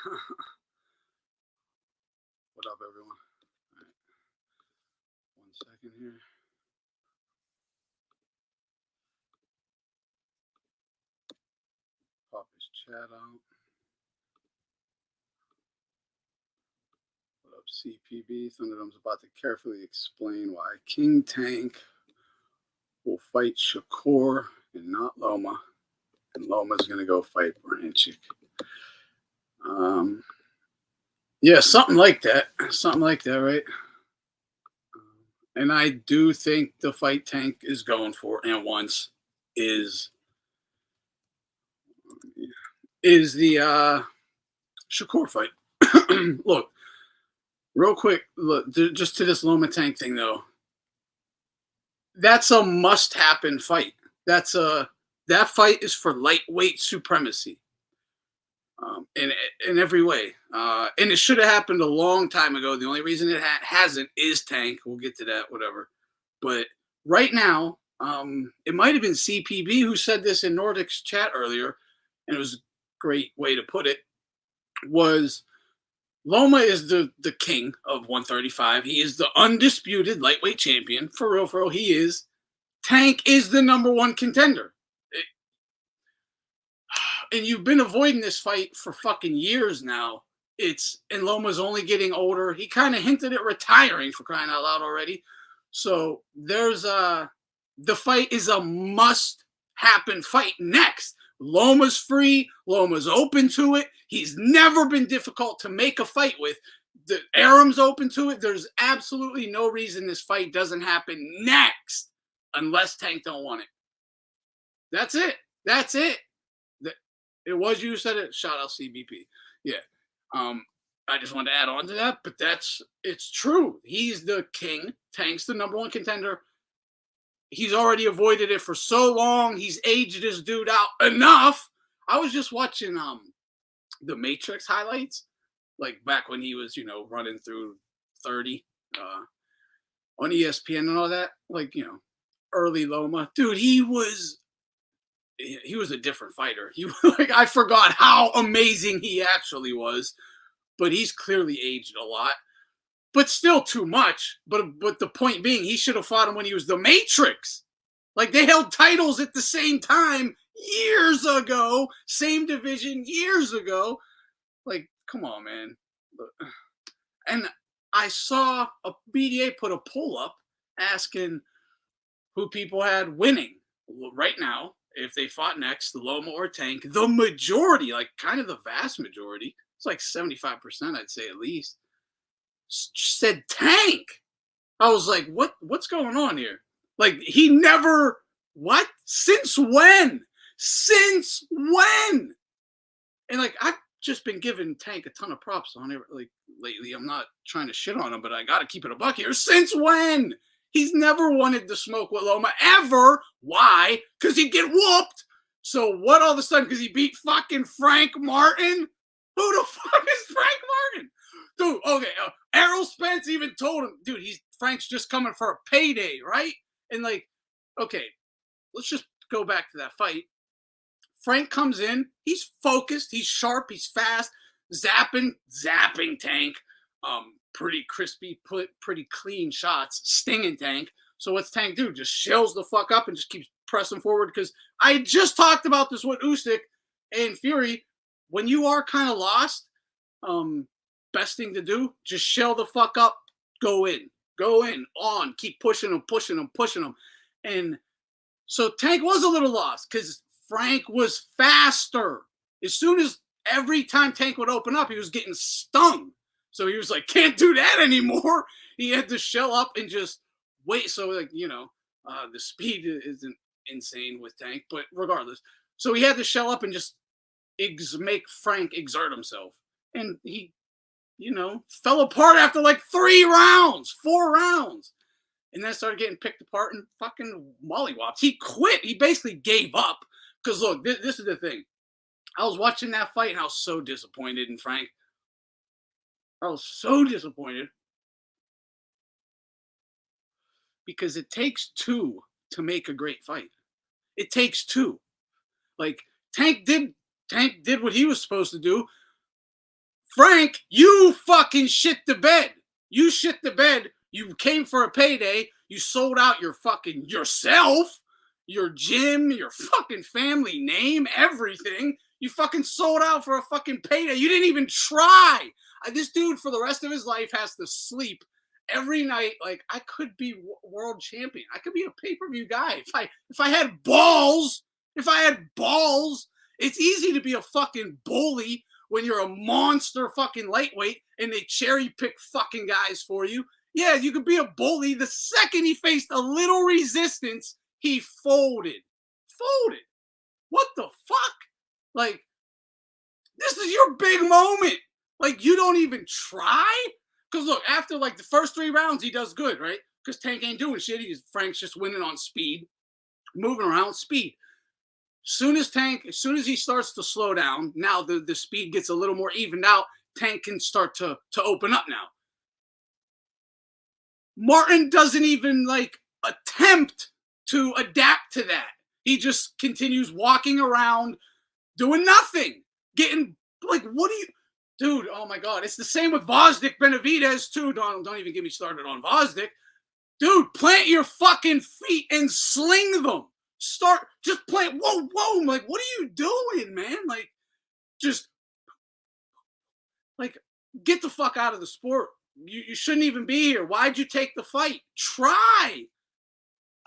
What up, everyone? All right. 1 second here. Pop his chat out. What up, CPB? Thunderdom's about to carefully explain why King Tank will fight Shakur and not Loma, and Loma's gonna go fight Branchik. Yeah, something like that. Something like that, right? And I do think the fight Tank is going for and wants is the Shakur fight. Look, real quick, look, just to this Loma Tank thing though. That's a must-happen fight. That fight is for lightweight supremacy. In every way. And it should have happened a long time ago. The only reason it hasn't is Tank. We'll get to that, whatever. But right now, it might have been CPB who said this in Nordic's chat earlier, and it was a great way to put it, was Loma is the king of 135. He is the undisputed lightweight champion. For real, he is. Tank is the #1 contender. And you've been avoiding this fight for fucking years now. And Loma's only getting older. He kind of hinted at retiring, for crying out loud, already. So the fight is a must-happen fight next. Loma's free. Loma's open to it. He's never been difficult to make a fight with. The Aram's open to it. There's absolutely no reason this fight doesn't happen next unless Tank don't want it. That's it. It was you who said it. Shout out CBP. Yeah. I just wanted to add on to that, but it's true. He's the king. Tank's the #1 contender. He's already avoided it for so long. He's aged this dude out enough. I was just watching the Matrix highlights, like back when he was, running through 30 on ESPN and all that. Like, early Loma. Dude, he was a different fighter. I forgot how amazing he actually was, but he's clearly aged a lot, but still too much. But the point being, he should have fought him when he was the Matrix. Like, they held titles at the same time years ago, same division years ago. Like, come on, man. And I saw a BDA put a poll up asking who people had winning right now. If they fought next, Loma or Tank, the majority, like kind of the vast majority, it's like 75%, I'd say at least, said Tank. I was like, what's going on here? Like, he never, what? Since when? And like, I've just been giving Tank a ton of props on it, like, lately. I'm not trying to shit on him, but I got to keep it a buck here. Since when? He's never wanted to smoke with Loma, ever. Why? Because he'd get whooped. So what all of a sudden? Because he beat fucking Frank Martin? Who the fuck is Frank Martin? Dude, okay. Errol Spence even told him, dude, Frank's just coming for a payday, right? And like, okay, let's just go back to that fight. Frank comes in. He's focused. He's sharp. He's fast. Zapping Tank. Pretty crispy, pretty clean shots, stinging Tank. So what's Tank do? Just shells the fuck up and just keeps pressing forward. Because I just talked about this with Usyk and Fury. When you are kind of lost, best thing to do, just shell the fuck up, go in, on, keep pushing them. And so Tank was a little lost because Frank was faster. As soon as every time Tank would open up, he was getting stung. So he was like, can't do that anymore. He had to shell up and just wait. So, like, the speed isn't insane with Tank, but regardless. So he had to shell up and just make Frank exert himself. And he, fell apart after like 4 rounds. And then started getting picked apart and fucking mollywopped. He quit. He basically gave up. Because, look, this is the thing. I was watching that fight and I was so disappointed in Frank. I was so disappointed because it takes two to make a great fight. It takes two. Like, Tank did what he was supposed to do. Frank, you fucking shit the bed. You shit the bed. You came for a payday. You sold out your fucking yourself, your gym, your fucking family name, everything. You fucking sold out for a fucking payday. You didn't even try. This dude for the rest of his life has to sleep every night. Like, I could be world champion. I could be a pay-per-view guy if I had balls. If I had balls, it's easy to be a fucking bully when you're a monster fucking lightweight and they cherry pick fucking guys for you. Yeah, you could be a bully. The second he faced a little resistance, he folded. Folded. What the fuck? Like, this is your big moment. Like, you don't even try? Because look, after like the first 3 rounds, he does good, right? Because Tank ain't doing shit. Frank's just winning on speed, moving around, speed. As soon as he starts to slow down, now the speed gets a little more evened out. Tank can start to open up now. Martin doesn't even like attempt to adapt to that. He just continues walking around, doing nothing, getting like, what do you, dude? Oh my god, it's the same with Vosdick Benavidez too. Don't even get me started on Vosdick, dude. Plant your fucking feet and sling them. Start just plant. Whoa, like, what are you doing, man? Like, just like, get the fuck out of the sport. You shouldn't even be here. Why'd you take the fight? Try.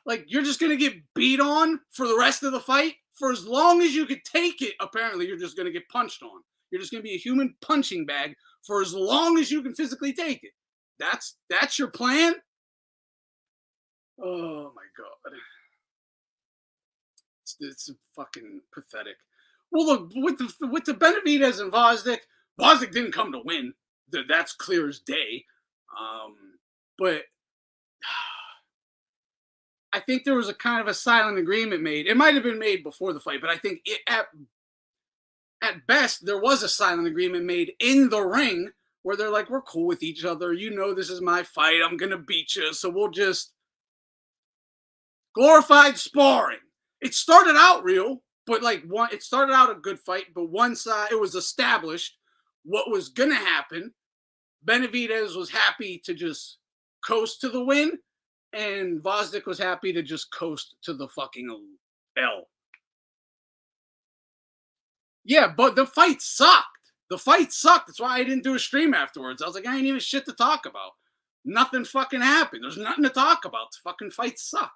Like, you're just going to get beat on for the rest of the fight? For as long as you could take it, apparently, you're just going to get punched on. You're just going to be a human punching bag for as long as you can physically take it. That's your plan? Oh, my God. It's fucking pathetic. Well, look, with the Benavidez and Vosdick didn't come to win. That's clear as day. But I think there was a kind of a silent agreement made. It might have been made before the fight, but I think at best there was a silent agreement made in the ring where they're like, we're cool with each other. You know this is my fight. I'm going to beat you. So we'll just glorified sparring. It started out real, but it started out a good fight, but once it was established what was going to happen, Benavidez was happy to just coast to the win, and Vosdick was happy to just coast to the fucking L. Yeah, but the fight sucked. The fight sucked. That's why I didn't do a stream afterwards. I was like, I ain't even shit to talk about. Nothing fucking happened. There's nothing to talk about. The fucking fight sucked.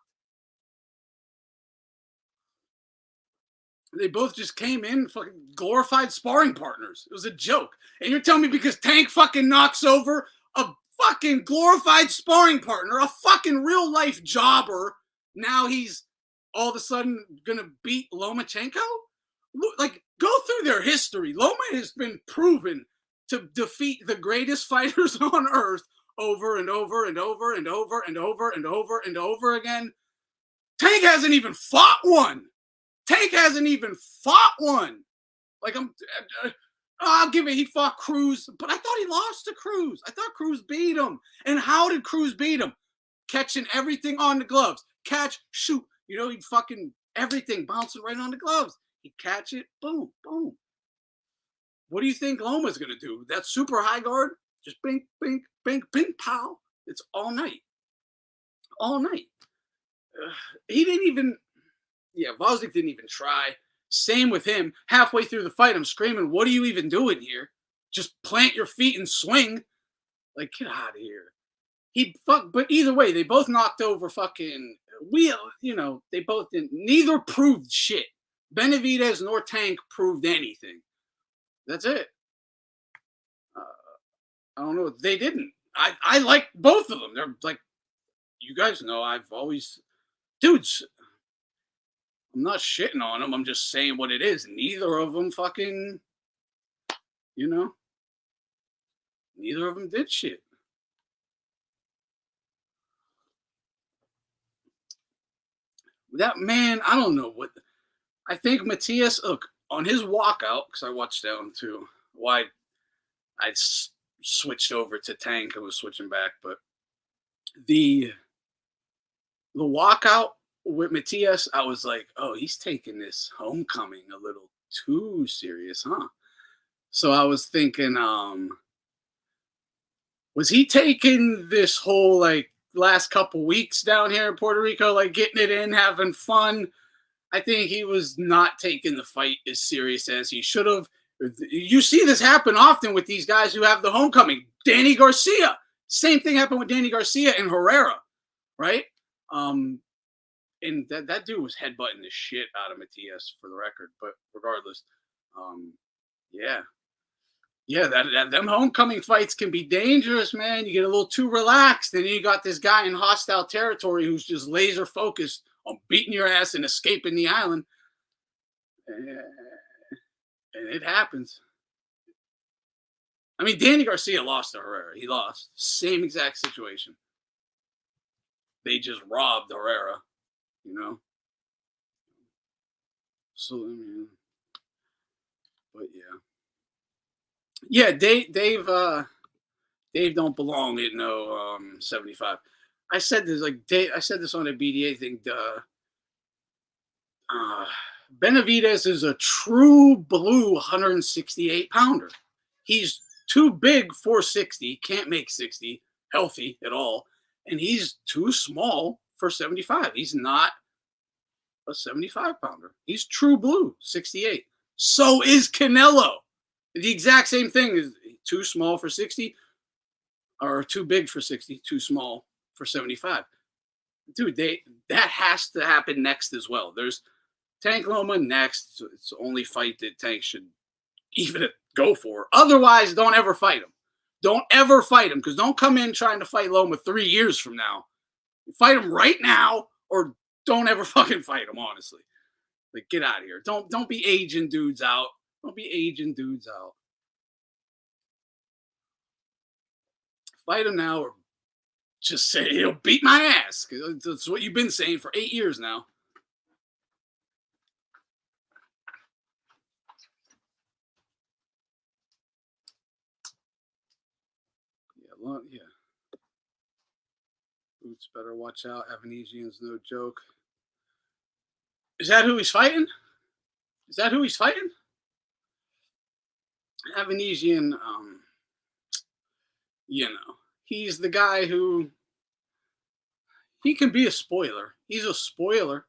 They both just came in fucking glorified sparring partners. It was a joke. And you're telling me because Tank fucking knocks over a fucking glorified sparring partner, a fucking real life jobber, now he's all of a sudden gonna beat Lomachenko? Like, go through their history. Loma has been proven to defeat the greatest fighters on earth over and over and over and over and over and over and over again. Tank hasn't even fought one. Tank hasn't even fought one. Like, I'll give it. He fought Cruz, but I thought he lost to Cruz. I thought Cruz beat him. And how did Cruz beat him? Catching everything on the gloves. Catch, shoot. You know, he'd fucking everything bouncing right on the gloves. He'd catch it, boom, boom. What do you think Loma's going to do? That super high guard? Just bink, bink, bink, bink, pow. It's all night. All night. He didn't even... Yeah, Vosdick didn't even try. Same with him. Halfway through the fight, I'm screaming, what are you even doing here? Just plant your feet and swing. Like, get out of here. But either way, they both knocked over fucking... they both didn't... Neither proved shit. Benavidez nor Tank proved anything. That's it. I don't know. They didn't. I like both of them. They're like... You guys know I've always... Dudes... I'm not shitting on them. I'm just saying what it is. Neither of them fucking, neither of them did shit. That man, I don't know what. I think Matias, look, on his walkout, because I watched that one too. Why I switched over to Tank. I was switching back, but the walkout with Matias, I was like, oh, he's taking this homecoming a little too serious, huh? So I was thinking, was he taking this whole like last couple weeks down here in Puerto Rico, like getting it in, having fun? I think he was not taking the fight as serious as he should have. You see this happen often with these guys who have the homecoming. Danny Garcia, same thing happened with Danny Garcia and Herrera, right? Um, and that dude was headbutting the shit out of Matias for the record. But regardless, um, yeah, yeah, that them homecoming fights can be dangerous, man. You get a little too relaxed, and then you got this guy in hostile territory who's just laser focused on beating your ass and escaping the island. And it happens. I mean, Danny Garcia lost to Herrera. He lost. Same exact situation. They just robbed Herrera, you know? So, I mean, but yeah. Yeah, Dave don't belong in no 75. I said this like Dave, I said this on a BDA thing. Uh, Benavidez is a true blue 168 pounder. He's too big for 60, can't make 60 healthy at all, and he's too small for 75. He's not a 75 pounder. He's true blue 68. So is Canelo. The exact same thing is too small for 60 or too big for 60, too small for 75. Dude, that has to happen next as well. There's Tank Loma next. It's the only fight that Tank should even go for. Otherwise, don't ever fight him. Don't ever fight him because don't come in trying to fight Loma 3 years from now. Fight him right now or don't ever fucking fight him, honestly. Like, get out of here. Don't be aging dudes out. Don't be aging dudes out. Fight him now or just say he'll beat my ass. That's what you've been saying for 8 years now. Yeah. Boots better watch out. Evanesian's no joke. Is that who he's fighting? Is that who he's fighting? Avanesian, he's the guy who he can be a spoiler. He's a spoiler.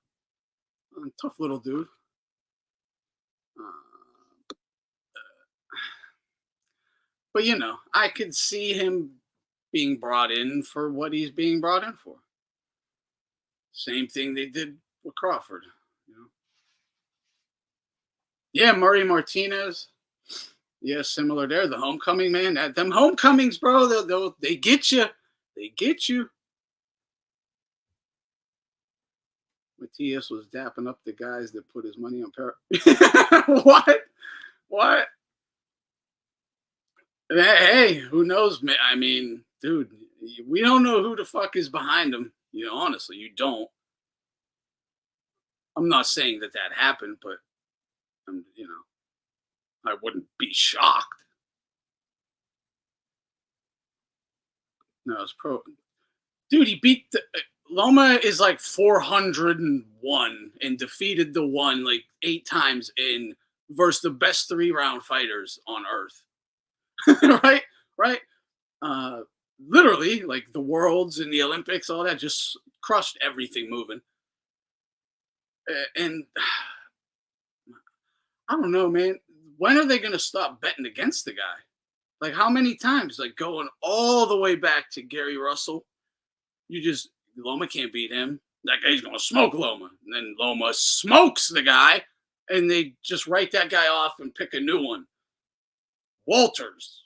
Tough little dude. But I could see him being brought in for what he's being brought in for. Same thing they did with Crawford. Yeah, Murray Martinez. Yeah, similar there. The homecoming, man. Them homecomings, bro. They get you. They get you. Matias was dapping up the guys that put his money on Paro. What? Hey, who knows? I mean, dude, we don't know who the fuck is behind him. Honestly, you don't. I'm not saying that happened, but I wouldn't be shocked. No, it's pro. Dude, he beat Loma is like 401 and defeated the one like 8 times in versus the best 3-round fighters on earth. right. Literally, like the worlds and the Olympics, all that just crushed everything moving. And I don't know, man. When are they going to stop betting against the guy? Like, how many times? Like, going all the way back to Gary Russell. Loma can't beat him. That guy's going to smoke Loma. And then Loma smokes the guy, and they just write that guy off and pick a new one. Walters.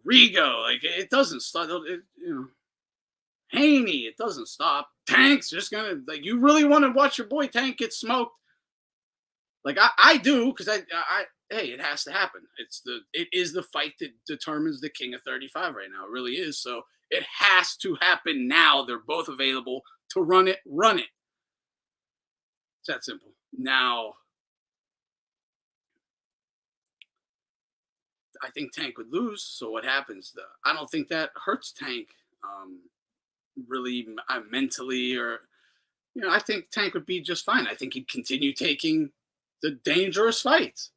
Rigo. Like, it doesn't stop. Haney, it doesn't stop. Tank's just going to, like, you really want to watch your boy Tank get smoked? Like, I do, because hey, it has to happen. It is the fight that determines the king of 35 right now. It really is. So it has to happen now. They're both available to run it. It's that simple. Now, I think Tank would lose. So what happens? I don't think that hurts Tank really mentally or, I think Tank would be just fine. I think he'd continue taking the dangerous fights.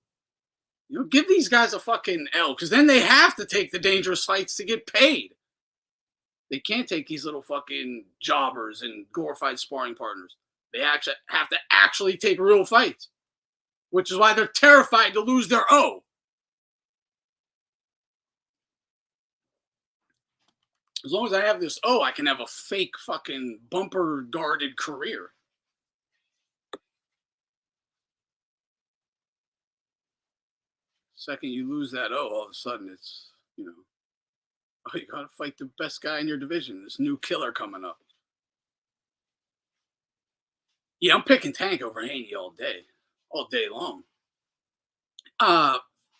Give these guys a fucking L, because then they have to take the dangerous fights to get paid. They can't take these little fucking jobbers and glorified sparring partners. They actually have to actually take real fights, which is why they're terrified to lose their O. As long as I have this O, I can have a fake fucking bumper guarded career. Second you lose that O, all of a sudden it's, oh, you got to fight the best guy in your division. This new killer coming up. Yeah, I'm picking Tank over Haney all day long.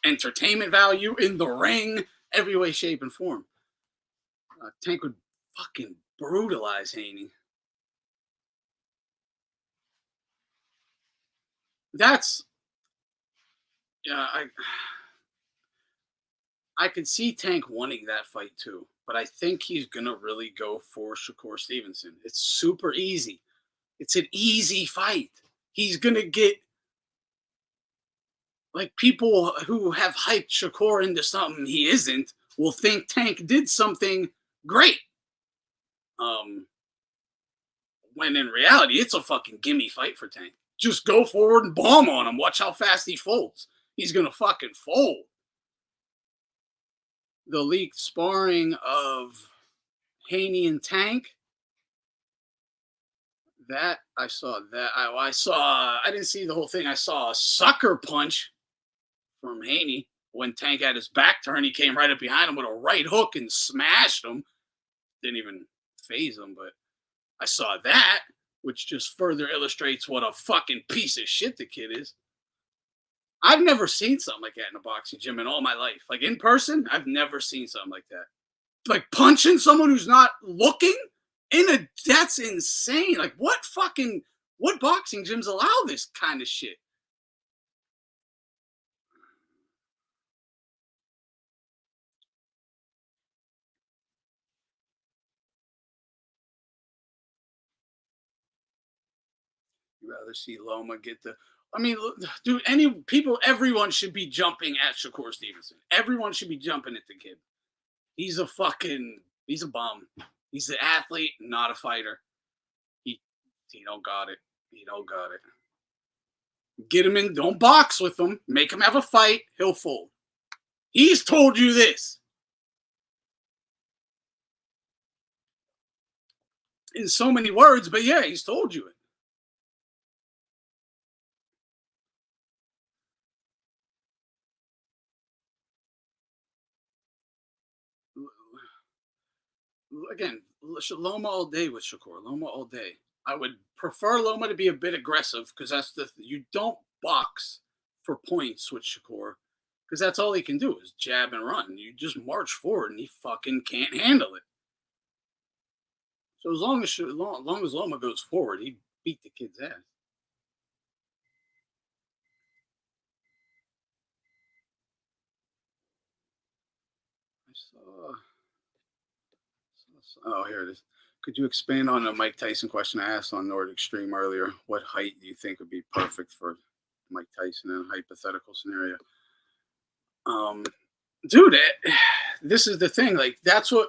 Entertainment value in the ring, every way, shape, and form. Tank would fucking brutalize Haney. That's, yeah, I could see Tank wanting that fight too, but I think he's gonna really go for Shakur Stevenson. It's super easy. It's an easy fight. He's gonna get, like, people who have hyped Shakur into something he isn't will think Tank did something great. When in reality, it's a fucking gimme fight for Tank. Just go forward and bomb on him. Watch how fast he folds. He's gonna fucking fold. The leaked sparring of Haney and Tank. That I saw. I didn't see the whole thing. I saw a sucker punch from Haney when Tank had his back turned. He came right up behind him with a right hook and smashed him. Didn't even phase him, but I saw that, which just further illustrates what a fucking piece of shit the kid is. I've never seen something like that in a boxing gym in all my life. Like, in person, I've never seen something like that. Like, punching someone who's not looking that's insane. Like, what boxing gyms allow this kind of shit? You rather see Loma get the. I mean, dude, everyone should be jumping at Shakur Stevenson. Everyone should be jumping at the kid. He's a bum. He's an athlete, not a fighter. He don't got it. He don't got it. Get him in, don't box with him. Make him have a fight. He'll fold. He's told you this. In so many words, but yeah, he's told you it. Again, Loma all day with Shakur. Loma all day. I would prefer Loma to be a bit aggressive, because you don't box for points with Shakur, because that's all he can do is jab and run. You just march forward and he fucking can't handle it. So as long as Loma goes forward, he beat the kid's ass. I saw. Oh, here it is. Could you expand on the Mike Tyson question I asked on Nordic Stream earlier? What height do you think would be perfect for Mike Tyson in a hypothetical scenario? Dude, this is the thing. Like, that's what.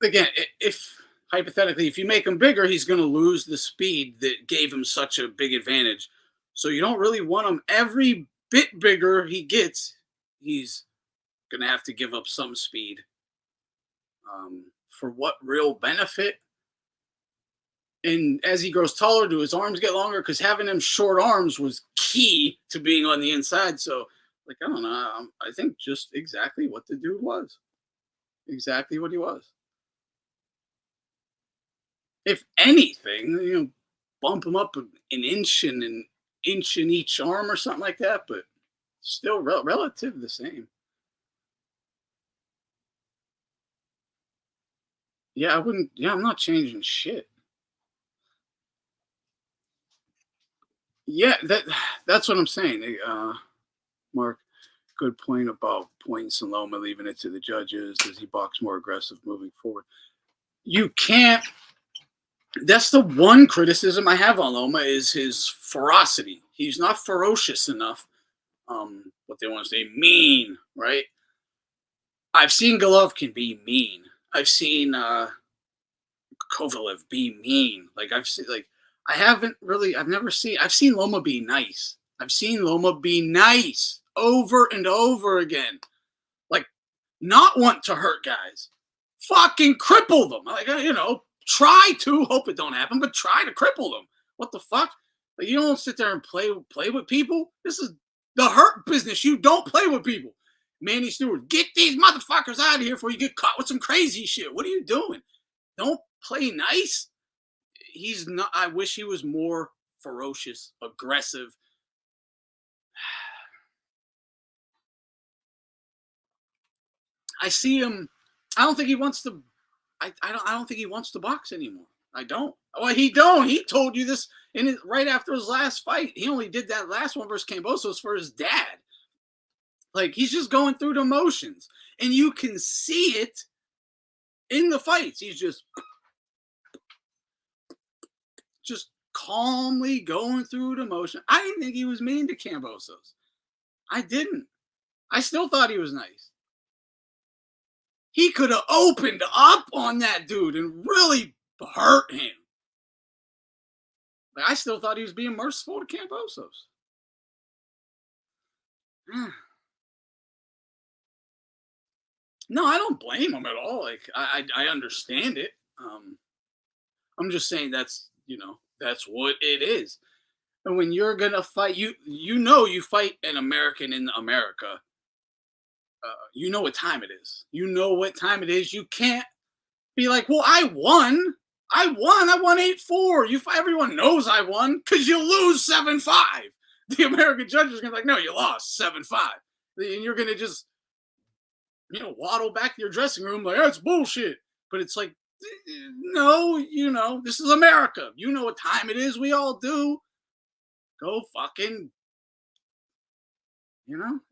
Again, if hypothetically, if you make him bigger, he's going to lose the speed that gave him such a big advantage. So you don't really want him. Every bit bigger he gets, he's going to have to give up some speed. For what real benefit? And as he grows taller, do his arms get longer? Because having him short arms was key to being on the inside. So, like, I don't know. I think just exactly what the dude was. Exactly what he was. If anything, bump him up an inch and an inch in each arm or something like that, but still relative the same. Yeah, I wouldn't. Yeah, I'm not changing shit. Yeah, that's what I'm saying. Mark, good point about points and Loma leaving it to the judges. Does he box more aggressive moving forward? You can't. That's the one criticism I have on Loma is his ferocity. He's not ferocious enough. what they want to say, mean, right? I've seen Golovkin be mean. I've seen Kovalev be mean. Like I've seen, like I haven't really. I've never seen. I've seen Loma be nice. I've seen Loma be nice over and over again. Like not want to hurt guys, fucking cripple them. Like try to hope it don't happen, but try to cripple them. What the fuck? Like, you don't sit there and play with people. This is the hurt business. You don't play with people. Manny Stewart, get these motherfuckers out of here before you get caught with some crazy shit. What are you doing? Don't play nice. He's not. I wish he was more ferocious, aggressive. I see him. I don't think he wants to. I don't think he wants to box anymore. I don't. Well, he don't. He told you this right after his last fight. He only did that last one versus Cambosos for his dad. Like he's just going through the motions, and you can see it in the fights. He's just calmly going through the motion. I didn't think he was mean to Cambosos. I didn't. I still thought he was nice. He could have opened up on that dude and really hurt him. But I still thought he was being merciful to Cambosos. No, I don't blame him at all. Like I understand it. I'm just saying that's what it is. And when you're gonna fight, you fight an American in America. You know what time it is. You know what time it is. You can't be like, well, I won. I won 8-4. Everyone knows I won because you lose 7-5. The American judge is gonna be like, no, you lost 7-5. And you're gonna just waddle back to your dressing room like, that's bullshit. But it's like, no, this is America. You know what time it is. We all do. Go fucking,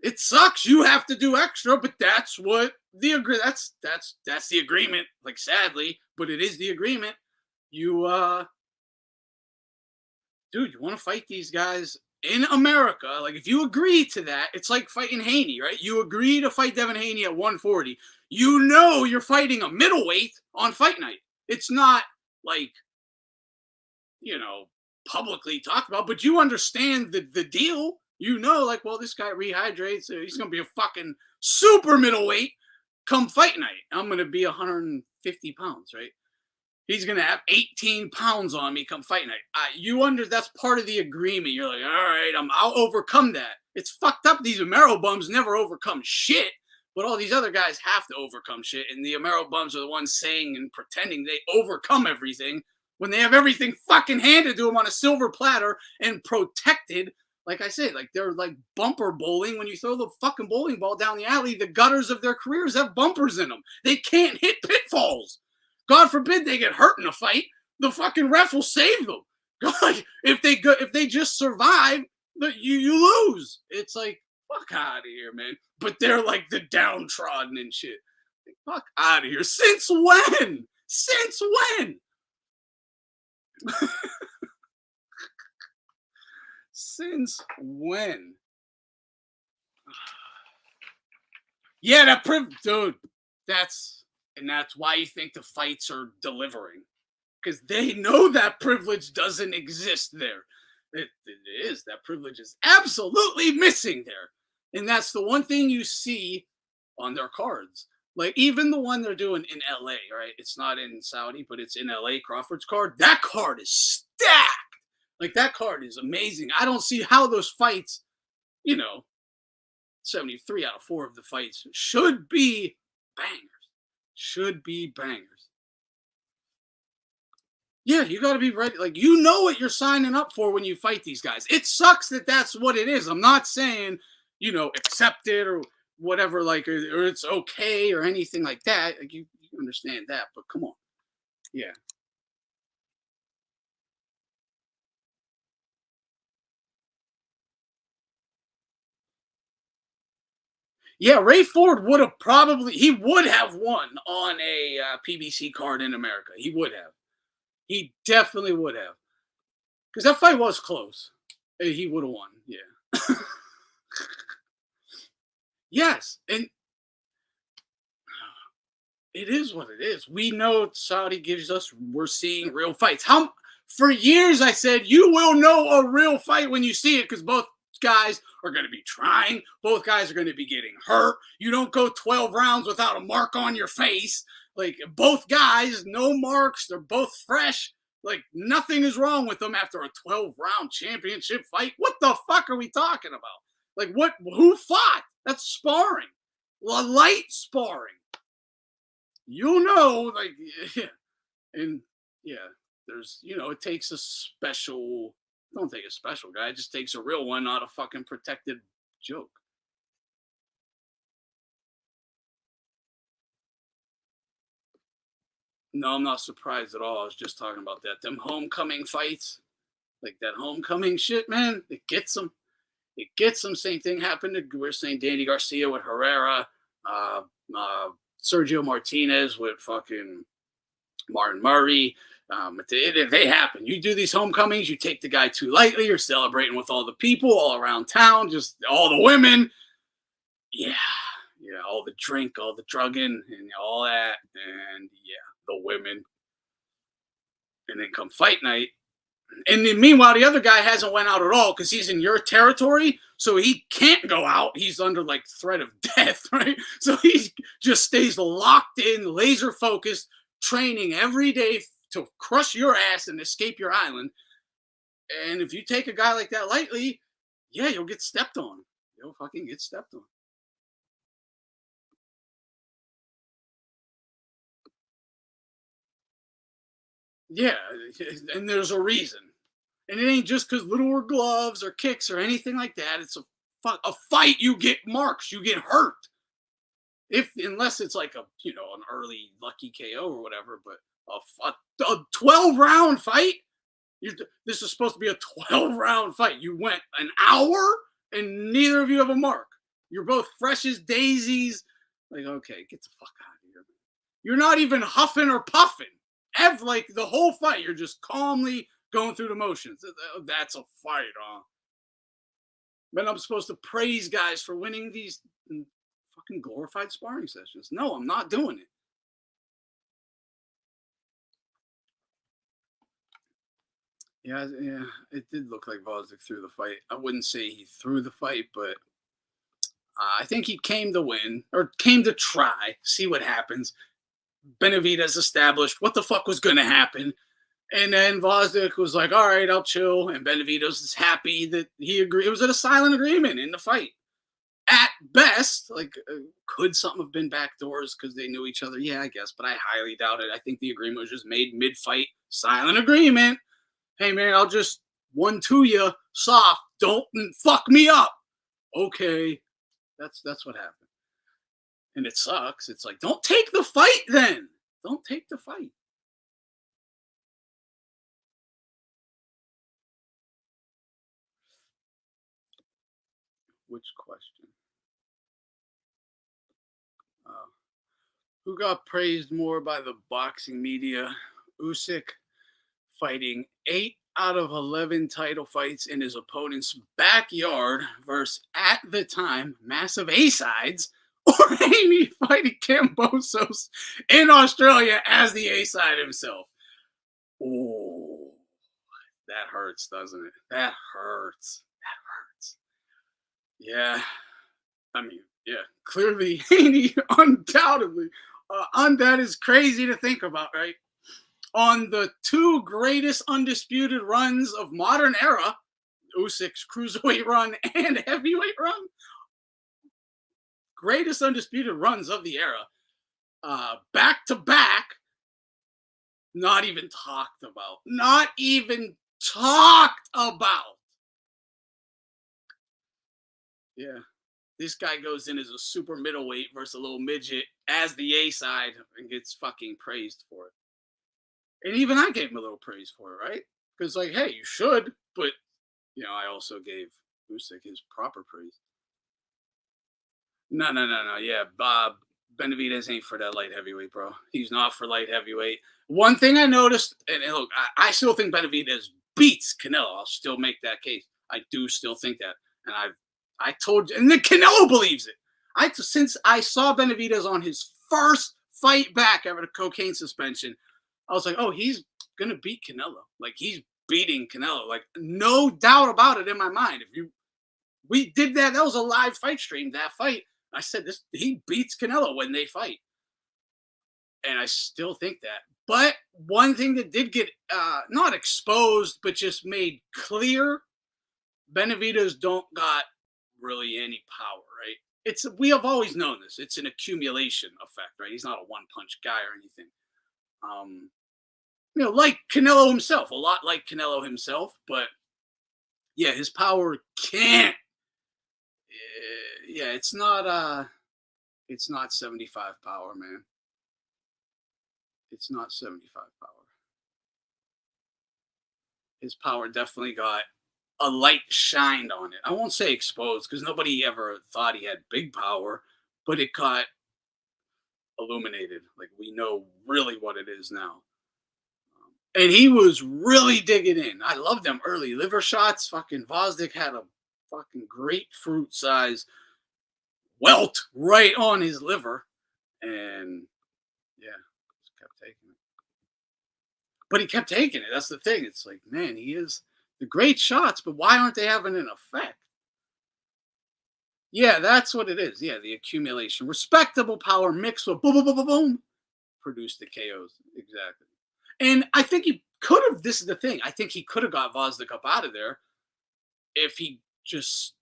it sucks. You have to do extra, but that's what that's the agreement. Like, sadly, but it is the agreement. You, dude, you want to fight these guys in America? Like, if you agree to that, it's like fighting Haney, right? You agree to fight Devin Haney at 140. You're fighting a middleweight on fight night. It's not like, publicly talked about, but you understand the deal. Like, well, this guy rehydrates. So he's going to be a fucking super middleweight come fight night. I'm going to be 150 pounds, right? He's going to have 18 pounds on me come fight night. That's part of the agreement. You're like, all right, I'll overcome that. It's fucked up. These Amero bums never overcome shit, but all these other guys have to overcome shit. And the Amero bums are the ones saying and pretending they overcome everything when they have everything fucking handed to them on a silver platter and protected. Like I said, like they're like bumper bowling. When you throw the fucking bowling ball down the alley, the gutters of their careers have bumpers in them. They can't hit pitfalls. God forbid they get hurt in a fight. The fucking ref will save them. God, if they just survive, you lose. It's like, fuck out of here, man. But they're like the downtrodden and shit. Like, fuck out of here. Since when? Since when? Since when? Yeah, dude. That's why you think the fights are delivering, because they know that privilege doesn't exist there. It is. That privilege is absolutely missing there, and that's the one thing you see on their cards. Like even the one they're doing in LA, right? It's not in Saudi, but it's in LA. Crawford's card. That card is stacked. Like, that card is amazing. I don't see how those fights, 73 out of 4 of the fights should be bangers. Should be bangers. Yeah, you got to be ready. Like, what you're signing up for when you fight these guys. It sucks that that's what it is. I'm not saying, accept it or whatever, like, or it's okay or anything like that. Like, you understand that, but come on. Yeah. Yeah, Ray Ford would have won on a PBC card in America. He would have. He definitely would have. Because that fight was close. He would have won, yeah. Yes, and it is what it is. We know Saudi gives us. We're seeing real fights. How for years I said you will know a real fight when you see it because both guys are going to be trying. Both guys are going to be getting hurt. You don't go 12 rounds without a mark on your face. Like both guys, no marks. They're both fresh. Like nothing is wrong with them after a 12-round championship fight. What the fuck are we talking about? Like what? Who fought? That's sparring. Light sparring. You'll know, like, yeah. And yeah, there's, it takes a special, don't take a special guy, it just takes a real one, not a fucking protected joke. No, I'm not surprised at all. I was just talking about that. Them homecoming fights, like that homecoming shit, man, it gets them. It gets them. Same thing happened to, we're saying Danny Garcia with Herrera, uh, Sergio Martinez with fucking Martin Murray. They happen. You do these homecomings, you take the guy too lightly, you're celebrating with all the people all around town, just all the women. Yeah. Yeah, all the drink, all the drugging, and all that. And yeah, the women. And then come fight night. And then meanwhile, the other guy hasn't went out at all because he's in your territory, so he can't go out. He's under like threat of death, right? So he just stays locked in, laser focused, training every day to crush your ass and escape your island. And if you take a guy like that lightly, yeah, you'll get stepped on. You'll fucking get stepped on. Yeah, and there's a reason. And it ain't just because littler gloves or kicks or anything like that. It's a fight. You get marks. You get hurt. If unless it's like an early lucky KO or whatever. But a 12-round fight. This is supposed to be a 12-round fight. You went an hour and neither of you have a mark. You're both fresh as daisies. Like okay, get the fuck out of here. You're not even huffing or puffing. Like the whole fight, you're just calmly going through the motions. That's a fight, huh? But I'm supposed to praise guys for winning these fucking glorified sparring sessions. No, I'm not doing it. Yeah, it did look like Vozick threw the fight. I wouldn't say he threw the fight, but I think he came to win or came to try, see what happens. Benavidez established what the fuck was going to happen. And then Vozick was like, all right, I'll chill. And Benavidez is happy that he agreed. It was a silent agreement in the fight. At best, like, could something have been backdoors because they knew each other? Yeah, I guess, but I highly doubt it. I think the agreement was just made mid-fight, silent agreement. Hey, man, I'll just 1-2 you soft. Don't fuck me up. Okay, that's what happened. And it sucks. It's like, don't take the fight then. Don't take the fight. Which question? Who got praised more by the boxing media? Usyk fighting 8 out of 11 title fights in his opponent's backyard versus, at the time, massive A-sides, or Amy fighting Cambosos in Australia as the A-side himself. Oh, that hurts, doesn't it? That hurts. That hurts. Yeah. I mean, yeah, clearly Haney undoubtedly. That is crazy to think about, right? On the two greatest undisputed runs of modern era, Usyk's cruiserweight run and heavyweight run, greatest undisputed runs of the era, back to back, not even talked about. Not even talked about. Yeah. This guy goes in as a super middleweight versus a little midget as the A side and gets fucking praised for it. And even I gave him a little praise for it, right? Because, like, hey, you should, but, I also gave Usyk his proper praise. No. Yeah, Bob Benavidez ain't for that light heavyweight, bro. He's not for light heavyweight. One thing I noticed, and look, I still think Benavidez beats Canelo. I'll still make that case. I do still think that. And I told you, and then Canelo believes it. Since I saw Benavidez on his first fight back after the cocaine suspension, I was like, oh, he's gonna beat Canelo. Like he's beating Canelo. Like no doubt about it in my mind. We did that. That was a live fight stream. That fight, I said he beats Canelo when they fight, and I still think that. But one thing that did get not exposed, but just made clear, Benavidez don't got really any power, right? We have always known this. It's an accumulation effect, right? He's not a one punch guy or anything. Like Canelo himself, a lot like Canelo himself, but yeah, his power can't. Yeah, it's not 75 power, man. It's not 75 power. His power definitely got a light shined on it. I won't say exposed because nobody ever thought he had big power, but it got illuminated. Like we know really what it is now. And he was really digging in. I loved them early liver shots. Fucking Vosdick had a fucking grapefruit size welt right on his liver, and yeah, just kept taking it. But he kept taking it. That's the thing. It's like, man, he is the great shots, but why aren't they having an effect? Yeah, that's what it is. Yeah, the accumulation, respectable power mixed with boom, boom, boom, boom, boom, produced the KOs exactly. And I think he could have. This is the thing. I think he could have got Vosdick up out of there if he just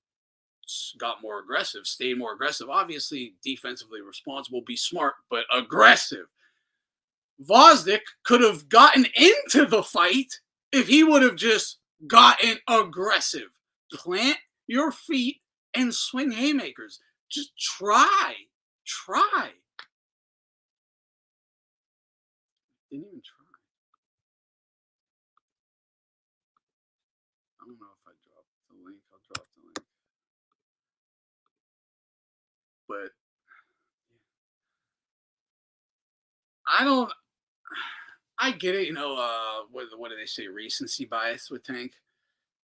got more aggressive, stayed more aggressive. Obviously, defensively responsible, be smart, but aggressive. Vosdick could have gotten into the fight if he would have just gotten aggressive. Plant your feet and swing haymakers. Just try. Didn't even try. I don't know if I dropped the link. I'll drop the link. But I get it, what do they say, recency bias with Tank?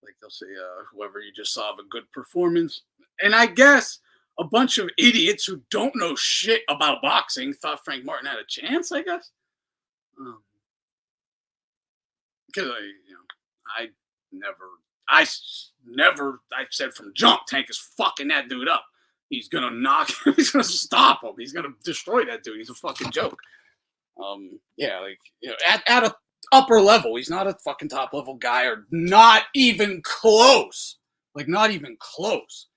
Like they'll say, whoever you just saw have a good performance. And I guess a bunch of idiots who don't know shit about boxing thought Frank Martin had a chance, I guess. Because I said from jump, Tank is fucking that dude up. He's gonna knock him. He's gonna stop him. He's gonna destroy that dude. He's a fucking joke. At a upper level, he's not a fucking top level guy, or not even close. Like not even close.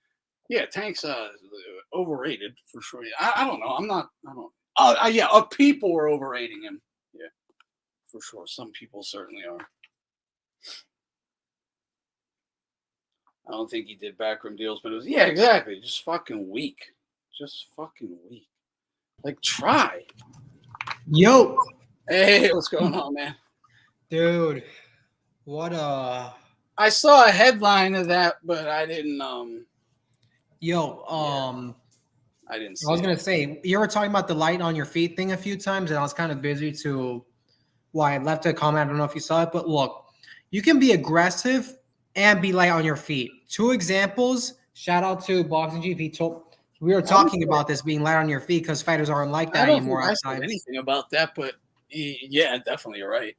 Yeah, Tank's overrated for sure. I don't know. People were overrating him. Yeah, for sure. Some people certainly are. I don't think he did backroom deals, but it was, yeah, exactly. Just fucking weak. Like, try. Yo. Hey, what's going on, man? Dude, I saw a headline of that, but I didn't, I didn't see was going to say, you were talking about the light on your feet thing a few times, and I was kind of busy I left a comment. I don't know if you saw it, but look, you can be aggressive and be light on your feet. 2 examples. Shout out to Boxing GP. We were talking about this being light on your feet because fighters aren't like that anymore. I don't think anything about that, but yeah, definitely you're right.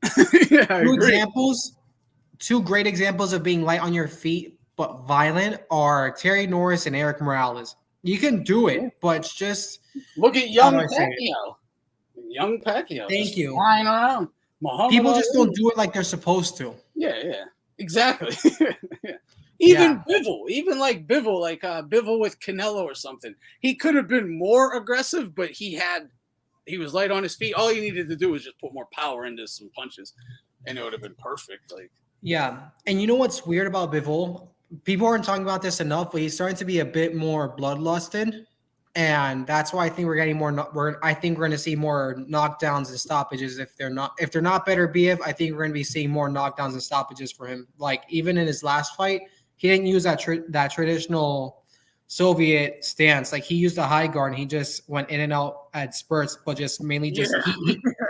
Two great examples of being light on your feet but violent are Terry Norris and Eric Morales. You can do it, but it's just look at young Pacquiao. Young Pacquiao. Thank you. Flying around. People just don't do it like they're supposed to. Yeah. Exactly. Even Bivol, like Bivol with Canelo or something. He could have been more aggressive, but he was light on his feet. All he needed to do was just put more power into some punches, and it would have been perfect. Like, yeah. And you know what's weird about Bivol? People aren't talking about this enough, but he's starting to be a bit more bloodlusted, and that's why I think we're getting more. I think we're going to see more knockdowns and stoppages. If they're not better BF, I think we're going to be seeing more knockdowns and stoppages for him. Like even in his last fight, he didn't use that traditional Soviet stance. Like he used a high guard and he just went in and out at spurts, but just mainly he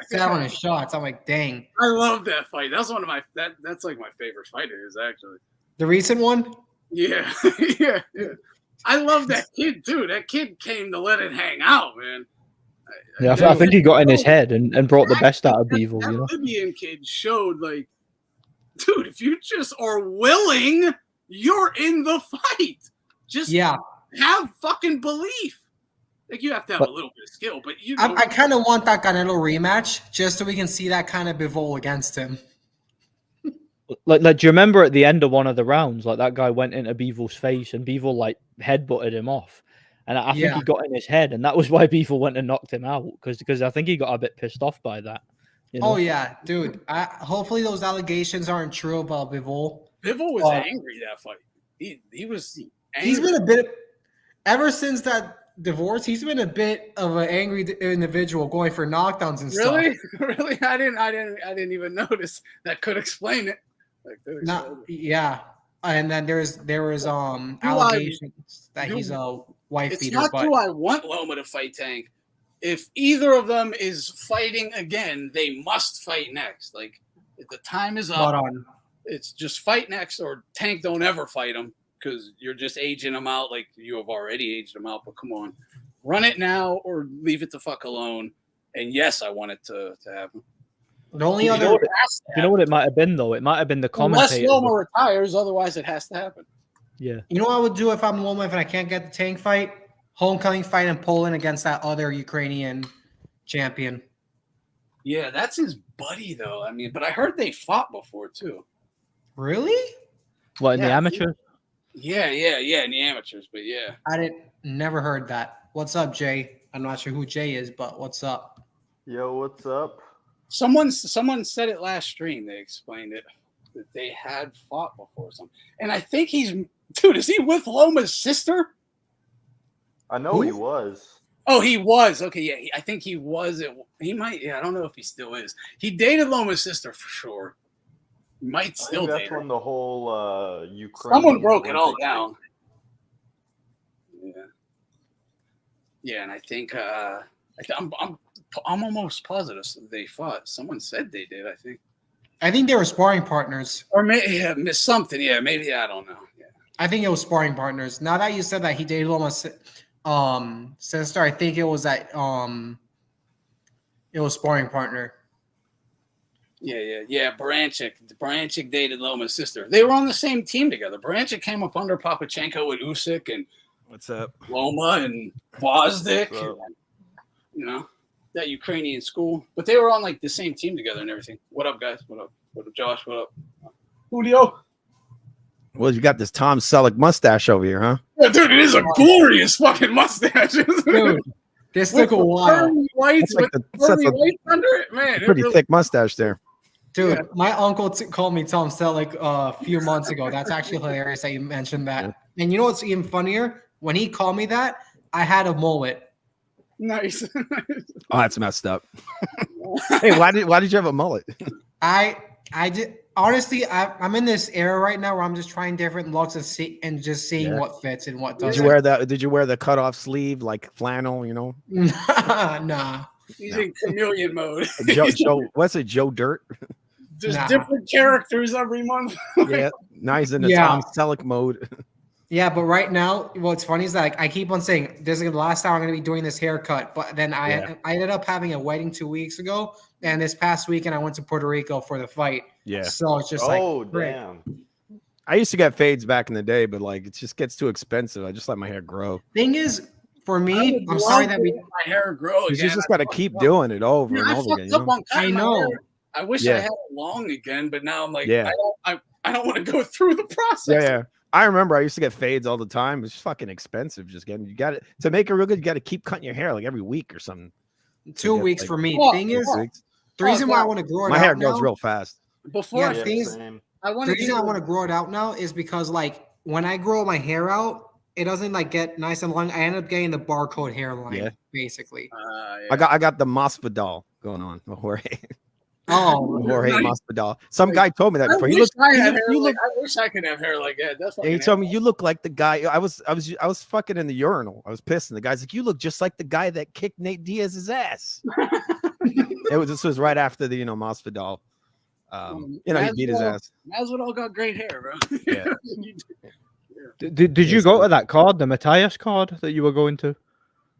sat on his shots. I'm like, dang. I love that fight. That's one of that's like my favorite fight of his, actually. The recent one? Yeah. Yeah. I love that kid too. That kid came to let it hang out, man. Yeah, I think he got in his head and brought the best out of Bivol. That You know, Libyan kid showed like, dude, if you just are willing, you're in the fight. Just have fucking belief. Like you have to have a little bit of skill, but you. I kind of want that Canelo rematch just so we can see that kind of Bivol against him. like, do you remember at the end of one of the rounds, like that guy went into Bivol's face and Bivol like headbutted him off, and I think he got in his head, and that was why Bivol went and knocked him out because I think he got a bit pissed off by that. You know? Oh yeah, dude. Hopefully those allegations aren't true about Bivol. Bivol was angry that fight. He was. Angry. He's been a bit ever since that divorce. He's been a bit of an angry individual, going for knockdowns and stuff. Really, I didn't even notice. That could explain it. Yeah, and then there was allegations that he's a wife beater. It's not true. I want Loma to fight Tank. If either of them is fighting again, they must fight next. Like if the time is up, it's just fight next, or Tank don't ever fight him because you're just aging him out. Like you have already aged him out. But come on, run it now or leave it the fuck alone. And yes, I want it to happen. The only other, you know what it might have been though? It might have been the commentator. Unless Loma retires, otherwise it has to happen. Yeah. You know what I would do if I'm Loma if I can't get the Tank fight? Homecoming fight in Poland against that other Ukrainian champion. Yeah, that's his buddy though. I mean, but I heard they fought before too. Really? What in the amateurs? Yeah, in the amateurs, but yeah. I never heard that. What's up, Jay? I'm not sure who Jay is, but what's up? Yo, what's up? Someone said it last stream. They explained it that they had fought before something, and I think dude. Is he with Loma's sister? I know he was. Oh, he was. Okay, yeah. I think he was. He might. Yeah, I don't know if he still is. He dated Loma's sister for sure. He might still date her. That's when the whole Ukraine. Someone broke it all down. Yeah, and I think I'm almost positive they fought. Someone said they did. I think they were sparring partners. Or maybe missed something. Yeah, maybe I don't know. Yeah. I think it was sparring partners. Now that you said that he dated Loma's sister, I think it was that it was sparring partner. Yeah. Baranchik dated Loma's sister. They were on the same team together. Baranchik came up under Papachenko with Usyk and what's up, Loma and Bozdik. You know, that Ukrainian school. But they were on like the same team together and everything. What up, guys? What up? What up, Josh? What up? Julio? Well, you got this Tom Selleck mustache over here, huh? Yeah, dude, it is a glorious fucking mustache. Dude, this took a while. Whites with whites under it, man. Pretty thick mustache there. Dude, my uncle called me Tom Selleck a few months ago. That's actually hilarious that you mentioned that. Yeah. And you know what's even funnier? When he called me that, I had a mullet. Nice. Oh, that's messed up. Hey, why did you have a mullet? I did. Honestly, I'm in this era right now where I'm just trying different looks and just seeing what fits and what doesn't. Did you wear the cutoff sleeve like flannel? You know? Nah. He's in chameleon mode. What's it? Joe Dirt. Just different characters every month. Yeah, nice in the Tom Selleck mode. Yeah, but right now, what's funny is that I keep on saying this is the last time I'm going to be doing this haircut. But then I ended up having a wedding 2 weeks ago, and this past weekend I went to Puerto Rico for the fight. Yeah, so it's just damn. I used to get fades back in the day, but like it just gets too expensive. I just let my hair grow. Thing is, for me, I'm sorry that my hair grow. You just got to keep doing it over and over again. I know. I wish I had it long again, but now I'm like, I don't want to go through the process. Yeah. I remember I used to get fades all the time. It's fucking expensive. You got it to make it real good. You got to keep cutting your hair like every week or something. 2 weeks for me. Thing is, the reason why I want to grow it out my hair grows real fast. The reason I want to grow it out now is because like when I grow my hair out, it doesn't like get nice and long. I end up getting the barcode hairline, basically. I got the Masvidal going on. Oh, Jorge Masvidal. Some guy told me that before. I wish I could have hair like that. That's he told me you look like the guy. I was fucking in the urinal. I was pissing. The guy's like, you look just like the guy that kicked Nate Diaz's ass. This was right after the he beat his ass. Masvidal got great hair, bro. Yeah. Did you go to that card, the Matias card that you were going to?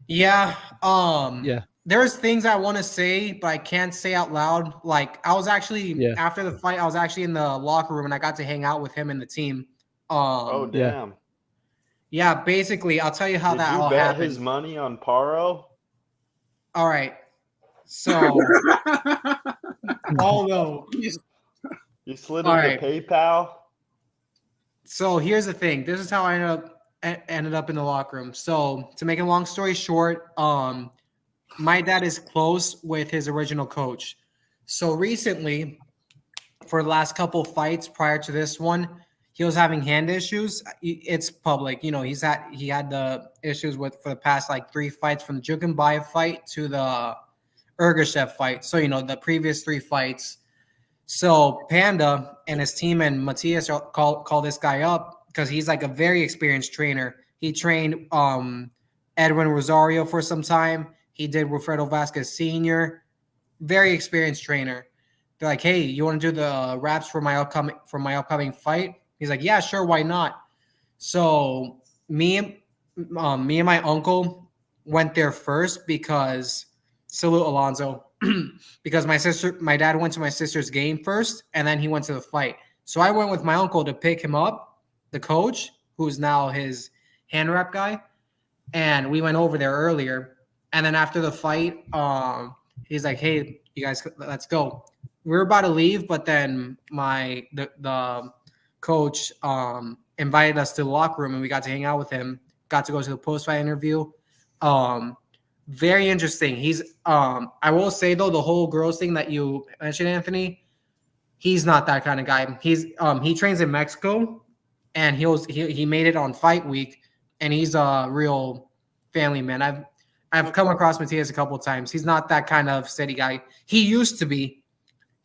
Yeah. Yeah. There's things I want to say, but I can't say out loud. Like I was actually after the fight, I was actually in the locker room and I got to hang out with him and the team. Oh damn! Yeah, basically, I'll tell you how Did that you all bet happened. his money on Paro? All right. So, although You slid All into right. PayPal. So here's the thing. This is how I ended up in the locker room. So to make a long story short, my dad is close with his original coach. So recently, for the last couple fights prior to this one, he was having hand issues. It's public, you know. He had the issues for the past like 3 fights, from the Jukenbayev fight to the Ergashev fight. So you know the previous 3 fights. So Panda and his team and Matias call this guy up because he's like a very experienced trainer. He trained Edwin Rosario for some time. He did Wilfredo Vasquez Sr. Very experienced trainer. They're like, hey, you want to do the raps for my upcoming fight? He's like, yeah, sure, why not? So me and my uncle went there first because salute Alonzo. Because my dad went to my sister's game first, and then he went to the fight. So I went with my uncle to pick him up, the coach, who's now his hand wrap guy, and we went over there earlier. And then after the fight, he's like, "Hey, you guys, let's go." We were about to leave, but then the coach invited us to the locker room, and we got to hang out with him. Got to go to the post-fight interview. Very interesting. He's I will say though, the whole girls thing that you mentioned, Anthony, he's not that kind of guy. He trains in Mexico, and he made it on fight week, and he's a real family man. I've come across Matias a couple of times. He's not that kind of steady guy. He used to be,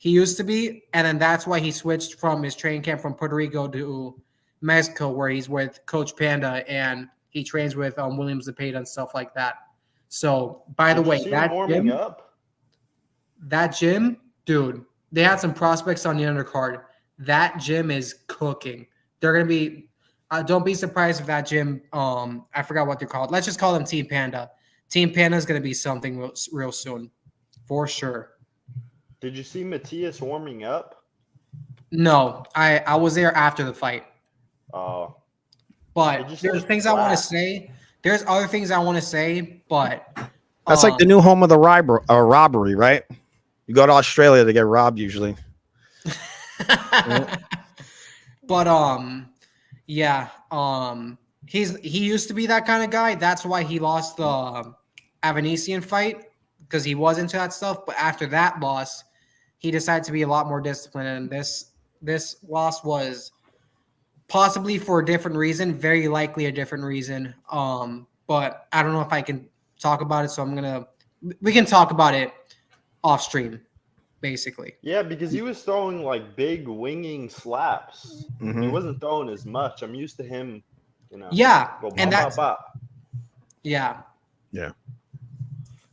and then that's why he switched from his training camp from Puerto Rico to Mexico, where he's with Coach Panda and he trains with William Zepeda and stuff like that. So, by the way, that gym, dude, they had some prospects on the undercard. That gym is cooking. They're going to be don't be surprised if that gym, I forgot what they're called. Let's just call them Team Panda. Team Panda is going to be something real soon, for sure. Did you see Matias warming up? No, I was there after the fight. Oh. But there's things I want to say. There's other things I want to say, but that's like the new home of the robbery, right? You go to Australia to get robbed usually. But he used to be that kind of guy. That's why he lost the Avanesian fight, because he was into that stuff. But after that loss, he decided to be a lot more disciplined, and this loss was possibly for a different reason, very likely a different reason. But I don't know if I can talk about it, so we can talk about it off stream, basically. Yeah, because he was throwing like big winging slaps. Mm-hmm. He wasn't throwing as much. I'm used to him, Yeah, and that's yeah.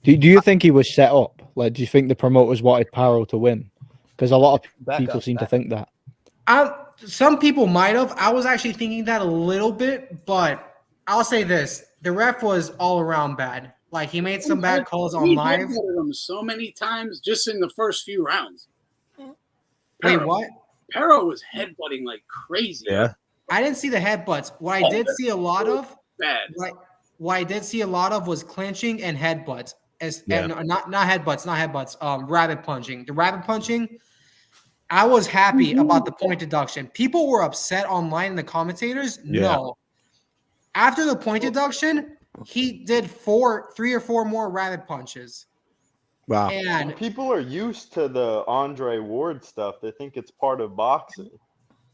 Do you think he was set up? Like, do you think the promoters wanted Paro to win? Because a lot of people seem to think that. Some people might have. I was actually thinking that a little bit, but I'll say this: the ref was all around bad. Like, he made some bad calls on live. He headbutted him so many times just in the first few rounds. Wait, what? Paro was headbutting like crazy. Yeah. I didn't see the headbutts. What I did see a lot of was clinching and headbutts. Not headbutts. Rabbit punching. The rabbit punching, I was happy about the point deduction. People were upset online in the commentators. Yeah. No. After the point deduction, he did 3 or 4 more rabbit punches. Wow. And people are used to the Andre Ward stuff. They think it's part of boxing.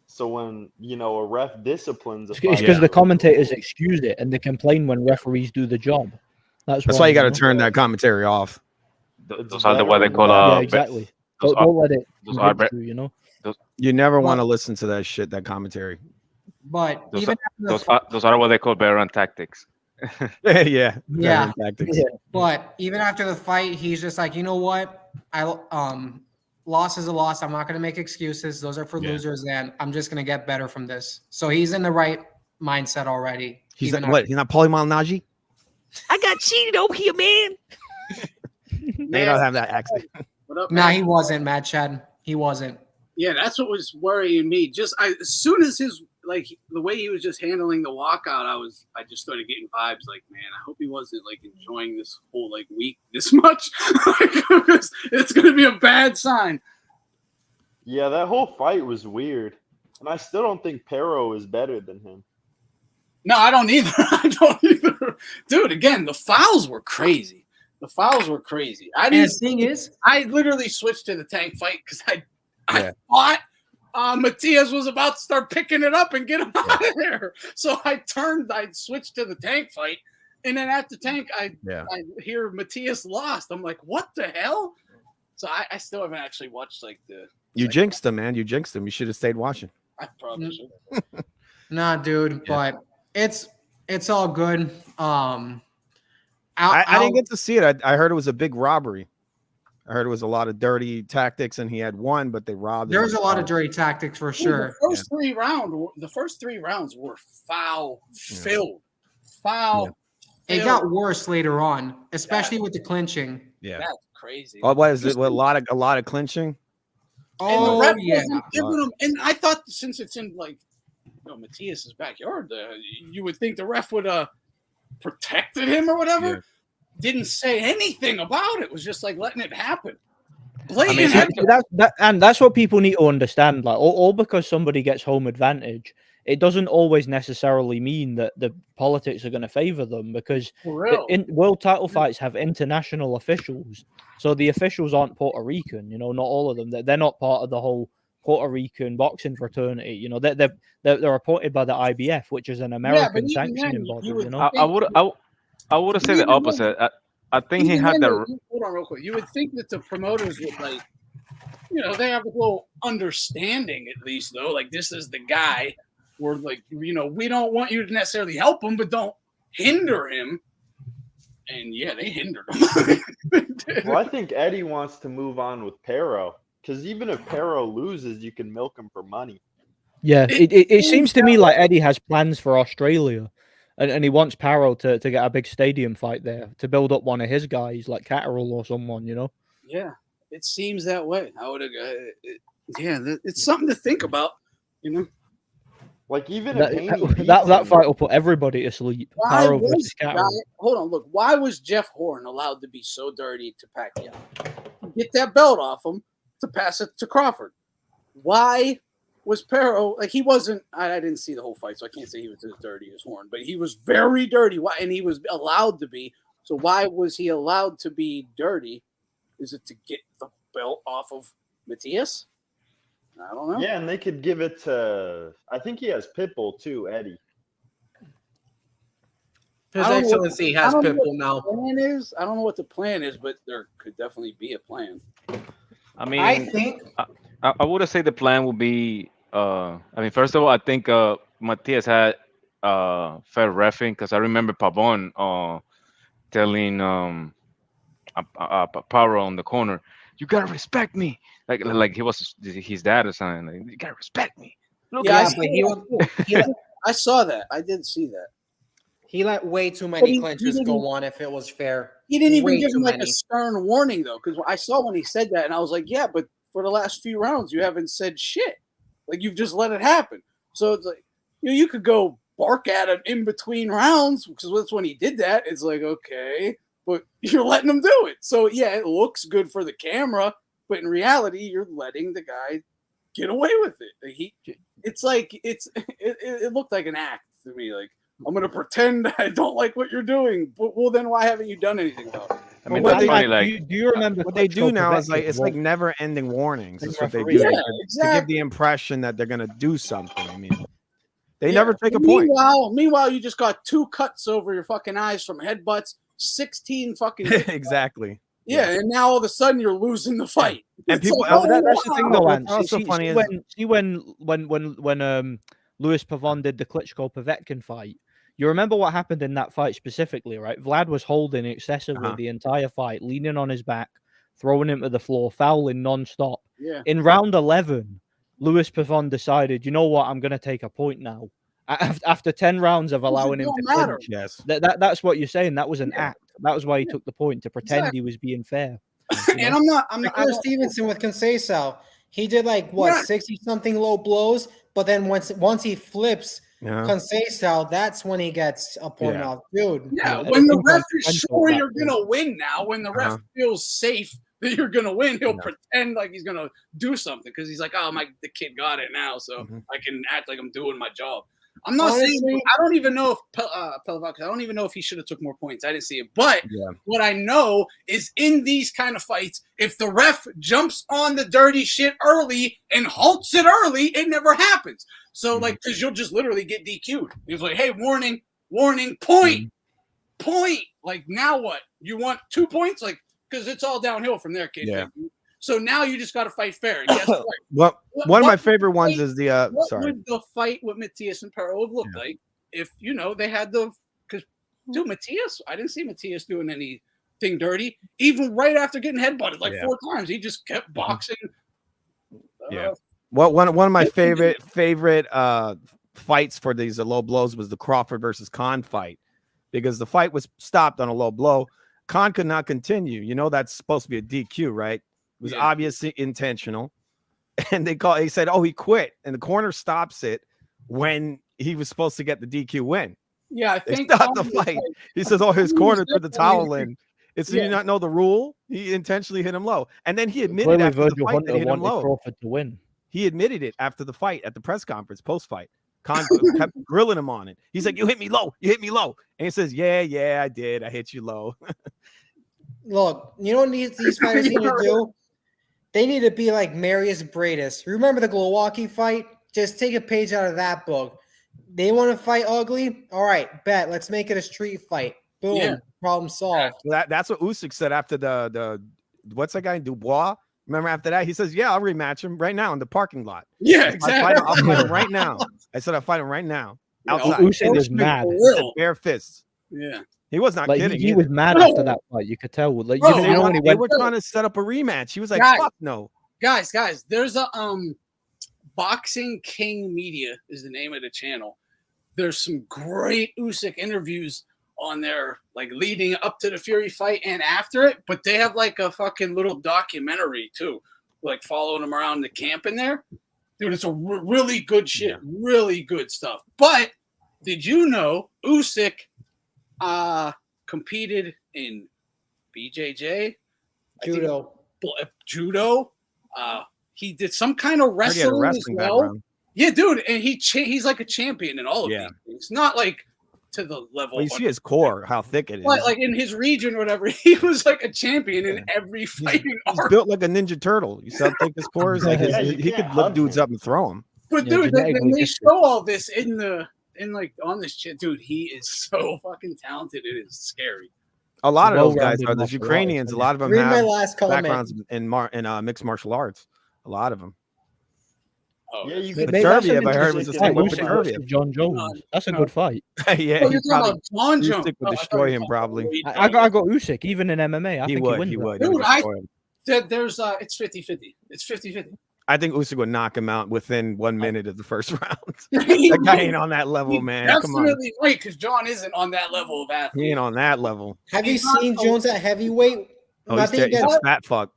So when, a ref disciplines a fight, it's because the commentators excuse it and they complain when referees do the job. That's why you got to turn that commentary off. Those are what they call yeah, exactly. Don't let it. You never want to listen to that shit, that commentary. But those are what they call veteran tactics. Yeah. Tactics. Yeah. But even after the fight, he's just like, you know what? Loss is a loss. I'm not going to make excuses. Those are for losers, and I'm just going to get better from this. So he's in the right mindset already. He's even not, what? He's not Paulie Malignaggi? I got cheated over here, man. They don't have that accent. What up, Nah, man? he wasn't, Matt Chad. He wasn't. Yeah, that's what was worrying me. Just as soon as his the way he was just handling the walkout, I just started getting vibes like, man, I hope he wasn't like enjoying this whole like week this much. It's gonna be a bad sign. Yeah, that whole fight was weird. And I still don't think Paro is better than him. No, I don't either. I don't either. Dude, again, the fouls were crazy. The fouls were crazy. And the thing is, I literally switched to the Tank fight because I Yeah. thought Matias was about to start picking it up and get him out of there. So I switched to the Tank fight. And then at the Tank, I hear Matias lost. I'm like, what the hell? So I still haven't actually watched like the. You jinxed him, man. You jinxed him. You should have stayed watching. I probably should. nah, dude, but it's all good. I didn't get to see it. I heard it was a big robbery. I heard it was a lot of dirty tactics, and he had won, but they robbed him. There's a lot of dirty tactics for sure. The first three rounds were foul filled. Foul. It got worse later on, especially with the clinching. Yeah. That's crazy. Oh, what is it? What, a lot of clinching. And the Oh ref yeah. wasn't giving him, and I thought since it's in like Matias's backyard, you would think the ref would protected him or whatever. Yeah. Didn't say anything about it. Was just like letting it happen. I mean, that's what people need to understand. Like, all because somebody gets home advantage, it doesn't always necessarily mean that the politics are going to favor them, because world title fights have international officials. So the officials aren't Puerto Rican, not all of them. They're not part of the whole Puerto Rican boxing fraternity. They're appointed by the IBF, which is an American sanctioning body. I would have said the opposite. I think he had the. Hold on, real quick. You would think that the promoters would they have a little understanding at least, though. Like, this is the guy. We're like, we don't want you to necessarily help him, but don't hinder him. And yeah, they hindered him. Well, I think Eddie wants to move on with Paro, because even if Paro loses, you can milk him for money. Yeah, it seems to me like Eddie has plans for Australia, and he wants Paro to get a big stadium fight there to build up one of his guys like Catterall or someone, Yeah, it seems that way. I would it's something to think about, Like, even that fight will put everybody to sleep. Paro versus Catterall. Hold on, look. Why was Jeff Horn allowed to be so dirty to Pacquiao? Get that belt off him to pass it to Crawford. Why was Paro he wasn't? I didn't see the whole fight, so I can't say he was as dirty as Horn, but he was very dirty. Why? And he was allowed to be. So why was he allowed to be dirty? Is it to get the belt off of Matias? I don't know. Yeah, and they could give it to. I think he has Pitbull too, Eddie. His Excellency has Pitbull now. I don't know what the plan is, but there could definitely be a plan. I mean, I think I would have said the plan would be. First of all, I think Matias had fair reffing, because I remember Pavon telling Paro on the corner, "You gotta respect me." Like he was his dad or something. Like, you gotta respect me. I saw that. I did see that. he let way too many clinches go on if it was fair. He didn't even Way give him too a many. stern warning though, because I saw when he said that, and I was like, yeah, but for the last few rounds, you haven't said shit. Like, you've just let it happen. So it's like, you could go bark at him in between rounds, because that's when he did that. It's like, okay, but you're letting him do it. So yeah, it looks good for the camera, but in reality, you're letting the guy get away with it. It looked like an act to me. Like, I'm gonna pretend I don't like what you're doing, but well, then why haven't you done anything about it? I mean, Well, that's do funny. you remember What they do Klitschko now is Povetkin? it's like never-ending warnings. That's what they do Yeah, to give the impression that they're gonna do something. I mean, they never take a point. Meanwhile, you just got 2 cuts over your fucking eyes from headbutts, 16 fucking Exactly. Yeah, and now all of a sudden you're losing the fight. And It's people, like, That's the thing, though, What's Lance. also funny is when Luis Pavon did the Klitschko Povetkin fight, you remember what happened in that fight specifically, right? Vlad was holding excessively the entire fight, leaning on his back, throwing him to the floor, fouling non-stop. Yeah. In round 11, Luis Pavon decided, you know what, I'm going to take a point now. After 10 rounds of allowing him don't to matter. clinch, Yes. that's what you're saying. That was an Yeah. act. That was why he took the point to pretend Exactly. he was being fair. And I'm not. Shakur Stevenson with Conceição. He did like what Yeah. 60 something low blows, but then once he flips Conceição, that's when he gets a point Yeah. off, dude. Yeah, Yeah, when the I ref think is consequential sure at you're that gonna win now, when the ref feels safe that you're gonna win, he'll pretend like he's gonna do something because he's like, oh the kid got it now, so I can act like I'm doing my job. I'm not saying I don't even know if I don't even know if he should have took more points. I didn't see it, but what I know is in these kind of fights, if the ref jumps on the dirty shit early and halts it early, it never happens. So like, because you'll just literally get DQ'd. He's like, hey, warning, point. Like now what? You want 2 points? Like, because it's all downhill from there, kid. Yeah. So now you just got to fight fair. And guess what? Well, one of my favorite ones is the What sorry. would the fight with Matias and Paro have looked like if they had because Matias, I didn't see Matias doing anything dirty. Even right after getting headbutted like 4 times, he just kept boxing. Well, one of my favorite fights for these low blows was the Crawford versus Khan fight, because the fight was stopped on a low blow. Khan could not continue. You know that's supposed to be a DQ, right? It was obviously intentional. And he said, oh, he quit. And the corner stops it when he was supposed to get the DQ win. Yeah, I think stopped the fight. He says, oh, his corner threw the towel in. It's you not know the rule. He intentionally hit him low. And then he admitted after the fight that he hit him low. Crawford to win. He admitted it after the fight at the press conference, post-fight. Khan kept grilling him on it. He's like, you hit me low. And he says, yeah, I did. I hit you low. Look, you know what these fighters need to do? They need to be like Marius Bradis. Remember the Glowacki fight? Just take a page out of that book. They want to fight ugly? All right, bet. Let's make it a street fight. Boom. Problem solved. That's what Usyk said after the what's that guy, Dubois? Remember after that? He says, yeah, I'll rematch him right now in the parking lot. Yeah, exactly. I'll fight him right now. I said I'll fight him right now. Outside. Usyk was mad. Bare fists. Yeah. He was not kidding. He was mad after that fight. You could tell. Like, Bro, they were trying to set up a rematch. He was like, fuck no. Guys, there's a Boxing King Media is the name of the channel. There's some great Usyk interviews on there, like leading up to the Fury fight and after it, but they have like a fucking little documentary too, like following him around the camp in there. Dude, it's a really good shit, really good stuff. But did you know Usyk competed in BJJ, judo. He did some kind of wrestling as well. Background. Yeah, dude, and he's like a champion in all of these things. Not like to the level. Well, you see his core, how thick it is. Like in his region or whatever, he was like a champion in every fighting art. He's built like a Ninja Turtle. You see how thick his core is? Like he could lift dudes up and throw them. But dude, they show all this on this shit, dude. He is so fucking talented. It is scary. A lot of those guys are the Ukrainians. A lot of them Read have my last backgrounds in mixed martial arts. A lot of them. Oh, yeah, you could. Serbia, I heard, was the same with Serbia. Jon Jones. That's a good fight. Yeah, you're talking about Jon Jones. Usyk would destroy him probably. I got Usyk even in MMA. I think he would. Dude, there's it's 50-50. It's 50-50. I think Usyk would knock him out within 1 minute of the first round. That guy ain't on that level, man. Come on. Definitely right, because Jon isn't on that level of athlete. He ain't on that level. Have you seen Jones at heavyweight? Oh, he's a fat fuck.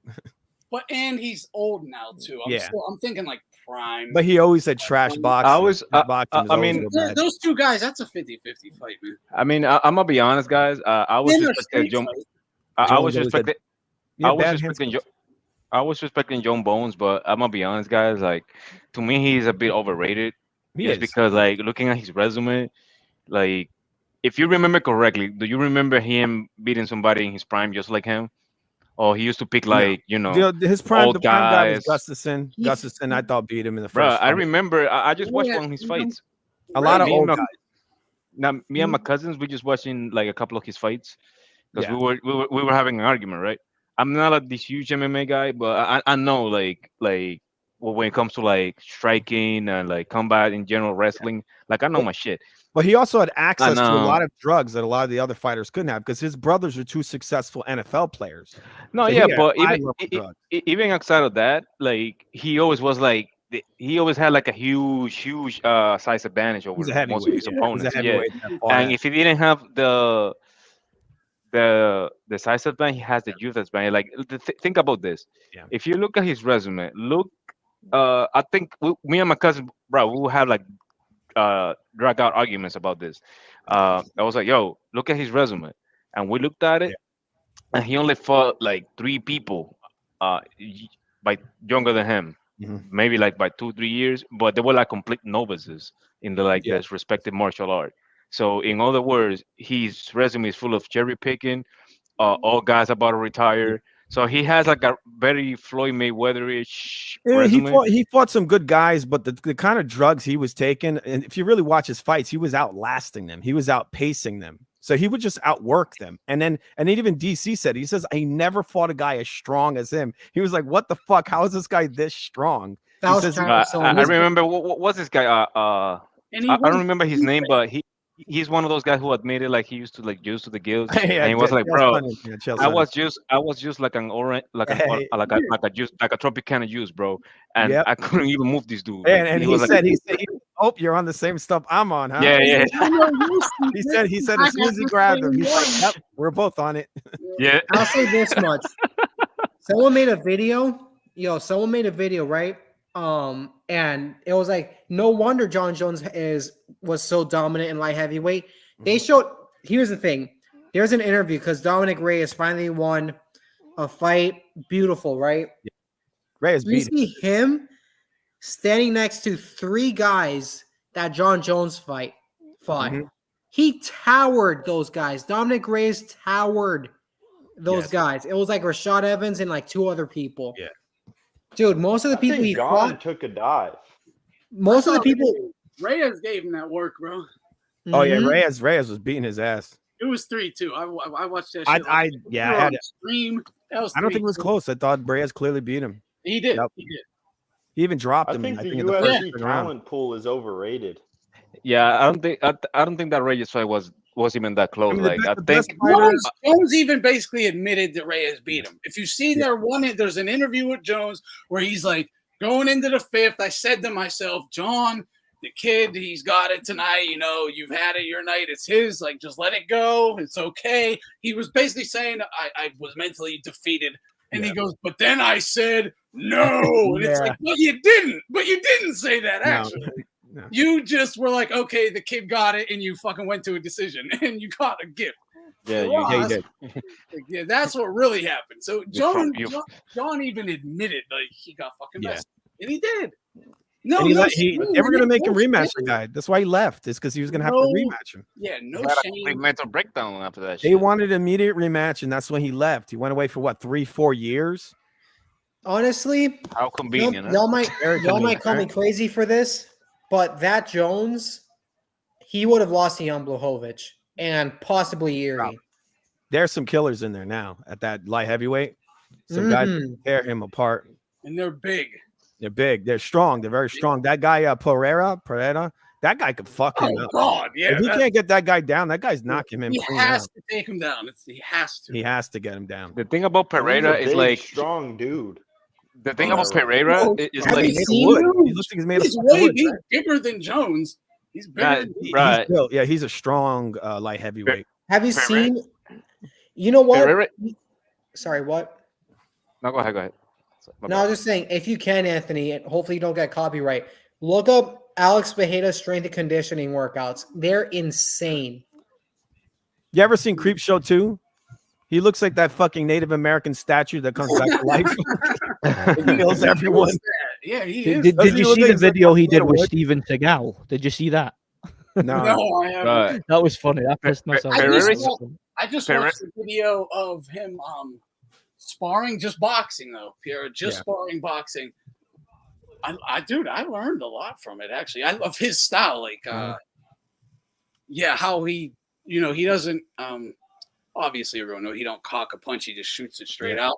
And he's old now too. I'm thinking like prime. But he always said trash boxing. I mean, those two guys, that's a 50-50 fight, man. I mean, I'm gonna be honest, guys. I was respecting Jon. I was respecting Jon Bones, but I'm gonna be honest, guys. Like, to me, he's a bit overrated. Because, like, looking at his resume, like, if you remember correctly, do you remember him beating somebody in his prime just like him? Or he used to pick his prime. Old the prime guy was guys. Gustafsson. Gustafsson, I thought beat him in the first. Bro, fight. I remember. I just watched one of his fights. A lot of old guys. Now, me and my cousins, we just watching like a couple of his fights because we were having an argument, right? I'm not this huge MMA guy, but I know like when it comes to like striking and like combat in general, wrestling, like I know my shit. But he also had access to a lot of drugs that a lot of the other fighters couldn't have because his brothers are two successful NFL players. No, so but even outside of that, like he always was like he always had like a huge size advantage over He's a most of heavyweight. his Yeah. opponents. He's a Yeah, heavyweight. that fought and at- if he didn't have the size advantage, he has the youth advantage. Like think about this. Yeah. If you look at his resume, I think me and my cousin, bro, we will have like drag out arguments about this. I was like, yo, look at his resume, and we looked at it, and he only fought like 3 people, by younger than him, maybe like by 2-3 years, but they were like complete novices in the this respective martial art. So in other words, his resume is full of cherry picking, all guys about to retire. So he has like a very Floyd Mayweather-ish Yeah, resume. he fought some good guys, but the kind of drugs he was taking, and if you really watch his fights, he was outlasting them. He was outpacing them. So he would just outwork them. And even DC said, he says, I never fought a guy as strong as him. He was like, what the fuck? How is this guy this strong? That was I remember what was this guy? I don't remember his name, but he's one of those guys who admitted like he used to like juice to the gills, Yeah, and he was like, bro, I was Sonny. just like an orange, like a juice, like a Tropicana juice, bro, and Yep. I couldn't even move this dude. And he was said, like, oh, you're on the same stuff I'm on, huh? yeah, He said as soon as he grabbed him, he's like, yep, we're both on it. yeah. I'll say this much. Someone made a video, right? And it was like, no wonder Jon Jones was so dominant in light heavyweight. They showed, here's the thing. There's an interview because Dominic Reyes finally won a fight. Beautiful, right? Reyes You beat him. see him standing next to 3 guys that Jon Jones fought. He towered those guys. Dominic Reyes towered those guys. It was like Rashad Evans and like 2 other people. Yeah. Dude, most of the people he John fought, took a dive. most of the people. Reyes gave him that work, bro. Oh yeah, Mhm. Reyes was beating his ass. It was 3-2. I watched that. Shit. I had it. Stream. That was I don't think it was 3-2. close. I thought Reyes clearly beat him. He did. Yep. He did. He even dropped I him. think I the think in the first UFC second round. talent pool is overrated. Yeah, I don't think that Reyes fight was even that close. I mean, the like be- I the think best fighter- Jones even basically admitted that Reyes beat him. If you see there's an interview with Jones where he's like, going into the 5th, I said to myself, John, the kid, he's got it tonight. You know, you've had it your night. It's his. Like, just let it go. It's okay. He was basically saying, I was mentally defeated. And he goes, but then I said no. And it's like, well, you didn't. But you didn't say that, actually. No. You just were like, okay, the kid got it, and you fucking went to a decision, and you got a gift. yeah, Yeah, he did. Yeah, that's what really happened. So You're John even admitted like he got fucking Yeah. messed, and he did. No, And no, they were gonna make him shame. rematch the guy. That's why he left. It's because he was gonna have to No. rematch him. Yeah, no had a complete shame. mental breakdown after that. They shit. wanted an immediate rematch, and that's when he left. He went away for what, 3-4 years? Honestly, How convenient. huh? y'all might Very call me convenient, crazy for this, but that Jones, he would have lost to Jan Blachowicz and possibly Erie. There's some killers in there now at that light heavyweight. Some guys Mhm. tear him apart. And they're big. They're big. They're strong. They're very strong. That guy, Pereira, that guy could fuck him Oh up. God, yeah. If he can't get that guy down, that guy's knocking him He clean has out. to take him down. He has to. He has to get him down. The thing about He's a Pereira is big, like strong dude. the thing Oh, about right. Pereira No, is have like you He's made of seen wood. him? He looks like he's made of He's fucking wood. he's bigger than Jones. He's bigger Right, than He's right. built- yeah, he's a strong light heavyweight. Have you Pereira- seen? You know what? Pereira. Sorry, what? No, go ahead. Go ahead. My No, I bad. was just saying, if you can, Anthony, and hopefully you don't get copyright, look up Alex Bejeda's strength and conditioning workouts. They're insane. You ever seen Creep Show 2? He looks like that fucking Native American statue that comes back to life. He kills everyone. Yeah, he Did, is. did, Doesn't did he you look see like the he's like video he made did of with wood? Steven Seagal? Did you see that? No. No, I haven't. Right. That was funny. That pissed myself. I Pereira- off. I just Pereira- watched a video of him sparring, just boxing though, Pierre, just Yeah. sparring boxing. Dude, I learned a lot from it actually. I love his style, like how he, he doesn't obviously everyone knows he don't cock a punch, he just shoots it straight out.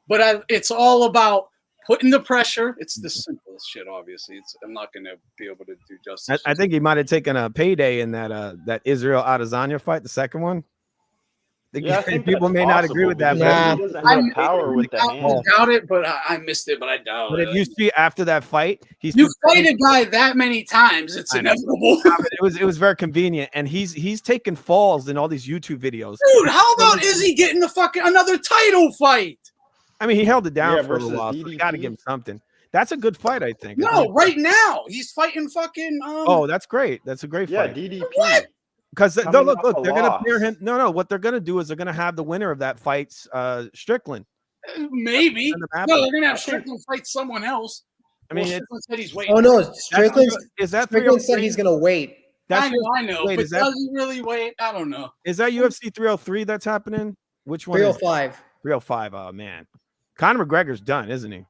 But it's all about putting the pressure. It's the simplest shit, obviously. I'm not gonna be able to do justice. I think he might have taken a payday in that Israel Adesanya fight, the second one. Yeah, I think people that's may not agree possible with that, because but- he doesn't have power with the I hand. doubt it, but I missed it. But I doubt but it. if you see after that fight, he's You fight a guy that many times, it's I know. inevitable. it was very convenient, and he's taking falls in all these YouTube videos. Dude, how about Izzy getting the fucking another title fight? I mean, he held it down Yeah, for a little versus while. So you got to DDP. give him something. That's a good fight, I think. No, right now he's fighting fucking. Oh, that's great. That's a great Yeah, fight. DDP. What? Because Coming look, off a they're gonna loss. pair him. No, what they're gonna do is they're gonna have the winner of that fight, Strickland. Maybe. End up No, happening. they're gonna have Strickland fight someone else. I mean, Well, it's- Strickland said he's waiting. Oh no, That's- Strickland is that Strickland said 303? he's gonna wait. That's I know, wait, but is that- does he really wait? I don't know. is that UFC 303 that's happening? Which one? Is 305. 305? Oh man, Conor McGregor's done, isn't he?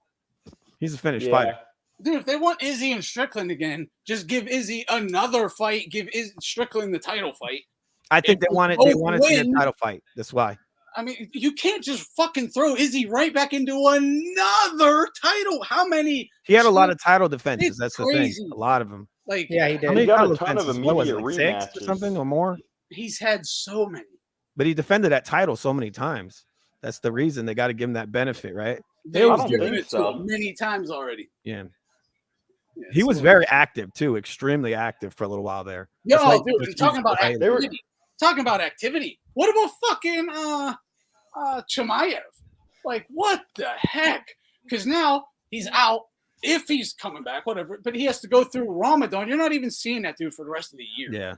He's a finished fighter. Dude, if they want Izzy and Strickland again, just give Izzy another fight. Give Strickland the title fight. I think If they they want it. both They want to see a win- title fight. That's why. I mean, you can't just fucking throw Izzy right back into another title. How many? He had a lot of title defenses. It's That's crazy. the thing. A lot of them. Like, Yeah, he How did. many got a title ton of defenses? What was it, immediate like 6 or rematches. something or more? he's had so many. But he defended that title so many times. That's the reason they got to give him that benefit, right? They I was don't giving think it so. to him many times already. Yeah. Yeah, He was so- very active too, extremely active for a little while there. Yo, It's like- dude, and talking about They were- activity. Talking about activity. What about fucking Chimaev? Like, what the heck? Because now he's out. If he's coming back, whatever, but he has to go through Ramadan. You're not even seeing that dude for the rest of the year. Yeah.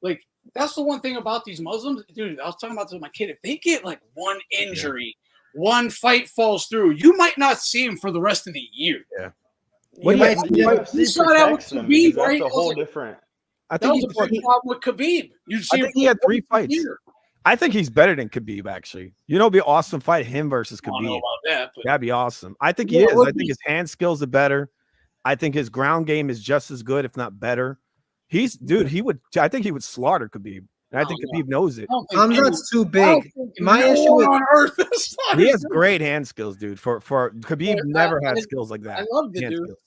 Like, that's the one thing about these Muslims, dude. I was talking about this with my kid. If they get like one injury, one fight falls through, you might not see him for the rest of the year. What You do you- might- The UFC You saw that with protects them Khabib, because right? that's a whole different. I That think was he a fought- big problem with Khabib. You see him think he had for 3 the fights. year. I think he's better than Khabib, actually. You know, it'd be an awesome fight, him versus I don't know Khabib. about that, but That'd be awesome. I think he Yeah, is. would I think be. his hand skills are better. I think his ground game is just as good, if not better. I think he would slaughter Khabib. And I think Oh, Khabib knows it. I don't think Hamzat's too I don't big. think My no issue with one on earth is not He as has good. great hand skills, dude. For Khabib Yeah, never I- had skills like that. I love the hand dude. skills.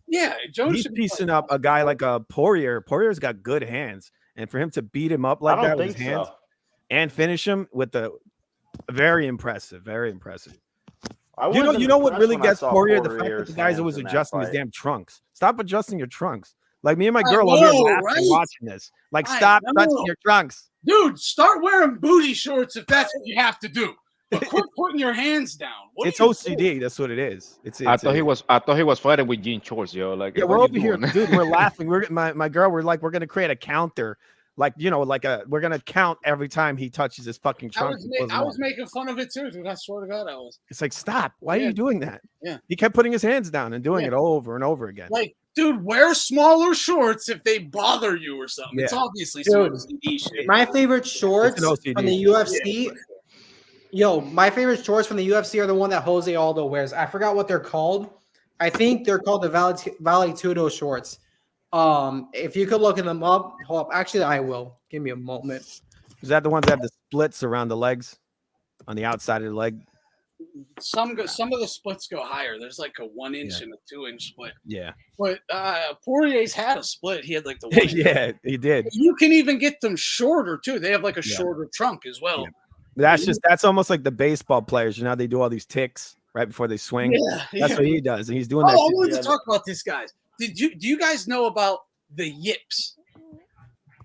Yeah, Jones He's should be piecing fighting. up a guy like a Poirier. Poirier's got good hands. And for him to beat him up like I that don't with think his hands so. and finish him with the very impressive, very impressive. I You wasn't know what impressed really when I gets saw Poirier? The fact that Poirier's the guy's hands always in that adjusting his fight. damn trunks. Stop adjusting your trunks. Like me and my I girl over here know, laughing right? watching this. Like, I stop touching know. your trunks. Dude, start wearing booty shorts if that's what you have to do. But quit putting your hands down. What It's are you OCD. That's what it is. I thought he was fighting with jean shorts, yo. Like, Yeah, what we're you over here, doing? dude. We're laughing. We're my girl. We're gonna create a counter, like we're gonna count every time he touches his fucking I trunks. and pulls them was off. making fun of it too, dude. I swear to God, I was. It's like, stop. Why are Yeah. you doing that? Yeah. He kept putting his hands down and doing Yeah. it over and over again. Like, dude, wear smaller shorts if they bother you or something. It's Yeah. obviously some Dude, OCD shit. My favorite shorts OCD. from the UFC. Yo, my favorite shorts from the UFC are the one that Jose Aldo wears. I forgot what they're called. I think they're called the Valetudo shorts. If you could look them up, hold up. Actually, I will. Give me a moment. Is that the ones that have the splits around the legs, on the outside of the leg? Some of the splits go higher. There's like a 1 inch Yeah. and a 2 inch split. Yeah. But Poirier's had a split. He had like the 1 inch. Yeah, he did. You can even get them shorter too. They have like a Yeah. shorter trunk as well. Yeah. That's almost like the baseball players. You know, they do all these ticks right before they swing. Yeah, That's yeah. what he does, and he's doing Oh, that. I shit. wanted Yeah, to talk about this, guys. Do you guys know about the yips?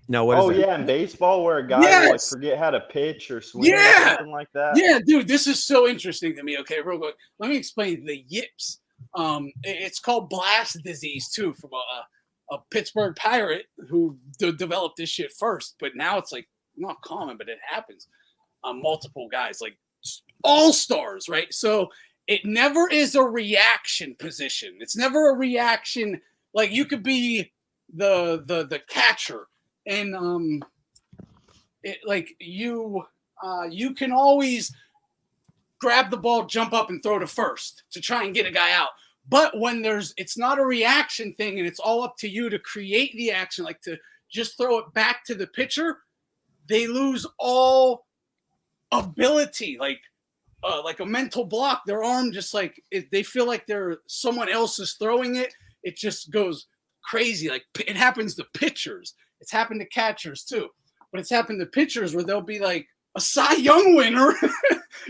No, what is Oh it? yeah, in baseball where a guy will, like Yes! forget how to pitch or swing Yeah! or something like that. Yeah, dude, this is so interesting to me. Okay, real quick. Let me explain the yips. It's called blast disease too, from a Pittsburgh Pirate who developed this shit first. But now it's like not common, but it happens. Multiple guys, like all stars, right? So it never is a reaction position. It's never a reaction. Like you could be the catcher, and you can always grab the ball, jump up, and throw to first to try and get a guy out. But when it's not a reaction thing, and it's all up to you to create the action, like to just throw it back to the pitcher, they lose all ability, like a mental block. Their arm just they feel like someone else is throwing it. It just goes crazy. Like it happens to pitchers. It's happened to catchers too, but it's happened to pitchers where they'll be like a Cy Young winner.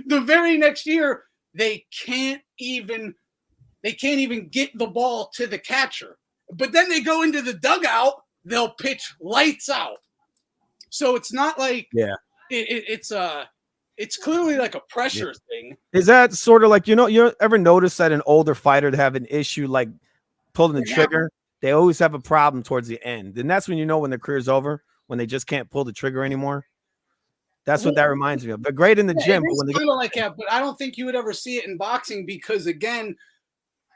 The very next year, they can't even get the ball to the catcher. But then they go into the dugout, they'll pitch lights out. So it's not like it's clearly like a pressure thing. Is that sort of like, you ever notice that an older fighter to have an issue like pulling the trigger? They always have a problem towards the end. And that's when you know when their career's over, when they just can't pull the trigger anymore. That's what that reminds me of. They're great in the gym. But when they like that, but I don't think you would ever see it in boxing because, again,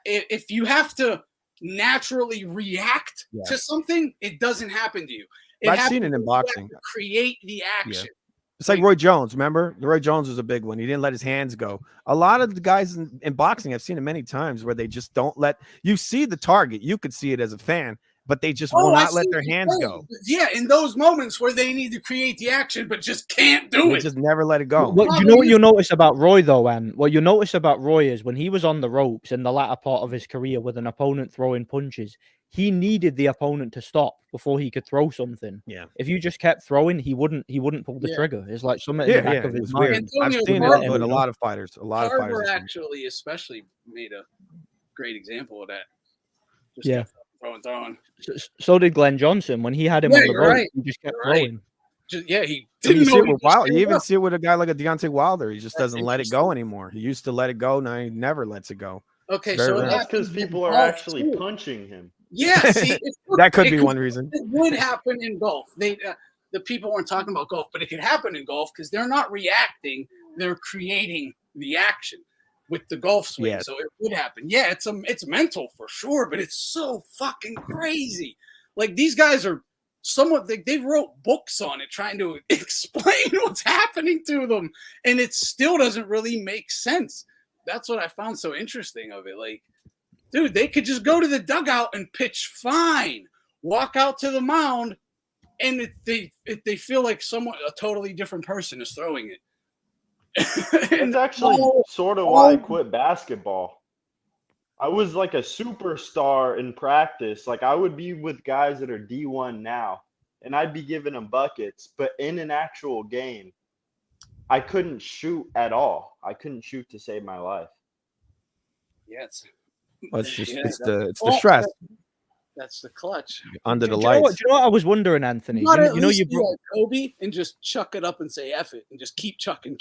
if you have to naturally react to something, it doesn't happen to you. I've seen it in boxing. Create the action. Yeah. It's like Roy Jones. Remember? Roy Jones was a big one. He didn't let his hands go. A lot of the guys in boxing, I've seen it many times where they just don't let you see the target. You could see it as a fan, but they just will not let their hands go. Yeah, in those moments where they need to create the action, but just can't do it. Just never let it go. You know what you notice about Roy, though, and what you notice about Roy is when he was on the ropes in the latter part of his career with an opponent throwing punches, he needed the opponent to stop before he could throw something. Yeah. If you just kept throwing, he wouldn't pull the trigger. It's like something in the back of his mind. I've seen it with a lot of fighters. Carver actually, especially, made a great example of that. Just throwing. So did Glenn Johnson when he had him on the rope. He just kept throwing. He didn't know. You even see it with a guy like a Deontay Wilder. He just doesn't let it go anymore. He used to let it go. Now he never lets it go. Okay, so that's because people are actually punching him. Yeah, see, that could be one reason. It would happen in golf. The people weren't talking about golf, but it could happen in golf because they're not reacting; they're creating the action with the golf swing. Yes. So it would happen. Yeah, it's mental for sure, but it's so fucking crazy. Like these guys are somewhat they wrote books on it trying to explain what's happening to them, and it still doesn't really make sense. That's what I found so interesting of it. Like, dude, they could just go to the dugout and pitch fine, walk out to the mound, and if they feel like a totally different person is throwing it. It's actually sort of why I quit basketball. I was like a superstar in practice. Like I would be with guys that are D1 now, and I'd be giving them buckets. But in an actual game, I couldn't shoot at all. I couldn't shoot to save my life. Yeah, it's the stress. That's the clutch. Under the lights. lights. Do you know what I was wondering, Anthony? You know, you brought like Kobe and just chuck it up and say F it and just keep chucking.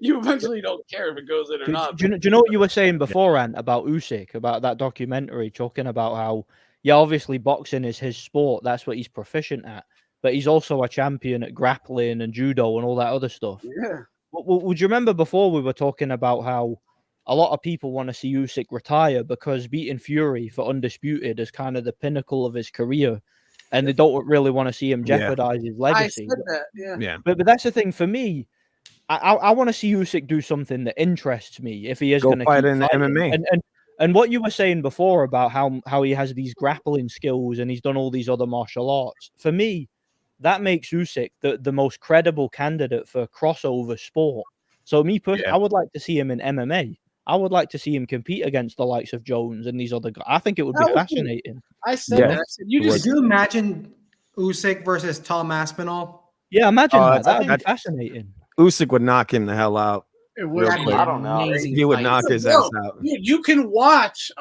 You eventually don't care if it goes in or not. Do you know what you were saying before, Ant, about Usyk, about that documentary, talking about how, obviously boxing is his sport. That's what he's proficient at. But he's also a champion at grappling and judo and all that other stuff. Yeah. Would you remember before we were talking about how a lot of people want to see Usyk retire because beating Fury for undisputed is kind of the pinnacle of his career, and they don't really want to see him jeopardize his legacy. I said that, yeah. But that's the thing for me. I want to see Usyk do something that interests me if he is going to fight in the MMA. And what you were saying before about how he has these grappling skills and he's done all these other martial arts, for me, that makes Usyk the most credible candidate for crossover sport. So me personally, I would like to see him in MMA. I would like to see him compete against the likes of Jones and these other guys. I think it would be fascinating. I said that. I said, could you imagine Usyk versus Tom Aspinall? Yeah, imagine that. That would be fascinating. Usyk would knock him the hell out. It would. I don't know. He would knock his ass out. You can watch.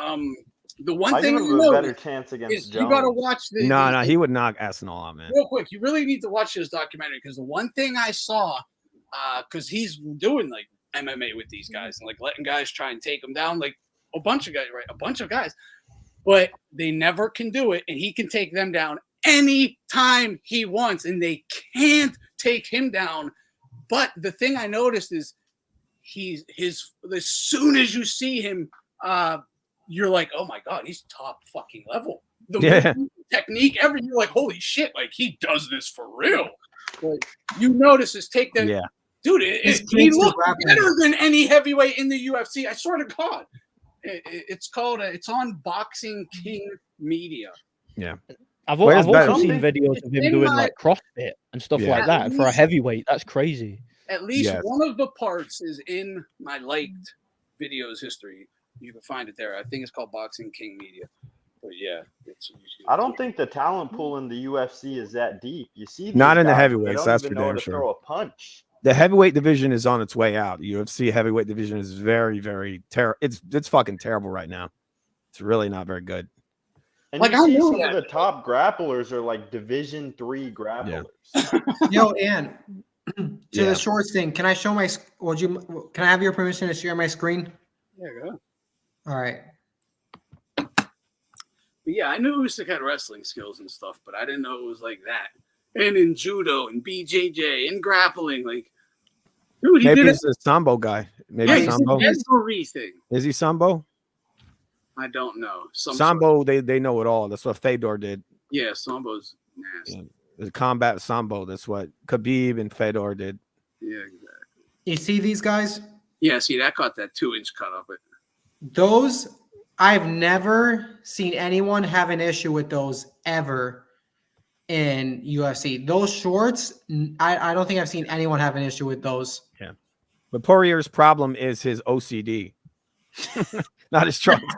The one thing you know, a better chance against Jones. You got to watch the. No, he would knock Aspinall out, man. Real quick, you really need to watch this documentary because the one thing I saw, because he's doing like MMA with these guys and like letting guys try and take them down, like a bunch of guys, but they never can do it, and he can take them down anytime he wants, and they can't take him down. But the thing I noticed is as soon as you see him, you're like, oh my god, he's top fucking level. The technique ever, you're like, holy shit, like he does this for real. Like, you notice his takedown. Yeah. Dude, he looks better than any heavyweight in the UFC. I swear to God. It's on Boxing King Media. Yeah. I've also seen videos of him doing like CrossFit and stuff like that for a heavyweight. That's crazy. At least one of the parts is in my liked videos history. You can find it there. I think it's called Boxing King Media. But yeah, I don't think the talent pool in the UFC is that deep. You see, these Not in the guys, heavyweights, they don't that's even for know how damn to sure. throw a punch. The heavyweight division is on its way out. The UFC heavyweight division is very, very terrible. It's fucking terrible right now. It's really not very good. And Like, you I see knew some that. of the top grapplers are like Division III grapplers. Yo, Ann, to Yeah. the shorts thing, can I show my? Can I have your permission to share my screen? Yeah, go. All right. But yeah, I knew Usyk had wrestling skills and stuff, but I didn't know it was like that. And in judo and BJJ and grappling, like, dude, he Maybe did he's a sambo guy. Maybe yeah, sambo. everything. Is he sambo? I don't know. Sambo, they know it all. That's what Fedor did. Yeah, Sambo's nasty. Yeah. The combat sambo. That's what Khabib and Fedor did. Yeah, exactly. You see these guys? Yeah, see, that got that 2-inch cut off it. Those, I've never seen anyone have an issue with those ever in UFC. Those shorts, I don't think I've seen anyone have an issue with those. Yeah. But Poirier's problem is his OCD, not his trunks.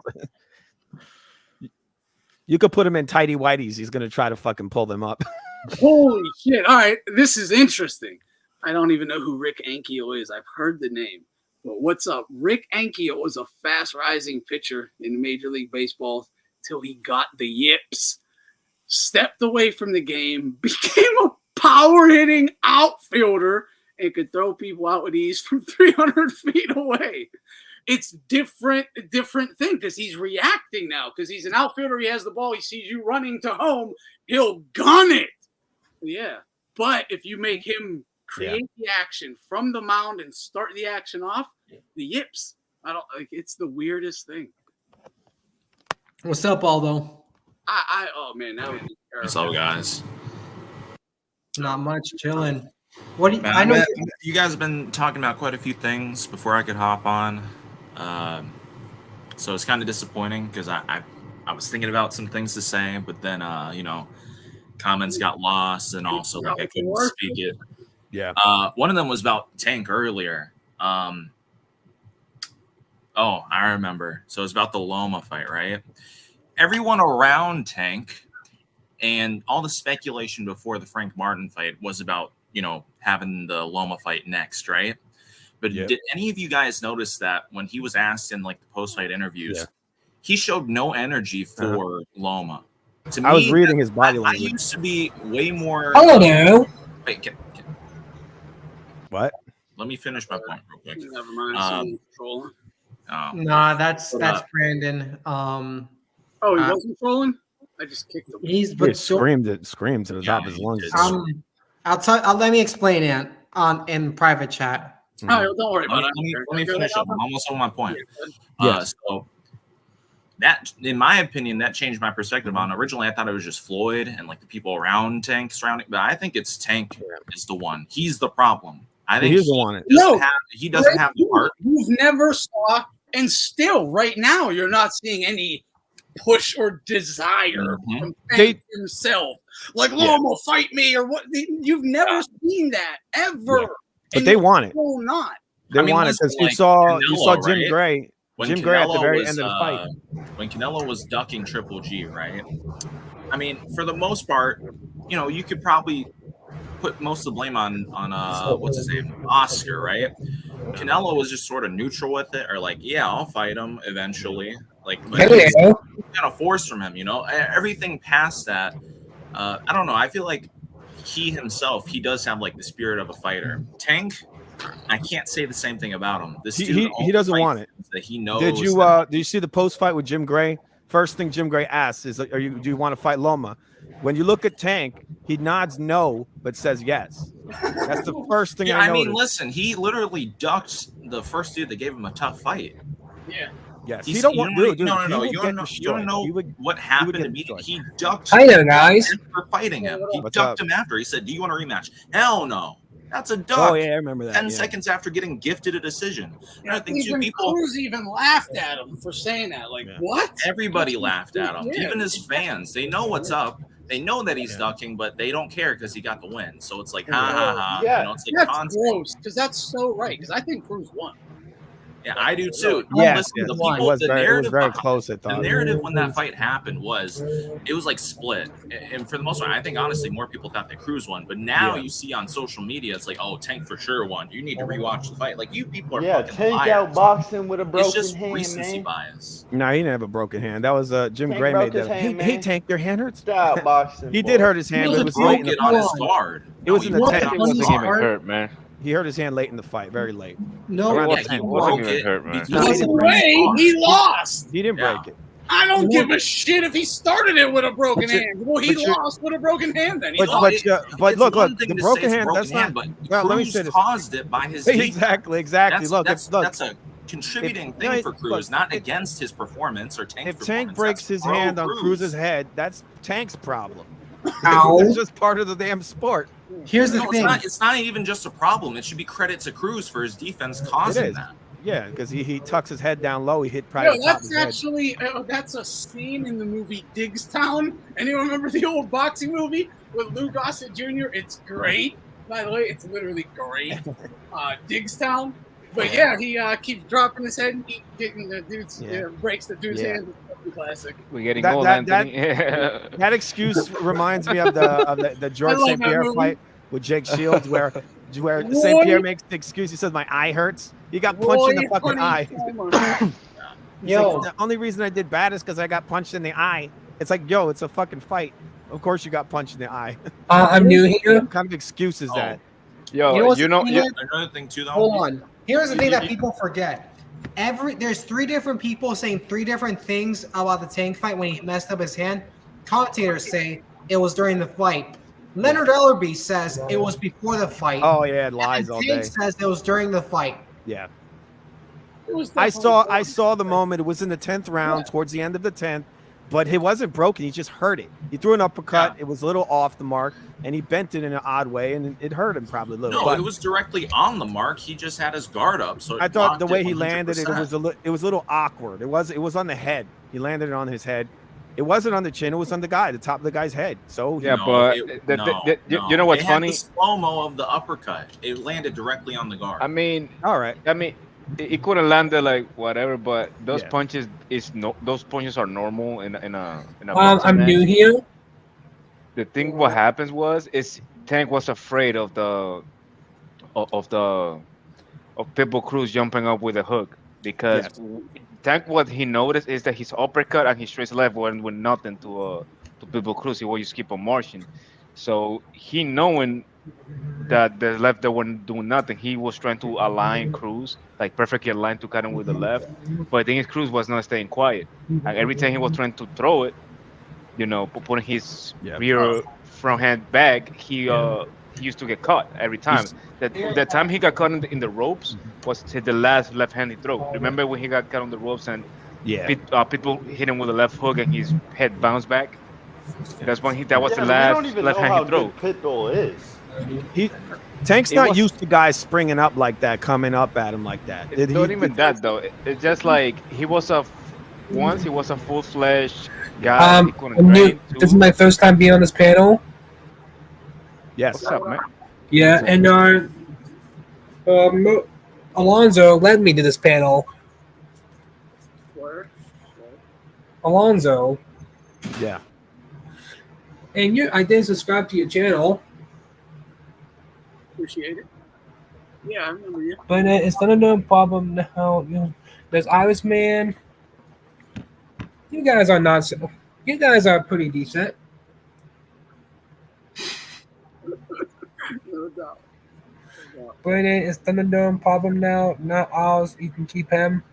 You could put him in tighty whities. He's going to try to fucking pull them up. Holy shit. All right, this is interesting. I don't even know who Rick Ankiel is. I've heard the name. But what's up? Rick Ankiel was a fast-rising pitcher in Major League Baseball till he got the yips, stepped away from the game, became a power-hitting outfielder, and could throw people out with ease from 300 feet away. It's different thing because he's reacting now because he's an outfielder. He has the ball. He sees you running to home. He'll gun it. Yeah. But if you make him create the action from the mound and start the action off, the yips. I don't like. It's the weirdest thing. What's up, Aldo? Oh man, that would be terrible. What's up, guys? Not much, chilling. What do you, Man, I know? you guys have been talking about quite a few things before I could hop on. So it's kind of disappointing because I was thinking about some things to say, but then comments got lost and also like I couldn't speak it. Yeah. One of them was about Tank earlier. I remember. So it's about the Loma fight, right? Everyone around Tank and all the speculation before the Frank Martin fight was about, having the Loma fight next, right? But did any of you guys notice that when he was asked in like the post-fight interviews, he showed no energy for Loma? To me, I was reading his body language. I used to be way more. Oh no! Wait, What? let me finish my point real quick. Never mind. Trolling. Nah, that's Brandon. He wasn't trolling. I just kicked him. He's He but screamed to the top of his lungs. let me explain it in private chat. All right, well, don't worry about Let it. me finish up. I'm almost on my point. Yes. So that, in my opinion, that changed my perspective on it. Originally, I thought it was just Floyd and like the people around Tank surrounding, but I think it's Tank is the one. He's the problem. I think He's the one. he doesn't have the heart. You've never saw, and still right now, you're not seeing any push or desire from Tank himself. Like, Loma, fight me, or what? You've never seen that ever. Yeah. But they want it. Will not. They want it because you saw Jim right? Gray. Jim Gray at the very end of the fight. When Canelo was ducking Triple G, right? I mean, for the most part, you could probably put most of the blame on what's his name, Oscar, right? Canelo was just sort of neutral with it, or like, yeah, I'll fight him eventually. Like, kind of force from him, everything past that. I don't know. I feel like he himself, he does have like the spirit of a fighter. Tank, I can't say the same thing about him. This dude, he doesn't want it. That he knows. Did you see the post fight with Jim Gray? First thing Jim Gray asks is, do you want to fight Loma? When you look at Tank, he nods no, but says yes. That's the first thing I noticed. mean, listen, he literally ducked the first dude that gave him a tough fight. Yeah. Yes. You don't don't know. You don't know what happened immediately. He ducked. I know, guys. For fighting him, he What's ducked up? him after. He said, "Do you want a rematch?" Hell no. That's a duck. Oh yeah, I remember that. 10 seconds after getting gifted a decision. I think two Even people. Cruz even laughed at him for saying that. Like, what? Everybody laughed at him, Yeah. even his fans. They know what's up. They know that he's ducking, but they don't care because he got the win. So it's like, ha ha ha. Yeah. It's like That's content. gross because that's so right. Because I think Cruz won. Yeah, I do too. Yes, Listen, yes. the It was narrative very close, I The thought. narrative when that fight happened was it was like split, and for the most part, I think honestly more people thought that Cruz won. But now you see on social media, it's like, oh, Tank for sure won. You need to rewatch the fight. Like you people are fucking Tank liars. outboxing with a broken It's just hand, recency man. bias. No, he didn't have a broken hand. That was Jim Tank Gray broke made his that. hand, Hey, man. Tank, your hand hurts. Outboxing. He did hurt his hand, but it was late in Broke the it on his guard. It was in the That 10th. thing wasn't even hurt, man. He hurt his hand late in the fight, very late. No, Around Yeah, the he 10th. wasn't broke even it hurt, man. because No, of the Way, guard. he lost. He didn't break it. I don't give a shit if he started it with a broken But you- hand. Well, he but you- lost with a broken hand then. He But lost. but It's look, one look, thing the to say broken it's a hand. That's not. but Well, let me Cruz say this. caused it by his defense. Exactly. Look, That's a contributing thing for Cruz, not against his performance or Tank's If performance. Tank breaks That's his pro hand on Cruz. Cruz's head, that's Tank's problem. Ow. That's just part of the damn sport. Here's the No, thing. it's not even just a problem. It should be credit to Cruz for his defense causing is. that. Yeah, because he tucks his head down low. He hit Yo, probably the top of that's his head. actually that's a scene in the movie Diggstown. Anyone remember the old boxing movie with Lou Gossett Jr.? It's great. By the way, it's literally great. Diggstown. But yeah, he keeps dropping his head and getting the dude's breaks the dude's hand. It's fucking classic. We're getting That- old, that- Anthony. That excuse reminds me of the George I love St. that Pierre movie. fight with Jake Shields, where Roy- St. Pierre makes the excuse. He says, "My eye hurts." He got punched in the Roy fucking eye. Honeycomb. He's Yo. like, the only reason I did bad is because I got punched in the eye. It's like, yo, it's a fucking fight. Of course you got punched in the eye. I'm new here. What kind of excuse is that? Yo, what's you know, the thing you, is? Another thing too, though. Hold on. Here's the thing that people forget. There's 3 different people saying 3 different things about the Tank fight when he messed up his hand. Commentators say it was during the fight. Leonard Ellerby says it was before the fight. Oh yeah, it lies and all Tank day. says it was during the fight. Yeah. It was I definitely- saw the moment. It was in the 10th round, towards the end of the 10th, but it wasn't broken. He just hurt it. He threw an uppercut. It was a little off the mark, and he bent it in an odd way, and it hurt him probably a little. No, but it was directly on the mark. He just had his guard up. So I thought the blocked way he landed it, 100%. it was a little awkward. It was on the head. He landed it on his head. It wasn't on the chin. It was on the top of the guy's head. So yeah, No, but it- you know what's They had funny? the slow-mo of the uppercut. It landed directly on the guard. I mean, all right. I mean, it could have landed like whatever, but those Yeah. punches those punches are normal in a boxing I'm match. new here. The thing what happens is Tank was afraid of Pitbull Cruz jumping up with a hook because Tank, what he noticed is that his uppercut and his straight left were nothing to Pitbull Cruz. He will just keep on marching. So he knowing that the left they weren't doing nothing, he was trying to align Cruz, like perfectly aligned to cut him with the left. But the thing is, Cruz was not staying quiet. And every time he was trying to throw it, putting his rear front hand back, he used to get caught every time. The time he got caught in the ropes was the last left-handed throw. Remember when he got caught on the ropes and Pitbull hit him with a left hook and his head bounced back? That's when that was the We last don't even know how left-handed throw. good Pitbull is. Tank's It not was- used to guys springing up like that, coming up at him like that. It's not even that though. It's just like he was a full-fledged guy. He couldn't I'm new. train, too. This is my first time being on this panel. Yes. What's up, man? Yeah, and Alonzo led me to this panel. Alonzo, Yeah. and I did subscribe to your channel, Appreciate it. Yeah, I remember you. but it's not a problem now. There's Irishman. You guys are not. You guys are pretty decent. No doubt. But it's Thunderdome problem now, not ours. You can keep him.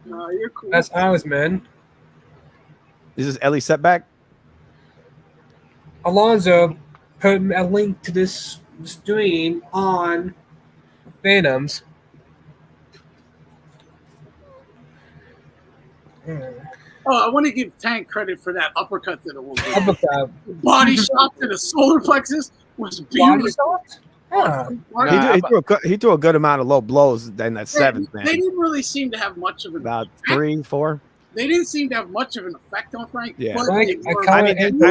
No, you're cool. That's ours, man. Is this Ellie setback? Alonzo put a link to this stream on Phantoms. Oh, I want to give Tank credit for that uppercut to the woman. Uppercut. Body shot to the solar plexus was Body beautiful. shot? Huh. He threw a good amount of low blows in that They seventh, man. didn't really seem to have much of an About 3, 4. they didn't seem to have much of an effect on Frank. Yeah. But Frank, they were- I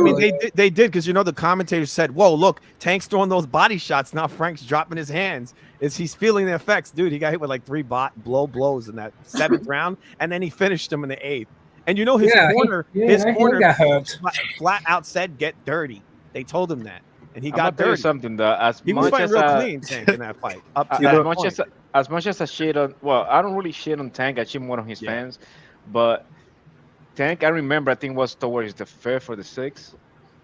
mean, they did because the commentators said, "Whoa, look, Tank's throwing those body shots now. Frank's dropping his hands. He's feeling the effects, dude. He got hit with like 3 blows in that 7th round, and then he finished him in the 8th. And his corner, got hurt. Flat out said, "Get dirty." They told him that, and he I'm got gonna tell you dirty. something though. He was fighting real clean, Tank, in that fight. Up to that point. As much as I shit on, well, I don't really shit on Tank. I shit more on his fans, but Tank, I remember, I think it was towards the 5th or the 6th.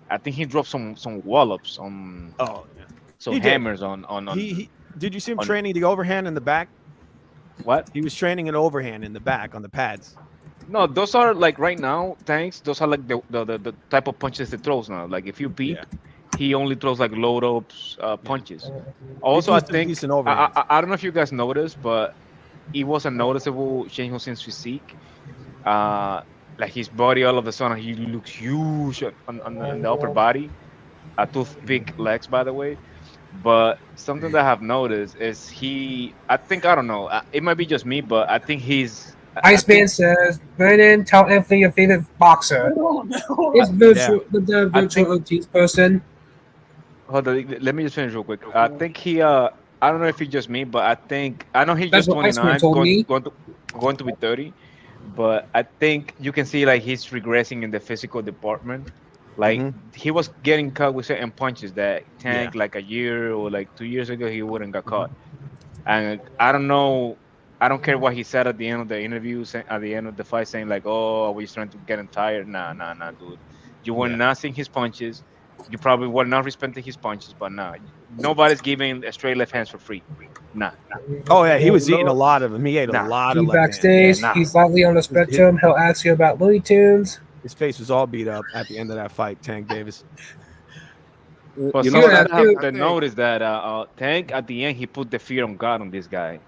I think he dropped some wallops on. Some hammers on. Did you see him training the overhand in the back? What? He was training an overhand in the back on the pads. No, those are like right now, Tanks. Those are like the type of punches he throws now. Like if you beat, he only throws like load ups punches. Also, I think I don't know if you guys noticed, but it was a noticeable change in his physique. Like his body, all of a sudden, he looks huge on the upper body. 2 big legs, by the way. But something that I have noticed is I don't know. It might be just me, but I think he's. Iceman says, Brandon, tell Anthony your favorite boxer. It's the virtual Ortiz person. Hold on, let me just finish real quick. I think I don't know if it's just me, but I know he's That's just what Iceman 29, told me. going to be 30. But I think you can see like he's regressing in the physical department. Like he was getting caught with certain punches that Tank like a year or like 2 years ago he wouldn't got caught. And I don't know. I don't care what he said at the end of the interview, at the end of the fight, saying like, "Oh, we're trying to get him tired." Nah, dude. You were not seeing his punches. You probably were not respecting his punches, but nobody's giving a straight left hands for free. Nah. Oh yeah, he was eating a lot of them. He ate a lot of left backstage. He's slightly on the spectrum. He'll ask you about Looney Tunes. His face was all beat up at the end of that fight, Tank Davis. But something I have to notice that Tank at the end he put the fear on God on this guy.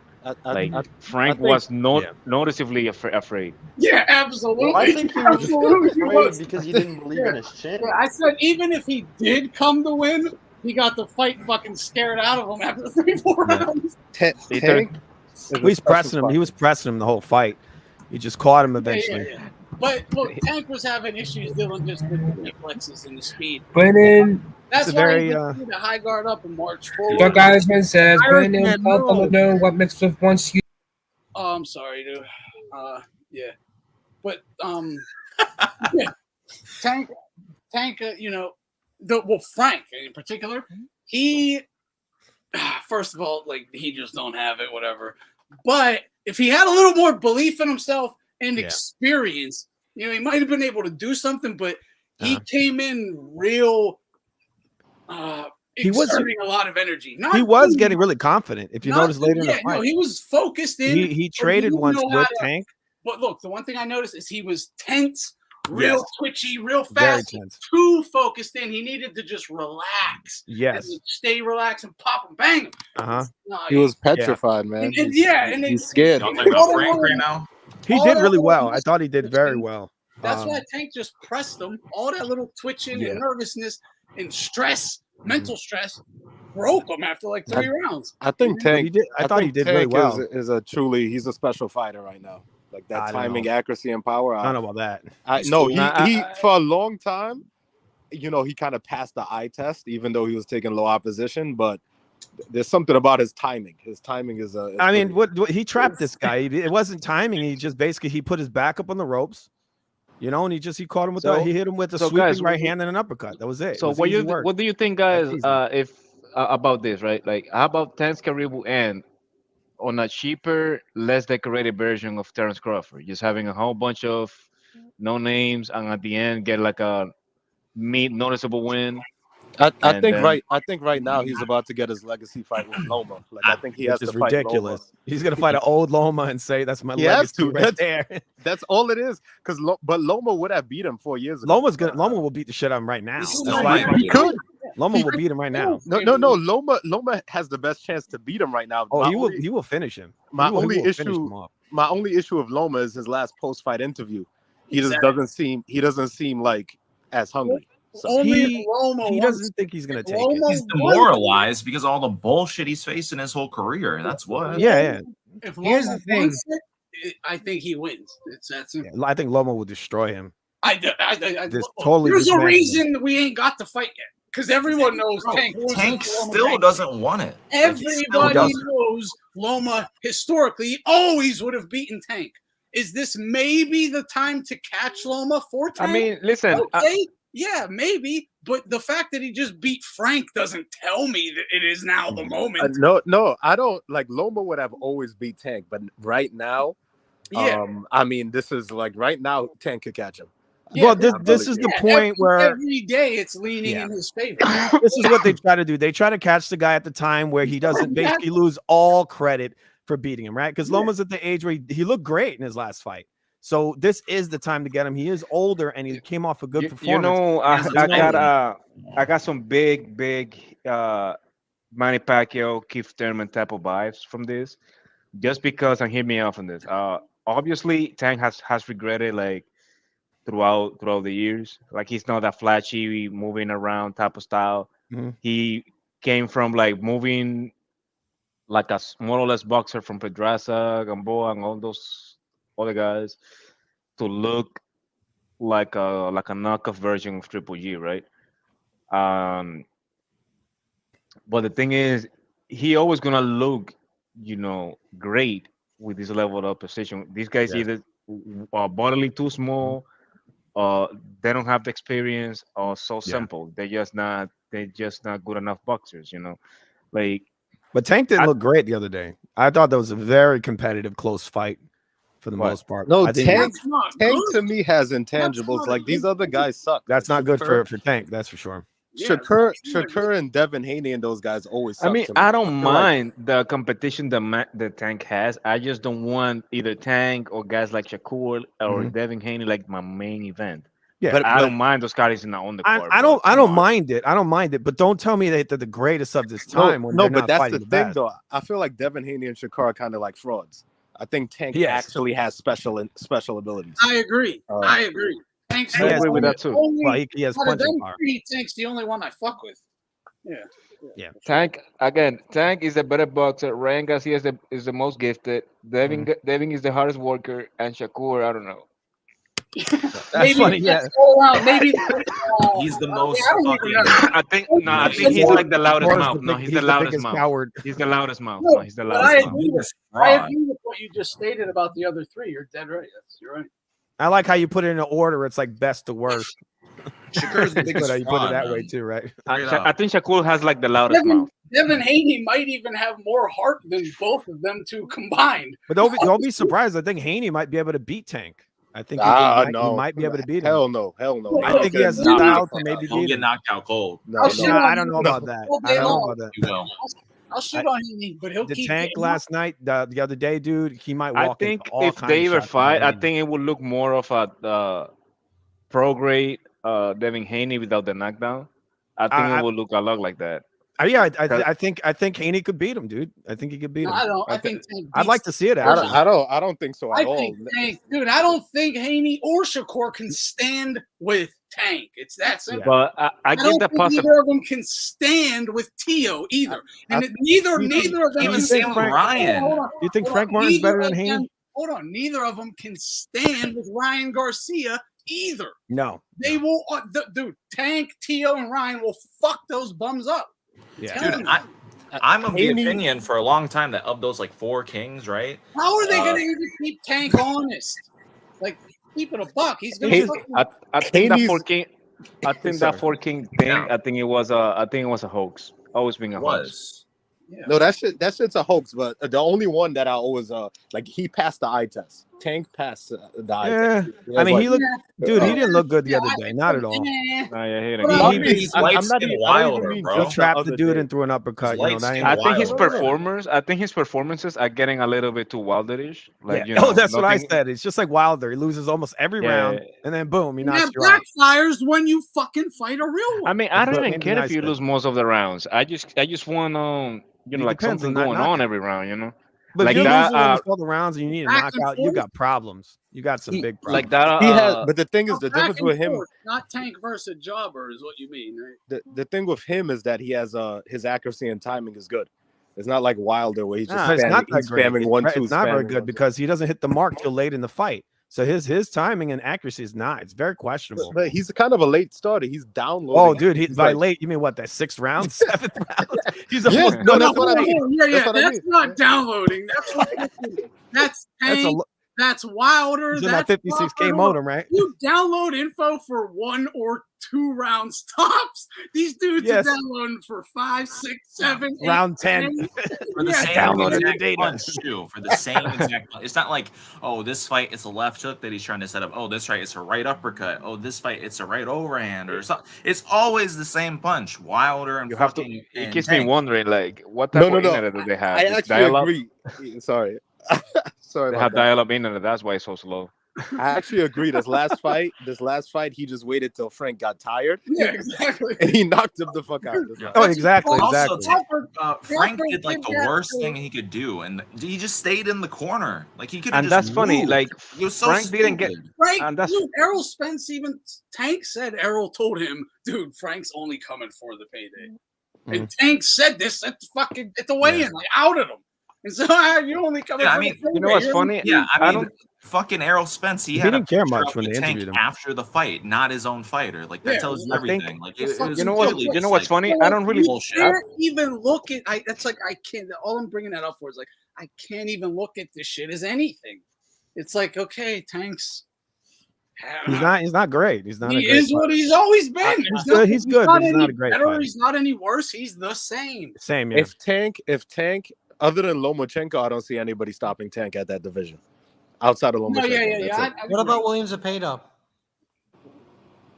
Frank was noticeably afraid. Yeah, absolutely. Well, I think he was afraid because he didn't believe in his chin. Yeah, I said even if he did come to win, he got the fight fucking scared out of him after 3-4 rounds. Tank, he was pressing him. He was pressing him the whole fight. He just caught him eventually. Yeah. But look, Tank was having issues dealing just with the reflexes and the speed. Brennan. That's why he put the high guard up and march forward. Doug Eisman says, Brennan, don't know what mixed with once you. Oh, I'm sorry, dude. Yeah. But, yeah. Tank, Frank in particular, he, first of all, like, he just don't have it, whatever. But if he had a little more belief in himself and experience, he might have been able to do something, but he came in real he was exerting a lot of energy. He was getting really confident. If you notice later in the fight, no, he was focused in. He traded once with Tank. But look, the one thing I noticed is he was tense, real twitchy, real fast, too focused in. He needed to just relax. Yes, and stay relaxed and pop and bang. He was petrified, man. He's scared. Y'all talking about Frank right now? He did really well. I thought he did very well. That's why Tank just pressed him. All that little twitching and nervousness and stress, mental stress, broke him after like 3 rounds. I think Tank. I thought he did really well. He's a special fighter right now. Like that timing, accuracy, and power. I don't know about that. He for a long time, he kind of passed the eye test, even though he was taking low opposition. But there's something about his timing. His timing is what he trapped this guy. It wasn't timing. He just basically he put his back up on the ropes. And he caught him with he hit him with a sweeping right hand and an uppercut. That was it. So what do you think, guys? If about this, right? Like, how about Tank's career will end on a cheaper, less decorated version of Terrence Crawford, just having a whole bunch of no names, and at the end get like a noticeable win? I think right now he's about to get his legacy fight with Loma. Like I think he has to fight ridiculous. Loma. He's gonna fight an old Loma and say that's my legacy right there. That's all it is. But Loma would have beat him 4 years ago. Loma will beat the shit out of him right now. He could. Loma will beat him right now. No. Loma has the best chance to beat him right now. Oh, he will finish him. My only issue of Loma is his last post-fight interview. He just doesn't seem like as hungry. So he doesn't think he's gonna take it. He's demoralized because of all the bullshit he's faced in his whole career. That's what. Yeah. Here's the thing. I think he wins. It's that simple. Yeah, I think Loma will destroy him. Just totally. There's a reason we ain't got the fight yet, because everyone knows Tank still doesn't want it. Everybody knows Loma historically always would have beaten Tank. Is this maybe the time to catch Loma for Tank? I mean, listen. Okay, yeah, maybe, but the fact that he just beat Frank doesn't tell me that it is now the moment. No, I don't like Loma would have always beat Tank, but right now, I mean, this is like right now, Tank could catch him. Yeah, well, this is the point where every day it's leaning in his favor. This is what they try to do. They try to catch the guy at the time where he doesn't basically lose all credit for beating him, right? Because Loma's at the age where he looked great in his last fight. So this is the time to get him. He is older and he came off a good performance. You know, I got some big Manny Pacquiao, Keith Thurman type of vibes from this, just because, and hear me out on this. Obviously, Tank has regretted like throughout the years. Like he's not that flashy, moving around type of style. Mm-hmm. He came from like moving like a more or less boxer from Pedraza, Gamboa, and all those other guys to look like a knockoff version of Triple G, right? But the thing is, he always gonna look, great with this level of position. These guys either are bodily too small, they don't have the experience, or so simple. They're just not good enough boxers, Like, but Tank didn't look great the other day. I thought that was a very competitive, close fight for the most part. No, Tank to me has intangibles. Like these other guys suck. That's not good for Tank. That's for sure. Shakur and Devin Haney and those guys always suck. I mean, I don't mind the competition the Tank has. I just don't want either Tank or guys like Shakur or Devin Haney like my main event. Yeah, but I don't mind those guys on the court. I don't mind it. I don't mind it. But don't tell me that they're the greatest of this time. No, but that's the thing, though. I feel like Devin Haney and Shakur are kind of like frauds. I think Tank actually has special abilities. I agree. Tank's I agree with that too. He has punching power. Tank's the only one I fuck with. Yeah. Tank is a better boxer. Ryan Garcia is the most gifted. Devin is the hardest worker, and Shakur, I don't know. That's funny. Yeah. Maybe he's the most. I think he's like the loudest mouth. No, he's the loudest mouth. He's the loudest mouth. No, he's the loudest mouth. I agree with what you just stated about the other three. You're dead right. You're right. I like how you put it in an order. It's like best to worst. Shakur's the biggest you put it that way too, right? I think Shakur has like the loudest mouth. Devin Haney might even have more heart than both of them two combined. But don't be surprised. I think Haney might be able to beat Tank. I think he might be able to beat him. Hell no. I think he has the style to maybe beat him. He'll get knocked out cold. I don't know about that. I don't know about that. He will. I'll shoot on Haney, but he'll keep Tank last night, the other day, dude. He might walk. I think if they ever fight, I think it would look more of a pro grade Devin Haney without the knockdown. I think it would look a lot like that. Yeah, I think Haney could beat him, dude. I think he could beat him. I don't. I think Tank I'd like to see it. Actually. I don't think so at all. Dude, I don't think Haney or Shakur can stand with Tank. It's that simple. But I give the possibility. Neither of them can stand with Tio either, and neither of them. Even Sam Ryan. You think Frank Martin's better than Haney? Hold on, neither of them can stand with Ryan Garcia either. No, they will. Dude, Tank, Tio, and Ryan will fuck those bums up. Yeah, dude, I'm of the opinion for a long time that of those like four kings, right? How are they going to keep Tank honest? Like, keep it a buck. He's going to. I think that four king. I think that four king thing. I think it was a hoax. Always being a hoax. Yeah. No, that shit's a hoax. But the only one that I always like, he passed the eye test. Tank passed the eye test. I mean, he looked, dude. He didn't look good the other day. Not at all. He's been wilder, bro. He trapped the dude and threw an uppercut. I think his performances are getting a little bit too Wilderish. Like, that's what I said. It's just like Wilder. He loses almost every round, and then boom, he knocks you out. Backfires when you fucking fight a real one. I mean, I don't even care if you lose most of the rounds. I just want like something going on every round. But like if you're that, losing all the rounds and you need a knockout, you got problems. You got some big problems. Like that. He has, but the thing is, the difference with him, not Tank versus Jobber, is what you mean, right? The thing with him is that he has his accuracy and timing is good. It's not like Wilder where he's just It's not that he's great. spamming It's 1-2. it's not very spamming good 1-2. because he doesn't hit the mark till late in the fight. So his timing and accuracy is not. It's very questionable. But he's kind of a late starter. He's downloading. Oh, dude, He's by like- late you mean what? That 6th round, 7th round? He's Yeah, almost no, done that's the what I fight. mean. Yeah, That's what I that's mean. not downloading. That's Tank. That's Wilder. He's in that That's 56K Crawford. modem, right? You download info for 1 or 2 rounds tops. These dudes Yes. are downloading for 5, 6, 7, 8, Round 10. 10. For the Yeah, same downloaded the exact data. punch too. For the same exact punch. It's not like, oh, this fight it's a left hook that he's trying to set up. Oh, this fight it's a right uppercut. Oh, this fight it's a right overhand or something. It's always the same punch. Wilder and You have to. fucking It and keeps me Tank. wondering, like, what type of internet do they have? I Is actually dial-up? agree. Sorry. Sorry They about have that. dial-up internet. That's why it's so slow. I actually agree. This last fight, he just waited till Frank got tired Yeah, exactly. and he knocked him the fuck out. Oh, exactly, Also, exactly. Frank did like the did that worst too. thing he could do, and he just stayed in the corner. Like he could. And that's funny. Like It was so Frank didn't get. stupid. Frank, And that's- dude, Errol Spence even Tank said Errol told him, dude, Frank's only coming for the payday. And Tank said this at the weigh-in, like outed him. And so you're only coming Yeah, for I mean, the payday. You know what's You're- funny? Yeah, I mean, don't- fucking Errol Spence. He He had didn't a care picture much up when with they Tank interviewed him. after the fight, not his own fighter. Like that Yeah, tells you I think- everything. Like You know what? really You know just, what's like, funny? I don't really. You bullshit. can't even look at. That's like I can't. All I'm bringing that up for is like I can't even look at this shit as anything. It's like okay, Tank's. He's not great. He's not. He a great is what fighter. he's always been. He's good, he's good, but he's not any a great better. fighter. He's not any worse. He's the same. Same, yeah. If Tank, other than Lomachenko, I don't see anybody stopping Tank at that division. Outside of Lomachenko. No, yeah. that's it. What about William Zepeda?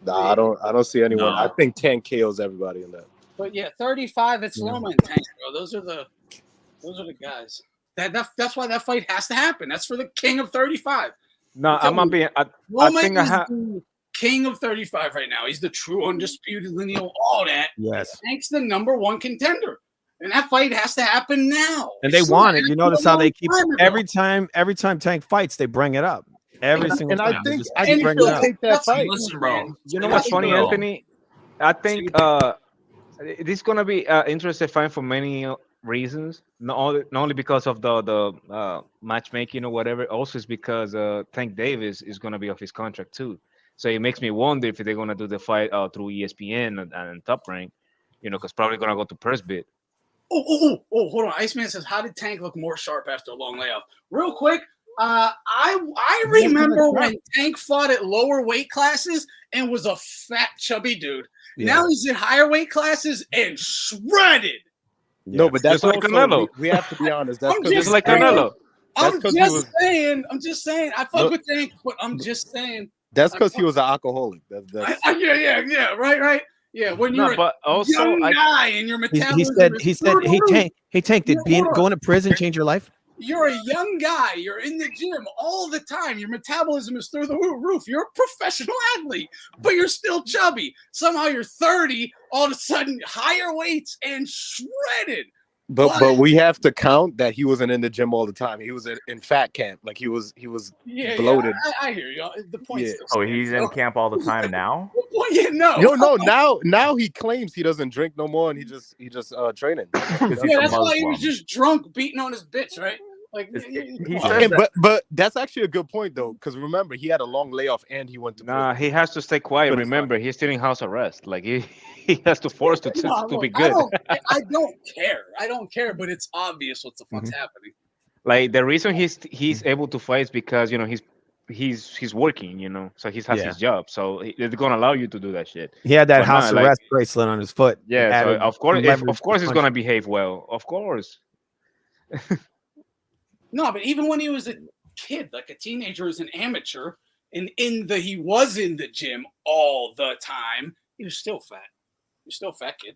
Nah, I don't see anyone. No. I think Tank KOs everybody in that. But yeah, 35. It's Yeah. Loma and Tank, bro. Those are the guys. That's why that fight has to happen. That's for the king of 35. No, I'm not being. I Loma think I is have. the king of 35 right now. He's the true undisputed lineal. All that. Yes. Tank's the #1 contender, and that fight has to happen now. And they It's want not it. You notice how they keep happening a long every time Tank fights, they bring it up. Every single And time. I they think just I keep think bringing it he'll up. take that That's- fight. Listen, bro. You know what's Listen, funny, bro. Anthony? I think this is gonna be interesting fight for many reasons. Not only because of the matchmaking or whatever. Also, it's because Tank Davis is gonna be off his contract too. So it makes me wonder if they're gonna do the fight through ESPN and Top Rank. You know, because probably gonna go to purse bid. Oh, hold on. Iceman says, how did Tank look more sharp after a long layoff? Real quick, I remember when Tank fought at lower weight classes and was a fat, chubby dude. Yeah. Now he's in higher weight classes and shredded. No, but that's Just like also, Canelo. we have to be honest. That's I'm because Just like saying. Canelo. I'm 'cause he just was- saying. I'm just saying. I fuck Look- with Tank, but I'm just saying. that's because he was an alcoholic. Yeah, right. Yeah, when you're No, but a also young I, guy and your He metabolism said, is through the roof. hey Tank, did Yeah, hold on. going to prison change your life? You're a young guy. You're in the gym all the time. Your metabolism is through the roof. You're a professional athlete, but you're still chubby. Somehow you're 30, all of a sudden higher weights and shredded. But we have to count that he wasn't in the gym all the time. He was in fat camp. Like he was Yeah, bloated. Yeah, I hear you. The point. Yeah. Oh, he's in camp all the time now. Well, yeah, no. Now he claims he doesn't drink no more and he just training. Yeah, that's why he was just drunk, beating on his bitch, right? Like, He come on. says that. But that's actually a good point though, because remember he had a long layoff and he went to nah, prison. he has to stay quiet. But it's Remember, he's still in house arrest. Like he has to force to No, be look, good. I don't care. I don't care, but it's obvious what the fuck's happening. Like the reason he's able to fight is because you know he's working. You know, so he has Yeah. his job. So they're gonna allow you to do that shit. He had that But house nah, arrest bracelet on his foot. Yeah, so Added of course, leverage of course, he's punch. gonna behave well. Of course. No, but even when he was a kid, like a teenager, as an amateur, and he was in the gym all the time, he was still fat. He's still a fat kid.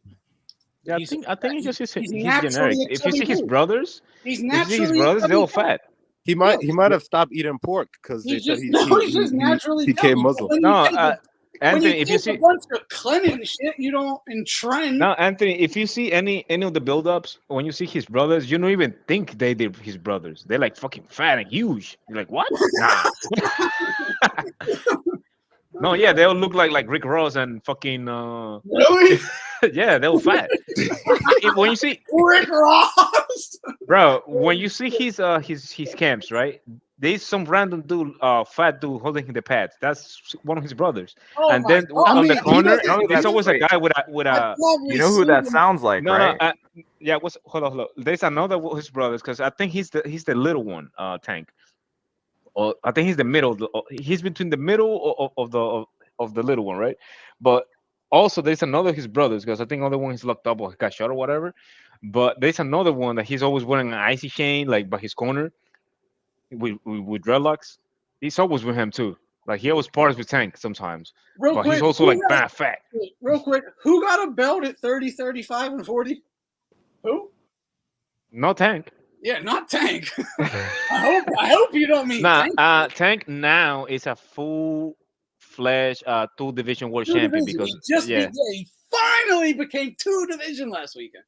Yeah, He's I think he's just he's he's naturally generic. a If you chubby see his dude. brothers, He's if you see his naturally brothers, they're all chubby. fat. He might have stopped eating pork because they He's said just, he he's just naturally became chubby. Muslim. When you No, take a- when Anthony, if you take a see bunch of Clinton shit, you don't and trend. no, Anthony, if you see any of the build-ups, when you see his brothers, you don't even think they're his brothers. They're like fucking fat and huge. You're like, what? Nah. No, yeah, they all look like Rick Ross and fucking Really? yeah, they're all fat. When you see Rick Ross. Bro, when you see his camps, right? There's some random dude, fat dude holding the pads. That's one of his brothers. Oh And my then God. on I the mean, corner, you know who there's that's- always a wait. guy with a. You know who that sounds like, No, right? yeah. Hold on. There's another one of his brothers because I think he's the little one, Tank. Or I think he's the middle. He's between the middle of the little one, right? But also there's another of his brothers because I think other one he's locked up or got shot or whatever. But there's another one that he's always wearing an icy chain like by his corner with dreadlocks. He's always with him too. Like he always parties with Tank sometimes. Real But quick, he's also like bad fat. Real quick, who got a belt at 30, 35, and 40? Who? No Tank. Yeah, not Tank. I hope you don't mean Tank. Tank now is a full-fledged two-division world Two champion division. because He finally became 2 division last weekend.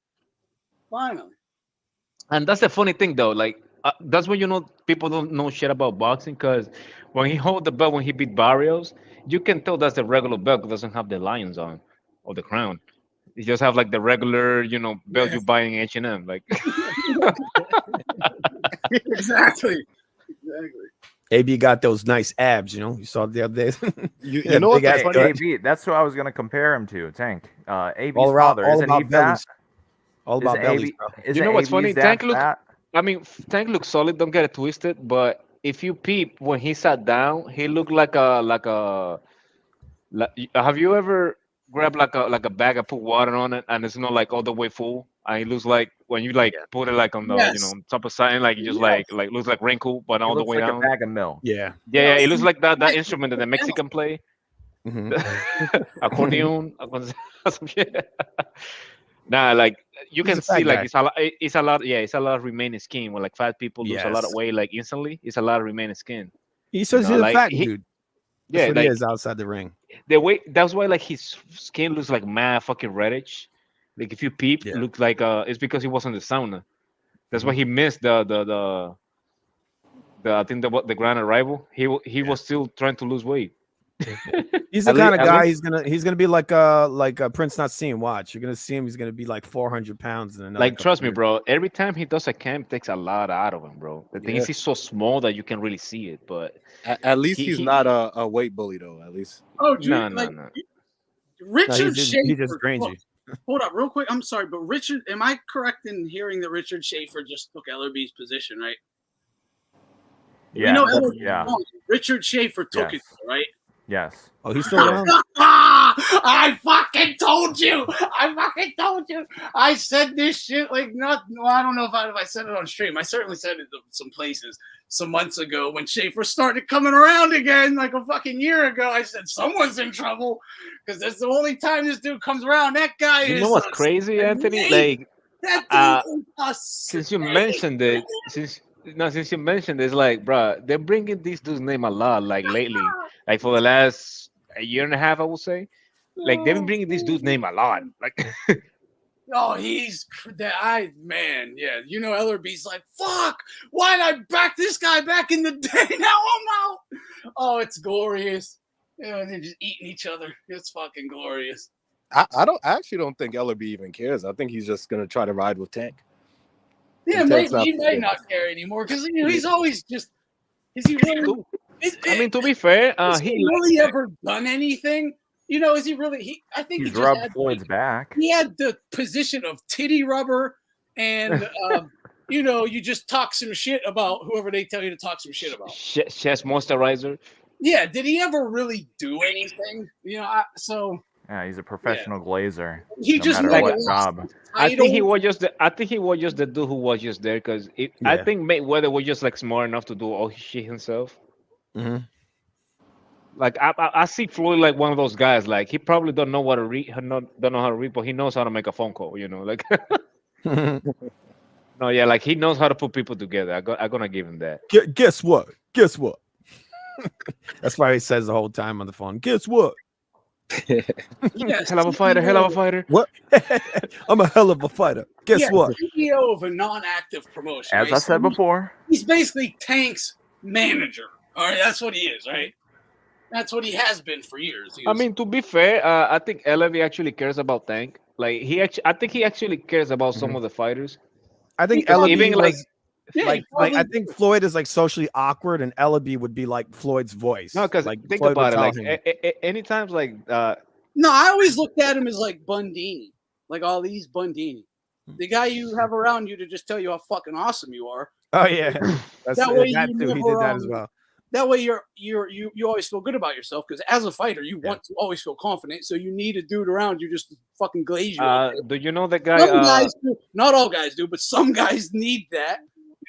Finally. And that's the funny thing though. Like that's when you know people don't know shit about boxing because when he hold the belt when he beat Barrios, you can tell that's the regular belt. It doesn't have the lions on or the crown. You just have like the regular, belt you buy in H&M. Like Exactly. AB got those nice abs, you saw the other day. You know what? big That's ass funny. gut. AB, that's who I was going to compare him to, Tank. AB's all around, father, all isn't he about fat? bellies. All about bellies, AB, bro. isn't you know what's AB's funny? dad Tank look. fat? I mean, Tank looks solid. Don't get it twisted. But if you peep when he sat down, he looked like have you ever grabbed like a bag and put water on it and it's not like all the way full? And it looks like when you like put it like on the on top of something, like it just like looks like wrinkle, but He all the looks way like down. a bag of milk. Yeah. Yeah, it looks like that instrument that the Mexican play. Mhm. Accordion, some shit. Nah, like you He's can a fat see like guy. it's a lot. Yeah, it's a lot of remaining skin. When like fat people lose a lot of Yes. weight like instantly, it's a lot of remaining skin. He says he's a like fat dude. That's yeah, what he like is outside the ring. the way that's why like his skin looks like mad fucking reddish. Like if you peep, Yeah. it looks like it's because he was in the sauna. That's why Mhm. he missed the I think the grand arrival. He was still trying to lose weight. He's the At kind of at guy least- he's gonna be like a Prince Not Seen. Watch, you're gonna see him. He's gonna be like 400 pounds. In Like trust me, bro. Every time he does a camp, it takes a lot out of him, bro. The thing is, Yeah. he's so small that you can really see it. But At least He- he's he- not a weight bully, though. At least. Oh, dude, no. No, Richard he Schaefer. just drains you. Hold up, real quick. I'm sorry, but Richard, am I correct in hearing that Richard Schaefer just took LRB's position, right? Yeah, You know, yeah, Richard Schaefer took it, Yes. right? yes. Oh, he's still around. I fucking told you. I said this shit like not. Well, I don't know if I said it on stream. I certainly said it some places some months ago when Schaefer started coming around again, like a fucking year ago. I said someone's in trouble because that's the only time this dude comes around. That guy is. You know what's crazy, Anthony? Like that dude is since you mentioned it, since you mentioned this, like, bro, they're bringing these dudes' name a lot, like lately, like for the last a year and a half, I would say. Like they've been bringing these dudes' name a lot. Like, Oh, man, yeah. You know, LRB's like, fuck, why'd I back this guy back in the day? Now I'm out. Oh, it's glorious. Yeah, they're just eating each other. It's fucking glorious. I actually don't think LRB even cares. I think he's just gonna try to ride with Tank. Yeah, And Tank's maybe he not- might not care anymore because he's always just. Is he really? I mean, to be fair, has he really ever done anything? You know, is he really? I think He's he just rubbed had, Floyd's back. he had the position of titty rubber, and you just talk some shit about whoever they tell you to talk some shit about. chest moisturizer. Yeah, did he ever really do anything? Yeah, he's a professional glazer. He no just matter like what lost job. I think he was just the dude who was just there because I Yeah. think Mayweather was just like smart enough to do all his shit himself. Mhm. Like I see Floyd like one of those guys. Like he probably don't know what to read, don't know how to read, but he knows how to make a phone call. You know, like no, yeah, like he knows how to put people together. I'm gonna give him that. Guess what? Guess what? That's why he says the whole time on the phone. Guess what? Yes, Hell of a fighter. Hell of a fighter. What? I'm a hell of a fighter. Guess what? CEO of a non-active promotion. As right? I said before, He's basically Tank's manager. All right, that's what he is, right? That's what he has been for years. I mean, to be fair, I think Levy actually cares about Tank. Like I think he actually cares about some of the fighters. I think Because Ellaby even was Yeah, like I think Floyd is like socially awkward, and Ellaby would be like Floyd's voice. no, because like think Floyd would about it. tell Like him. anytime, like No, I always looked at him as like Bundini, like all these Bundini, the guy you have around you to just tell you how fucking awesome you are. Oh yeah, that's That way that you too. He never, did that as well. That way you always feel good about yourself because as a fighter you want to always feel confident. So you need a dude around you just to fucking glaze you. do you know the guy? Some guys do, not all guys do, but some guys need that,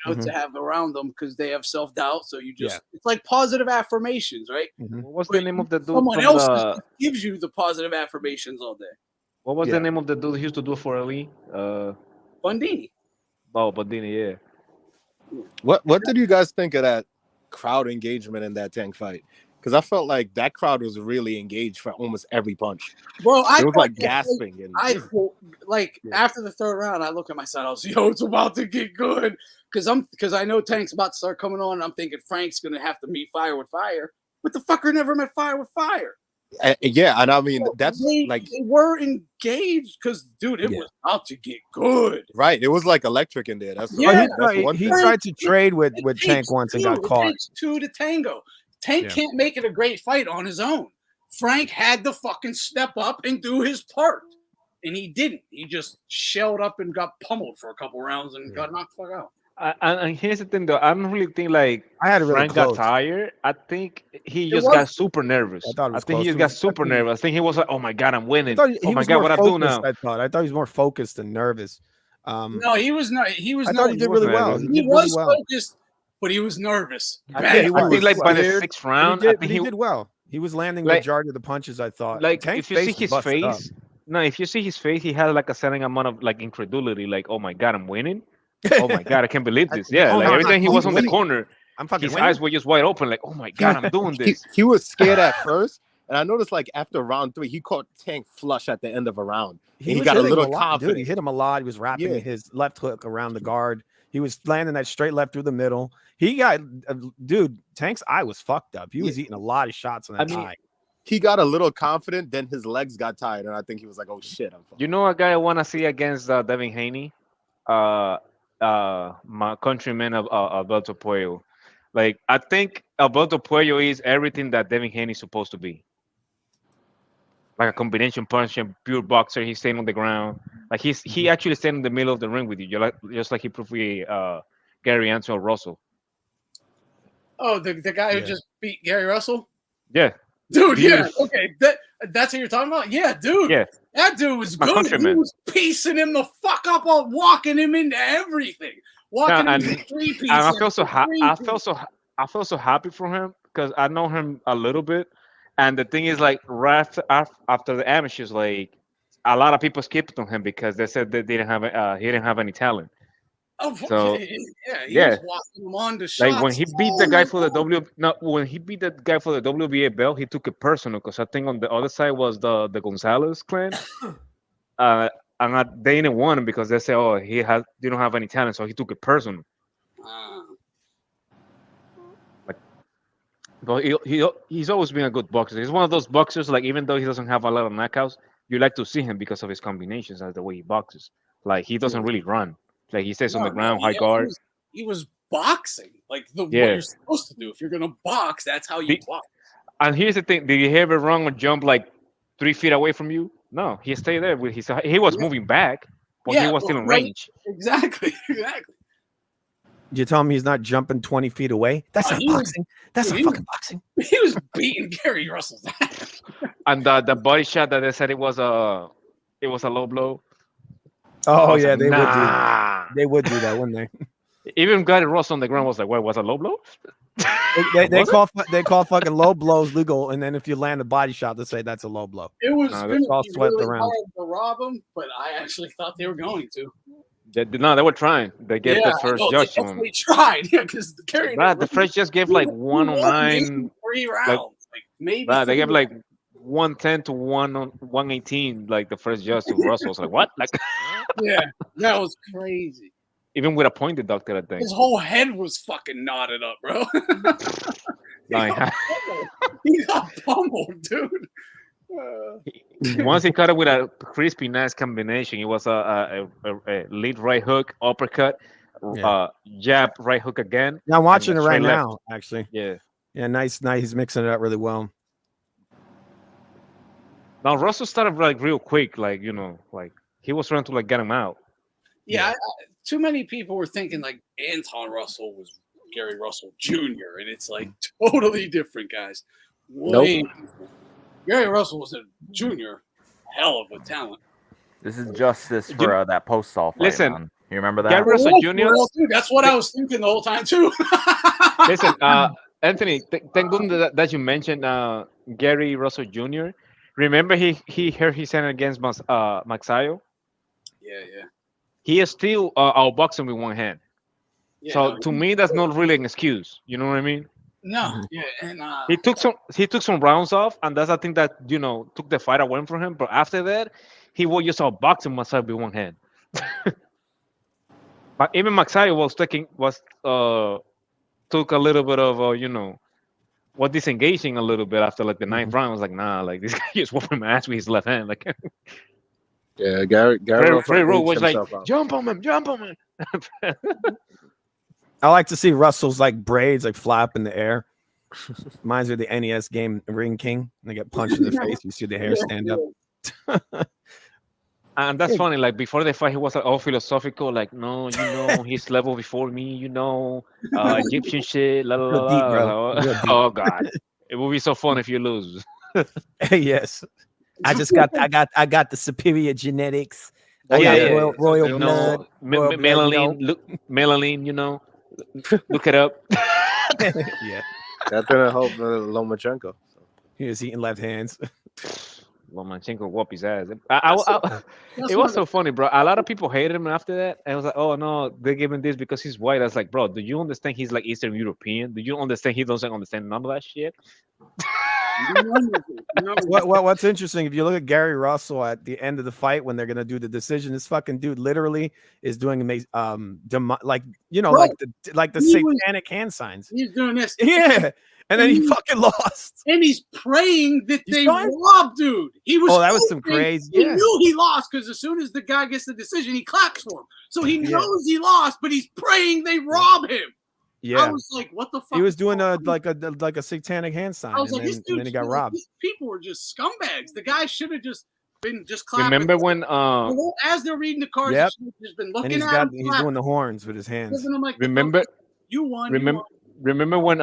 Mhm. to have around them because they have self doubt. So you just it's like positive affirmations, right? Mhm. What's the name of the dude Someone from else the? just gives you the positive affirmations all day. What was Yeah. the name of the dude who used to do it for Ali? Bundini. Oh, Bodini, yeah. What did you guys think of that crowd engagement in that Tank fight? Because I felt like that crowd was really engaged for almost every punch. Bro, I It was thought like that, gasping. And after the third round, I look at my side. I was, it's about to get good because I know Tank's about to start coming on. And I'm thinking Frank's gonna have to meet fire with fire, but the fucker never met fire with fire. yeah, and I mean that's they were engaged because dude, it was about to get good. Right. It was like electric in there. That's he tried to trade with Tank once and got caught. It takes two to tango. Tank can't make it a great fight on his own. Frank had to fucking step up and do his part. And he didn't. He just shelled up and got pummeled for a couple rounds and got knocked the fuck out. And here's the thing, though. I don't really think like I had it really Frank close. got tired. I think he just got super nervous. I think he just got super nervous. I think he was like, "Oh my god, I'm winning! Oh my god, what I do now?" I thought he was more focused and nervous. No, he was not. He was. I thought he did really well. He was focused, but he was nervous. I think like by the 6th round, I think he did well. He was landing like, majority of the punches. I thought. Like Tank if you see his face, up. if you see his face, he had like a certain amount of like incredulity. Like, oh my god, I'm winning. Oh my god, I can't believe this. Yeah, like every time he was on the corner, his eyes were just wide open. Like, oh my god, I'm doing this. He was scared at first, and I noticed like after round 3, he caught Tank flush at the end of a round. He got a little confident. Dude, he hit him a lot. He was wrapping his left hook around the guard. He was landing that straight left through the middle. He got, dude, Tank's eye was fucked up. He was eating a lot of shots on that eye. He got a little confident, then his legs got tired, and I think he was like, "Oh shit!" You know, a guy I want to see against Devin Haney, my countryman of Alberto Puello. Like, I think Alberto Puello is everything that Devin Haney is supposed to be. Like a combination puncher, pure boxer. He's staying on the ground. Like he actually staying in the middle of the ring with you. Just like he proved with Gary Anthony Russell. Oh, the guy who just beat Gary Russell? Yeah. Dude, okay. That's what you're talking about? Yeah, dude. Yeah. That dude was good. He was piecing him the fuck up while walking him into everything. Walking him into three-piece. And I felt so happy for him because I know him a little bit. And the thing is, like, right after the amateurs, like, a lot of people skipped on him because they said that he didn't have any talent. Oh, so he was walking him on to shots. Like when he beat the guy for the WBA belt, he took it personal because I think on the other side was the Gonzalez clan, and they didn't want him because they said, "Oh, they don't have any talent," so he took it personal. But he's always been a good boxer. He's one of those boxers, like, even though he doesn't have a lot of knockouts, you like to see him because of his combinations and the way he boxes. Like, he doesn't really run. Like, he stays on the ground, high guard. He was boxing. Like, what you're supposed to do. If you're going to box, that's how you box. And here's the thing. Did he ever run or jump, like, 3 feet away from you? No. He stayed there. He was moving back, but he was still in range. Exactly. You tell me he's not jumping 20 feet away? That's not boxing. That's not fucking boxing. He was beating Gary Russell's ass. And the body shot that they said it was a low blow. Oh yeah, they would do that, wouldn't they? Even Gary Russell on the ground was like, "Wait, was it a low blow?" they call fucking low blows legal, and then if you land a body shot, they say that's a low blow. It was all swept really around hard to rob him, but I actually thought they were going to. They were trying. They gave the first judge to him. They tried, because the first just gave like 109. 3 rounds, like maybe. They gave like 110 to 118, like the first judge to Russell. I was like, what? Like, yeah, that was crazy. Even with a point deducted, I think his whole head was fucking knotted up, bro. He got pummeled, dude. Once he caught it with a crispy, nice combination. It was a lead right hook, uppercut, jab, right hook again. Yeah, I'm watching it right left. now, actually. Yeah. Yeah, nice. He's mixing it up really well. Now Russell started like real quick, like like he was trying to like get him out. Yeah, too many people were thinking like Anton Russell was Gary Russell Jr. and it's like totally different, guys. Way different. Gary Russell was a junior, hell of a talent. This is justice for that post-all fight. Listen, man. You remember that? Gary Russell Jr. Dude, that's what I was thinking the whole time too. Listen, Anthony, thank goodness that you mentioned Gary Russell Jr. Remember he hurt his hand against Pacquiao? Yeah. He is still outboxing with one hand. Yeah, So to me, that's not really an excuse. You know what I mean? No, yeah, and he took some rounds off, and that's I think that took the fight away from him. But after that, he was just outboxing Pacquiao with one hand. But even Pacquiao took a little bit of was disengaging a little bit after like the ninth round. I was like, nah, like this guy just whooping my ass with his left hand. Like, yeah, Gary Ray Rowe was like, jump on him. I like to see Russell's like braids like flap in the air. Reminds me of the NES game Ring King. They get punched in the face. You see the hair stand up. And that's funny. Like before the fight, he was like all philosophical. Like, no, his level before me. Egyptian shit. La, la, la, la. Oh God, it would be so fun if you lose. Yes, I got the superior genetics. I got royal blood, melanin. Melanin. Look it up. Yeah, that didn't help Lomachenko. He was eating left hands. Lomachenko whoop his ass. It was so funny, bro. A lot of people hated him after that. And I was like, oh no, they gave him this because he's white. I was like, bro, do you understand he's like Eastern European? Do you understand he doesn't understand none of that shit? What's interesting, if you look at Gary Russell at the end of the fight when they're gonna do the decision, this fucking dude literally is doing amazing, like the satanic hand signs. He's doing this, yeah, and then he fucking lost. And he's praying that they rob, dude. He was. Oh, that was some crazy. He knew he lost because as soon as the guy gets the decision, he claps for him. So he knows he lost, but he's praying they rob him. Yeah, I was like, "What the fuck?" He was doing like a satanic hand sign, I was and, like, then he got robbed. These people were just scumbags. The guy should have just been clapping. Remember when as they're reading the cards, just been looking and at him. He's doing the horns with his hands. And I'm like, remember, you won. Remember when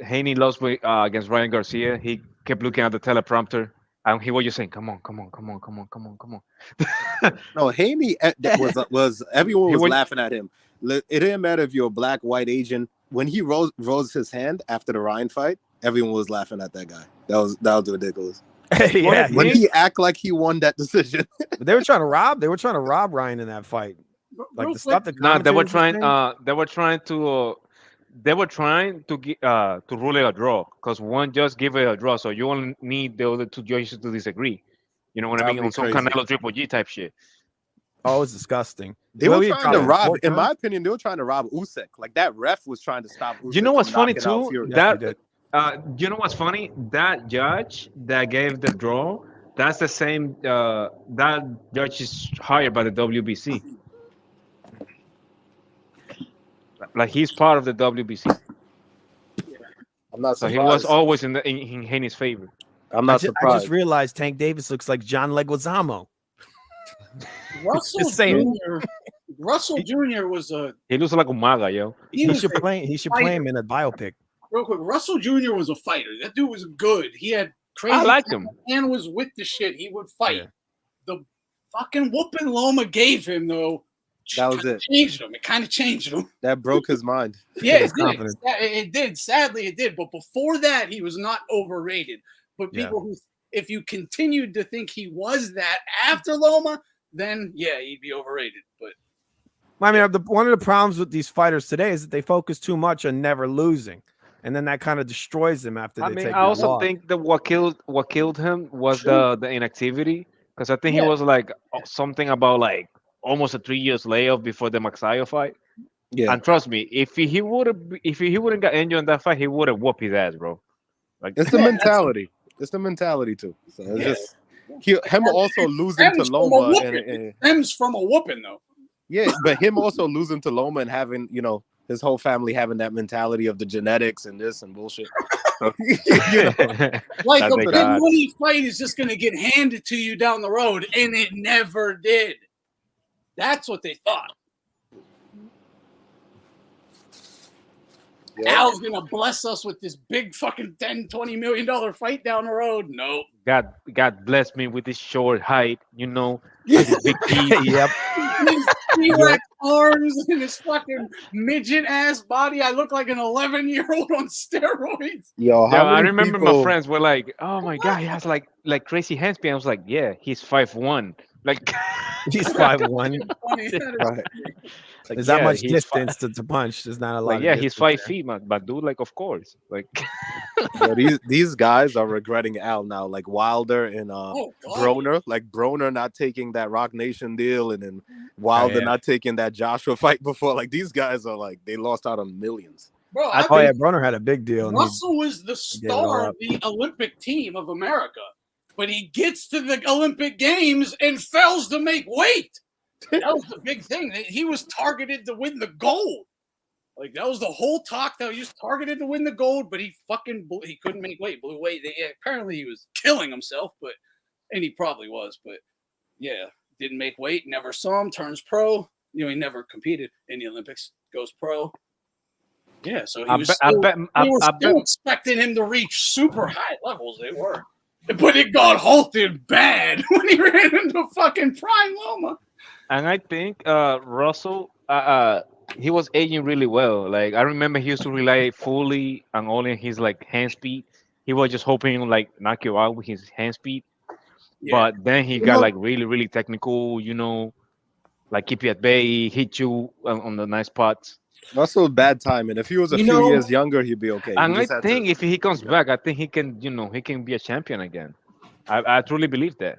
Haney lost against Ryan Garcia? He kept looking at the teleprompter. And he was just saying, "Come on." No, Haney was everyone was laughing at him. It didn't matter if you're a black, white, Asian. When he rose his hand after the Ryan fight, everyone was laughing at that guy. That was ridiculous. When he act like he won that decision. They were trying to rob. They were trying to rob Ryan in that fight. Like the stuff that. No, they were trying. They were trying to rule it a draw because one just gave it a draw, so you only need the other two judges to disagree. You know what I mean? On some Canelo Triple G type shit. Oh, it was disgusting. They were trying to rob. In my opinion, they were trying to rob Usyk. Like that ref was trying to stop Usyk. You know what's funny too? You know what's funny? That judge that gave the draw, that's the same. That judge is hired by the WBC. Like he's part of the WBC. I'm not surprised. So he was always in Haney's favor. I'm not surprised. I just realized Tank Davis looks like John Leguizamo. Russell Jr. was a. He looks like a maga, yo. He should play him in a biopic. Real quick, Russell Jr. was a fighter. That dude was good. He had crazy. I liked him. And was with the shit. He would fight. Yeah. The fucking whooping Loma gave him though. That was it. Changed him. It kind of changed him. That broke his mind. Yeah, it did. Sadly, it did. But before that, he was not overrated. But people who, if you continued to think he was that after Loma, then he'd be overrated. But I mean, one of the problems with these fighters today is that they focus too much on never losing, and then that kind of destroys them after. I also think that what killed him was the inactivity, because I think he was like something about like almost a 3 years layoff before the Pacquiao fight. Yeah, and trust me, if he wouldn't got injured in that fight, he would have whooped his ass, bro. Like it's the mentality. It's the mentality too. So it's just him also losing to Stems from a Loma whooping. and It stems from a whooping though. yeah, but him also losing to Loma and having, his whole family having that mentality of the genetics and this and bullshit. So, Like That's a big big odds. money fight is just going to get handed to you down the road, and it never did. That's what they thought. Al's going to bless us with this big fucking $10-20 million fight down the road. No. God bless me with this short height, this big teeth. Yep. His T-Rex arms and his fucking midget ass body. I look like an 11-year-old on steroids. Yo, how I many remember people... my friends were like, "Oh my god, he has like crazy handspan." I was like, "Yeah, he's 5'1". Like He's 5'1". Right. Like, There's that much he's distance to punch. There's not a lot. Like, yeah, he's 5 there. feet, man. But dude, like, of course, like. Yo, these guys are regretting Al now, like Wilder and Broner. Like Broner not taking that Rock Nation deal, and then Wilder not taking that Joshua fight before. Like these guys are like they lost out on millions. Bro, Broner had a big deal. Russell was the star of the Olympic team of America, but he gets to the Olympic Games and fails to make weight. That was the big thing. He was targeted to win the gold. Like that was the whole talk. That he was targeted to win the gold, but he couldn't make weight. Blew weight. Apparently he was killing himself, and he probably was. But yeah, didn't make weight. Never saw him. Turns pro. He never competed in the Olympics. Goes pro. Yeah, so we were still expecting him to reach super high levels. They were, but it got halted bad when he ran into fucking prime Loma. And I think Russell, he was aging really well. Like I remember, he used to rely fully on only his like hand speed. He was just hoping like knock you out with his hand speed. Yeah. But then he got like really, really technical. Like keep you at bay, hit you on the nice spots. Also bad timing. If he was a few years younger, he'd be okay. And I think if he comes back, I think he can, he can be a champion again. I truly believe that.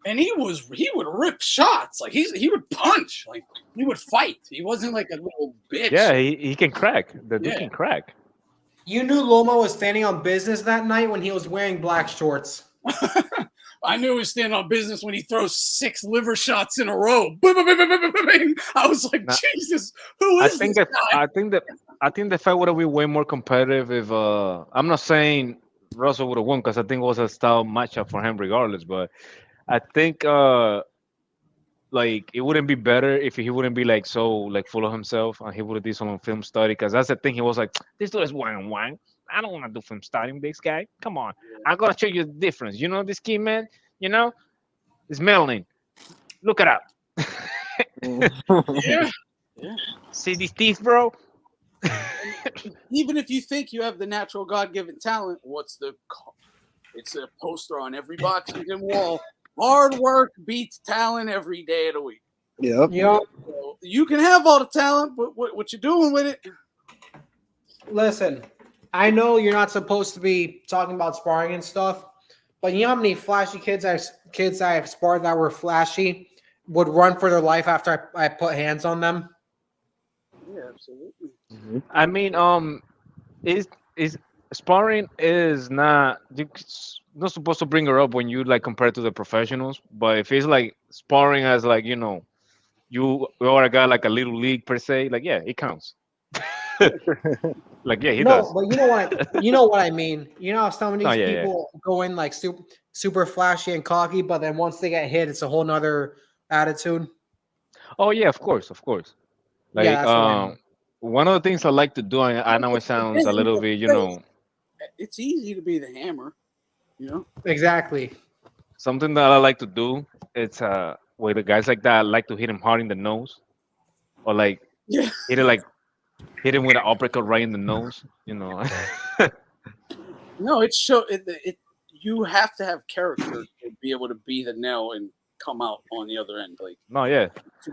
And he would rip shots. Like he would punch. Like he would fight. He wasn't like a little bitch. Yeah, he can crack. The dude can crack. You knew Loma was standing on business that night when he was wearing black shorts. I knew he was standing on business when he throws 6 liver shots in a row. I was like, Jesus, who is this guy? I think the fight would have been way more competitive if I'm not saying Russell would have won, because I think it was a style matchup for him regardless, but I think like it wouldn't be better if he wouldn't be like so like full of himself and he would have did some film study, because that's the thing. He was like, this dude is wang. I don't want to do film study with this guy. Come on, I'm gonna show you the difference. This kid, man. It's melanin. Look it up. Yeah. See these teeth, bro. Even if you think you have the natural God-given talent, it's a poster on every boxing gym wall. Hard work beats talent every day of the week. Yep. So you can have all the talent, but what you're doing with it? Listen, I know you're not supposed to be talking about sparring and stuff, but you know how many flashy kids I have sparred that were flashy would run for their life after I put hands on them? Yeah, absolutely. Mm-hmm. I mean, is sparring is not, you're not supposed to bring her up when you like compare to the professionals, but if it's like sparring as like you are a guy like a little league per se, like yeah, it counts. Like yeah, he does. But you know what I mean. You know how some of these people go in like super flashy and cocky, but then once they get hit, it's a whole nother attitude. Oh yeah, of course. Like that's what I mean. One of the things I like to do, I know it sounds a little bit, it's easy to be the hammer, Exactly. Something that I like to do, it's with the guys like that, I like to hit him hard in the nose, or like hit him with an uppercut right in the nose, No, you have to have character to be able to be the nail and come out on the other end.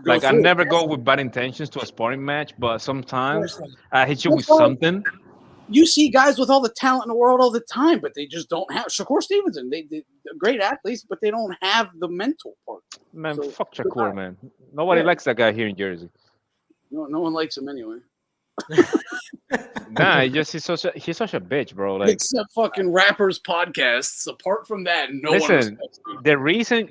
Like I never go with bad intentions to a sparring match, but sometimes I hit you with something. You see guys with all the talent in the world all the time, but they just don't have Shakur Stevenson. They're great athletes, but they don't have the mental part. Man, fuck Shakur, man. Nobody likes that guy here in Jersey. No one likes him anyway. Nah, he's such a bitch, bro. Like, except fucking rappers podcasts. Apart from that, no one listen, respects him.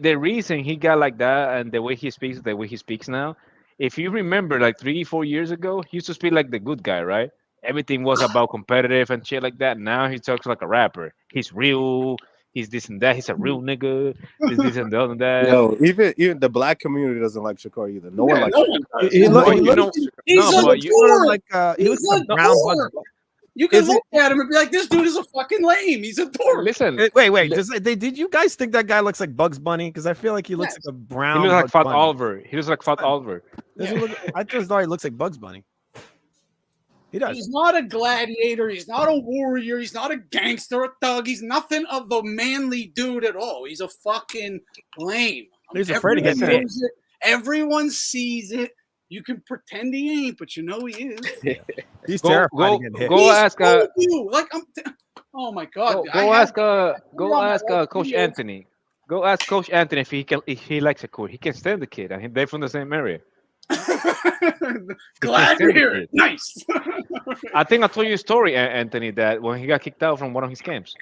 the reason he got like that and the way he speaks now, if you remember, like 3-4 years ago, he used to speak like the good guy, right? Everything was about competitive and shit like that. Now he talks like a rapper. He's real. He's this and that. He's a real nigga. This and the other and that. Yo, even the black community doesn't like Shakur either. No one likes. No Shakur. one does. He No look- one he does. looks- He's no, a but you- dork. like he looks He's like a a brown dork. bug. You can Is look at him and be like, "This dude is a fucking lame. He's a dork." Listen, Wait. Did you guys think that guy looks like Bugs Bunny? Because I feel like he looks Yes. like a he brown. looks like Bugs Fat Bunny. Oliver. He looks like Fat Oliver. Does he look? I just thought he looks like Bugs Bunny. He does. He's not a gladiator. He's not a warrior. He's not a gangster, a thug. He's nothing of the manly dude at all. He's a fucking lame. He's afraid to get Everyone hit. knows it. Everyone sees it. You can pretend he ain't, but you know he is. He's Go- terrified go- to get hit. go He's ask, told you. Like oh my god. Go ask We're on my last Coach video. Anthony. Go ask Coach Anthony if he likes Shakur. He can stand the kid. I mean, they're from the same area. Glad to hear it. Nice. I think I told you a story, Anthony, that when he got kicked out from one of his camps.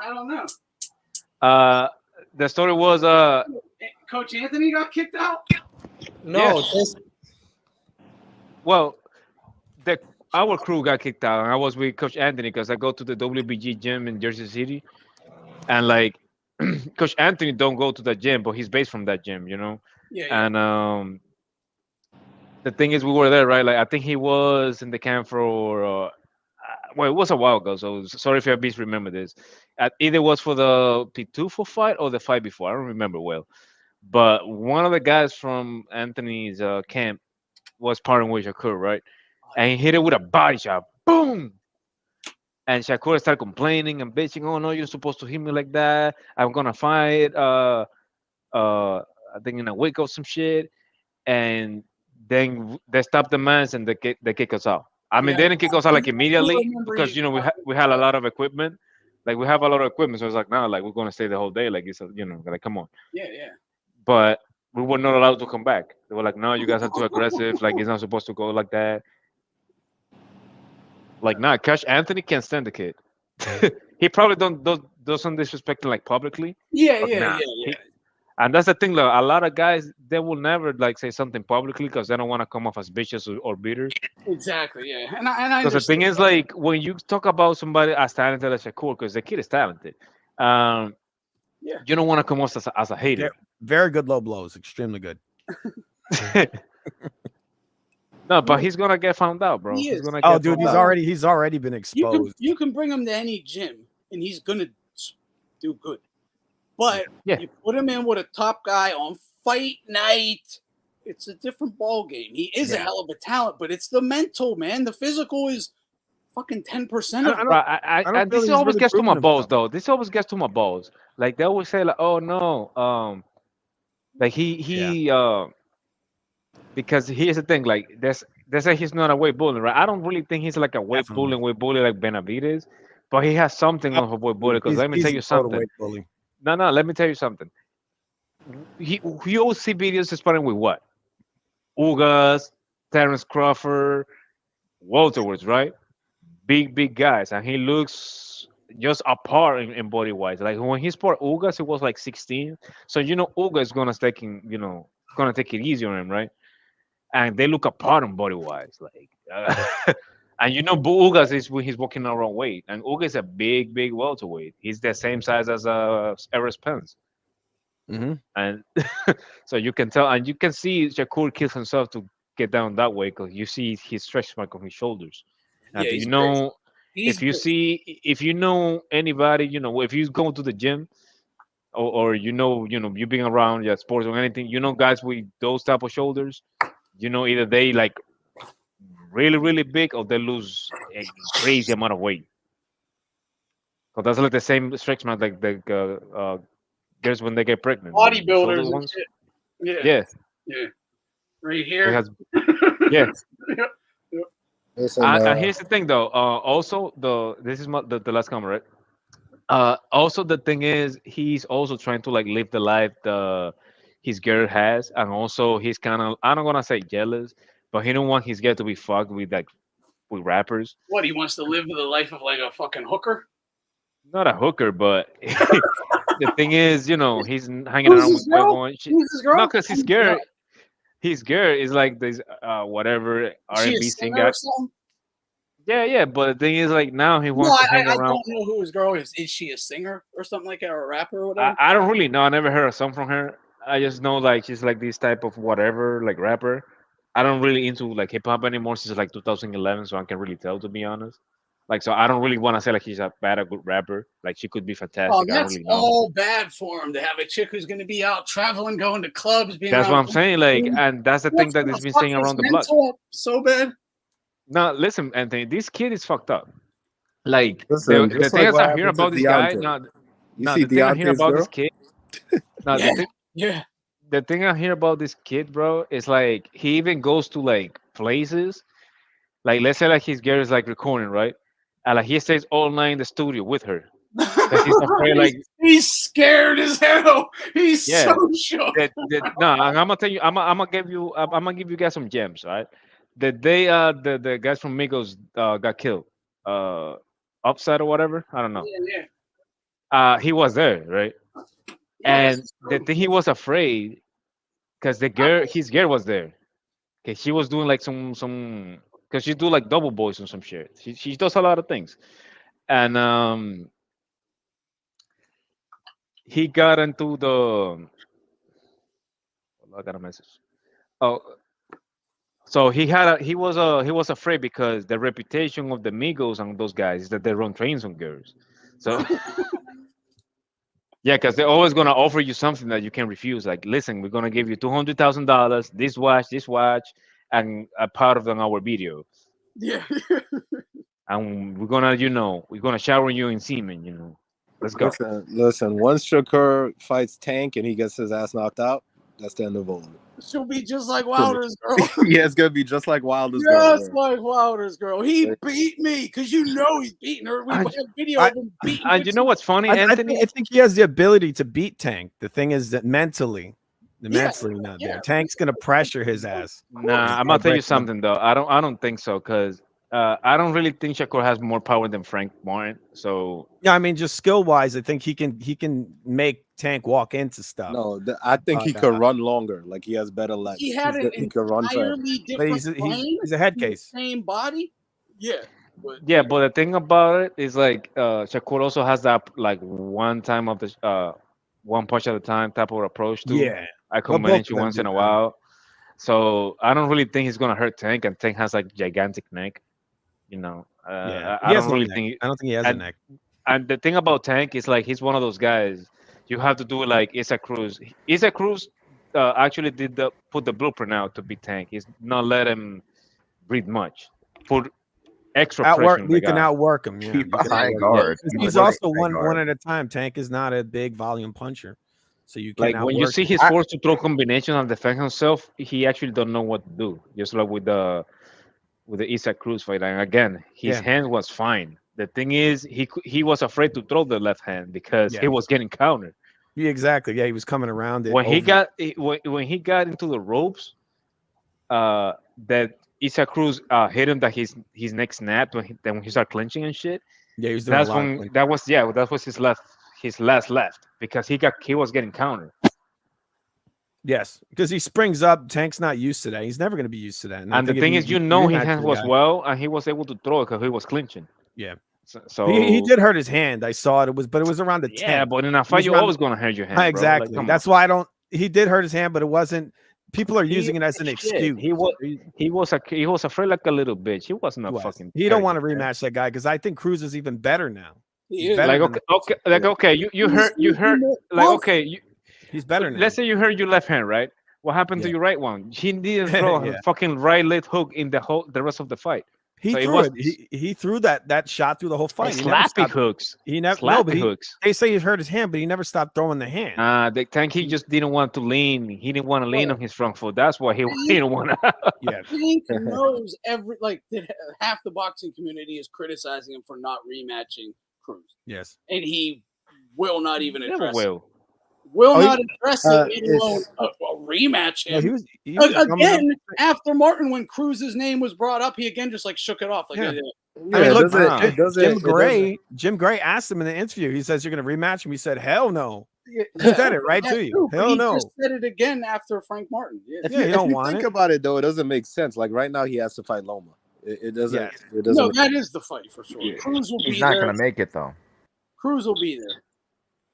I don't know. The story was Coach Anthony got kicked out. No, Yes. Well, our crew got kicked out, and I was with Coach Anthony because I go to the WBG gym in Jersey City, and like Coach Anthony don't go to that gym, but he's based from that gym, you know. Yeah. And the thing is, we were there, right? Like I think he was in the camp for well, it was a while ago, so sorry if I misremember this. Either was for the Pitufo fight or the fight before. I don't remember well, but one of the guys from Anthony's camp was parting with Shakur, right? And he hit it with a body shot. Boom! And Shakur started complaining and bitching. Oh no, you're supposed to hit me like that. I'm gonna fight. I think in a week or some shit. And then they stopped the match and they kick us out. I mean, Yeah. they didn't kick us out like I immediately remember because you- we had a lot of equipment. Like we have a lot of equipment, so it's like like we're gonna stay the whole day. Like it's like come on. Yeah. But we were not allowed to come back. They were like, no, you guys are too aggressive. Like it's not supposed to go like that. Like nah, Cash Anthony can't stand the kid. He probably doesn't disrespect him like publicly. Yeah. But Yeah. nah, Yeah. And that's the thing, like, a lot of guys they will never like say something publicly because they don't want to come off as bitches or bitter. Exactly. Yeah. And I Because the thing is, understand. like, when you talk about somebody as talented as Shakur, because the kid is talented, Yeah. you don't want to come off as a hater. Very good low blows. Extremely good. No, but he's gonna get found out, bro. He He's is. gonna Oh, get dude, found out. he's already been exposed. You can bring him to any gym and he's gonna do good. But Yeah. you put him in with a top guy on fight night, it's a different ball game. He is a Yeah. hell of a talent, but it's the mental, man. The physical is fucking 10% of it. I don't feel this he's always really gets to my proven balls, himself. though. This always gets to my balls. Like they always say, like, "Oh no, like he because here's the thing, like they say he's not a weight bully, right? I don't really think he's like a weight bully like Benavidez, but he has something of a weight bully. Because let me tell you something. Bully. No, let me tell you something. You always see videos sparring with what? Ugas, Terrence Crawford, Walter Woods, right? Big guys, and he looks just apart in body wise. Like when he sparred Ugas, he was like 16. So Ugas is gonna take it easy on him, right? And they look apart in body wise, like. And Ugas is when he's walking around weight, and Ugas is a big welterweight. He's the same size as Eris Pence. Mm-hmm. And so you can tell, and you can see Shakur kills himself to get down that way because you see his stretch mark on his shoulders. And Yeah, do he's you know He's if you big. see if you know anybody, if you go to the gym or you being around sports or anything, guys with those type of shoulders, either they like really big or they lose a crazy amount of weight. So that's like the same stretch mark like the girls when they get pregnant. the shoulder Bodybuilders and ones. shit. Yeah. Right It here. has- yeah. Listen, And here's the thing, though. Also, this is the last comment, right? Also, the thing is, he's also trying to like live the life his girl has, and also he's kind of, I'm not gonna say jealous, but he don't want his guy to be fucked with with rappers. What, he wants to live the life of like a fucking hooker? Not a hooker, but the thing is, you know, he's hanging Who's around this with girl? Quavo and shit. Who's this girl? Not because he's scared. He's scared. Is like this whatever Is she a R&B singer singer. or something? Yeah. But the thing is, like now he No, wants to hang I around. don't know who his girl is. Is she a singer or something like that, or a rapper or whatever? I don't really know. I never heard a song from her. I just know like she's like this type of whatever like rapper. I don't really into like hip hop anymore since like 2011, so I can't really tell to be honest. Like so, I don't really want to say like she's a bad or good rapper. Like she could be fantastic. Oh, I don't that's really know. all bad for him to have a chick who's going to be out traveling, going to clubs, being. That's around what I'm saying. Like, women. and that's the thing What's that gonna has been fuck saying his around the block. mental up so bad. No, listen, Anthony, this kid is fucked up. Like Listen, the just thing like is, what I hear happened to about this guy. Deontay. You No, see the thing I hear Deontay's about girl? this kid. No, Yeah. the thing I hear about this kid, bro, is like he even goes to like places. Like let's say like his girl is like recording, right? And like he stays all night in the studio with her. Because he's afraid, like he's scared as hell. He's yeah. so shook. No, and I'm gonna tell you, I'm gonna give you guys some gems, right? The day the guys from Migos got killed, upside or whatever, I don't know. Yeah. He was there, right? And the thing he was afraid because his girl was there. Okay, she was doing like some because she do like double boys and some shit. She does a lot of things, and he got into the. I got a message. Oh, so he was afraid because the reputation of the Migos and those guys is that they run trains on girls. So yeah, because they're always gonna offer you something that you can refuse. Like, listen, we're gonna give you $200,000, this watch, and a part of them our video, Yeah. and we're gonna shower you in semen. Let's go. Listen. Once Shakur fights Tank and he gets his ass knocked out, that's the end of all. She'll be just like Wilder's girl. Yeah, it's gonna be just like Wilder's girl. Just like Wilder's girl. He beat me because he's beating her. We have video of him beating. And you know what's funny, Anthony? I think he has the ability to beat Tank. The thing is that mentally not there. Tank's gonna pressure his ass. Nah, I'm gonna tell you something though. I don't think so because I don't really think Shakur has more power than Frank Martin. So yeah, I mean, just skill wise, I think he can make Tank walk into stuff. No, I think he could run longer. Like he has better legs. He had an entirely different he's a head case. Same body. Yeah. But the thing about it is like Shakur also has that like one time of the one punch at a time type of approach to. Yeah. I combine you once in a while. So I don't really think he's gonna hurt Tank, and Tank has like gigantic neck. I don't really think. I don't think he has a neck. And the thing about Tank is like he's one of those guys. You have to do it like Usyk Cruz. Usyk Cruz actually put the blueprint out to beat Tank. He's not let him breathe much. Put extra pressure. You can outwork him. Yeah. Keep a high guard. He's also one at a time. Tank is not a big volume puncher, so you can like when you see he's forced to throw combinations and defend himself, he actually don't know what to do. Just like with the Usyk Cruz fight, and again, his hand was fine. The thing is, he was afraid to throw the left hand because he was getting countered. Yeah, exactly. Yeah, he was coming around it. When he got into the ropes, that Usyk Cruz hit him that his neck snapped when he started clinching and shit. Yeah, he was doing that was his last left because he was getting countered. Yes, because he springs up. Tank's not used to that. He's never going to be used to that. And the thing is, his hand was well, and he was able to throw it because he was clinching. Yeah. So he did hurt his hand. I saw it. But it was around the 10. Yeah, but in a fight, you're always going to hurt your hand. Exactly. Like, that's why I don't. He did hurt his hand, but it wasn't. People are using it as an excuse. He was afraid like a little bitch. He wasn't a fucking. He don't want to rematch that guy because I think Cruz is even better now. You hurt. Like okay, he's better now. Let's say you hurt your left hand, right? What happened to your right one? He didn't throw a fucking right leg hook in the rest of the fight. He threw it. He threw that shot through the whole fight. Slappy hooks. He never. Hooks. They say he hurt his hand, but he never stopped throwing the hand. The Tank, he just didn't want to lean. He didn't want to lean on his front foot. That's why he didn't want to. Yeah. Tank knows half the boxing community is criticizing him for not rematching Cruz. Yes. And he will not even address it. will not address it, let alone a rematch him. No, he was again, after Martin, when Cruz's name was brought up, he again just like shook it off. Like, I mean, look, Jim Gray asked him in the interview. He says, "You're going to rematch him." He said, "Hell no." He said it right to you. Hell no. He just said it again after Frank Martin. If you think about it, though, it doesn't make sense. Like right now, he has to fight Loma. It doesn't. Yes. It doesn't. No, that is the fight for sure. Cruz will be there. He's not going to make it though. Cruz will be there.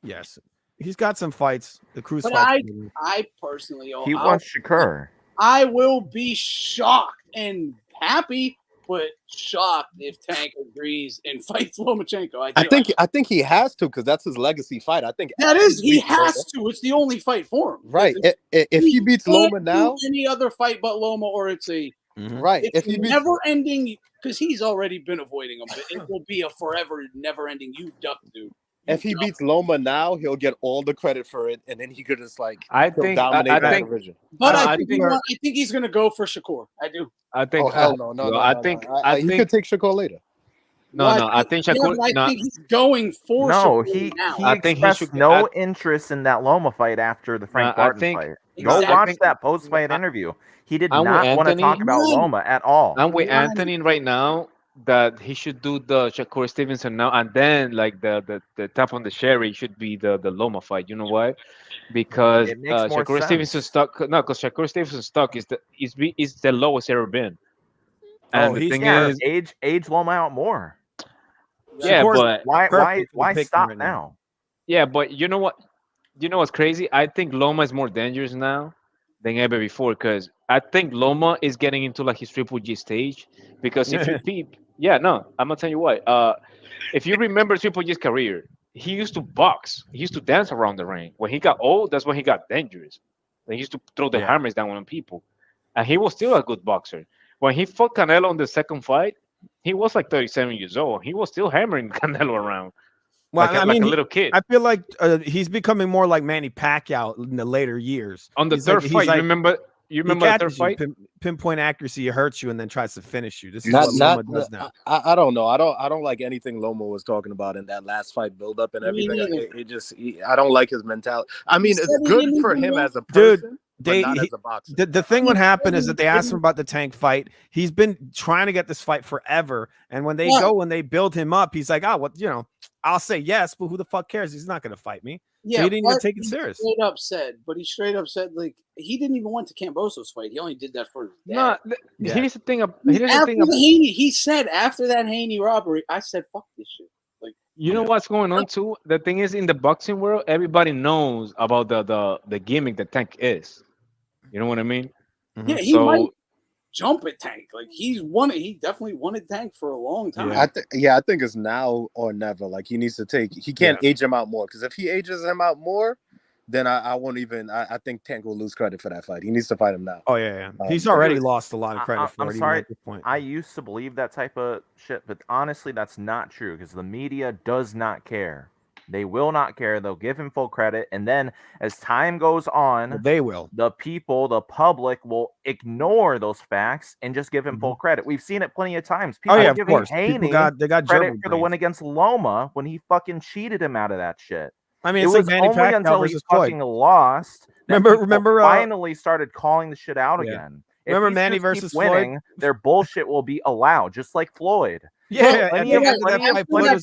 Yes, he's got some fights. The Cruz But fight. I personally, He wants Shakur. I will be shocked and happy, but shocked if Tank agrees and fights Lomachenko. I think he has to because that's his legacy fight. I think that is he has to. It's the only fight for him. Right. If he beats Loma now, any other fight but Loma, or it's a right. If he never ending, because he's already been avoiding him, but it will be a forever never ending. You duck, dude. If he beats Loma now, he'll get all the credit for it, and then he could just like But dominate that division. But I think he's going to go for Shakur. I do. I think. Oh hell no! I think he could take Shakur later. I think Shakur. I think he's going for No, Shakur he now. I think he expressed no interest in that Loma fight after the Frank Martin fight. Go watch that post-fight interview. He did not want to talk about Loma at all. I'm with Anthony right now that he should do the Shakur Stevenson now, and then like the top on the cherry should be the Loma fight. You know why? Because Shakur Stevenson stock. No, because Shakur Stevenson stock is the lowest ever been. And the thing is, age Loma out more. Yeah, but why stop now? Yeah, but you know what? You know what's crazy? I think Loma is more dangerous now than ever before because I think Loma is getting into like his Triple G stage. Because if you I'm gonna tell you what. If you remember Triple G's career, he used to box. He used to dance around the ring. When he got old, that's when he got dangerous. He used to throw the hammers down on people, and he was still a good boxer. When he fought Canelo in the second fight, he was like 37 years old. He was still hammering Canelo around. Well, like a little kid. I feel like he's becoming more like Manny Pacquiao in the later years. On the third fight, you remember the third fight? Pinpoint accuracy hurts you and then tries to finish you. This is what Loma does now. I don't know. I don't like anything Loma was talking about in that last fight build up and everything. I don't like his mentality. I mean, it's good for him as a person. Not as a boxer. The thing what happened is that they asked him about the Tank fight. He's been trying to get this fight forever. And when they go and they build him up, he's like, I'll say yes, but who the fuck cares? He's not going to fight me. Yeah, so he didn't even take it serious. He straight up said, like, he didn't even want to Camboso's fight. He only did that for his dad. Here's the thing. He said after that Haney robbery, I said, fuck this shit. Like, you know what's going on too? The thing is, in the boxing world, everybody knows about the gimmick that Tank is. You know what I mean? Yeah, he might jump at Tank. Like he definitely wanted Tank for a long time. I think it's now or never. Like he needs to he can't age him out more. Because if he ages him out more, then I won't even I think Tank will lose credit for that fight. He needs to fight him now. Oh yeah. He's already lost a lot of credit for it. I'm sorry. At this point. I used to believe that type of shit, but honestly that's not true because the media does not care. They will not care. They'll give him full credit. And then as time goes on, they will. The people, the public will ignore those facts and just give him full credit. We've seen it plenty of times. People are giving Haney credit for the win against Loma when he fucking cheated him out of that shit. I mean, it was only until he fucking lost. Remember finally started calling the shit out again. Remember Manny versus Floyd? Their bullshit will be allowed, just like Floyd. Plenty of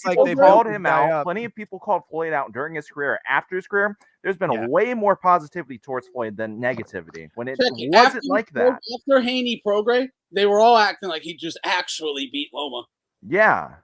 people called him out. Plenty of people called Floyd out during his career. After his career, there's been way more positivity towards Floyd than negativity. When it wasn't like that. After Haney Prograis, they were all acting like he just actually beat Loma. Yeah.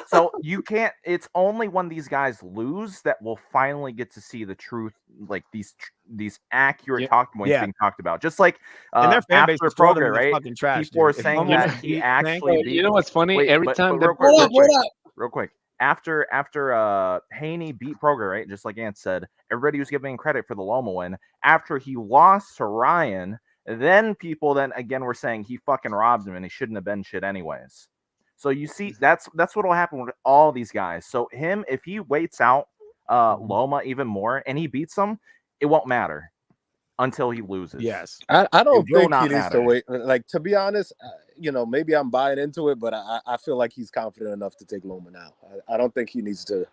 So you can't. It's only when these guys lose that we'll finally get to see the truth, like these accurate talking points being talked about. Just like and their fan base after Prograis, right? People are saying that he actually. You know what's funny? Every time real quick. After Haney beat Prograis, right? Just like Ant said, everybody was giving credit for the Loma win. After he lost to Ryan, then people again were saying he fucking robbed him and he shouldn't have been shit anyways. So you see, that's what will happen with all these guys. So if he waits out Loma even more and he beats him, it won't matter until he loses. Yes, I don't think he needs to wait. Like, to be honest, maybe I'm buying into it, but I feel like he's confident enough to take Loma now. I don't think he needs to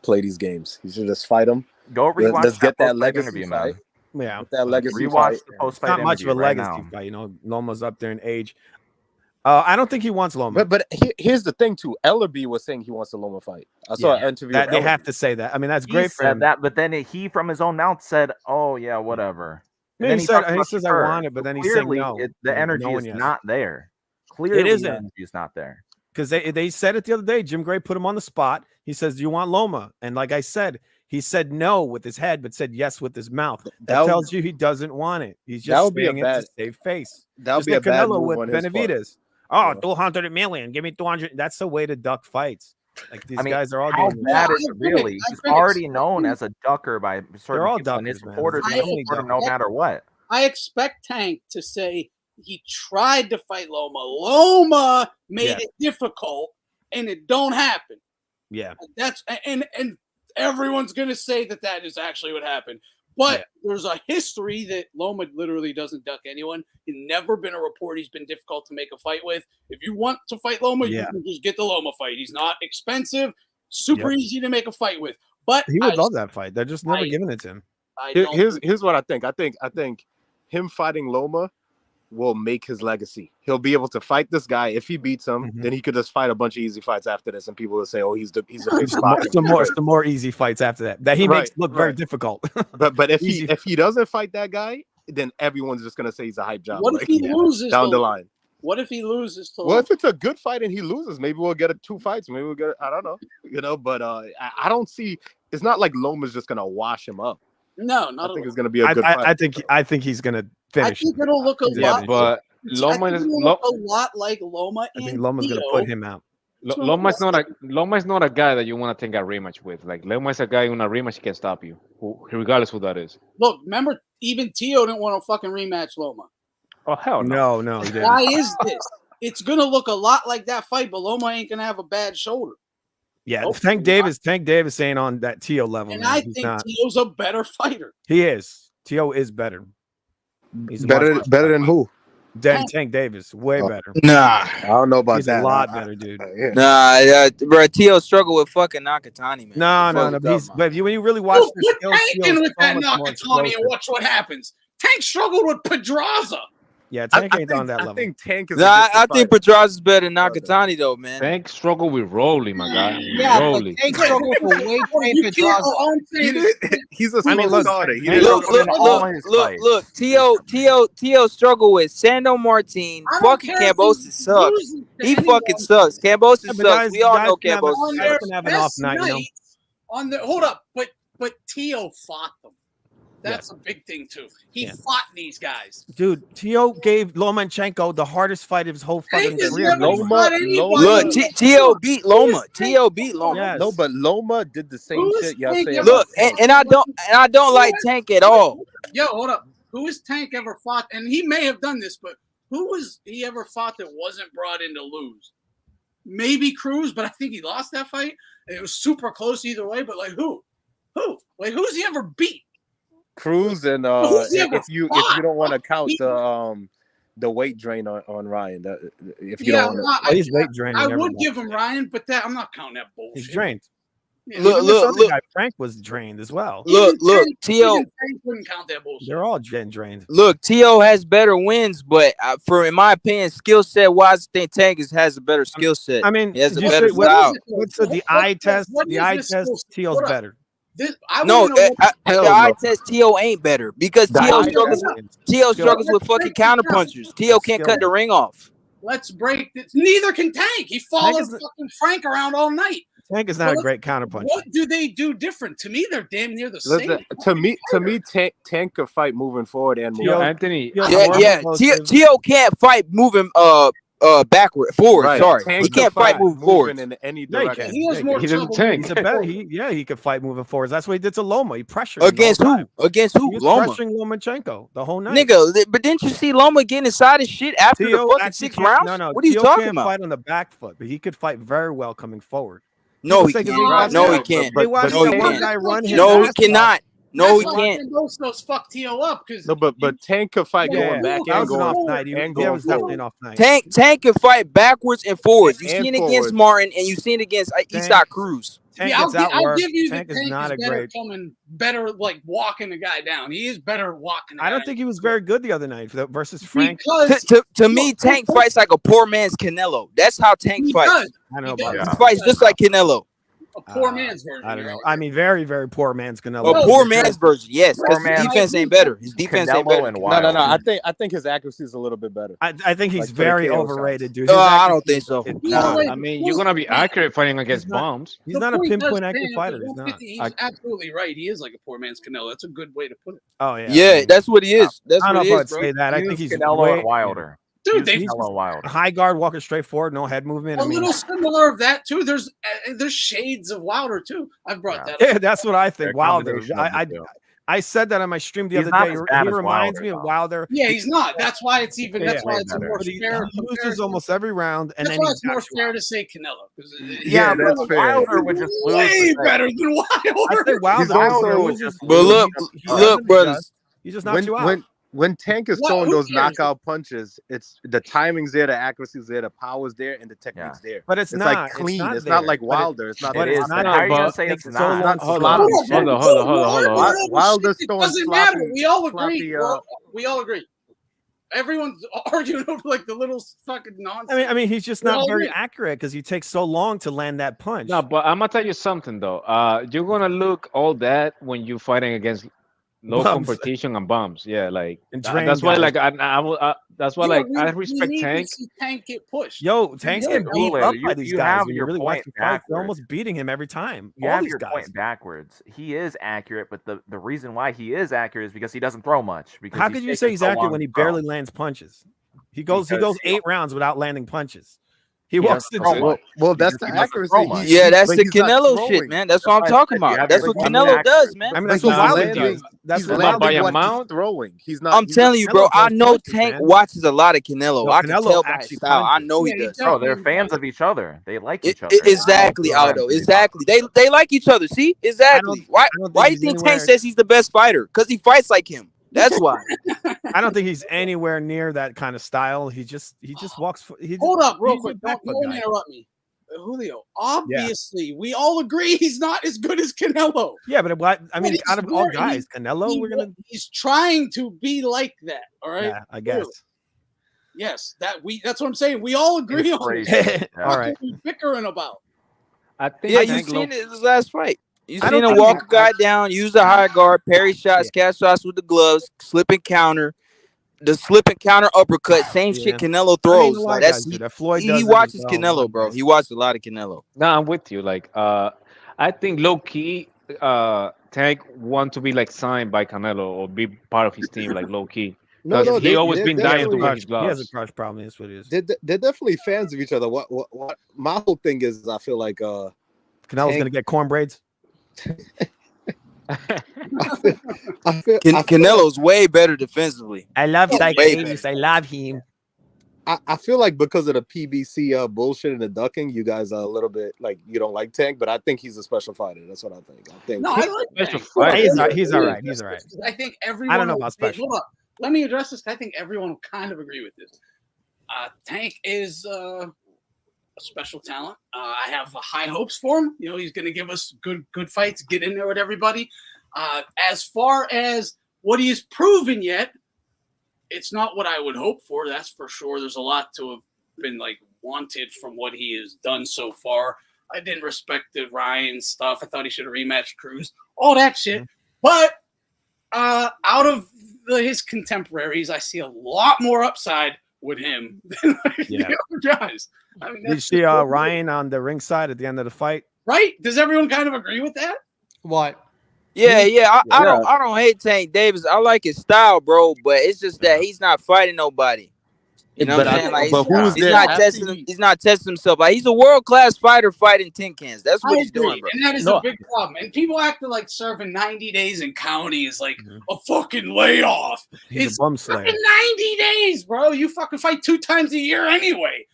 play these games. He should just fight him. Go rewatch Let's get that post-fight legacy interview, fight. man. Yeah, That legacy Rewatch fight. the It's post-fight not much of a interview right legacy now. fight. You know, Loma's up there in age. I don't think he wants Loma. But here's the thing too. Ellerby was saying he wants a Loma fight. I saw an interview. That, of they Ellerby. have to say that. I mean, that's He great for said him. that, but then he from his own mouth said, "Oh yeah, whatever." And Yeah, then he said talked he about says I Shakur. want it, but then he's Clearly, saying no. the energy No is one yes. not there. Clearly, It isn't. the energy is not there. Because they said it the other day. Jim Gray put him on the spot. He says, "Do you want Loma?" And like I said, he said no with his head, but said yes with his mouth. That tells you he doesn't want it. He's that just would be a saying it bad- to save face. That would Just be a like bad Canelo move with on his part. Benavidez. Oh, 200 million. Give me 200. That's the way to duck fights. Like these guys are all how doing bad this. is it really? He's already known as a ducker by certain all people, and his duckers, man. supporters There's so many support him no duckers. matter what. I expect Tank to say he tried to fight Loma. Loma made it difficult, and it don't happen. Yeah. That's and everyone's gonna say that is actually what happened. But there's a history that Loma literally doesn't duck anyone. He's never been a report he's been difficult to make a fight with. If you want to fight Loma, you can just get the Loma fight. He's not expensive, super easy to make a fight with. But He would love that fight. They're just never giving it to him. Here's what I think. I think him fighting Loma will make his legacy. He'll be able to fight this guy. If he beats him, then he could just fight a bunch of easy fights after this, and people will say, "Oh, he's a big spot." Some more easy fights after that he makes look very difficult. but if he doesn't fight that guy, then everyone's just gonna say he's a hype job. What if he loses down the line? What if he loses to Well, if it's a good fight and he loses, maybe we'll get 2 fights. Maybe we'll get I don't know, But I don't see. It's not like Loma's just gonna wash him up. No, not I think it's gonna be a good fight. I think he's gonna finish. I think it'll look a lot. But Loma is look a lot like Loma. I think Loma's gonna put him out. Loma is not a guy that you want to take a rematch with. Like Loma is a guy in a rematch he can stop you, regardless who that is. Look, remember, even Tio didn't want to fucking rematch Loma. Oh hell no! No, he didn't. Why is this? It's gonna look a lot like that fight, but Loma ain't gonna have a bad shoulder. Yeah, Tank Davis ain't on that Tio level. And man. I He's think not. Tio's a better fighter. He is. Tio is better. He's better than who? Than Tank Davis. Way better. Nah, I don't know about He's that. a lot better, dude. Nah, bro. Tio struggled with fucking Nakatani, man. No. But when you really watch the skills, Tank in with that Nakatani and watch what happens. Tank struggled with Pedraza. Yeah, Tank ain't on that level. I think Tank is. Nah, I think Pedraza's better than Nakatani, though, man. Tank struggled with Rolly, my guy. Yeah, Rolly. but Tank struggled with weight train Pedraza. He's a slow starter. Look, Tio struggled with Sando Martin. Fucking Cambosis sucks. He fucking sucks. Cambosis sucks. We all know Cambosis sucks. Have an off night, you know. Hold up, but Tio fought them. That's a big thing too. He fought these guys. Dude, Tio gave Lomachenko the hardest fight of his whole fucking career. Look, Tio beat Loma. Tio beat Loma. Yes. No, but Loma did the same shit. Look, and I don't like Tank at all. Yo, hold up. Who has Tank ever fought? And he may have done this, but who was he ever fought that wasn't brought in to lose? Maybe Cruz, but I think he lost that fight. It was super close either way. But like who? Like who's he ever beat? Cruz and if you don't want to count the weight drain on Ryan, if you don't want to, he's weight draining. I would give him Ryan, but I'm not counting that bullshit. He's drained. Yeah, look. Frank was drained as well. Look, Tio. Tank wouldn't count that bullshit. They're all getting drained. Look, Tio has better wins, but in my opinion, skill set wise, I think Tank has a better skill set. I mean, he has a better style. What's the eye test? The eye test, Tio's better. The eye test Tio ain't better because Tio struggles with fucking counter punchers. Tio can't cut the ring off. Let's break this. Neither can Tank. He followed fucking Frank around all night. Tank is not a great counter puncher. What do they do different? To me, they're damn near the same. To me, Tank could fight moving forward and moving. Anthony. Tio can't fight moving forward. Right. Sorry, Tank he can't fight moving forward. In any direction. He has more He doesn't tank. He could fight moving forwards. That's what he did to Loma. He pressured against who? Against who? He was Loma. pressuring Lomachenko the whole night. Nigga, but didn't you see Loma getting inside his shit after the fucking 6 rounds? No. What are you Tio talking can't about? fight on the back foot, but he could fight very well coming forward. No, he can't. No, he can't. No, he cannot. No, he can't. Those fuck Tio up because but Tank could fight going back and going off night. That was definitely an off night. Tank can fight backwards and forwards. You seen it against Martin and you seen it against Cruz. Tank Yeah, gets I'll give you Tank the is Tank not is a better great. coming, better like walking the guy down. He is better walking. The I guy don't down. think he was very good the other night versus Frank. Because To me, Tank fights like a poor man's Canelo. That's how Tank he fights. does. I don't know He about does. that. He fights just like Canelo. A poor man's version. I don't know. right? I mean, very, very poor man's Canelo. A poor man's version, yes. Poor Because his man's defense ain't better. His defense ain't Canelo better. and No. Wild. I think his accuracy is a little bit better. I think he's Like, for the very KO overrated, shots. dude. His I don't accuracy think so. is Yeah, not. like, I mean, you're gonna be accurate fighting against not- bombs. He's not a Before he does pinpoint accurate stand, fighter. the He's not. 150, he's absolutely right. He is like a poor man's Canelo. That's a good way to put it. Oh yeah. Yeah, that's what he is. That's I don't what know he if I'd is, bro. say that. I think he's Canelo way and Wilder. Dude, He's they Canelo Wilder. high guard, walking straight forward, no head movement. a I mean, little similar of that too. There's shades of Wilder too. I've brought that yeah, up. that's what I think. They're a Wilder. combination of the two. I said that on my stream the He's other not day. as bad He as reminds Wilder, me of though. Wilder. Yeah, he's not. That's why it's even. That's Yeah, why it's a better. more But he fair. loses comparison. almost every round, and That's then why he it's more knocks you fair out. to say Canelo. Yeah, that's fair. Wilder would just lose. Way the better than Wilder. I think Wilder. also- loses. But look, He look, doesn't, brothers. He just knocks you out. When Tank is Well, throwing who those cares? knockout punches, it's the timing's there, the accuracy's there, the power's there, and the technique's there. But it's It's not. like clean. It's It's not not like there. But it- Wilder. It's not. but It it's is. not. How are you gonna but say it's so not? long. Hold sloppy. on. Hold on. Wilder's throwing sloppy. We all agree. sloppy, We all agree. Everyone's arguing over like the little fucking nonsense. I mean, he's just We not all very agree. accurate because he takes so long to land that punch. No, but I'm gonna tell you something though. You're gonna look all that when you're fighting against low Bums. competition and bombs. Yeah, like And that's why. drain Like that's why. Yeah, Like we- I we respect need to Tank. see Tank get pushed. Yo, Tank's Yeah, getting beat Kool-Aid, up by these you guys. have When you your really watch point the fight, they're backwards. almost beating him every time. You All have these your guys. point backwards. He is accurate, but the reason why he is accurate is because he doesn't throw much. Because How could you say he's accurate when he barely lands punches? He goes Because 8 rounds without landing punches. He He walks doesn't into throw much. Well, that's Because the he doesn't accuracy. throw much. Yeah, that's but the he's not Canelo shit, throwing. man. That's what I'm That's talking why I about. said That's you what have Canelo your does, man. I mean, But that's what he's Wilder landing- does. That's He's what landing by a what mount? he's throwing. He's not. I'm he's telling you, bro. Canelo I throws know punches, Tank man. watches a lot of Canelo. No, I can Canelo tell by his actually style. I punches. know he Yeah, he does. does. Oh, they're fans of each other. They like each other. Exactly, Aldo. Exactly. They like each other. See, exactly. Why don't think do you he's think anywhere- Tank says he's the best fighter? Because he fights like him. That's why. I don't think he's anywhere near that kind of style. He just walks. Hold up, real he's a quick. back Don't foot guy. interrupt me. Julio, obviously, we all agree he's not as good as Canelo. Yeah, but I mean, But out of he's all very- guys, Canelo, we're gonna. He's trying to be like that. All right. Yeah, I guess. Yes, that's what I'm saying. We all agree on it. Inspiration. All What right. are we bickering about? I think Yeah, you Tank seen low- it in his last fight. You I seen don't him think walk a guy down, use the high guard, parry shots, catch shots with the gloves, slip and counter, the slip and counter uppercut, same shit Canelo I mean, throws. a lot Like of that's guys do he, that. Floyd he does it as watches well. A lot Canelo, of bro. guys. He watches a lot of Canelo. No, I'm with you. Like I think low key Tank want to be like signed by Canelo or be part of his team, like low key. No, Because he always they're been dying to definitely- wear his He has a gloves. crush problem. That's what it is. They're definitely fans of each other. What my whole thing is, I feel like Canelo's Tank- gonna get corn braids. Canelo's way better defensively. I love Way Titanius. I love him. I feel like because of the PBC bullshit and the ducking, you guys are a little bit like you don't like Tank, but I think he's a special fighter. That's what I think. I think. No, I like Special Tank. fighter. He's all right. He's all right. I think everyone. I don't know will- about hey, special. hold up. Let me address this. I think everyone will kind of agree with this. Tank is a special talent. I have high hopes for him. You know, he's going to give us good fights, get in there with everybody. As far as what he has proven yet, it's not what I would hope for. That's for sure. There's a lot to have been like wanted from what he has done so far. I didn't respect the Ryan stuff. I thought he should have rematched Cruz. All that shit. But out of his contemporaries, I see a lot more upside with him than the other guys. I mean, Did you see Ryan on the ringside at the end of the fight? right? Does everyone kind of agree with that? What? Yeah. I don't hate Tank Davis. I like his style, bro. But it's just that he's not fighting nobody. You know what I'm saying? Like, but who's he's there not after testing. he- He's not testing himself. Like he's a world class fighter fighting tin cans. That's what I he's agree, doing, bro. and that is a big problem. And people acting like serving 90 days in county is like a fucking layoff. He's It's a bum slayer. fucking 90 days, bro. You fucking fight 2 times a year anyway.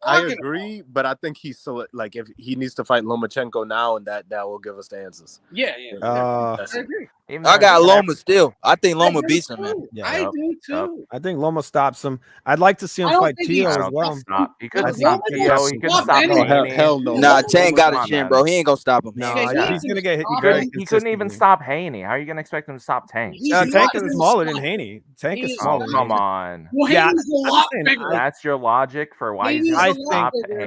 I agree, but I think he's so like if he needs to fight Lomachenko now, and that will give us the answers. Yeah. I agree. I got Loma still. I think Loma beats him, man. Yeah, I do too. I think Loma stops him. I'd like to see him fight Tio as well. He couldn't stop Tio. He couldn't stop Haney. Hell no. Nah, Tank got his chin, bro. He ain't gonna stop him. No, Yeah, he's gonna get hit. He couldn't even stop Haney. How are you gonna expect him to stop Tank? Tank is smaller than Haney. Tank is Oh, smaller. come on. Well, Yeah, Haney's a I'm lot saying, bigger. That's your logic for why he's Haney's gonna a lot stop bigger,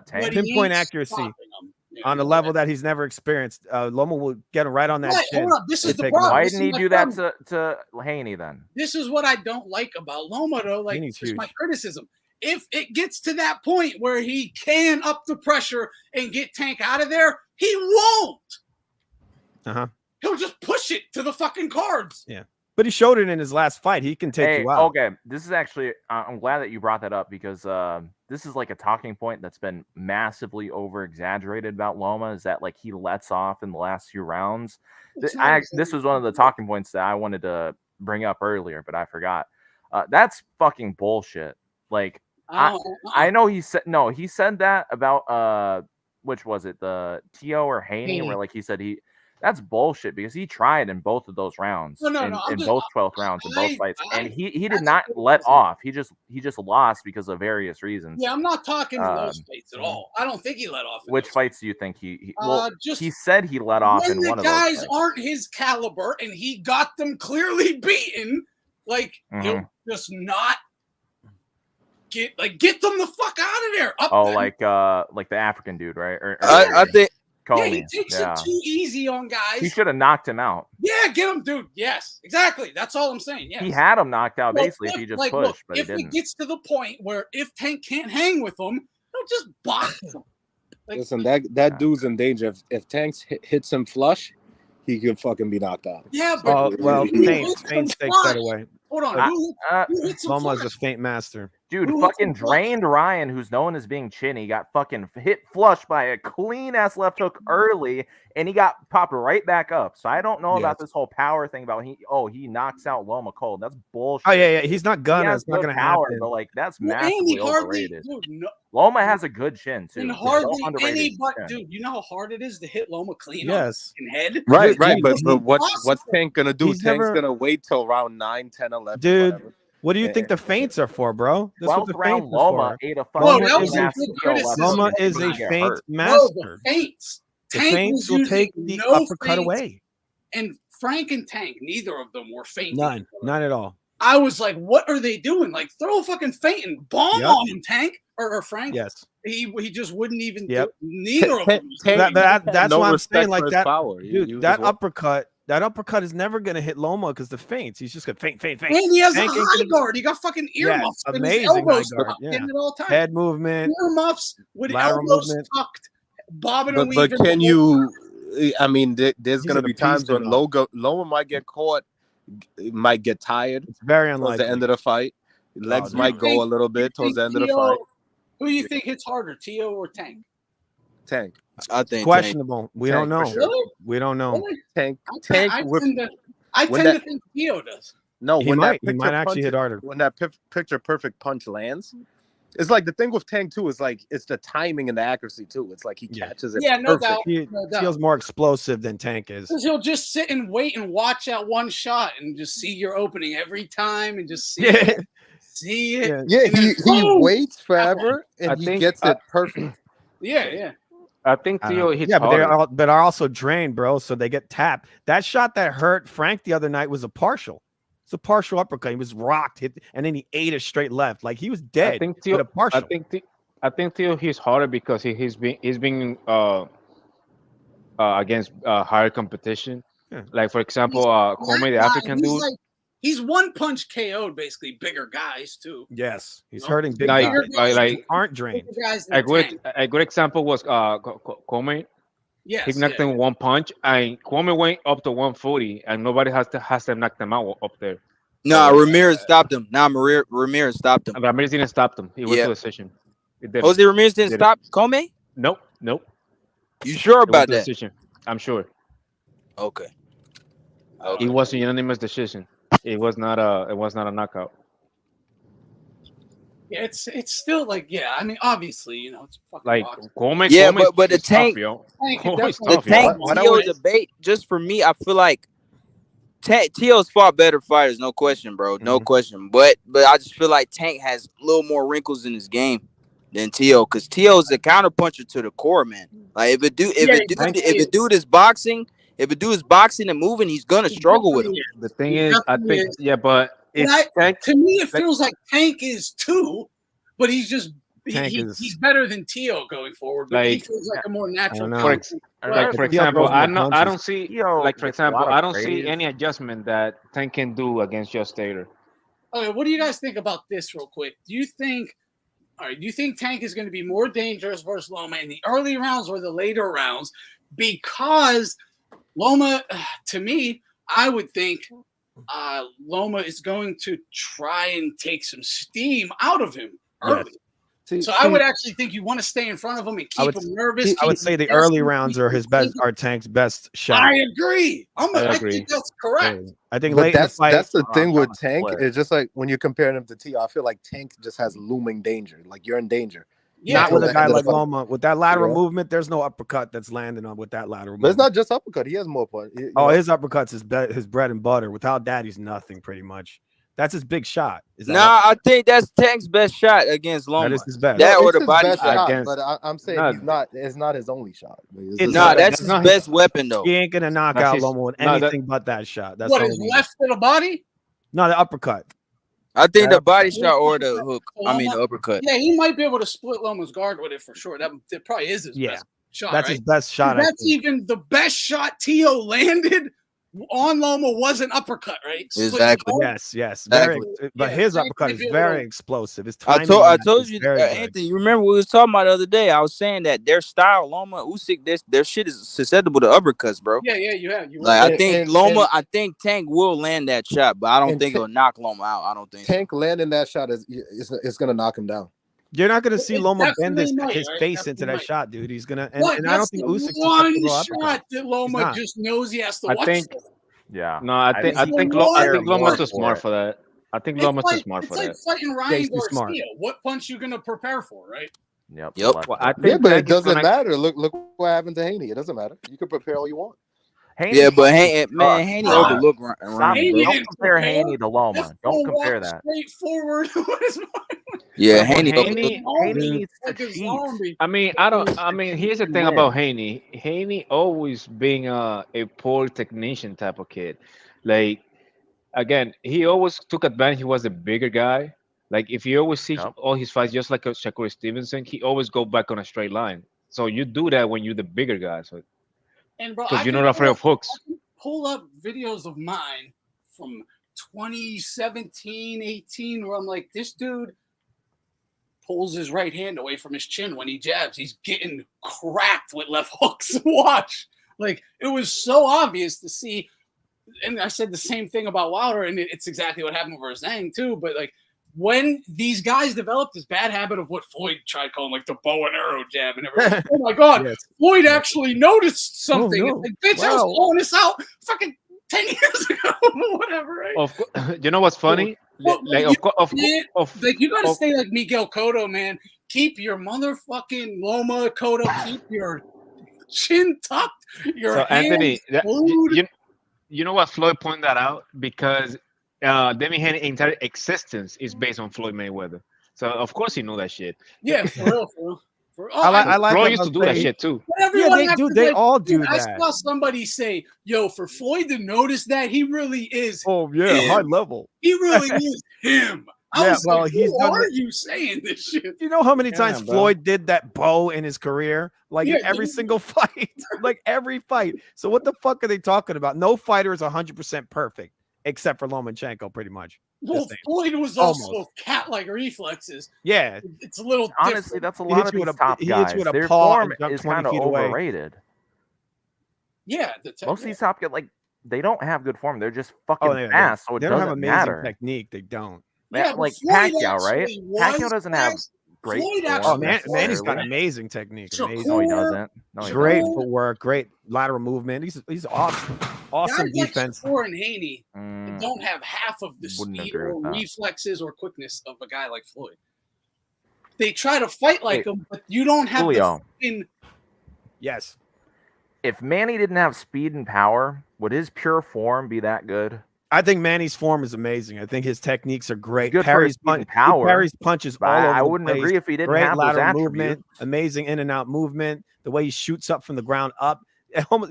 Tank. but he Pinpoint ain't accuracy stopping him. on a level that he's never experienced. Loma will get him right on that Right, chin. hold up. This is and the take him out. problem. Why This didn't is he my do that problem. to Haney then? This is what I don't like about Loma, though. Like, Haney's it's my huge. criticism. If it gets to that point where he can up the pressure and get Tank out of there, he won't. He'll just push it to the fucking cards. Yeah. But he showed it in his last fight. He can take you out. Okay, this is actually I'm glad that you brought that up because this is like a talking point that's been massively over exaggerated about Loma is that like he lets off in the last few rounds. This was one of the talking points that I wanted to bring up earlier, but I forgot. That's fucking bullshit. Like I know he said that about which was it, the Tio or Haney, where like he said that's bullshit because he tried in both of those rounds, in both 12th rounds, in both fights, and he did not let off. He just lost because of various reasons. Yeah, I'm not talking those fights at all. I don't think he let off. Which fights do you think he just he said he let off in one of those guys fights. aren't his caliber and he got them clearly beaten. Like he'll just not get them the fuck out of there. Like the African dude, right? I think. Comey. Yeah, he takes it too easy on guys. He should have knocked him out. Yeah, get him, dude. Yes, exactly. That's all I'm saying. Yes. He had him knocked out basically if he just pushed, but if he didn't. it gets to the point where if Tank can't hang with him, he'll just box him. Listen, that dude's in danger. If Tank hits him flush, he could fucking be knocked out. Yeah, but Feint takes that away. Hold on. Who hits him Loma's flush? a feint master. Dude, fucking drained Ryan, who's known as being chinny, got fucking hit flush by a clean ass left hook early, and he got popped right back up. So I don't know about this whole power thing about he knocks out Loma cold. That's bullshit. Oh yeah, he's not gonna. It's not gonna happen. But like that's Well, massively overrated. Loma has a good chin too. And Don't hardly underrate his anybody, chin. dude. You know how hard it is to hit Loma clean Yes. on the head? Right. But It's what's Tank gonna do? He's Tank's never- gonna wait till round 9, 10, 11. Dude, whatever. what do you think the feints are for, bro? That's what the 12th round feints Loma are ate a Whoa, fucking that was a ass good heel criticism. left Loma hook. is a Get feint hurt. No, master. the feints. The Tank feints was will take using the no uppercut feints. away. And Frank and Tank, neither of them were fainting. None at all. I was like, what are they doing? Like, throw a fucking feint and bomb Yep. on him, Tank or Frank. Yes. He just wouldn't even Yep. do neither of them. That's No why I'm respect saying like for his that, power. dude. That uppercut is never gonna hit Loma because the feints. He's just gonna feint. And he has Tank a ain't high gonna- guard. He got fucking earmuffs. Yeah, and his amazing high elbows guard, tucked yeah. in at all times. Head movement, Earmuffs with lateral elbows movement. tucked, bobbing and But weaving. can you? I mean, there's He's gonna in a be times beast when of it. Loma might get caught, might get tired It's very towards unlikely. the end of the fight. Legs dude. might go a little bit towards the end of the fight. Who do you think hits harder, Tio or Tank? Tank. I think Questionable. We don't know. Tank, for sure. Really? We don't know. Really? Tank. I Tank. tend to think Tio does. No, He when might that picture actually punch, hit harder. when that picture perfect punch lands, it's like the thing with Tank too is like it's the timing and the accuracy too. It's like he catches it. Yeah, no perfect. doubt. He No doubt. feels more explosive than Tank is. Because he'll just sit and wait and watch that one shot and just see your opening every time and just see Yeah. it. See it. Yeah, and then he boom! waits forever and I he think- gets it perfect. Yeah. I think Tio hits Yeah, but harder. they're also drained, bro. So they get tapped. That shot that hurt Frank the other night was a partial. It's a partial uppercut. He was rocked, hit, and then he ate a straight left. Like he was dead. I think with Tio. a partial. I think Tio hits harder because he's being against higher competition. Yeah. Like for example, Comey, the African dude. He's one punch KO'd basically bigger guys too. Yes, he's No. hurting big Like- guys. like- who aren't drained. Bigger guys than Tank. A good example was Comey. Yes, He knocked him one punch, and Comey went up to 140, and nobody has to knock them out up there. Nah, Ramirez stopped him. Ramirez stopped him. Ramirez didn't stop them. It was Yeah. a decision. It didn't. Jose Ramirez didn't Did it. stop Comey? Nope. You sure It was about a that? decision. I'm sure. Okay. It was a unanimous decision. It was not a knockout. Yeah, it's still like, yeah. I mean, obviously, you know, it's fucking Like boxing. But the Tank, the Tank Tio debate, just for me, I feel like Tio's fought better fighters, no question, bro, no question. But I just feel like Tank has a little more wrinkles in his game than Tio, because Tio's a counterpuncher to the core, man. Like if a dude is boxing, and moving, he's gonna struggle with him. The thing is, I think, but to me, it feels like Tank is too, but he's just he's better than Tio going forward. But he feels like a more natural. For example, I don't see any adjustment that Tank can do against Just Taylor. Okay, what do you guys think about this, real quick? Do you think Tank is going to be more dangerous versus Loma in the early rounds or the later rounds? Because Loma, to me, I would think Loma is going to try and take some steam out of him early. So I would actually think you want to stay in front of him and keep him nervous. I would say the early rounds are Tank's best shot. I agree. I think that's correct. I think but that's the thing with Tank. It's just like when you compare him to Tio, I feel like Tank just has looming danger. Like you're in danger. Yeah, not with a guy like Loma. With that lateral movement, there's no uppercut that's landing on with that lateral movement. But it's not just uppercut. He has more points. His uppercuts is his bread and butter. Without that, he's nothing pretty much. That's his big shot. I think that's Tank's best shot against Loma. That is his best. That or the body shot. But I'm saying it's not his only shot. That's his best weapon, though. He ain't going to knock out Loma with anything but that shot. That's what, his left to the body? No, the uppercut. I think the body shot or the hook. I mean, the uppercut. Yeah, he might be able to split Loma's guard with it for sure. That probably is his best shot. That's his best shot. That's even the best shot Tio landed on Loma was an uppercut, right? Exactly. Yes. But his uppercut is very explosive. I told you, Anthony. You remember we was talking about the other day? I was saying that their style, Loma, Usyk, their shit is susceptible to uppercuts, bro. Yeah, you have. I think Loma. I think Tank will land that shot, but I don't think it'll knock Loma out. I don't think Tank landing that shot is gonna knock him down. You're not gonna see Loma bend his face into that shot, dude. He's gonna, and I don't think Usyk's one shot that Loma just knows he has to watch. I think Loma's too smart for that. I think Loma's too smart for that. It's like fighting Ryan Garcia. What punch you gonna prepare for, right? Yep. Well, I think but it doesn't matter. Look what happened to Haney. It doesn't matter. You can prepare all you want. Haney, but Haney overlooked Ryan. Don't compare Haney to Loma. Don't compare that. Straightforward. Yeah, Haney needs to cheat. I mean, here's the thing about Haney. Haney always being a poor technician type of kid. Like, again, he always took advantage. He was a bigger guy. Like, if you always see all his fights, just like a Shakur Stevenson, he always go back on a straight line. So you do that when you're the bigger guy. So, because you're not afraid of hooks. I can pull up videos of mine from 2017, 18, where I'm like, this dude pulls his right hand away from his chin when he jabs. He's getting cracked with left hooks. Watch. Like, it was so obvious to see. And I said the same thing about Wilder, and it's exactly what happened with Zhang too. But like, when these guys developed this bad habit of what Floyd tried calling like the bow and arrow jab and everything. Oh my God, Floyd actually noticed something. Oh, no. Like, bitch, I was calling this out fucking 10 years ago, whatever, right? You know what's funny? Like you gotta stay like Miguel Cotto, man. Keep your motherfucking Loma, Cotto. Keep your chin tucked. Your Anthony, you know what Floyd pointed that out? Because Demi Haney's entire existence is based on Floyd Mayweather. So of course he knew that shit. Yeah, for real. I like Floyd used to do that shit too. They all do that. I saw somebody say, "Yo, for Floyd to notice that, he really is." Oh yeah, high level. He really is him. Who are you saying this shit? You know how many times Floyd did that bow in his career? Like in every single fight, like every fight. So what the fuck are they talking about? No fighter is 100% perfect, except for Lomachenko, pretty much. Well, Floyd was also cat-like reflexes. Yeah, it's a little honestly, that's a lot of these top guys. Their form is kind of overrated. Yeah, most of these top guys, like, they don't have good form. They're just fucking fast, so it doesn't have matter. Technique, they don't. Yeah, like Pacquiao, right? Pacquiao doesn't have great. Manny's got amazing technique. Amazing. No, he doesn't. Great footwork, great lateral movement. He's awesome. Awesome defense. Shakur and Haney don't have half of the speed or reflexes or quickness of a guy like Floyd. they try to fight like him, but you don't have Julio. the Yes. If Manny didn't have speed and power, would his pure form be that good? I think Manny's form is amazing. I think his techniques are great. Good for his speed and power. He parries punches all over I the wouldn't place. agree if he didn't Great have those lateral attributes. movement, amazing in and out movement, the way he shoots up from the ground up.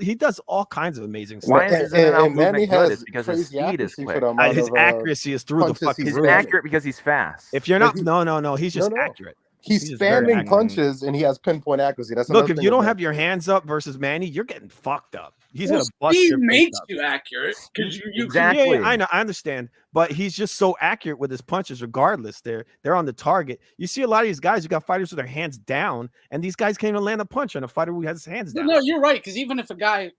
He does all kinds of amazing stuff. Why is his in and out Manny movement good? has It's because his crazy speed is accuracy quick. for the amount His of, accuracy is through the punches fucking he's He's roof. accurate because he's fast. If you're not, no, he's just accurate. He's just very spamming accurate. punches and he has pinpoint accuracy. That's Look, another if thing you don't with have Manny. your hands up versus Manny, you're getting fucked up. He's Well, gonna bust speed your face makes up. you accurate because you Exactly. Yeah, I know, I understand, but he's just so accurate with his punches. Regardless, they're on the target. You see a lot of these guys who got fighters with their hands down, and these guys can't even land a punch on a fighter who has his hands down. No, you're right. Because even if a guy,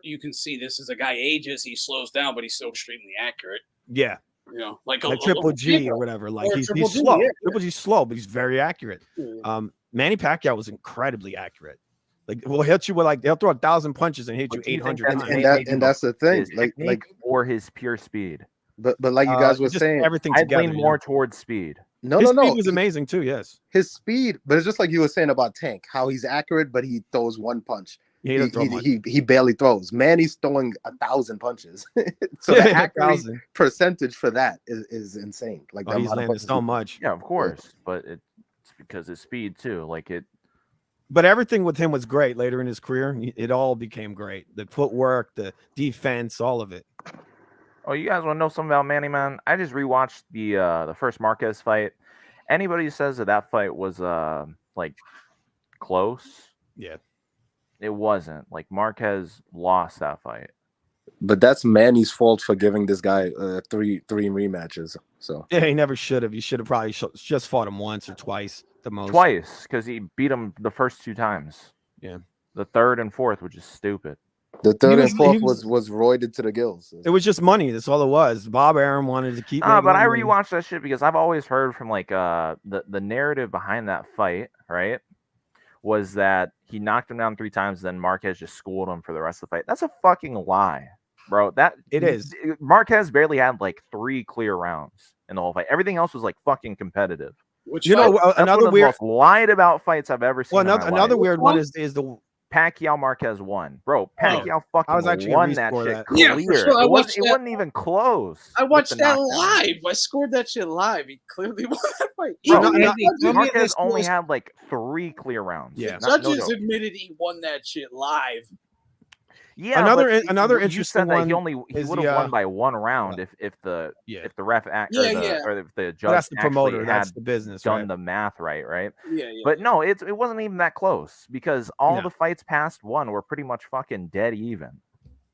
you can see this as a guy ages, he slows down, but he's still extremely accurate. Yeah, You know, like Triple G Lomachenko. or whatever. Like Or he's Triple G, slow. yeah. Triple G's slow, but he's very accurate. Yeah. Manny Pacquiao was incredibly accurate. Like we'll hit you with they'll throw 1,000 punches and hit you But do you think 800 that's times. And that's the thing. His technique or his pure speed? But like you guys were just saying, everything I'd together. lean more towards speed. His speed was amazing too. Yes, his speed, but it's just like you were saying about Tank, how he's accurate, but he throws one punch. he doesn't throw much. He barely throws. Manny's throwing 1,000 punches. So the accuracy 1,000. percentage for that is insane. Like the He's amount of landing punches so he- much. Yeah, of course, but it's because his speed too. Like it. But everything with him was great later in his career. It all became great. The footwork, the defense, all of it. Oh, you guys want to know something about Manny, man? I just rewatched the first Marquez fight. Anybody who says that fight was like close, yeah, it wasn't. Like Marquez lost that fight. But that's Manny's fault for giving this guy three rematches. So Yeah, he never should have. He should have probably just fought him once or twice the most. Twice, because he beat him the first two times. Yeah. The third and fourth, which is stupid. the third was- and fourth he was- was roided to the gills. It was just money. That's all it was. Bob Arum wanted to keep. But making I money. rewatched that shit because I've always heard from like the narrative behind that fight, right? Was that he knocked him down 3 times, then Marquez just schooled him for the rest of the fight. That's a fucking lie, bro. It is. Marquez barely had like 3 clear rounds in the whole fight. Everything else was like fucking competitive. Which You know, That's another one of the weird. most lied about fights I've ever seen. Well, in my another life. weird one is the. Pacquiao Marquez won, bro. Pacquiao I was fucking actually won gonna that rescore shit that. clear. Yeah, for sure. I It watched that. wasn't even close. I with watched the that knockdown. live. I scored that shit live. He clearly won that fight. Bro, Even the judges Marquez admitted only this had like 3 clear rounds. Yeah. The No judges joke. admitted he won that shit live. Yeah, Another- but another you interesting said that he one is would the, have won by 1 round if the ref act, or, or if the judge That's the promoter. actually That's had the business. done Right? the math right. Yeah, yeah. But no, it wasn't even that close because all No. the fights past 1 were pretty much fucking dead even.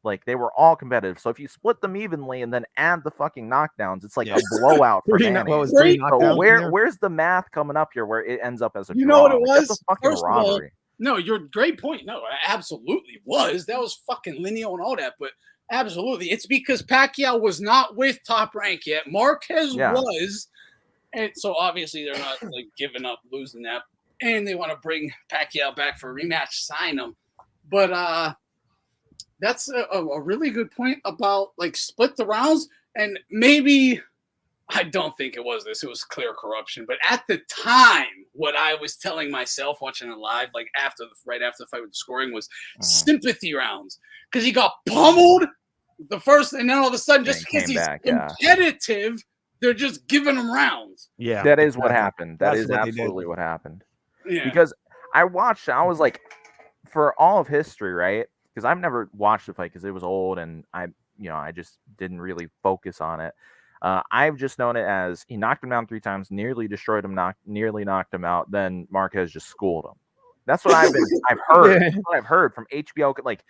Like they were all competitive. So if you split them evenly and then add the fucking knockdowns, it's like Yeah. a blowout for Three, Manny. what was 3 So knockdowns? in there? where's the math coming up here where it ends up as a You draw? know what it Like, that's was? a fucking First of all, robbery. No, you're great point. No, it absolutely was. That was fucking lineal and all that, but absolutely. It's because Pacquiao was not with Top Rank yet. Marquez Yeah. was. And so obviously they're not like giving up losing that. And they want to bring Pacquiao back for a rematch, sign him. But that's a really good point about like split the rounds. And maybe I don't think it was this. It was clear corruption. But at the time, what I was telling myself watching it live, like right after the fight with the scoring, was sympathy rounds. Because he got pummeled the first, and then all of a sudden, just because he's competitive, they're just giving him rounds. Yeah, that is what happened. That That's is what they did. absolutely what happened. Yeah. Because I watched, I was like, for all of history, right? Because I've never watched the fight because it was old and I just didn't really focus on it. I've just known it as he knocked him down 3 times, nearly destroyed him, nearly knocked him out. Then Marquez just schooled him. That's what I've heard. That's what I've heard from HBO. Like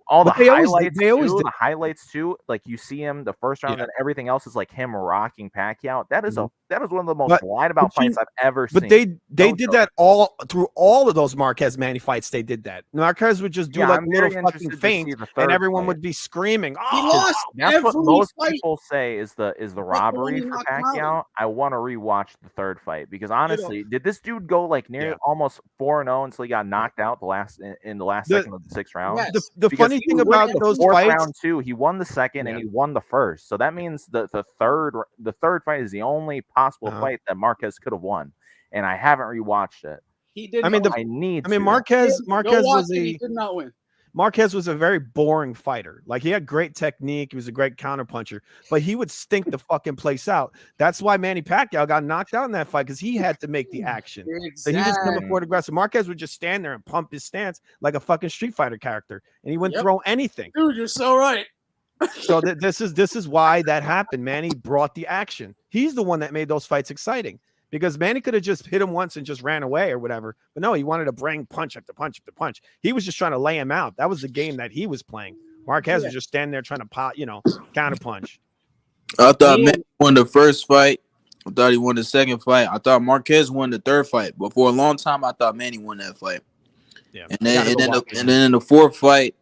all the But they always highlights, did. the highlights too. Like you see him the first round, and everything else is like him rocking Pacquiao. That is one of the most lied about fights I've ever seen. But they did that all through all of those Marquez Manny fights. They did that. Marquez would just do like I'm a little very fucking interested to feint, see the and third everyone fight. would be screaming. He Oh, lost That's what every most fight. people say is the robbery for knocked him out. Pacquiao. I want to rewatch the third fight because honestly, did this dude go like near almost 4-0 until he got knocked out in the last second of the 6th round? Yes. The Because funny he thing won about the those fourth fights, round too, he won the second and he won the first. So that means the third fight is the only possible fight that Marquez could have won. and I haven't rewatched it. He did. I mean, I need I mean, to. Marquez Go was watch it. He did not win. Marquez was a very boring fighter. Like, he had great technique. He was a great counterpuncher, but he would stink the fucking place out. That's why Manny Pacquiao got knocked out in that fight, because he had to make the action. So he was coming forward aggressive. Marquez would just stand there and pump his stance like a fucking Street Fighter character, and he wouldn't throw anything. Dude, you're so right. So this is why that happened. Manny brought the action. He's the one that made those fights exciting, because Manny could have just hit him once and just ran away or whatever. But no, he wanted to bring punch after punch after punch. He was just trying to lay him out. That was the game that he was playing. Marquez was just standing there trying to counter punch. I thought Manny won the first fight. I thought he won the second fight. I thought Marquez won the third fight. But for a long time, I thought Manny won that fight. Yeah. And then in the fourth fight,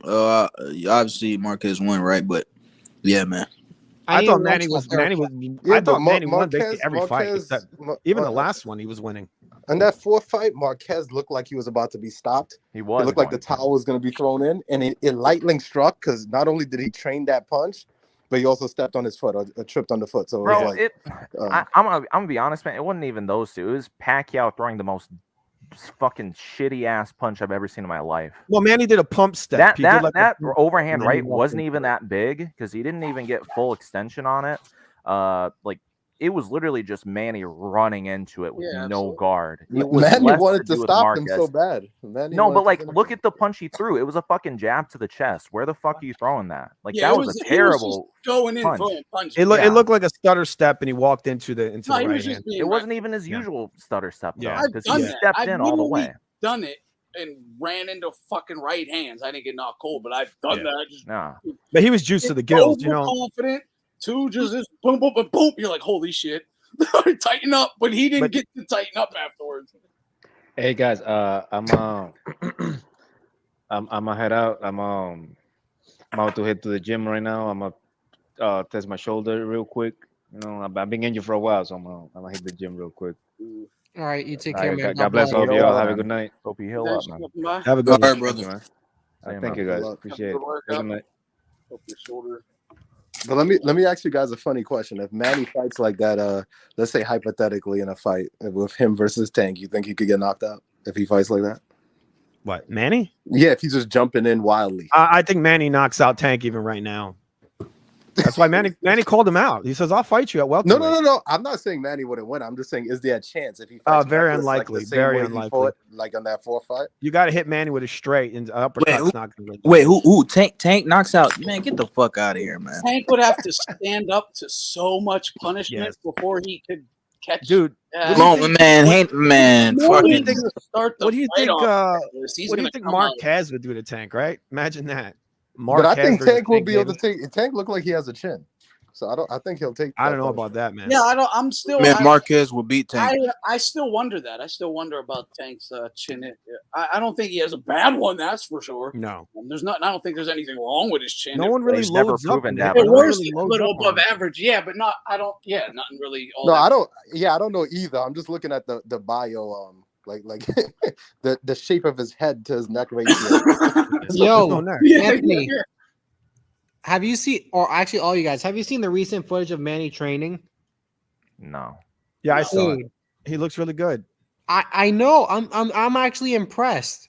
obviously Marquez won, right? But yeah, man. I thought Manny won basically every fight except even the last one he was winning. And that fourth fight, Marquez looked like he was about to be stopped. He was. It looked like the towel was going to be thrown in, and it lightning struck, because not only did he train that punch, but he also stepped on his foot or tripped on the foot. So Bro, it was like, I'm gonna be honest, man. It wasn't even those two. It was Pacquiao throwing the most fucking shitty ass punch I've ever seen in my life. Well, Manny did a pump step. That overhand right wasn't even that big, because he didn't even get full extension on it. Like, it was literally just Manny running into it with no guard. Manny wanted to stop him so bad. No, but like, look at the punch he threw. It was a fucking jab to the chest. Where the fuck are you throwing that? Like, that was a terrible going in punch. throwing punches. It looked like a stutter step, and he walked into the right hand. It wasn't even his usual stutter step, though, I've because done he that. stepped I've in all the literally way. done it and ran into fucking right hands. I didn't get knocked cold, but I've done that. Just, But he was juiced to the gills, you know. Confident. Two, just boom, boom, boom, boom. You're like, holy shit. Tighten up, but he didn't get to tighten up afterwards. Hey guys, I'm gonna head out. I'm about to head to the gym right now. I'm gonna test my shoulder real quick. You know, I've been injured for a while, so I'm gonna hit the gym real quick. All right, you take care, man. God bless all of y'all. Have a good night. Hope you heal up, man. Have a good night, brother. Thank you guys. Appreciate it. Good night. Hope your shoulder. But let me ask you guys a funny question. If Manny fights like that, let's say hypothetically in a fight with him versus Tank, you think he could get knocked out if he fights like that? What, Manny? Yeah, if he's just jumping in wildly. I think Manny knocks out Tank even right now. That's why Manny called him out. He says, "I'll fight you at welterweight." No. I'm not saying Manny wouldn't win. I'm just saying, is there a chance if he fights? Very unlikely. Like very unlikely. Fought, like on that fourth fight. You got to hit Manny with a straight, and uppercut's not going to. Wait, who? Tank knocks out? Man, get the fuck out of here, man. Tank would have to stand up to so much punishment before he could catch. Dude, man. What do you think? Start What do you think? What do you think Marquez would do to Tank? Right? Imagine that. Marquez, but I think Tank will be able to take. Tank look like he has a chin. So I think he'll take. I don't know about that, man. Yeah, I'm still. Man, Marquez will beat Tank. I still wonder that. I still wonder about Tank's chin. I don't think he has a bad one. That's for sure. No, there's not. I don't think there's anything wrong with his chin. No one really loads up. It was a little above average, yeah, but not. I don't. Yeah, nothing really. I don't. Yeah, I don't know either. I'm just looking at the bio. Like the shape of his head to his neck ratio. Yo, Anthony. Have you seen, or actually all you guys, have you seen the recent footage of Manny training? No. Yeah, I saw it. He looks really good. I know. I'm actually impressed.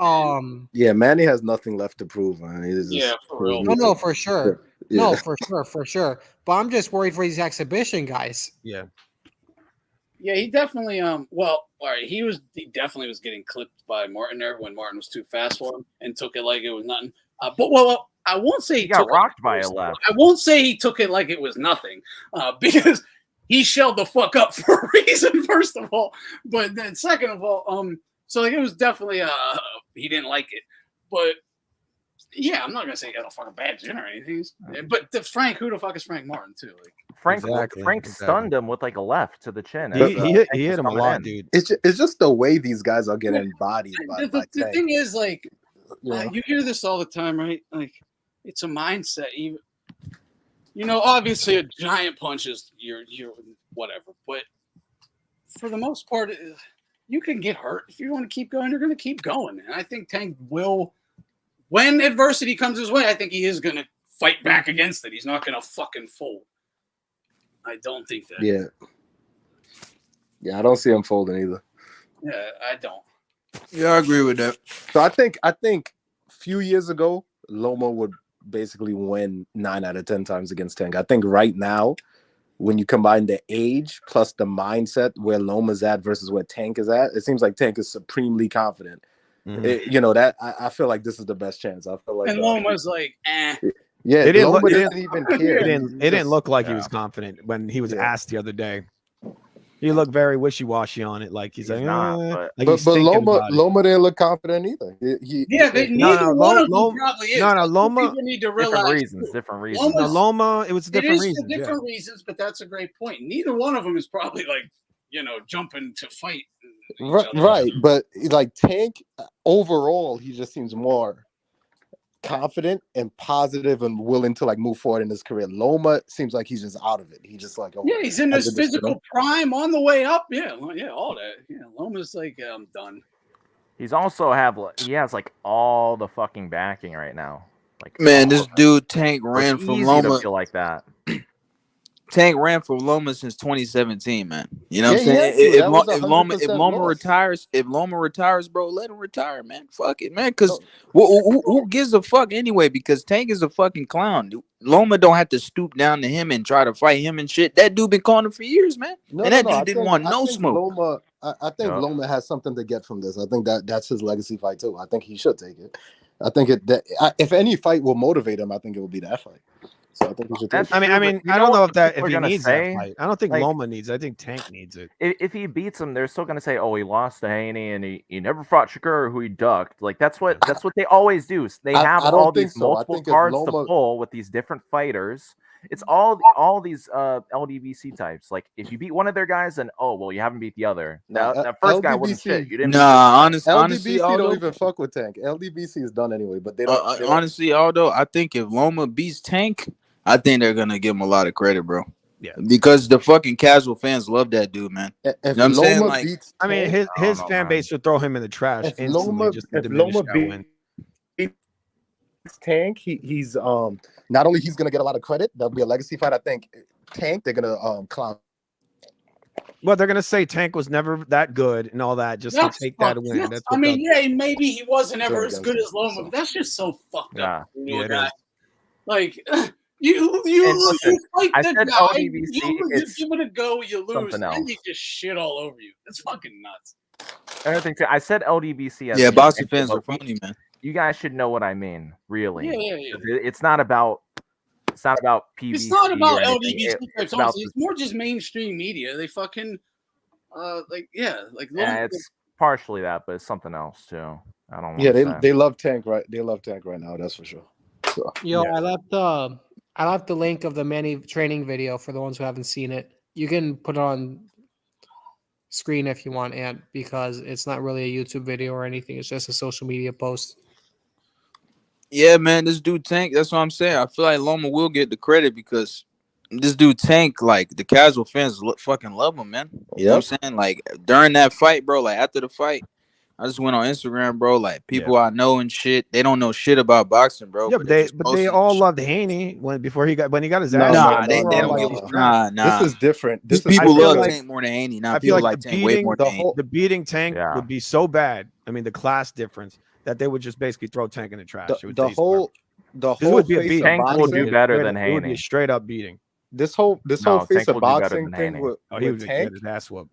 Yeah, Manny has nothing left to prove, man. For real. No, for sure. Yeah. No, for sure. But I'm just worried for these exhibition guys. Yeah. Yeah, he definitely well, all right, he definitely was getting clipped by Martin there when Martin was too fast for him and took it like it was nothing. But I won't say he got rocked by a left. I won't say he took it like it was nothing, because he shelled the fuck up for a reason, first of all. But then second of all, so like it was definitely he didn't like it. But yeah, I'm not gonna say he had a fucking bad chin or anything. But who the fuck is Frank Martin too? Like Frank stunned him with like a left to the chin. He hit him a lot, dude. It's just the way these guys are getting bodied by the thing is, like, you hear this all the time, right? Like, it's a mindset. You know, obviously a giant punch is you're whatever, but for the most part, you can get hurt. If you want to keep going, you're going to keep going. And I think Tank will, when adversity comes his way, I think he is going to fight back against it. He's not going to fucking fold. I don't think that. Yeah. Yeah, I don't see him folding either. Yeah, I don't. Yeah, I agree with that. So I think a few years ago, Loma would basically win 9 out of 10 times against Tank. I think right now, when you combine the age plus the mindset where Loma's at versus where Tank is at, it seems like Tank is supremely confident. That I feel like this is the best chance. I feel like And Loma's like, eh. Yeah, it Loma didn't didn't even care. It didn't look like he was confident when he was asked the other day. He looked very wishy-washy on it, like he's like, but Loma didn't look confident either. Neither one of them probably is. No, Loma. People need to realize different reasons. No, Loma, it was different reasons. Different reasons, but that's a great point. Neither one of them is probably like, jumping to fight. Right, but like Tank, overall, he just seems more confident and positive and willing to like move forward in his career. Loma seems like he's just out of it. He just like, he's in his physical prime on the way up. Yeah, all that. Yeah, Loma's like, I'm done. He's also he has like all the fucking backing right now. Like, man, this dude Tank ran from Loma. To feel like that. Tank ran from Loma since 2017, man. You know what I'm saying? If Loma retires, bro, let him retire, man. Fuck it, man. Because who gives a fuck anyway? Because Tank is a fucking clown. Dude. Loma don't have to stoop down to him and try to fight him and shit. That dude been calling him for years, man. Dude didn't want no smoke. I think Loma has something to get from this. I think that's his legacy fight too. I think he should take it. I think if any fight will motivate him, I think it will be that fight. So I think he should take it. I mean, I don't know if he needs that fight. I don't think Loma needs it. I think Tank needs it. If he beats him, they're still gonna say, "Oh, he lost to Haney and he never fought Shakur, who he ducked." Like that's what they always do. They have all these multiple cards to pull with these different fighters. It's all these LDBC types. Like if you beat one of their guys, then you haven't beat the other. That first guy wasn't shit. You didn't. Honestly, LDBC don't even fuck with Tank. LDBC is done anyway. But they don't. Honestly, although I think if Loma beats Tank, I think they're gonna give him a lot of credit, bro. Yeah, because the fucking casual fans love that dude, man. If you know what I'm saying? Like, I mean, his fan base would throw him in the trash instantly. If Loma beats Tank, he's not only he's gonna get a lot of credit. That'll be a legacy fight. I think Tank, they're gonna clown. Well, they're gonna say Tank was never that good and all that just to take that win. That's maybe he wasn't ever as good as Loma, but that's just so fucked up. Yeah, guy. Like you fight the guy, you give it a go, you lose, and they just shit all over you. It's fucking nuts. Another thing too, I said LDBC. Boxing fans are funny, man. You guys should know what I mean, really. Yeah. It's not about PVC. It's not about LDBC types. It's more just mainstream media. They fucking it's partially that, but it's something else too. I don't. They love Tank, right? They love Tank right now. That's for sure. So, I left the link of the Manny training video for the ones who haven't seen it. You can put it on screen if you want, Ant, because it's not really a YouTube video or anything. It's just a social media post. Yeah, man, this dude Tank. That's what I'm saying. I feel like Loma will get the credit because this dude Tank, like the casual fans, fucking love him, man. You know what I'm saying? Like during that fight, bro. Like after the fight, I just went on Instagram, bro. Like people I know and shit, they don't know shit about boxing, bro. Yeah, but they all loved Haney when he got his ass. Nah. This is different. People love Tank more than Haney. Now people like Tank way more than Haney. The beating Tank would be so bad. I mean, the class difference that they would just basically throw Tank in the trash. The whole would be a beating. Tank will do better than Haney. It would be a straight up beating. This whole face of boxing thing with Tank. His ass whooped.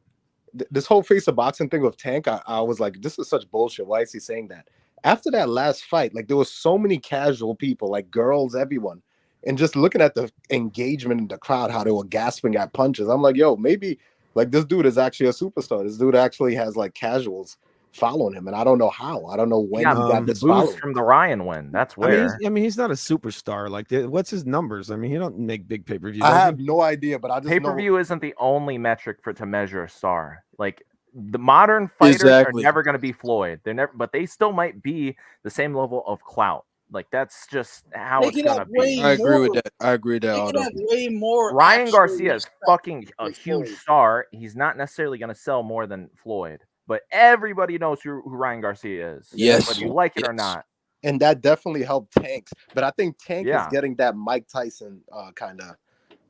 This whole face of boxing thing with Tank, I was like, this is such bullshit. Why is he saying that? After that last fight, like there was so many casual people, like girls, everyone, and just looking at the engagement in the crowd, how they were gasping at punches. I'm like, yo, maybe like this dude is actually a superstar. This dude actually has like casuals following him, and I don't know how. I don't know when he got this boost from the Ryan win. That's where. I mean, he's not a superstar. Like, what's his numbers? I mean, he don't make big pay-per-views. I have no idea, but I just pay-per-view isn't the only metric to measure a star. Like the modern fighters are never going to be Floyd. They're never, but they still might be the same level of clout. Like that's just how it's gonna be. I agree with that. I agree with that. They have way more. Ryan Garcia is fucking a huge star. He's not necessarily gonna sell more than Floyd, but everybody knows who Ryan Garcia is. Yes, whether you like it or not. And that definitely helped Tanks. But I think Tank is getting that Mike Tyson kind of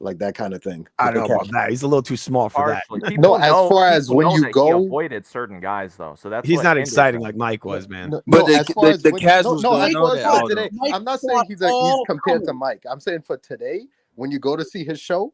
like that kind of thing. I don't know about that. He's a little too small for that. Partially. No, as far as when you he go, avoided certain guys though, so that's He's what not hinders exciting him. like Mike was, man. But as far as the when- casuals no, don't as know far as that. for today, Mike I'm not saying he's all compared to coming. Mike. I'm saying for today, when you go to see his show,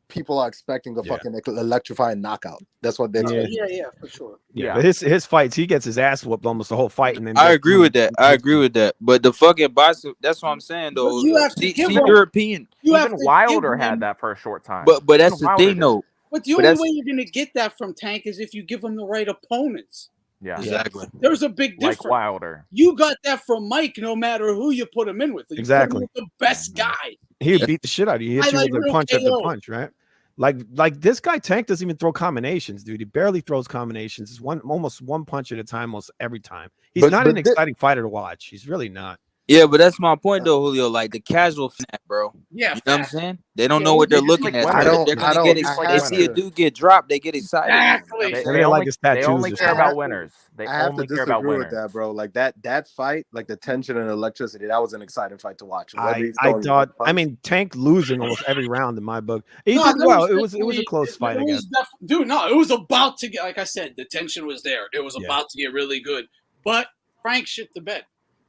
people are expecting a fucking electrifying knockout. That's what they're expecting. Yeah, for sure. Yeah, but his fights, he gets his ass whooped almost the whole fight, and then I agree with that. But the fucking boxer, that's what I'm saying though. You have to See give him- your opinion. Even Wilder had that for a short time. But that's Even the Wilder thing did. though. But the But only that's- way you're gonna get that from Tank is if you give him the right opponents. Yeah, Exactly. There's a big difference. like Wilder. You got that from Mike, no matter who you put him in with. You put him Exactly. with the best guy. He would beat the shit out of you. He hits you Highlight with a reel punch after KO. punch, right? Like this guy Tank doesn't even throw combinations, dude. He barely throws combinations. It's almost one punch at a time, almost every time. He's But- not but an exciting fighter to watch. He's really not. Yeah, but that's my point though, Julio. Like the casual fan, bro. Yeah, You know what I'm saying? They don't Yeah, know what they're just looking like at. winners. They're gonna get just excited. like They see a winners. dude get dropped, they get excited. Exactly. They, They they like only, his they tattoos only or care something. about winners. They I have only to care about disagree winners. with that, bro. Like that fight, like the tension and electricity, that was an exciting fight to watch. Whether I he's throwing thought. one I punch- mean, Tank losing almost every round in my book. He No, did there well. It was a definitely- close fight, I it guess. was dude, no, it was about to get, like I said, the tension was there. It was about to get really good. But Frank shit the bed.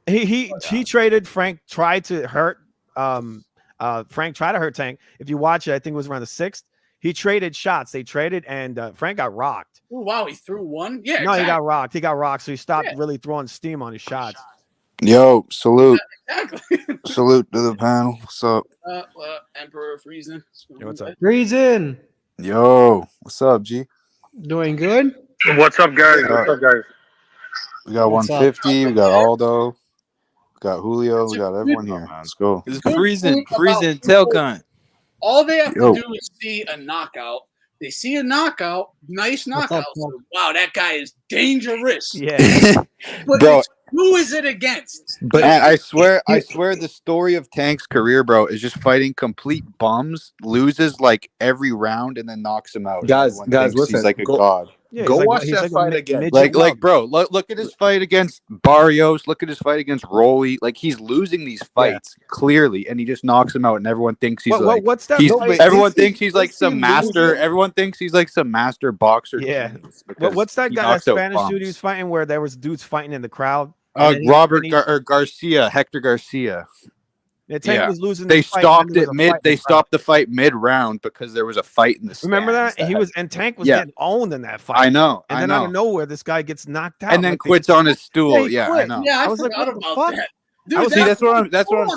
He traded Frank. Tried to hurt. Frank tried to hurt Tank. If you watch it, I think it was around the 6th. He traded shots. They traded, and Frank got rocked. Oh wow, he threw one. Yeah, No, exactly. he got rocked. He got rocked, so he stopped really throwing steam on his shots. Yo, salute. Exactly. Salute to the panel. What's up? Emperor Friesen. Yo, what's up? Reason. Yo, what's up, G? Doing good? What's up, guys? What's up, guys? We got What's up? 150. We got Aldo. We got Julio. We got everyone here. Let's go. It's Good freezing, point freezing about people. Telcon. All they have Yo. to do is see a knockout. They see a knockout, nice What's knockout. up, So, wow, that guy is dangerous. Yeah. But Bro. who is it against? But I swear the story of Tank's career, bro, is just fighting complete bums, loses like every round, and then knocks him out. Guys, Everyone guys, thinks he's listen, like a go- god. Yeah, Go he's watch he's that a fight mi- again. midget Like, wub. bro, look at his fight against Barrios. Look at his fight against Rolly. Like, he's losing these fights clearly, and he just knocks him out, and everyone thinks he's like. what's that? He's, fight? everyone Is he- thinks he's like is he some master. losing? Everyone thinks he's like some master boxer. Yeah. genius because What's that he guy? That knocks out Spanish dude he bums. was fighting, where there was dudes fighting in the crowd. and then Robert he- Garcia, Hector Garcia. Yeah, Tank Yeah. was losing. They the fight, and then stopped there it was a mid. fight in They the crowd. stopped the fight mid round because there was a fight in the. Remember that? stands And he was, and Tank was Yeah. getting owned in that fight. I know. And I then know. out of nowhere, this guy gets knocked out. and then Like, they- quits on his stool. he Yeah, I quit. know. Yeah, I I was like, forgot what the about fuck? that. I was- See, that's what I'm saying,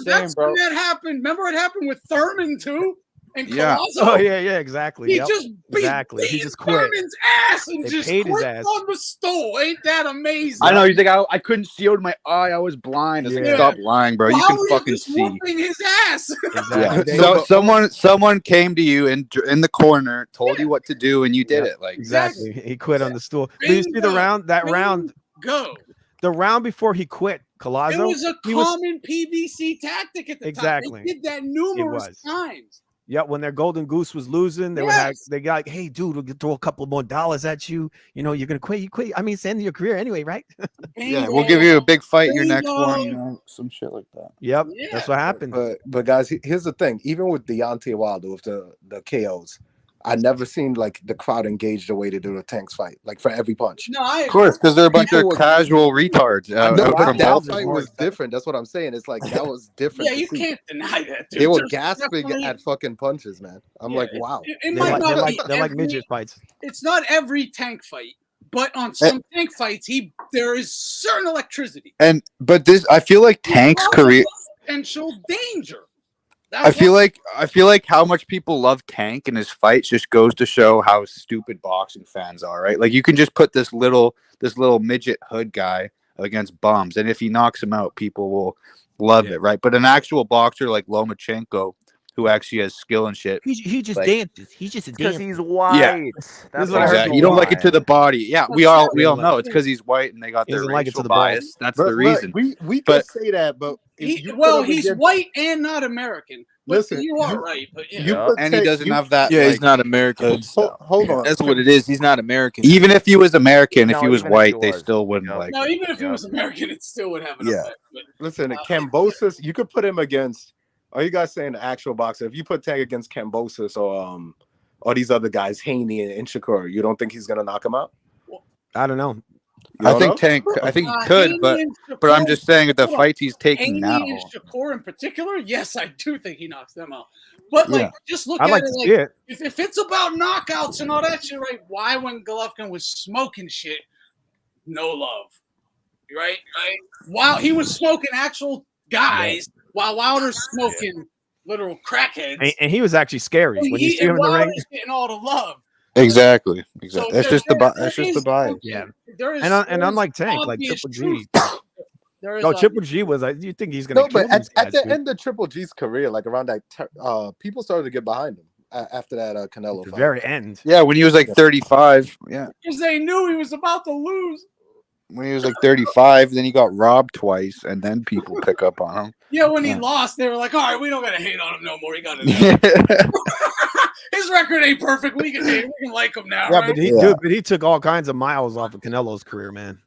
That's bro. when that happened. Remember what happened with Thurman too? And Yeah. Colazo? Oh yeah, exactly. He Yep. just beat Exactly. He just quit. Thurman's ass and They just paid his quit ass. on the stool. Ain't that amazing? I know. He's like, I couldn't see out of my eye. I was blind. It's Yeah. like, stop lying, bro. You How can are fucking just see. whooping his ass? Exactly. Yeah. They- So someone came to you in the corner, told you what to do, and you did it. Like Exactly. He quit on the stool. Did you see the Bingo. round? That round, Go. the round before he quit, Colazo. It was a he was- common PBC tactic at the Exactly. time. They did that numerous was. times. Yeah, when their golden goose was losing, they Yes. they got like, hey, dude, we'll throw a couple more dollars at you. You know, you're gonna quit. You quit. I mean, it's the end of your career anyway, right? Yeah, we'll give you a big fight in your next Bingo. one. You know, some shit like that. Yep, Yeah. that's what happened. But guys, here's the thing. Even with Deontay Wilder with the KOs, I never seen like the crowd engage the way they do the Tank's fight, like for every punch. No, I Of course, because they're a bunch People of were- casual retards. No, out but from that Baltimore. fight was different. That's what I'm saying. It's like that was different. Yeah, to you see. can't deny that. Dude. They were There's gasping definitely- at fucking punches, man. I'm Yeah, like, wow. It They're might like, not they're like, be they're like every- midget fights. It's not every Tank fight, but on some Tank fights, there is certain electricity. But this, I feel like Tank's career. Potential danger. I feel like how much people love Tank and his fights just goes to show how stupid boxing fans are, right? Like you can just put this little midget hood guy against bums, and if he knocks him out, people will love it, right? But an actual boxer like Lomachenko, who actually has skill and shit, He just like- dances. He's just a Because dancer. he's white. Yeah. That's what I heard. exactly. You don't like it to the body. Yeah, we all know it's because he's white and they got He their doesn't like it to racial the balls. bias. That's But the reason. we But- could say that, but if you put him he's against- white and not American. But Listen, you are right. But yeah. you Yeah. put And he Tank- doesn't you- have that. Yeah, like, he's not American. Hold on. That's what it is. He's not American. even if he was American, if No, he was even if white, he they was. still wouldn't Yeah. like. No, even if he Yeah. was American, it still would have an Yeah. effect. But Listen, Cambosis, you could put him against Are you guys saying the actual boxer? If you put Tank against Kambosos or these other guys, Haney and Shakur, you don't think he's gonna knock him out? I don't know. I think Tank. I think he could, but I'm just saying that the fights he's taking now. Haney and Shakur in particular, yes, I do think he knocks them out. But like, just look I'd at like it to like see it. if it's about knockouts and all that shit, right? Why when Golovkin was smoking shit, no love, right? While he was smoking actual guys, while Wilder's smoking literal crackheads, And he was actually scary when you see him in the ring. Wilder's getting all the love. Exactly. So That's just the bias. Yeah. There And unlike Tank, like obvious Triple G. There is No, Triple G was like, you think he's gonna kill but these guys, at the dude. end of Triple G's career, like around that, people started to get behind him after that Canelo At the fight. very end. Yeah, when he was like 35. Yeah, because they knew he was about to lose. when he was like 35, then he got robbed twice, and then people pick up on him. Yeah, when he lost, they were like, all right, we don't gotta hate on him no more. He got it. His record ain't perfect. We can hate him. We can like him now. Yeah, right? but he took all kinds of miles off of Canelo's career, man.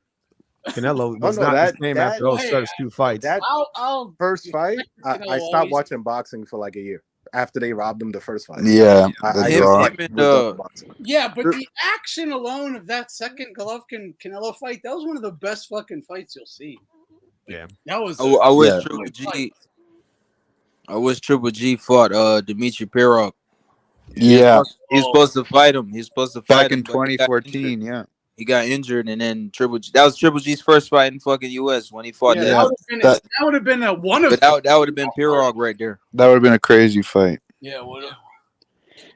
Canelo was not the same after those first two fights. That I'll first fight, I Canelo stopped always- watching boxing for like a year after they robbed him the first fight. Yeah, Yeah, but the action alone of that second Golovkin Canelo fight, that was one of the best fucking fights you'll see. Yeah, that was. I wish Triple G. I wish Triple G fought Dimitri Paro. Yeah. He's supposed to fight him. He's supposed to fight Back in him, but he got 2014. injured. Yeah. He got injured, and then Triple G. That was Triple G's first fight in fucking US when he fought. Yeah, that would have been a one of. But that would have been Pirog right there. That would have been a crazy fight. Yeah, would have.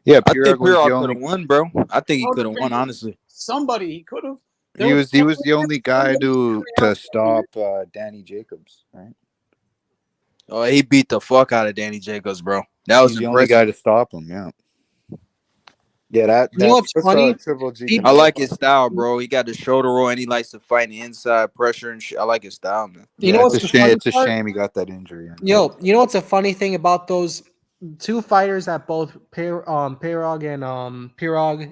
Yeah, I think Pirog was the Pirog only. could have won, bro. I think he could have won, honestly. Somebody he could have. He was the only guy to stop Danny Jacobs, right? Oh, he beat the fuck out of Danny Jacobs, bro. That was He's the only impressive. guy to stop him. Yeah. Yeah, that. You know what's funny? Triple G. I like his style, bro. He got the shoulder roll, and he likes to fight the inside pressure and shit. I like his style, man. You know what's it's a the shame. funny It's a part? shame he got that injury. Yo, you know what's a funny thing about those two fighters that both Pirog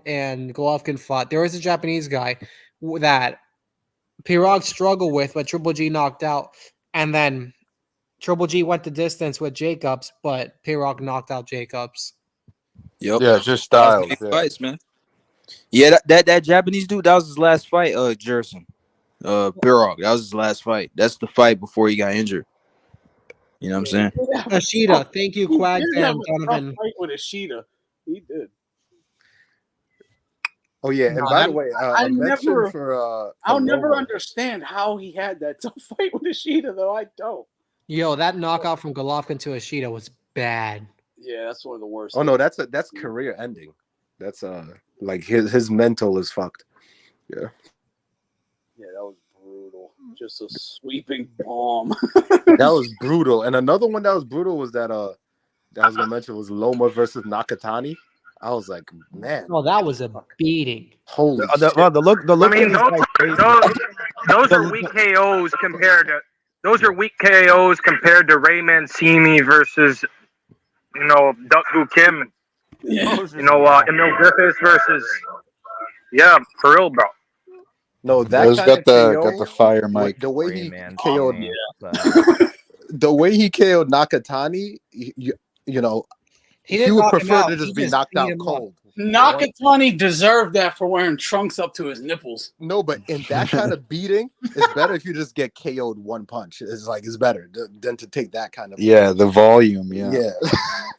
and Golovkin fought? There was a Japanese guy that Pirog struggled with, but Triple G knocked out, and then Triple G went the distance with Jacobs, but Pirog knocked out Jacobs. Yep. Yeah, just styles. Big fights, man. Yeah, that Japanese dude, that was his last fight, Jerson. Pirog, that was his last fight. That's the fight before he got injured. You know what I'm saying? Ashita, thank you, Quag He did have and a tough Donovan. fight with Ashita. He did. Oh yeah, and No, by the way, I a mention never- for I'll never Loma. understand how he had that tough fight with Ashita, though. I don't. Yo, that knockout from Golovkin to Ashita was bad. Yeah, that's one of the worst. Oh no, that's career ending. That's like his mental is fucked. Yeah. Yeah, that was brutal. Just a sweeping bomb. That was brutal. And another one that was brutal was that that I was gonna mention was Loma versus Nakatani. I was like, man, Oh, that was a beating. holy The look. I mean, of this guy's those are weak KOs compared to Ray Mancini versus, Duck Gu Kim. Emil Griffiths versus. Yeah, for real, bro. No, that Those kind got the fire mic. The way he KO'd, the way he KO'd Nakatani, you know, He he didn't would knock him prefer out, to he just be just knocked beat out him up. cold. Nakatani deserved that for wearing trunks up to his nipples. No, but in that kind of beating, it's better if you just get KO'd one punch. It's better than to take that kind of. Yeah, the volume. Yeah. Yeah.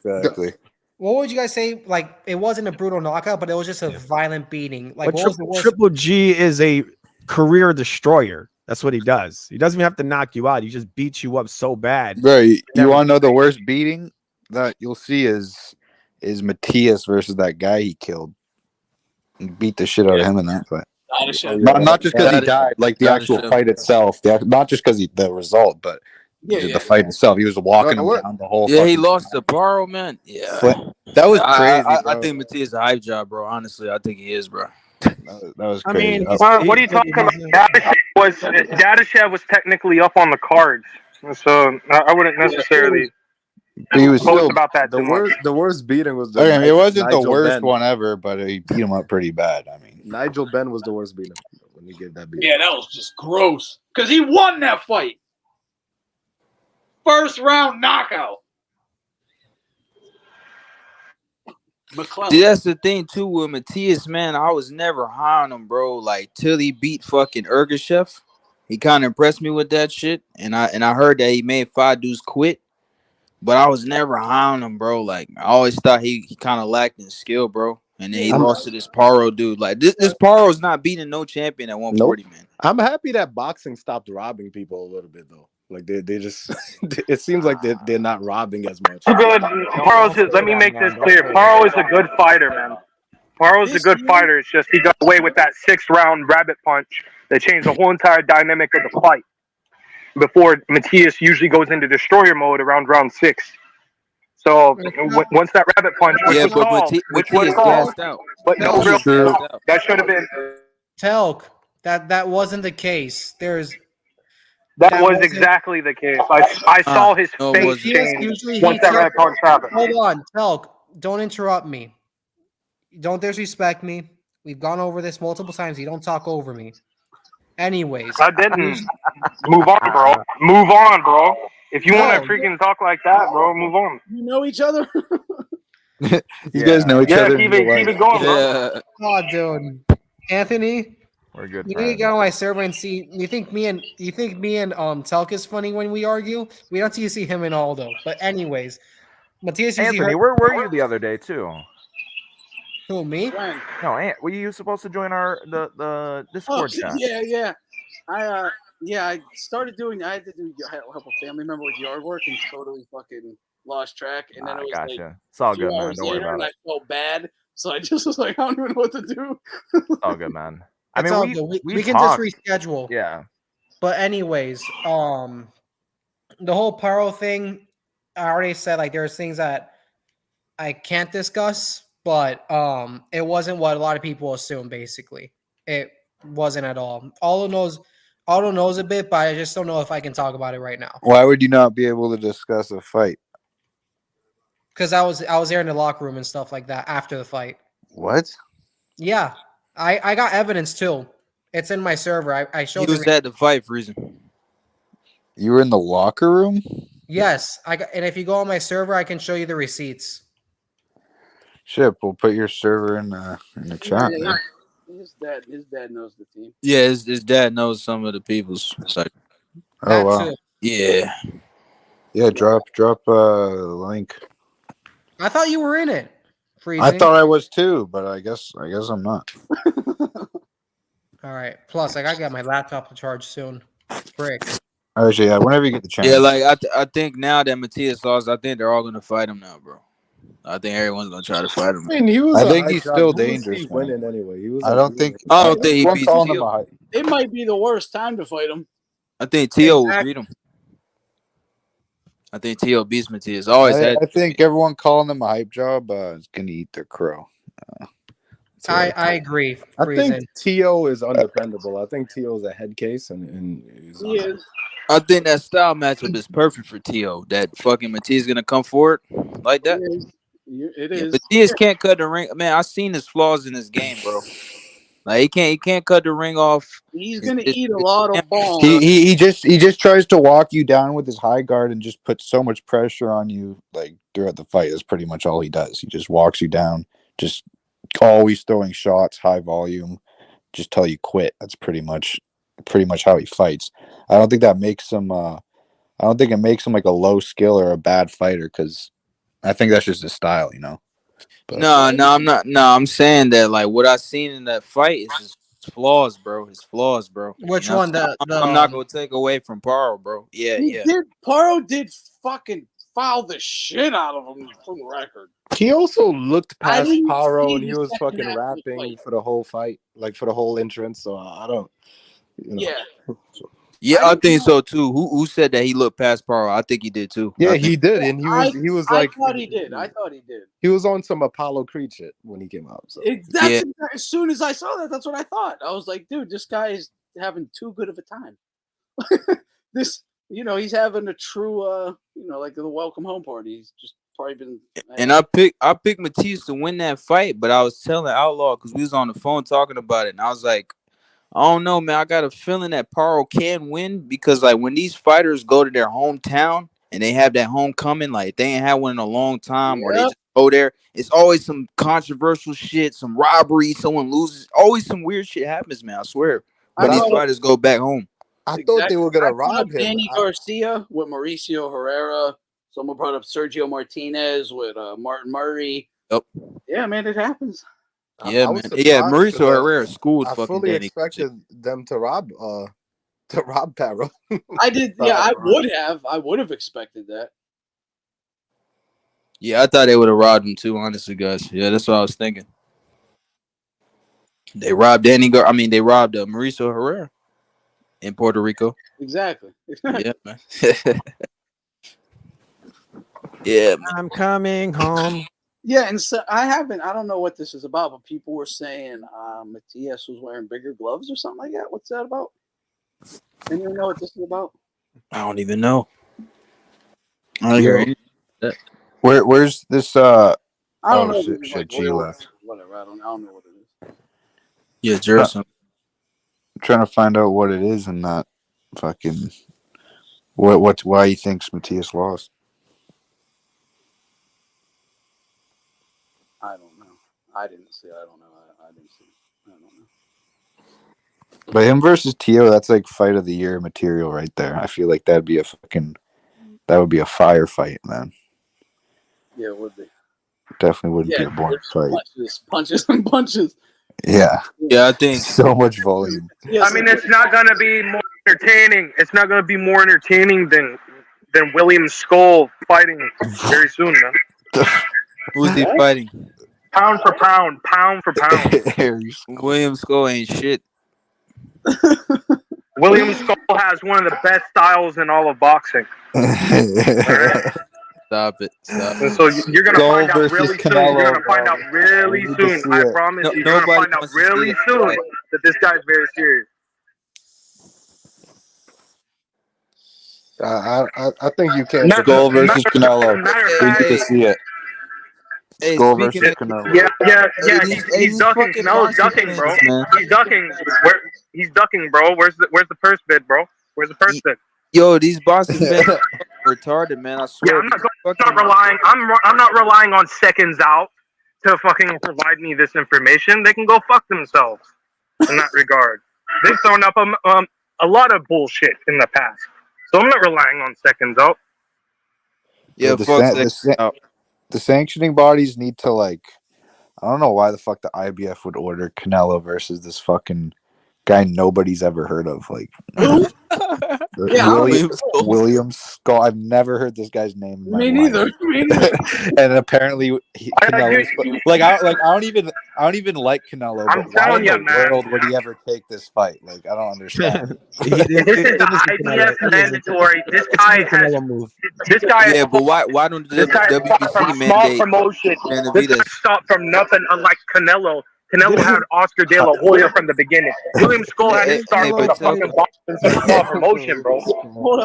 Exactly. What would you guys say? Like, it wasn't a brutal knockout, but it was just a violent beating. Like, But what was the worst? Triple G is a career destroyer. That's what he does. He doesn't even have to knock you out. He just beats you up so bad. Right. You want to know the worst beating that you'll see is Matias versus that guy he killed. He beat the shit out of him in that fight. Not just because he died, like the actual fight itself. Not just because the result, but the fight itself. He was walking him down the whole. Yeah, he fucking lost to Paro, man. Yeah, that was crazy. I bro. think Matias is a hype job, bro. Honestly, I think he is, bro. That was I crazy. mean, what are you talking about? Dadashev was technically up on the cards, so I wouldn't necessarily. He was post still about that too much. The worst beating was the. Okay, it wasn't the Nigel worst Benn. one ever, but he beat him up pretty bad. I mean, Nigel Benn was the worst beating when he gave that beating. Yeah, that was just gross. Because he won that fight. First round knockout. See, that's the thing too with Matias, man. I was never high on him, bro. Like till he beat fucking Ergashev, he kind of impressed me with that shit. And I heard that he made 5 dudes quit, but I was never high on him, bro. Like I always thought he kind of lacked in skill, bro. And then he lost to this Paro dude. Like this Paro's not beating no champion at 140, man. I'm happy that boxing stopped robbing people a little bit though. Like they just it seems like they're not robbing as much. Good. Let me make this clear. Paro is a good fighter, man. Paro is a good fighter. It's just he got away with that 6th round rabbit punch that changed the whole entire dynamic of the fight. Before Matias usually goes into destroyer mode around round 6. So once that rabbit punch, which was called, but no real, that should have been. Telk, that wasn't the case. That was exactly the case. I saw his face change once that rabbit punch happened. Hold on, Telk, don't interrupt me. Don't disrespect me. We've gone over this multiple times. You don't talk over me. Anyways. I didn't. Move on, bro. Move on, bro. If you want to freaking talk like that, bro, move on. You know each other? You guys know each other. Keep it going, bro. Oh, dude. Anthony, we're good. You need to get on my server and see. You think me and Telk is funny when we argue? We don't see him and Aldo. But anyways, Matias. Anthony, where were you the other day too? Who, me? No, were you supposed to join the Discord chat? Yeah. I started doing. I had to help a family member with yard work and totally fucking lost track. And then it was gotcha. like It's all good, 2 man. hours Don't worry later, about and it. I felt bad, so I just was like, I don't even know what to do. It's all good, man. I It's mean, all good. We can just reschedule. Yeah. But anyways, the whole Paro thing, I already said like there's things that I can't discuss, but it wasn't what a lot of people assume. Basically, it wasn't at all. Aldo knows a bit, but I just don't know if I can talk about it right now. Why would you not be able to discuss a fight? Because I was there in the locker room and stuff like that after the fight. What? Yeah, I got evidence too. It's in my server. I showed. He was at the fight for reason. You were in the locker room? Yes, and if you go on my server, I can show you the receipts. Shit, we'll put your server in the chat. Yeah. His dad knows the team. Yeah, his dad knows some of the people's. Like, oh wow. Yeah. Yeah, drop the link. I thought you were in it. Freezing. I thought I was too, but I guess I'm not. All right. Plus, I gotta get my laptop to charge soon. Frick. Actually, yeah, whenever you get the chance. Yeah, like I think now that Matias lost, I think they're all gonna fight him now, bro. I think everyone's gonna try to fight him. I mean, I think he's still dangerous. He winning anyway. I don't think he beats Tio. It might be the worst time to fight him. I think Tio will beat him. I think Tio beats Matias. I think everyone calling them a hype job is gonna eat their crow. I agree. I think Tio is undependable. I think Tio is a head case, and he is. I think that style matchup is perfect for Tio. That fucking Matias gonna come forward like that. It is. Matias can't cut the ring. Man, I've seen his flaws in this game, bro. Like he can't cut the ring off. He's gonna eat a lot of balls. He just tries to walk you down with his high guard and just puts so much pressure on you like throughout the fight. Is pretty much all he does. He just walks you down, just always throwing shots, high volume, just till you quit. That's pretty much how he fights. I don't think that makes him. I don't think it makes him like a low skill or a bad fighter because I think that's just his style, you know. But, no, I'm not. No, I'm saying that like what I seen in that fight is his flaws, bro. His flaws, bro. Which one? I'm not gonna take away from Paro, bro. Yeah. Paro did fucking foul the shit out of him from the record. He also looked past Paro and he was fucking rapping for the whole fight, like for the whole entrance. So I don't. You know. Yeah. Yeah, I think so too. Who said that he looked past Paro? I think he did too. Yeah, he did, and he was like. I thought he did. He was on some Apollo Creed shit when he came out. So. As soon as I saw that, that's what I thought. I was like, dude, this guy is having too good of a time. He's having a true, like the welcome home party. He's just probably been. And I picked Matias to win that fight, but I was telling Outlaw because we was on the phone talking about it, and I was like, I don't know, man. I got a feeling that Paro can win because, like, when these fighters go to their hometown and they have that homecoming, like they ain't had one in a long time, or they just go there, it's always some controversial shit, some robbery, someone loses. Always some weird shit happens, man. I swear. When these fighters go back home. I thought they were gonna rob him. Danny Garcia with Mauricio Herrera. Someone brought up Sergio Martinez with Martin Murray. Yep. Yeah, man, it happens. Yeah, man. Yeah, Mauricio Herrera schooled I fucking fully Danny. expected them to rob Paro. I did. Yeah, I would have. I would have expected that. Yeah, I thought they would have robbed him too, honestly, guys. Yeah, that's what I was thinking. They robbed they robbed Mauricio Herrera in Puerto Rico. Exactly. Yeah, man. Yeah, man. I'm coming home. Yeah, and so I don't know what this is about, but people were saying Matias was wearing bigger gloves or something like that. What's that about? Anyone know what this is about? I don't even know. I don't hear anything. Where's this? I don't know. Shit, Like G left. Whatever. I don't know what it is. Yeah, Jersey. I'm trying to find out what it is and not fucking why he thinks Matias lost. I don't know. I didn't see. I don't know. I didn't see. I don't know. But him versus Tio, that's like fight of the year material right there. I feel like that would be a firefight, man. Yeah, it would be. Definitely wouldn't be a boring fight. Punches and punches. Yeah. Yeah, I think so much volume. I mean, it's not gonna be more entertaining. It's not gonna be more entertaining than William Skull fighting very soon, man. Who's he fighting? Pound for pound. William Skull ain't shit. William Skull has one of the best styles in all of boxing. Stop it. And so you're gonna find out really soon. You're gonna find out really soon. I promise you. You're gonna find out really soon that this guy's very serious. I think you can. Skull versus Canelo. We need to see it. Skull versus Canelo. Yeah. He's ducking. Canelo's ducking, bro. He's ducking. He's ducking, bro. Where's the purse bid, bro? Where's the purse bid? Yo, these bosses been retarded, man. I swear. Yeah, I'm not relying on seconds out to fucking provide me this information. They can go fuck themselves in that regard. They've thrown up a lot of bullshit in the past, so I'm not relying on seconds out. Yeah, the sanctioning bodies need to I don't know why the fuck the IBF would order Canelo versus this fucking guy nobody's ever heard of. William Skull. I've never heard this guy's name in my Me life. neither. And apparently Canelo's I don't even like Canelo, but why in the world would he ever take this fight? I don't understand. This is IBF mandatory. This guy has. Yeah, but why don't the WBC mandate? Small promotion. This guy stopped from nothing, unlike Canelo. Canelo had Oscar De La Hoya from the beginning. William Skull had his start from the fucking boxing small promotion, bro.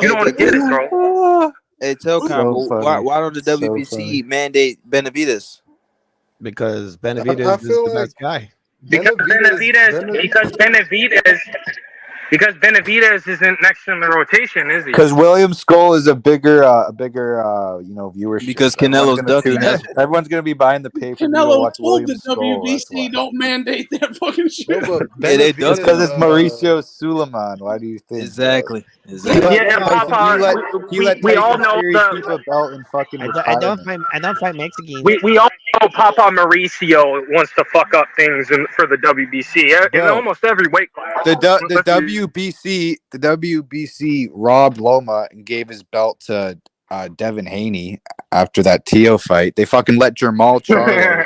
You don't want to get it, bro. Hey, why don't the WBC mandate Benavidez? Because Benavidez is the best guy. Because Benavidez isn't next in the rotation, is he? Because William Skull is a bigger viewership. Because Canelo's ducking. Everyone's gonna be buying the paper. Canelo told the WBC don't mandate that fucking shit. It's because it's Mauricio Suleiman. Why do you think? Exactly. Yeah, Papa. We all know keep a belt in fucking I don't fight Mexicans. We all know Papa Mauricio wants to fuck up things for the WBC in almost every weight class. The WBC robbed Loma and gave his belt to Devin Haney after that Tio fight. They fucking let Jamal Charlo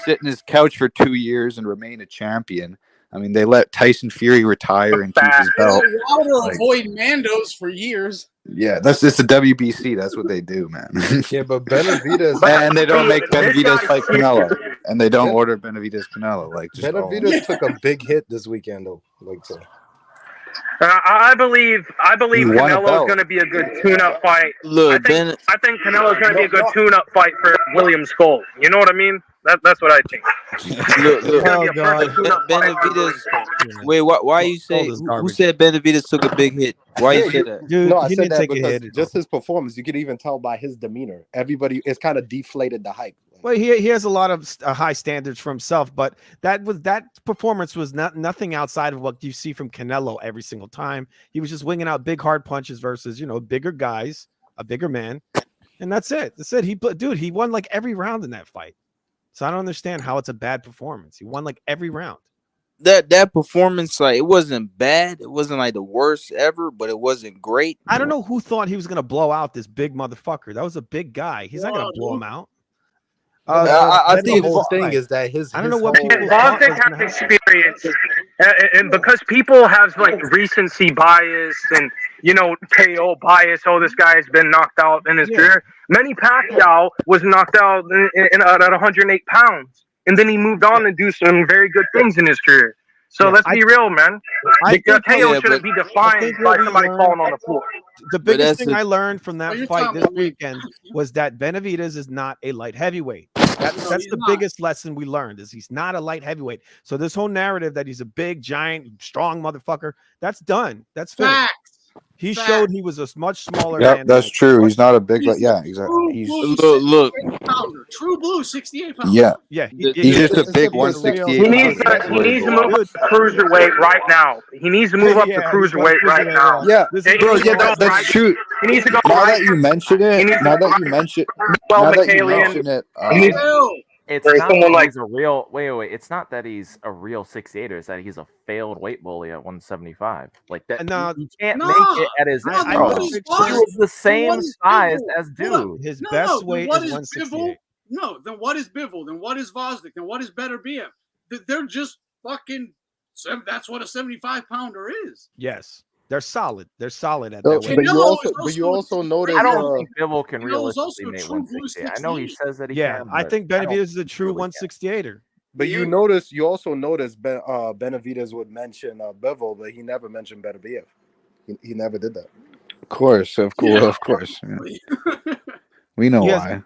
sit in his couch for 2 years and remain a champion. I mean, they let Tyson Fury retire and keep his belt. Wilder avoid Mandos for years. Yeah, it's the WBC. That's what they do, man. Yeah, but Benavidez and they don't make Benavidez fight Canelo, and they don't order Benavidez Canelo. Benavidez took a big hit this weekend, though. I believe He won a Canelo's belt. going to be a good tune-up fight. Look, I think Canelo's going to be a good tune-up fight for William Skull. You know what I mean? That's what I think. look, It's going to be a perfect tune-up fight for Benavidez. William Skull. Wait, why you say? Who said Benavidez took a big hit? Why you say that? Dude, No, I he said didn't that take a because hit. just his performance, you could even tell by his demeanor. Everybody, it's kind of deflated the hype. Well, he has a lot of high standards for himself, but that performance was nothing outside of what you see from Canelo every single time. He was just winging out big hard punches versus bigger guys, a bigger man, and that's it. That's it. He won like every round in that fight. So I don't understand how it's a bad performance. He won like every round. That performance, like, it wasn't bad. It wasn't like the worst ever, but it wasn't great. I don't know who thought he was gonna blow out this big motherfucker. That was a big guy. He's not gonna blow him out. I think the whole thing is that I don't know what people Bostic has experience, and because people have like recency bias and KO bias. Oh, this guy has been knocked out in his career. Manny Pacquiao was knocked out at 108 pounds, and then he moved on and do some very good things in his career. So let's be real, man. KO shouldn't be defined by somebody falling on the floor. The biggest thing I learned from that fight this weekend was that Benavidez is not a light heavyweight. That's the biggest lesson we learned is he's not a light heavyweight. So this whole narrative that he's a big, giant, strong motherfucker, that's done. That's finished. He showed he was a much smaller Yeah, man. that's true. He's not a big, yeah, exactly. He's look. True blue, 68 pounds. Yeah, yeah. He's just a big 168. He needs to move up to cruiserweight right now. He needs to move up to cruiserweight right now. Yeah, bro. Yeah, that's true. He needs to go Now right. that you mention it, It's Or not someone that like- he's a real wait. It's not that he's a real 68er. It's that he's a failed weight bully at 175. Like that, No, you can't no, make it at his. no, bro. what is He Bostic? was the same What is size Bivol? as Hold up. dude. His No, best then weight what is is 168. Bivol? No, then what is Bivol? Then what is Vosnik? Then what is Better BM? They're just fucking. That's what a 75-pounder is. Yes, they're solid. They're solid at No, that weight. but you also notice. I don't think Bivol can Canelo's realistically also make true blue 168. I know he 68. says that he Yeah, can. I but think I don't Benavidez is a true really 168er. But you also notice Benavidez would mention Bivol, but he never mentioned Beterbiev. He never did that. Of course. Yeah. Yeah. We know why.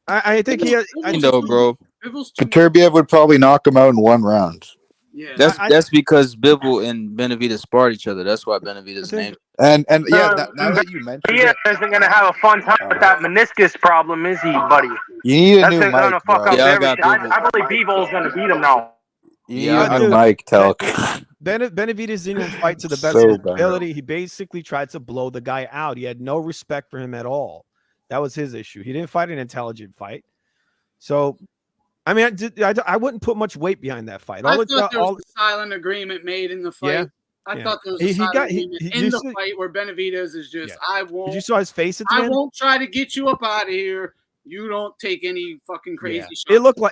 I think he has. I know, bro. Beterbiev would probably knock him out in one round. Yeah, That's because Bivol and Benavidez sparred each other. That's why Benavidez named. And now that you mentioned He it, isn't gonna have a fun time with that meniscus problem, is he, buddy? you need a That's new gonna mic, fuck bro. up Yeah, I got everything. I Bivol. believe Bevol's gonna beat him now. You need Yeah, a new dude. mic, Telk. Benavidez didn't even fight to the best So of his bad. ability. He basically tried to blow the guy out. He had no respect for him at all. That was his issue. He didn't fight an intelligent fight. So, I mean, I wouldn't put much weight behind that fight. I thought there was a silent agreement made in the fight. Yeah, I thought there was a silent agreement in the fight where Benavidez is just, I won't. Did you saw his face at the I end? won't try to get you up out of here. You don't take any fucking crazy shots.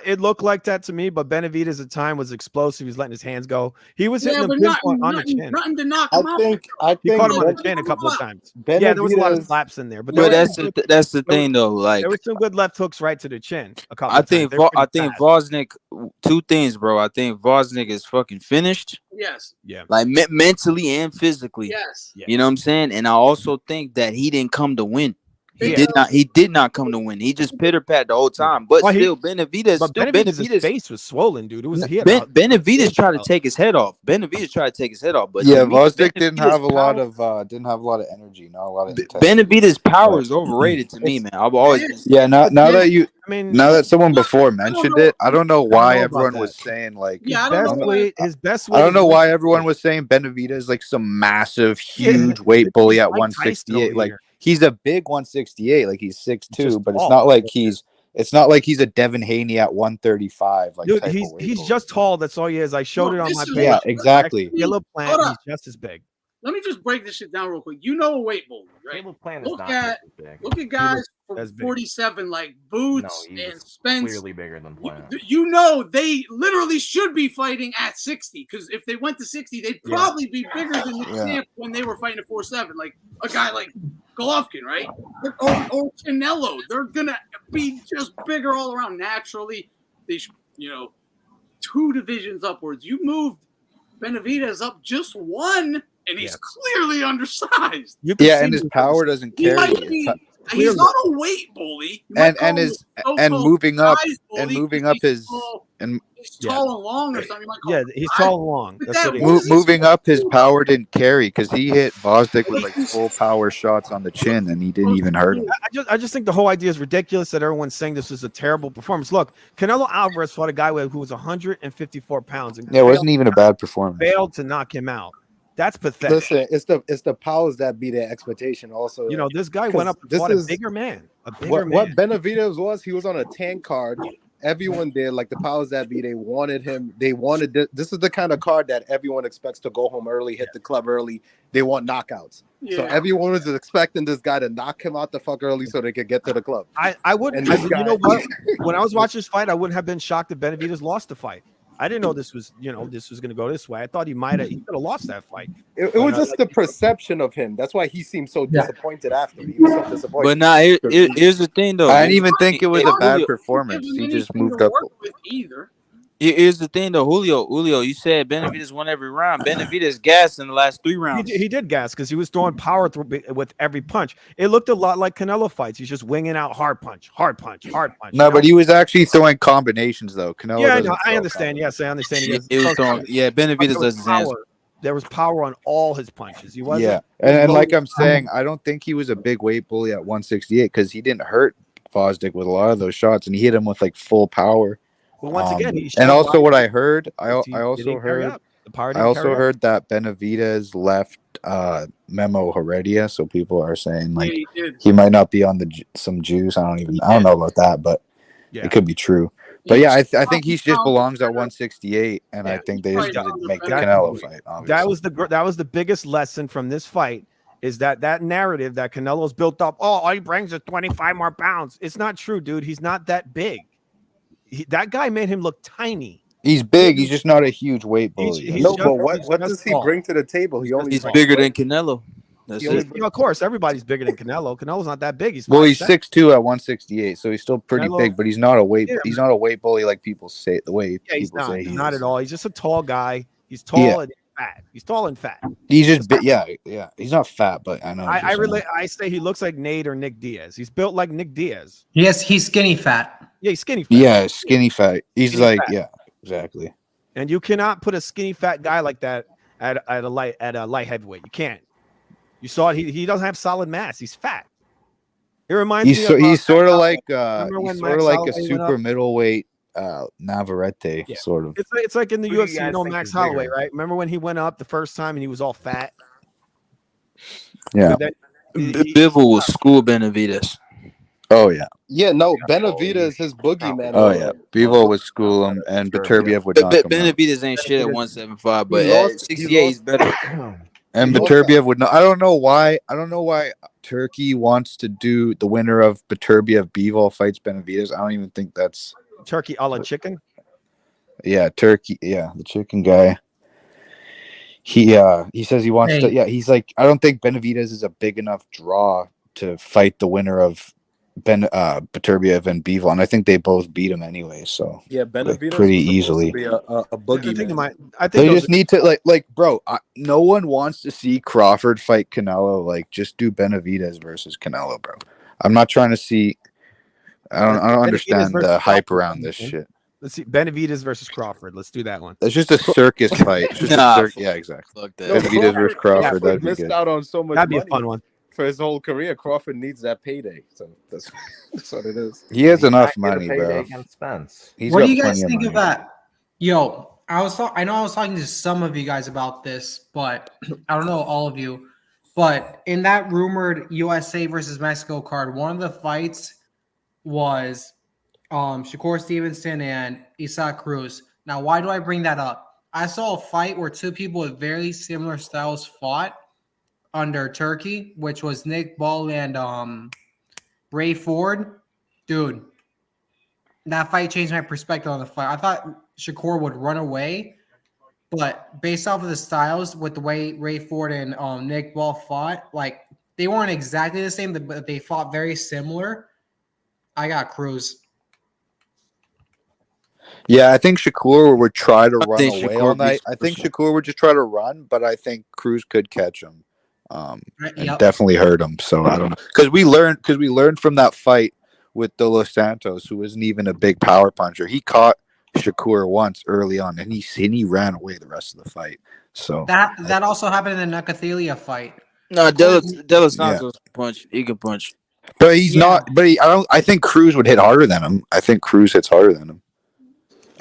It looked like that to me, but Benavidez at the time was explosive. He was letting his hands go. He was hitting but him pinpoint on the nothing, chin. nothing to knock him out. He caught him on the chin a couple of times. Yeah, there was a lot of slaps in there, but But that's the thing though. Like, there were some good left hooks right to the chin. A couple. I think I think Vosnik. Two things, bro. I think Vosnik is fucking finished. Yes. Yeah. Like mentally and physically. Yes. You know what I'm saying? And I also think that he didn't come to win. He did not come to win. He just pitter-pat the whole time. But still, Benavidez' face was swollen, dude. It was Benavidez tried to take his head off. But Yeah, Vosnik didn't have a lot of energy, not a lot of intensity. Benavidez' power is overrated to me, man. I've always now that someone before mentioned it, I don't know why everyone was saying like his best weight. I don't know why everyone was saying Benavidez like some massive, huge weight bully at 168. Like he's a big 168, like he's 6'2", but it's not like he's a Devin Haney at 135. Like dude, he's just tall. That's all he is. I showed it on my page. Yeah, exactly. Yellow plant. He's just as big. Let me just break this shit down real quick. You know a weight bully, right? Look at guys from 47 like Boots and Spence. Clearly bigger than Plant. You know they literally should be fighting at 60 because if they went to 60, they'd probably be bigger than the champ when they were fighting at 47. Like a guy like Golovkin, right? Or Canelo. They're gonna be just bigger all around naturally. They should, 2 divisions upwards. You moved Benavidez up just one, and he's clearly undersized. And his power doesn't He carry. might be, he's not a weight bully. You might call him And so-called moving up size bully moving 'cause up his he's tall and long or something. You might call him he's size, tall and long. but That's that what he is. moving up his power didn't carry because he hit Bosdick with like full power shots on the chin and he didn't even hurt him. I just think the whole idea is ridiculous that everyone's saying this is a terrible performance. Look, Canelo Alvarez fought a guy who was 154 pounds and Yeah, it wasn't even a bad performance. failed to knock him out. That's pathetic. Listen, it's the powers that be their expectation. Also, You know, this guy went up and fought a bigger man. What Benavidez was, he was on a 10 card. Everyone did, like the powers that be, they wanted him. They wanted this is the kind of card that everyone expects to go home early, hit the club early. They want knockouts. So everyone was expecting this guy to knock him out the fuck early so they could get to the club. I wouldn't. You know what? When I was watching this fight, I wouldn't have been shocked if Benavidez lost the fight. I didn't know this was going to go this way. I thought he could have lost that fight. It was just the perception of him. That's why he seemed so disappointed after. He was so disappointed. But now here's the thing, though. I didn't even think it was a bad performance. He just moved up. Here's the thing, though, Julio, you said Benavidez won every round. Benavidez gassed in the last 3 rounds. He did gas because he was throwing power with every punch. It looked a lot like Canelo fights. He's just winging out hard punch. No, but he was actually throwing combinations though. Canelo. Yeah, I know. I understand. Yes, I understand. Benavidez does his hands. There was power on all his punches. He wasn't. Yeah, and like I'm saying, I don't think he was a big weight bully at 168 because he didn't hurt Bosdick with a lot of those shots, and he hit him with like full power. But once again, and also what I heard, I also heard that Benavidez left Memo Heredia, so people are saying like he might not be on some juice. I don't know about that, but it could be true. But yeah, I think he just belongs at 168, and I think they just need to make the Canelo fight. Obviously. That was the biggest lesson from this fight. Is that narrative that Canelo's built up? Oh, all he brings is 25 more pounds. It's not true, dude. He's not that big. That guy made him look tiny. He's big. He's just not a huge weight bully. But what does he bring to the table? He's bigger than Canelo. Of course, everybody's bigger than Canelo. Canelo's not that big. He's 6'2" at 168, so he's still pretty big. But he's not a weight. He's not a weight bully like people say. The way he's people say he's not at all. He's just a tall guy. He's tall and fat. He's tall and fat. He's just big. Yeah. He's not fat, but I know. I say he looks like Nate or Nick Diaz. He's built like Nick Diaz. Yes, he's skinny fat. Yeah, he's skinny fat. Yeah, skinny fat. He's skinny fat. Yeah, exactly. And you cannot put a skinny fat guy like that at a light heavyweight. You can't. You saw it. He doesn't have solid mass. He's fat. It reminds me. He's sort of like a super middleweight Navarrete sort of. It's like in the UFC. You know Max Holloway, right? Remember when he went up the first time and he was all fat? Yeah. Bivol was school Benavidez. Oh yeah. Yeah, no, Benavidez, his boogeyman. Oh yeah, Bivol would school him, and Beterbiev would knock him out. Benavidez ain't shit at 175, but at 68 he's better. And Beterbiev would not. I don't know why Turkey wants to do the winner of Beterbiev Bivol fights Benavidez. I don't even think that's Turkey a la chicken. Yeah, Turkey. Yeah, the chicken guy. He says he wants to. Yeah, he's like, I don't think Benavidez is a big enough draw to fight the winner of Beterbiev and Bivol, and I think they both beat him anyway. So yeah, Benavidez pretty easily. Be a boogeyman. I think they just need to like, bro. No one wants to see Crawford fight Canelo. Like, just do Benavidez versus Canelo, bro. I'm not trying to see. I don't understand the hype around this shit. Let's see Benavidez versus Crawford. Let's do that one. It's just a circus fight. It's just yeah, exactly. Benavidez versus Crawford. That'd be good. Out on so much. That'd be money. A fun one. For his whole career, Crawford needs that payday. So that's what it is. He has enough money, bro. What do you guys think of that? Yo, I know I was talking to some of you guys about this, but I don't know all of you. But in that rumored USA versus Mexico card, one of the fights was Shakur Stevenson and Usyk Cruz. Now, why do I bring that up? I saw a fight where two people with very similar styles fought under Turkey, which was Nick Ball and Ray Ford. Dude, that fight changed my perspective on the fight. I thought Shakur would run away, but based off of the styles with the way Ray Ford and Nick Ball fought, like, they weren't exactly the same, but they fought very similar. I got Cruz. Yeah, I think Shakur would try to run think away Shakur all beats night. I think Cruz. Shakur would just try to run, but I think Cruz could catch him, and Yep. definitely hurt him. So I don't know, because we learned from that fight with De Los Santos, who isn't even a big power puncher. He caught Shakur once early on, and he ran away the rest of the fight. So That also happened in the Nakathelia fight. No, De Los yeah. Santos punch. He can punch. But he's not. But I think Cruz would hit harder than him. I think Cruz hits harder than him.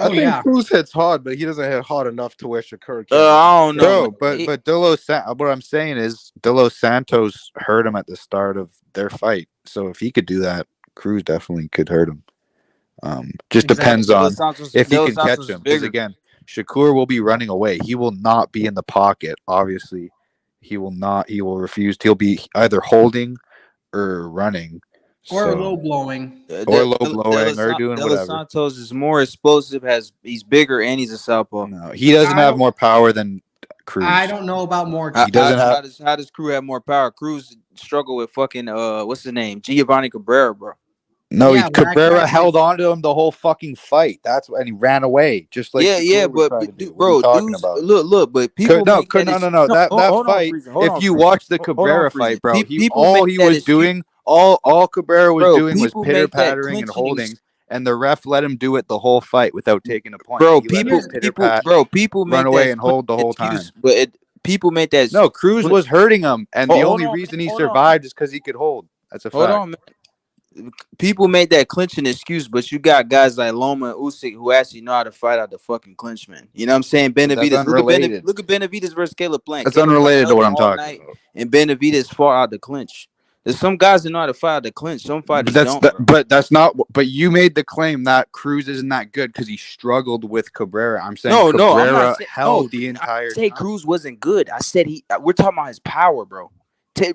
Oh, I think Cruz hits hard, but he doesn't hit hard enough to where Shakur can. I don't know. Bro, but what I'm saying is De Los Santos hurt him at the start of their fight. So if he could do that, Cruz definitely could hurt him. Just depends De Los on Santos- if he De Los can Santos catch is him. Because bigger. again, Shakur will be running away. He will not be in the pocket. Obviously, he will not. He will refuse. He'll be either holding or running. Or So- low blowing. Or low blowing or doing De Los whatever. Santos is more explosive. He's bigger and he's a southpaw. No, he doesn't have more power than Cruz. I don't know about more. He doesn't have. How does Cruz have more power? Cruz struggle with fucking what's his name? Giovanni Cabrera, bro. No, Yeah, but Cabrera held on to him the whole fucking fight. And he ran away, just like Shakur would try to do. What are you talking about? look, but people No. make that That hold on, fight. Frieza, hold If on, you Frieza. watch the Hold on, Cabrera Frieza. fight, bro, People all make he that was excuse- doing, all Cabrera was Bro, doing was people pitter make that pattering and clinching holding, and the ref let him do it the whole fight without taking a point. Bro, He let people him pitter-pat, people make run away that and hold the whole excuse, time. but people make that. No, Cruz was hurting him, and the Hold only on, reason man, he hold on. survived is because he could hold. That's a fact. Hold on, man. People make that clinching excuse, but you got guys like Loma and Usyk who actually know how to fight out the fucking clinch, man. You know what I'm saying? That's Benavidez. unrelated. Look at Benavidez versus Caleb Plant. That's Caleb unrelated to held what him I'm all talking night, about. And Benavidez fought out the clinch. There's some guys that know how to fight out the clinch. Some fighters don't. But that's not. But you made the claim that Cruz isn't that good because he struggled with Cabrera. I'm saying No, I'm Cabrera not saying, held the entire. I said Cruz wasn't good. I said we're talking about his power, bro.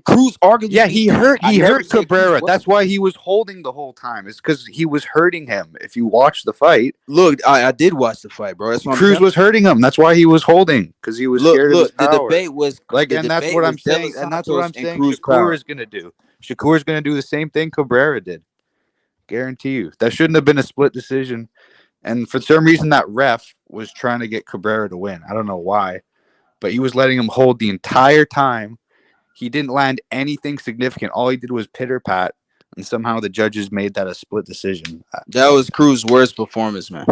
Cruz arguably. Yeah, he hurt Cabrera. Cabrera. That's why he was holding the whole time. It's because he was hurting him. If you watch the fight, look, I did watch the fight, bro. That's what Cruz was hurting him. That's why he was holding because he was scared of his power. The debate was and that's what I'm saying. And that's what I'm saying. Shakur is gonna do. Shakur is gonna do the same thing Cabrera did. Guarantee you. That shouldn't have been a split decision. And for some reason, that ref was trying to get Cabrera to win. I don't know why, but he was letting him hold the entire time. He didn't land anything significant. All he did was pitter pat, and somehow the judges made that a split decision. That was Cruz's worst performance, man.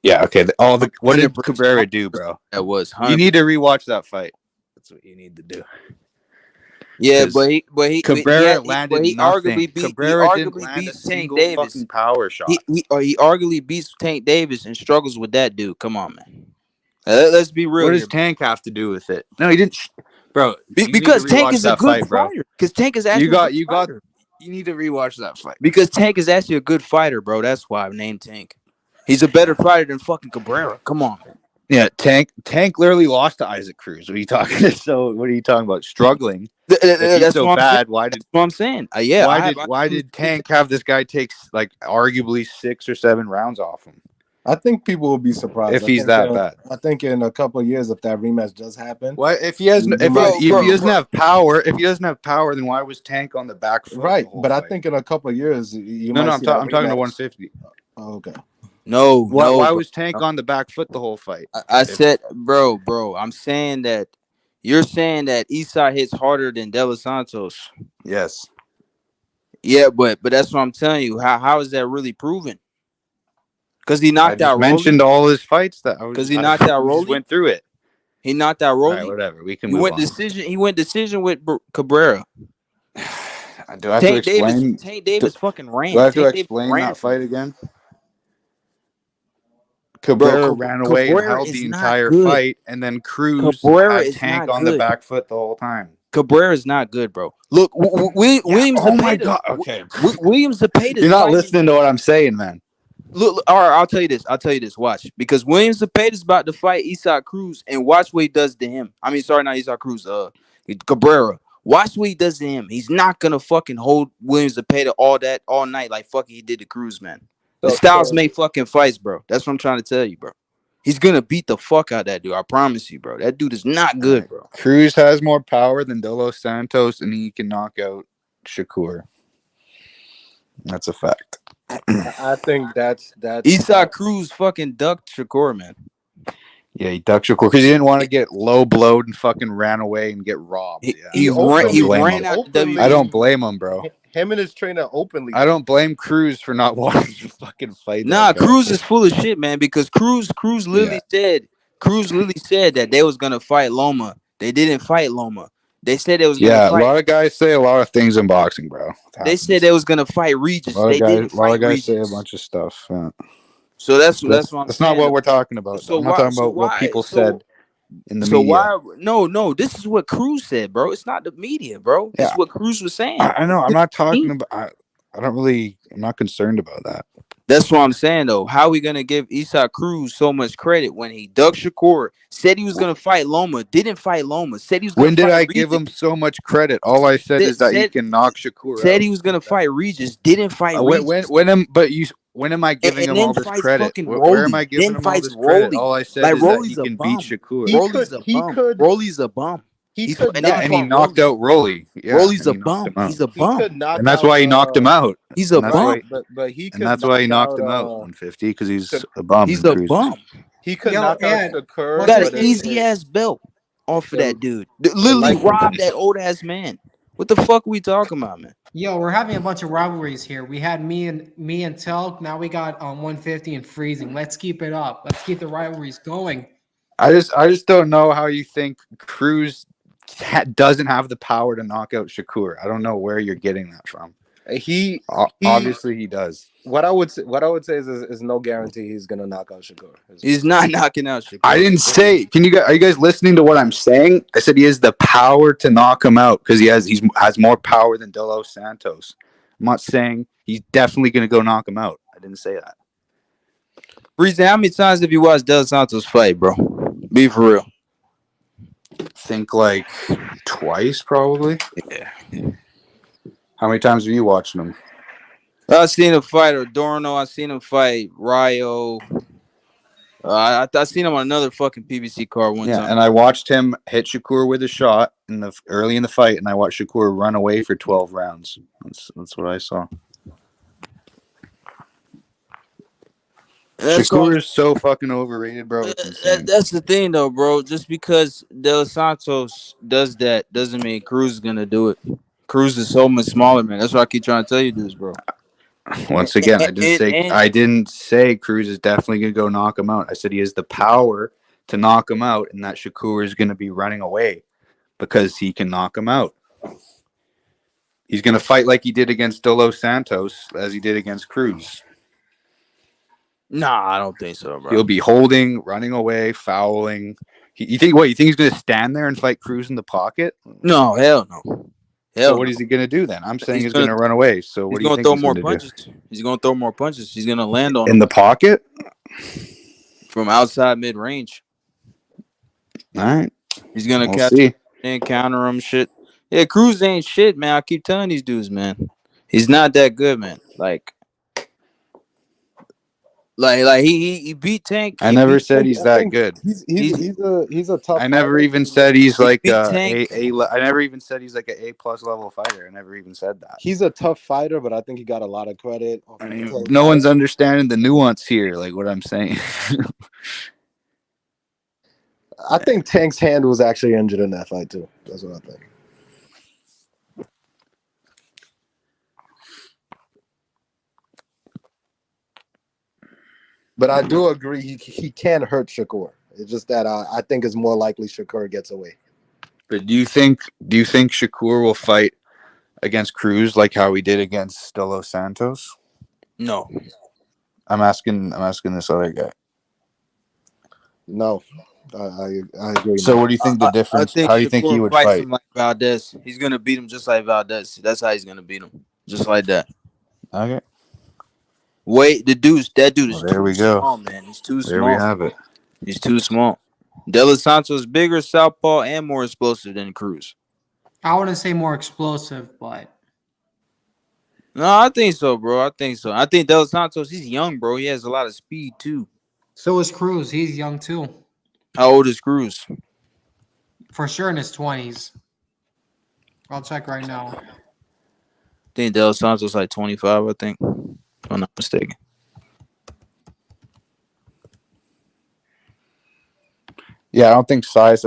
Yeah, okay. What did Cabrera do, bro? That was. You need to rewatch that fight. That's what you need to do. Yeah, but he Cabrera landed he nothing. arguably beat Cabrera he didn't arguably land a beats Tank single Davis. fucking power shot. He arguably beats Tank Davis and struggles with that dude. Come on, man. Let's be real. What does here, Tank have to do with it? No, he didn't. Bro, because Tank is a good fighter. Because Tank is actually you need to rewatch that fight. Because Tank is actually a good fighter, bro. That's why I named Tank. He's a better fighter than fucking Cabrera. Come on, man. Yeah, Tank literally lost to Isaac Cruz. What are you talking? So what are you talking about? Struggling. If he's so bad. That's what I'm saying. Yeah. Why did Tank have this guy take like arguably 6 or 7 rounds off him? I think people will be surprised if he's that bad. I think in a couple of years, if that rematch does happen, what if he has? If he doesn't have power, then why was Tank on the back foot? Right, but I think in a couple of years, I'm talking to 150. Oh, okay. No, why was Tank on the back foot the whole fight? I said, bro, I'm saying that you're saying that Eastside hits harder than De Los Santos. Yes. Yeah, but that's what I'm telling you. How is that really proven? Because he knocked out. Mentioned all his fights that because he knocked out Rolly. Went through it. He knocked out Rolly. Right, whatever. We can. He went decision with Cabrera. Do I have to explain? Tank Davis fucking ran. Do I have to explain that fight again? Cabrera ran away and held the entire fight, and then Cruz had Tank on the back foot the whole time. Cabrera is not good, bro. Look, Williams. Oh my god. Okay. Williams Zepeda. You're not listening to what I'm saying, man. Look, all right, I'll tell you this. Watch, because Williams Zepeda is about to fight Eastside Cruz, and watch what he does to him. I mean, sorry, not Eastside Cruz. Cabrera. Watch what he does to him. He's not gonna fucking hold Williams Zepeda all night like fucking he did to Cruz, man. The styles make fucking fights, bro. That's what I'm trying to tell you, bro. He's gonna beat the fuck out of that dude. I promise you, bro. That dude is not good, bro. Cruz has more power than De Los Santos, and he can knock out Shakur. That's a fact. I think that's Eastside Cruz fucking ducked Shakur, man. Yeah, he ducked Shakur because he didn't want to get low blowed and fucking ran away and get robbed. He ran out the WBC. I don't blame him, bro. Him and his trainer openly. I don't blame Cruz for not wanting to fucking fight. Nah, Cruz is full of shit, man. Because Cruz literally said that they was gonna fight Loma. They didn't fight Loma. They said they was gonna fight. A lot of guys say a lot of things in boxing, bro. They said they was gonna fight Regis. A lot of guys say a bunch of stuff. So that's what I'm saying. That's not what we're talking about. I'm not talking about what people said in the media. No, this is what Cruz said, bro. It's not the media, bro. This is what Cruz was saying. I know. I'm not talking about. I'm not concerned about that. That's what I'm saying, though. How are we gonna give Eastside Cruz so much credit when he ducked Shakur, said he was gonna fight Loma, didn't fight Loma, said he was gonna When did I give him so much credit? All I said is that he can knock Shakur out. Said he was gonna fight Regis, didn't fight Regis. When am I giving him all this credit? Where am I giving him all this credit? All I said is that he can beat Shakur. Rolly's a bum. And he knocked out Rolly. Yeah, Rolly's a bum. He's a bum. And that's why he knocked him out. He's a bum. And that's why he knocked him out 150 because he's a bum. He's a bum. He could knock out Shakur. Got an easy ass belt off of that dude. Literally robbed that old ass man. What the fuck are we talking about, man? Yo, we're having a bunch of rivalries here. We had me and Telk. Now we got 150 and freezing. Let's keep it up. Let's keep the rivalries going. I just don't know how you think Cruz doesn't have the power to knock out Shakur. I don't know where you're getting that from. He obviously he does. What I would say is no guarantee he's gonna knock out Shakur. He's not knocking out Shakur. I didn't say. Are you guys listening to what I'm saying? I said he has the power to knock him out because he has more power than De Los Santos. I'm not saying he's definitely gonna go knock him out. I didn't say that. Reason, how many times have you watched De Los Santos fight, bro? Be for real. Think like twice, probably. Yeah. How many times have you watched him? I've seen him fight Adorno. I've seen him fight Rayo. I seen him on another fucking PBC card one time. And I watched him hit Shakur with a shot early in the fight, and I watched Shakur run away for 12 rounds. That's what I saw. Shakur is so fucking overrated, bro. That's the thing, though, bro. Just because De Los Santos does that doesn't mean Cruz is gonna do it. Cruz is so much smaller, man. That's what I keep trying to tell you, dudes, bro. Once again, I didn't say Cruz is definitely gonna go knock him out. I said he has the power to knock him out, and that Shakur is gonna be running away because he can knock him out. He's gonna fight like he did against De Los Santos, as he did against Cruz. Nah, I don't think so, bro. He'll be holding, running away, fouling. You think he's gonna stand there and fight Cruz in the pocket? No, hell no. So what is he gonna do then? I'm saying he's gonna run away. So what do you think he's gonna do? He's gonna throw more punches. He's gonna land on in the pocket from outside mid range. All right. He's gonna catch him and counter him. Shit. Yeah, Cruz ain't shit, man. I keep telling these dudes, man. He's not that good, man. Like he beat Tank. I never said he's that good. He's a tough. I never even said he's like I never even said he's like an A+ level fighter. I never even said that. He's a tough fighter, but I think he got a lot of credit. No one's understanding the nuance here, like what I'm saying. I think Tank's hand was actually injured in that fight too. That's what I think. But I do agree he can hurt Shakur. It's just that I think it's more likely Shakur gets away. But do you think Shakur will fight against Cruz like how he did against De Los Santos? No. I'm asking this other guy. No. I agree. So what do you think the difference? How do you think he would fight? Like Valdez. He's gonna beat him just like Valdez. That's how he's gonna beat him. Just like that. Okay. Wait, that dude is there we go. Small, man. He's too small. There we have it. He's too small. De Los Santos is bigger, southpaw, and more explosive than Cruz. I wouldn't say more explosive, but no, I think so, bro. I think so. I think De Los Santos, he's young, bro. He has a lot of speed too. So is Cruz. He's young too. How old is Cruz? For sure in his 20s. I'll check right now. I think De Los Santos like 25, I think. if I'm not mistaken. Yeah, I don't think size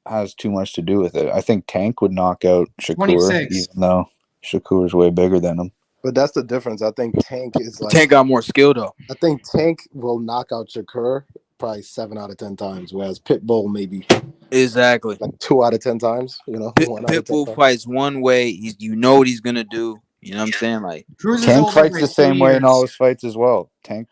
has too much to do with it. I think Tank would knock out Shakur, 26. even though Shakur is way bigger than him. But that's the difference. I think Tank is like Tank got more skill though. I think Tank will knock out Shakur probably 7 out of 10 times, whereas Pitbull maybe Exactly. like 2 out of 10 times. You know, 1 out of 10 Pitbull times. fights one way. You know what he's gonna do. You know what I'm saying? Like Tank fights the same way in all his fights as well. Tank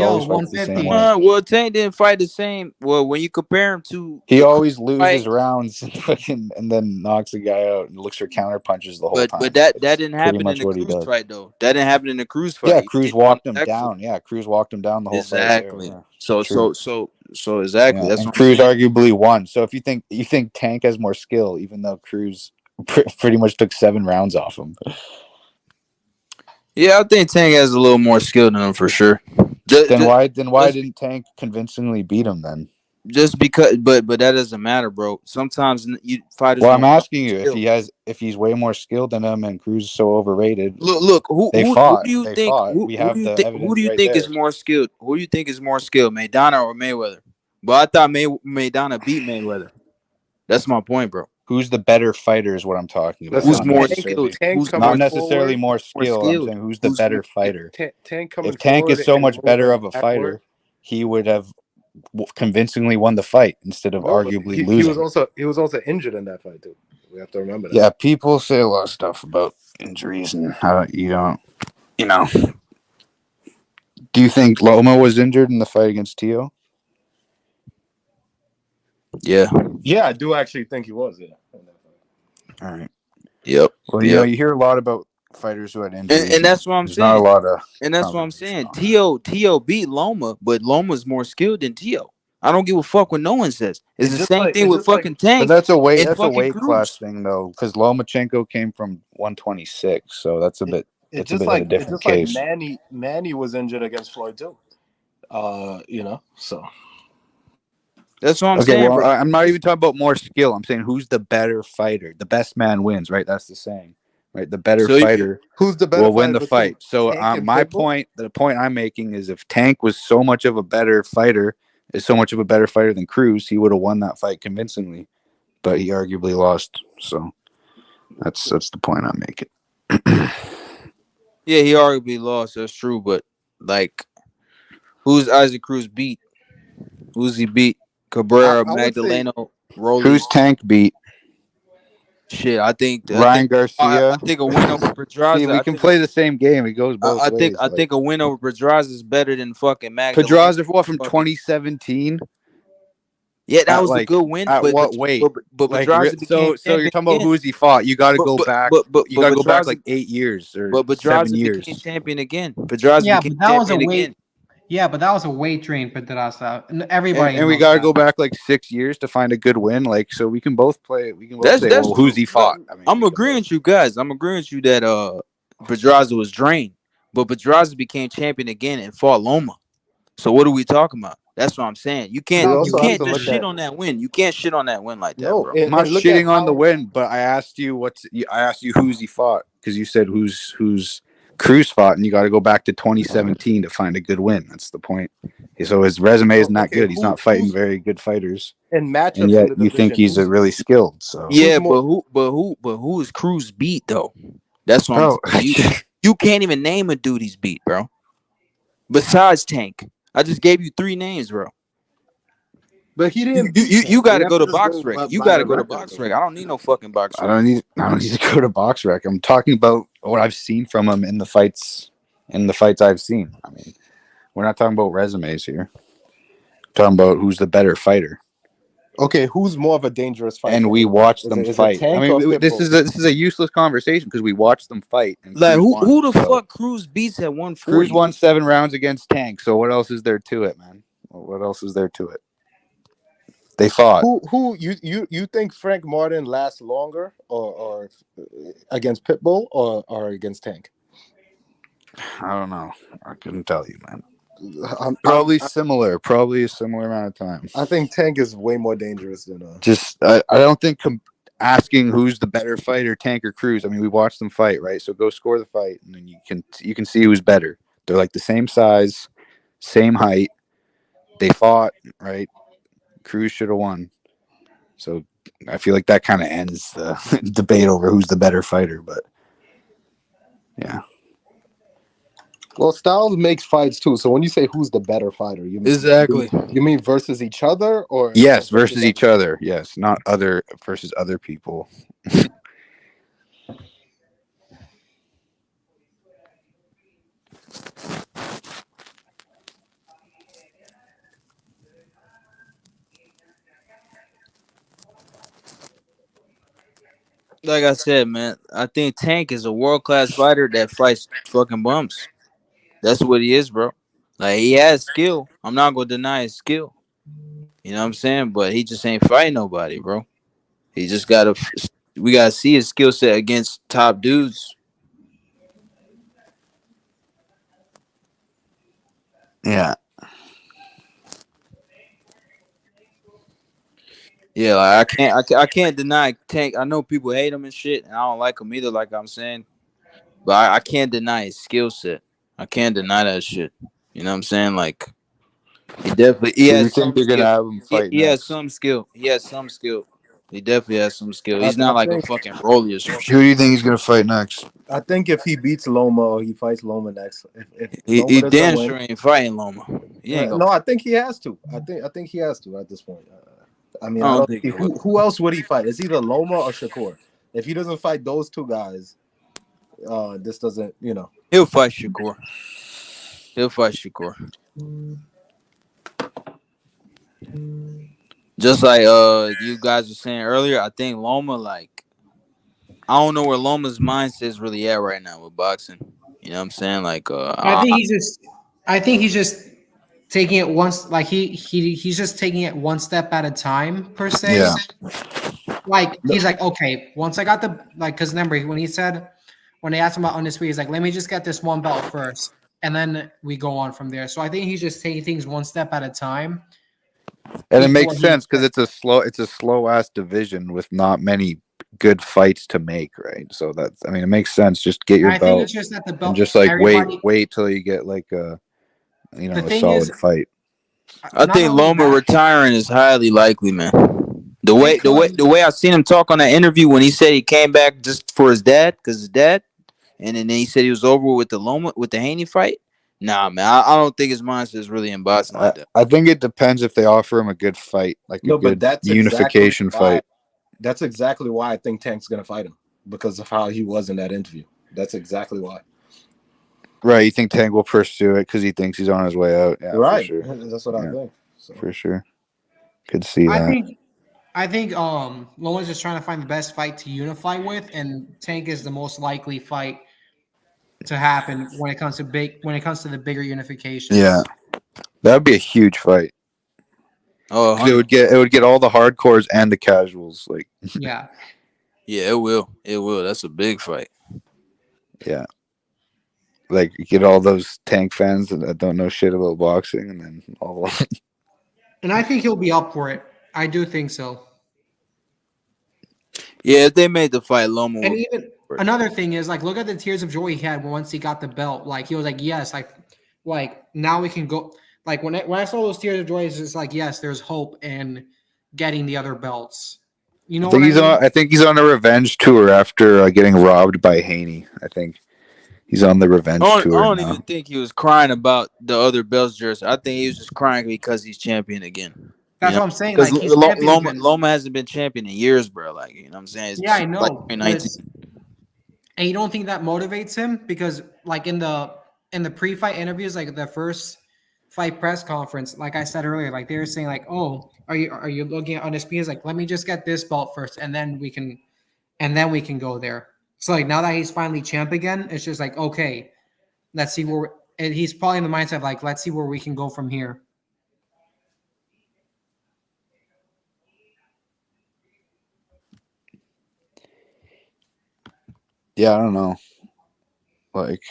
always fights the same way. Well, Tank didn't fight the same. Well, when you compare him to, He always loses rounds and then knocks the guy out and looks for counter punches the whole time. But that didn't happen in the what he Cruz does. fight though. That didn't happen in the Cruz fight. Yeah, He Cruz just walked him won down. Yeah, Cruz walked him down the whole exactly. fight. Yeah, true. So exactly. Yeah, That's and what Cruz I'm saying. arguably won. So if you think Tank has more skill, even though Cruz pretty much took 7 rounds off him. Yeah, I think Tank has a little more skill than him for sure. Why didn't Tank convincingly beat him then? Just because, but that doesn't matter, bro. Sometimes you fighters. Well, I'm don't have asking you skill. if he's way more skilled than him, and Cruz is so overrated. Look. Who do you think? Who Who do you think is more skilled? Who do you think is more skilled, Maidana or Mayweather? But I thought Maidana beat Mayweather. That's my point, bro. Who's the better fighter is what I'm talking about. Who's more skilled? Who's not necessarily more skill. I'm saying who's the better fighter. If Tank is so much better of a fighter, he would have convincingly won the fight instead of arguably losing. He was also injured in that fight too. We have to remember that. Yeah, people say a lot of stuff about injuries and how you don't. Do you think Loma was injured in the fight against Tio? Yeah. Yeah, I do actually think he was. Yeah. All right. Yep. Well, you hear a lot about fighters who had injuries, and that's what I'm saying. Not a lot of. And that's what I'm saying. Tio beat Loma, but Loma's more skilled than Tio. I don't give a fuck what no one says. It's the same thing with fucking Tank. But that's a weight Cruz. class thing though, because Lomachenko came from 126, so that's a bit. It's a bit of a different case. Like Manny was injured against Floyd too. So. That's what I'm saying. Well, bro. I'm not even talking about more skill. I'm saying who's the better fighter. The best man wins, right? That's the saying, right? The better fighter who's the better will win the between fight. So the point I'm making is if Tank was so much of a better fighter, than Cruz, he would have won that fight convincingly. But he arguably lost. So that's the point I'm making. Yeah, he arguably lost. That's true. But like, who's Isaac Cruz beat? Who's he beat? Cabrera, Magdaleno, Rolly. Who's Tank beat? Shit, I think Ryan Garcia. I think a win over Pedraza. See, we can play the same game. It goes both ways. I think a win over Pedraza is better than fucking Magdaleno. Pedraza from 2017. Yeah, that was a good win. At but, what weight? But Pedraza became so you're talking about who's he fought? You got to go back. You got to go back like 8 years or but Pedraza 7 years. became champion again. Pedraza became that was a champion weight. again. Yeah, but that was a weight train Pedraza. Everybody. And we got to go back like 6 years to find a good win. Like, so we can both play. We can both say, well, who's he fought? I mean, I'm agreeing with you guys. I'm agreeing with you that Pedraza was drained, but Pedraza became champion again and fought Loma. So what are we talking about? That's what I'm saying. You can't just shit on that win. You can't shit on that win like that, bro. I'm not shitting on the win, but I asked you who's he fought because you said who's Cruz fought, and you got to go back to 2017 to find a good win. That's the point. So his resume isn't that good. He's not fighting very good fighters, and yet you think he's a really skilled. So yeah, but who is Cruz beat though? That's what I'm saying. You can't even name a dude he's beat, bro. Besides Tank, I just gave you 3 names, bro. But he didn't. You got to go to BoxRec. You got to go to BoxRec. I don't need no fucking BoxRec. I don't need to go to BoxRec. I'm talking about what I've seen from him in the fights. I've seen. I mean, we're not talking about resumes here. We're talking about who's the better fighter. Okay, who's more of a dangerous fighter? And we watch them fight. I mean, this is a useless conversation because we watch them fight. And like who the fuck Cruz beats at 140? Cruz won 7 rounds against Tank. So what else is there to it, man? What else is there to it? They fought. Who you think Frank Martin lasts longer or against Pitbull or against Tank? I don't know. I couldn't tell you, man. Probably a similar amount of time. I think Tank is way more dangerous than I don't think asking who's the better fighter, Tank or Cruz. I mean, we watched them fight, right? So go score the fight, and then you can see who's better. They're like the same size, same height. They fought, right? Cruz should have won. So I feel like that kind of ends the debate over who's the better fighter. But yeah. Well, styles makes fights too. So when you say who's the better fighter, you mean versus each other, or Yes, versus each other. Yes, not other versus other people. Like I said, man, I think Tank is a world class fighter that fights fucking bumps. That's what he is, bro. Like he has skill. I'm not gonna deny his skill. You know what I'm saying? But he just ain't fighting nobody, bro. He just gotta. We gotta see his skill set against top dudes. Yeah. Yeah, like I can't deny Tank. I know people hate him and shit, and I don't like him either. Like I'm saying, but I can't deny his skill set. I can't deny that shit. You know what I'm saying? Like he So you has some think they're gonna skill. have him fight He has next? some skill. He has some skill. He definitely has some skill. I He's not like a think fucking Broly or some Who shit. do you think he's gonna fight next? I think if he beats Loma or he fights Loma next, if Loma He doesn't damn win, sure ain't fighting Loma. He ain't gonna. no, I think he has to. I think he has to at this point. I mean, I I don't don't think see he will. who else would he fight. It's either Loma or Shakur. If he doesn't fight those two guys, this doesn't, He'll fight Shakur. He'll fight Shakur. Just like you guys were saying earlier, I think Loma, like, I don't know where Loma's mindset is really at right now with boxing. You know what I'm saying? Like I think he's just taking it once, like he's just taking it one step at a time per se. Yeah. Like he's like, okay, once I got because remember when they asked him about undisputed, he's like, let me just get this one belt first, and then we go on from there. So I think he's just taking things one step at a time. And it makes sense because it's a slow ass division with not many good fights to make, right? So it makes sense. Just get your I belt. think it's just that the belt, and just like everybody, wait till you get like a The a thing solid is- fight. I think Loma retiring is highly likely, man. The way I seen him talk on that interview when he said he came back just for his dad, because his dad, and then he said he was over with the Haney fight. Nah, man, I don't think his mindset is really in boxing like that. I think it depends if they offer him a good fight, like a good unification fight. That's exactly why I think Tank's gonna fight him, because of how he was in that interview. That's exactly why. Right, you think Tank will pursue it because he thinks he's on his way out? Yeah, Right. for sure. That's what I think. So. For sure, could see that. I think Loma's just trying to find the best fight to unify with, and Tank is the most likely fight to happen when it comes to the bigger unifications. Yeah, that would be a huge fight. Oh, it would get all the hardcores and the casuals. Like, yeah, it will. That's a big fight. Yeah, like get all those Tank fans that don't know shit about boxing, and then all. And I think he'll be up for it. I do think so. Yeah, if they made the fight, Loma. And even another thing is, like, look at the tears of joy he had once he got the belt. Like, he was like, yes, like now we can go. Like, when I saw those tears of joy, it's just like, yes, there's hope in getting the other belts. You know, I think he's on a revenge tour after getting robbed by Haney. I think he's on the revenge tour. I don't even think he was crying about the other belts jersey. I think he was just crying because he's champion again. That's what I'm saying. Because like, he's Loma hasn't been champion in years, bro. Like, you know what I'm saying? Yeah, I know. Like 2019. And you don't think that motivates him? Because like in the pre-fight interviews, like the first fight press conference, like I said earlier, like they were saying like, oh, are you looking at undisputed? Like, let me just get this belt first, and then we can go there. So like now that he's finally champ again, it's just like, okay, let's see where and he's probably in the mindset of like, let's see where we can go from here. Yeah, I don't know. Like,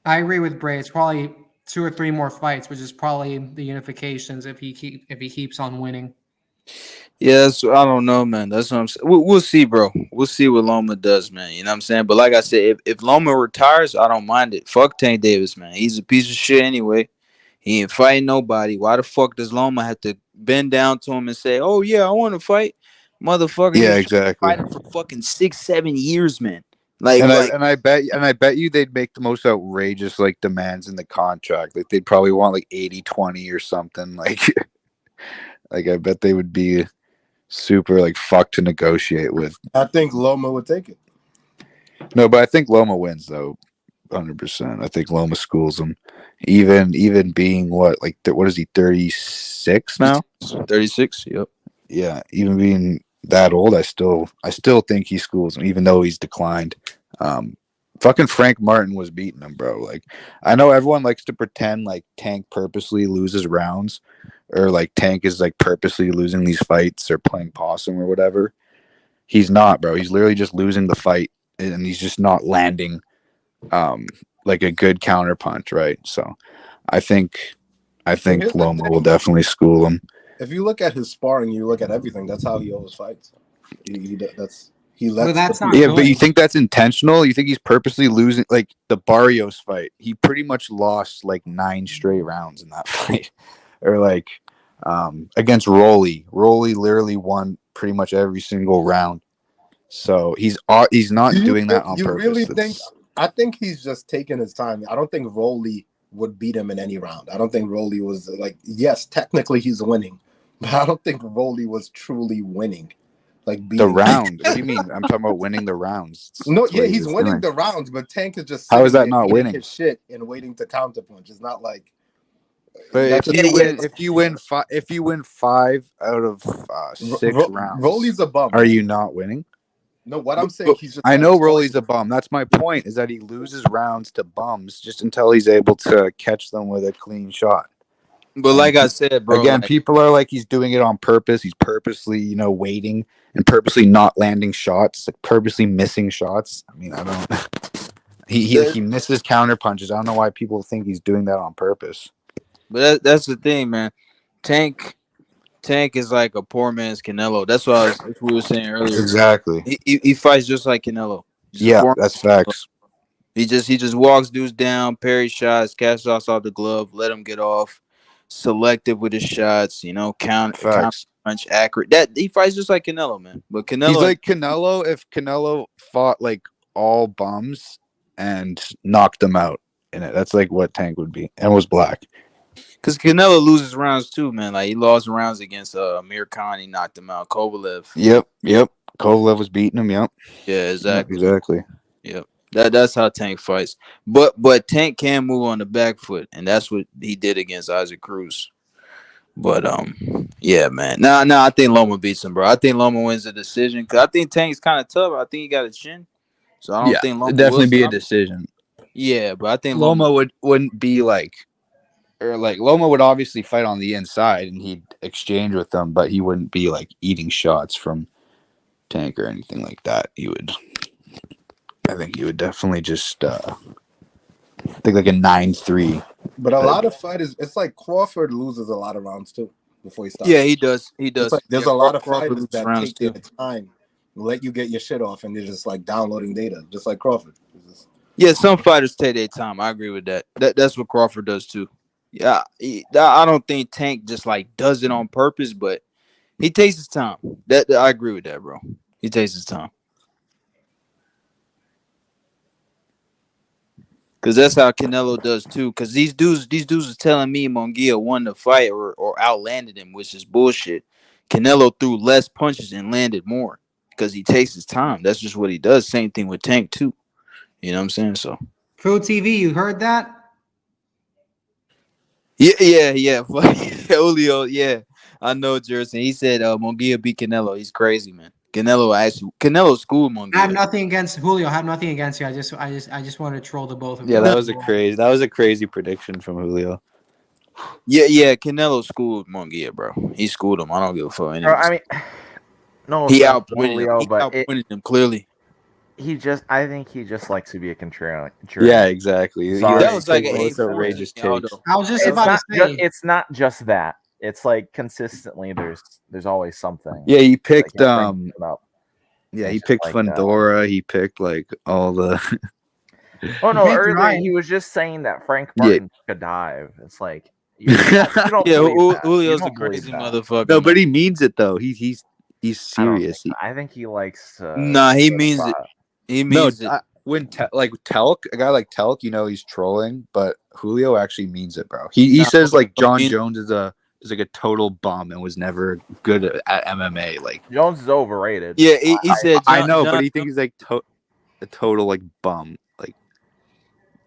I agree with Bray. It's probably 2 or 3 more fights, which is probably the unifications if he keeps on winning. Yes, I don't know, man. That's what I'm saying. We'll see, bro. We'll see what Loma does, man. You know what I'm saying? But like I said, if Loma retires, I don't mind it. Fuck Tank Davis, man. He's a piece of shit anyway. He ain't fighting nobody. Why the fuck does Loma have to bend down to him and say, "Oh yeah, I want to fight"? Motherfucker, he Yeah, was exactly. fighting for fucking 6-7 years, man. Like, And like I bet you they'd make the most outrageous like demands in the contract. Like they'd probably want like 80-20 or something. Like like I bet they would be super like fucked to negotiate with. I think Loma would take it. No, but I think Loma wins though, 100%. I think Loma schools him. Even being what is he 36 now? 36. Yep. Yeah, even being that old, I still think he schools him, even though he's declined. Fucking Frank Martin was beating him, bro. Like, I know everyone likes to pretend like Tank purposely loses rounds, or like Tank is like purposely losing these fights or playing possum or whatever. He's not, bro. He's literally just losing the fight, and he's just not landing like a good counter punch, right? So, I think Loma will definitely school him. If you look at his sparring, you look at everything. That's how he always fights. He lets. But you think that's intentional? You think he's purposely losing? Like the Barrios fight, he pretty much lost like 9 straight rounds in that fight, or like against Rolly. Rolly literally won pretty much every single round. So he's not doing that on purpose. You really think? I think he's just taking his time. I don't think Rolly would beat him in any round. I don't think Rolly was like, yes, technically he's winning, but I don't think Rolly was truly winning. Like the round. What do you mean? I'm talking about winning the rounds. No, yeah, he's winning the rounds, but Tank is just how is that not winning? His shit and waiting to counterpunch. It's not like. But if you win 5 out of 6 rounds, Rolly's a bum. Are you not winning? No, what I'm saying, he's just. I know Rolly's a bum. That's my point. Is that he loses rounds to bums just until he's able to catch them with a clean shot. But like I said, bro, again, people are like he's doing it on purpose. He's purposely, waiting and purposely not landing shots, like purposely missing shots. I mean, I don't. He misses counter punches. I don't know why people think he's doing that on purpose. But that's the thing, man. Tank is like a poor man's Canelo. That's what we were saying earlier. Exactly. He fights just like Canelo. Yeah, that's facts. He just walks dudes down, parry shots, cash shots off the glove, let him get off. Selective with his shots, count punch accurate. That he fights just like Canelo, man. But Canelo, he's like Canelo if Canelo fought like all bums and knocked them out in it. That's like what Tank would be, and was black. Because Canelo loses rounds too, man. Like he lost rounds against Amir Khan, he knocked him out. Kovalev. Yep. Kovalev was beating him. Yep. Yeah, exactly. Yep. That's how Tank fights. But Tank can move on the back foot, and that's what he did against Isaac Cruz. But yeah, man. Nah, I think Loma beats him, bro. I think Loma wins the decision because I think Tank's kind of tough. I think he got a chin, so I don't think Loma it'd definitely be a decision. Yeah, but I think Loma wouldn't be like, or like Loma would obviously fight on the inside and he'd exchange with them, but he wouldn't be like eating shots from Tank or anything like that. I think he would definitely just I think like a 9-3. But a lot of fighters, it's like Crawford loses a lot of rounds too before he stops. Yeah, he does. Like there's a lot of fighters that take their time, let you get your shit off, and they're just like downloading data, just like Crawford. Yeah, some fighters take their time. I agree with that. That's what Crawford does too. Yeah, I don't think Tank just like does it on purpose, but he takes his time. That I agree with that, bro. He takes his time. Cause that's how Canelo does too. Cause these dudes are telling me Munguia won the fight or outlanded him, which is bullshit. Canelo threw less punches and landed more because he takes his time. That's just what he does. Same thing with Tank too. You know what I'm saying? So Phil TV, you heard that? Yeah. Julio, yeah. I know Jersey. He said Munguia beat Canelo. He's crazy, man. Canelo schooled Munguia. I have nothing against Julio. I have nothing against you. I just want to troll the both of you. Yeah, that was a crazy prediction from Julio. Yeah. Canelo schooled Munguia, bro. He schooled him. I don't give a fuck. Bro, I mean, no, he outpointed Julio, him. He outpointed him clearly. I think he just likes to be a contrarian. Yeah, exactly. Sorry. That was like an outrageous take. I was just about to say it's not just that. it's like consistently there's always something. Yeah, he picked Like, he he picked like Fundora. He picked like all the. Oh no! He picked Earlier Ryan. he was just saying that Frank Yeah. Martin took a dive. It's like you don't Yeah, believe that. You Julio's a don't believe crazy that. motherfucker. No, man. but he means it though. He's I don't serious. think so. I think he likes. Nah, he means it. He No, means it. when like Telk, a guy like Telk, he's trolling, but Julio actually means it, bro. He Nah, says like I Jon mean- Jones is like a total bum and was never good at MMA. Like Jones is overrated. Yeah, he said. I know, but John- he thinks he's like a total like bum. Like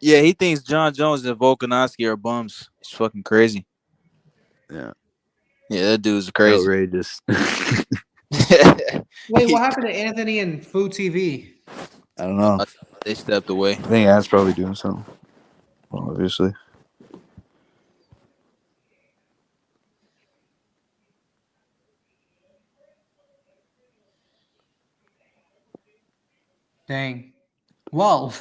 Yeah, he thinks Jon Jones and Volkanovski are bums. It's fucking crazy. Yeah. Yeah, that dude's crazy. Outrageous. Wait, what happened to Anthony and Food TV? I don't know. They stepped away. I think Ad's probably doing something. Obviously. Dang. Well,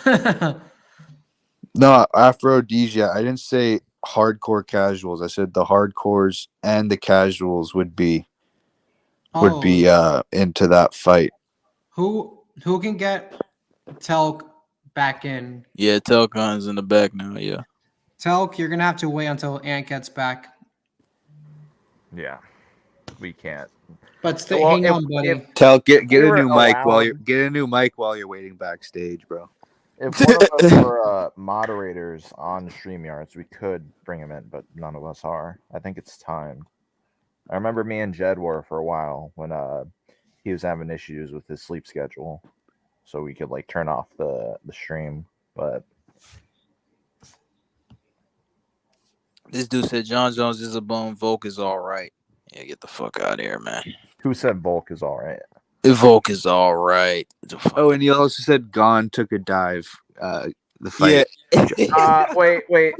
No, Aphrodisia. I didn't say hardcore casuals. I said the hardcores and the casuals would be into that fight. who can get Telk back in? Yeah, Telcon's in the back now. Yeah. Telk, you're gonna have to wait until Ant gets back. Yeah, we can't. But hang on, buddy. Tell get we a were new mic while allowed- you're waiting backstage, bro. If one of us were moderators on StreamYards, we could bring him in, but none of us are. I think it's time. I remember me and Jed were for a while when he was having issues with his sleep schedule, so we could like turn off the stream. But This dude said Jon Jones is a bum. Volk is all right. Yeah, get the fuck out of here, man. who said Volk is all right? Volk is all right. Oh, and he also said Gon took a dive. The fight. Yeah. Wait.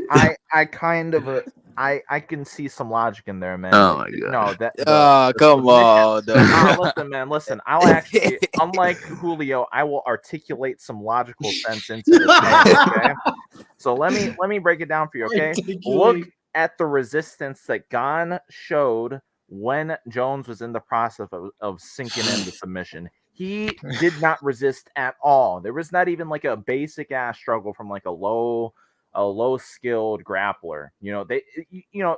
I kind of I can see some logic in there, man. Oh my god. No, that. Come on, Listen, man. Listen, I'll actually, unlike Julio, I will articulate some logical sense into this. Okay. So let me break it down for you. Okay. Look at the resistance that Gon showed when Jones was in the process of sinking into submission. He did not resist at all. There was not even like a basic ass struggle from like a low skilled grappler.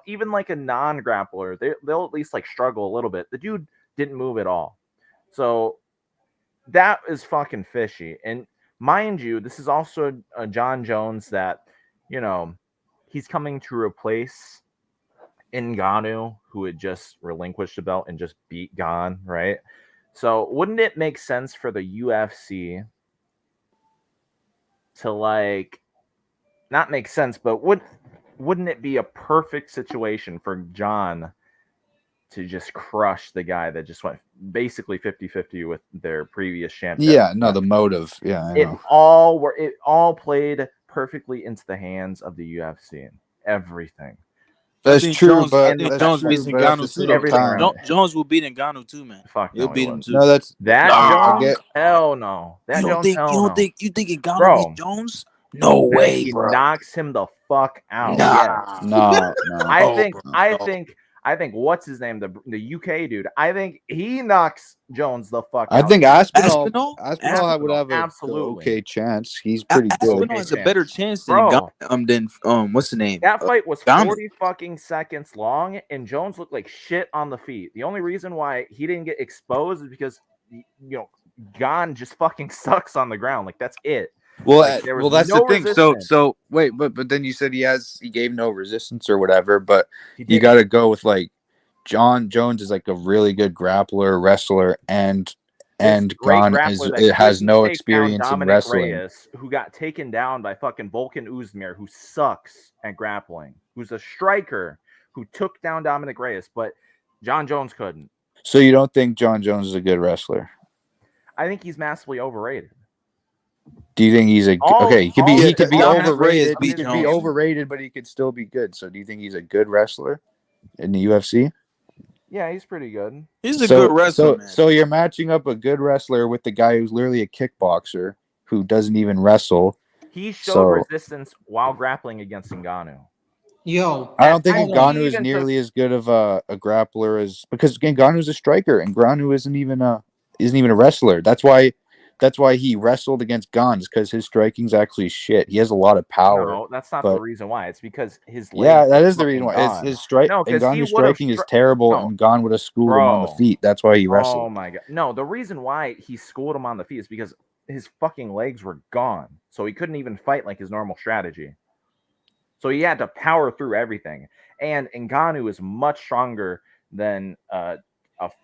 Even like a non-grappler, they'll at least like struggle a little bit. The dude didn't move at all. So that is fucking fishy. And mind you, this is also a Jon Jones that, he's coming to replace Ngannou, who had just relinquished the belt and just beat Gon, right? So wouldn't it make sense for the UFC to like not make sense, but wouldn't it be a perfect situation for Jon to just crush the guy that just went basically 50-50 with their previous champion? Yeah, no, the motive. Yeah, I It know. all played perfectly into the hands of the UFC. Everything. That's true, but Jones beats Ngannou too. Jones will beat Ngannou too, man. Fuck, he'll beat him too. No, that's that Jones. Hell no. That you don't Jones. think hell no. you think Ngannou Bro. beats Jones? No way, He bro. knocks him the fuck out. Nah. Yes. No. I think what's his name? The UK dude. I think he knocks Jones the fuck I out. think Aspinall would have a absolutely okay chance. He's pretty good. Aspinall has a better chance Bro. than what's the name? That fight was Ghana. 40 fucking seconds long, and Jones looked like shit on the feet. The only reason why he didn't get exposed is because Gon just fucking sucks on the ground. Like that's it. Well, Like, there was that's no the thing. resistance. So wait, but then you said he gave no resistance or whatever. But He you didn't. got to go with like Jon Jones is like a really good grappler, wrestler, and Great Gon grappler that has couldn't no take down experience in Dominic wrestling. Reyes, who got taken down by fucking Volkan Oezdemir, who sucks at grappling, who's a striker who took down Dominic Reyes, but Jon Jones couldn't. So you don't think Jon Jones is a good wrestler? I think he's massively overrated. Do you think he's he could be Dominic Reyes overrated? He beat could be Jones. overrated, but he could still be good. So do you think he's a good wrestler in the UFC? Yeah, he's pretty good. He's a good wrestler, man. So you're matching up a good wrestler with the guy who's literally a kickboxer who doesn't even wrestle. He showed resistance while grappling against Ngannou. Yo, I don't think hold Ngannou on. is nearly as good of a grappler as because Ngannou's a striker and Ngannou isn't even a wrestler. That's why he wrestled against Gans because his striking's actually shit. He has a lot of power. No, that's not but the reason why. It's because his yeah, legs that were is the reason fucking why. gone. His strike No, because he Ngannou's would have. striking is terrible, and Gon would have schooled him on the feet. That's why he wrestled. Oh my god! No, the reason why he schooled him on the feet is because his fucking legs were gone, so he couldn't even fight like his normal strategy. So he had to power through everything. And Ngannou is much stronger than a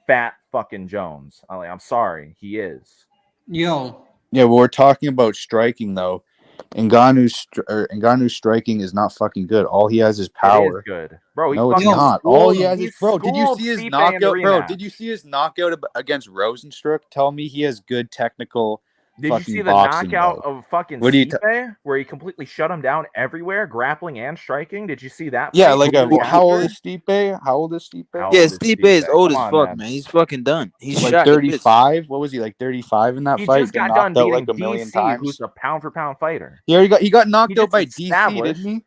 fat fucking Jones. I'm sorry, he is. Yo. Yeah, but we're talking about striking though. Ngannou's striking is not fucking good. All he has is power. It is good, bro. No, it's not. All he has is Did you see his knockout, bro? Did you see his knockout against Rosenstruck? Tell me he has good technical. Did you see the boxing, knockout bro. of fucking What do you Stipe, where he completely shut him down everywhere, grappling and striking? Did you see that? Yeah, fight? like how old is Stipe? How old is Stipe? Yeah, Stipe is old as fuck, man. He's fucking done. He's like shot. 35. What was he like 35 in that He fight? just got knocked done out beating like a million DC, times. who's a pound for pound fighter. He got knocked out just by DC, established- didn't he?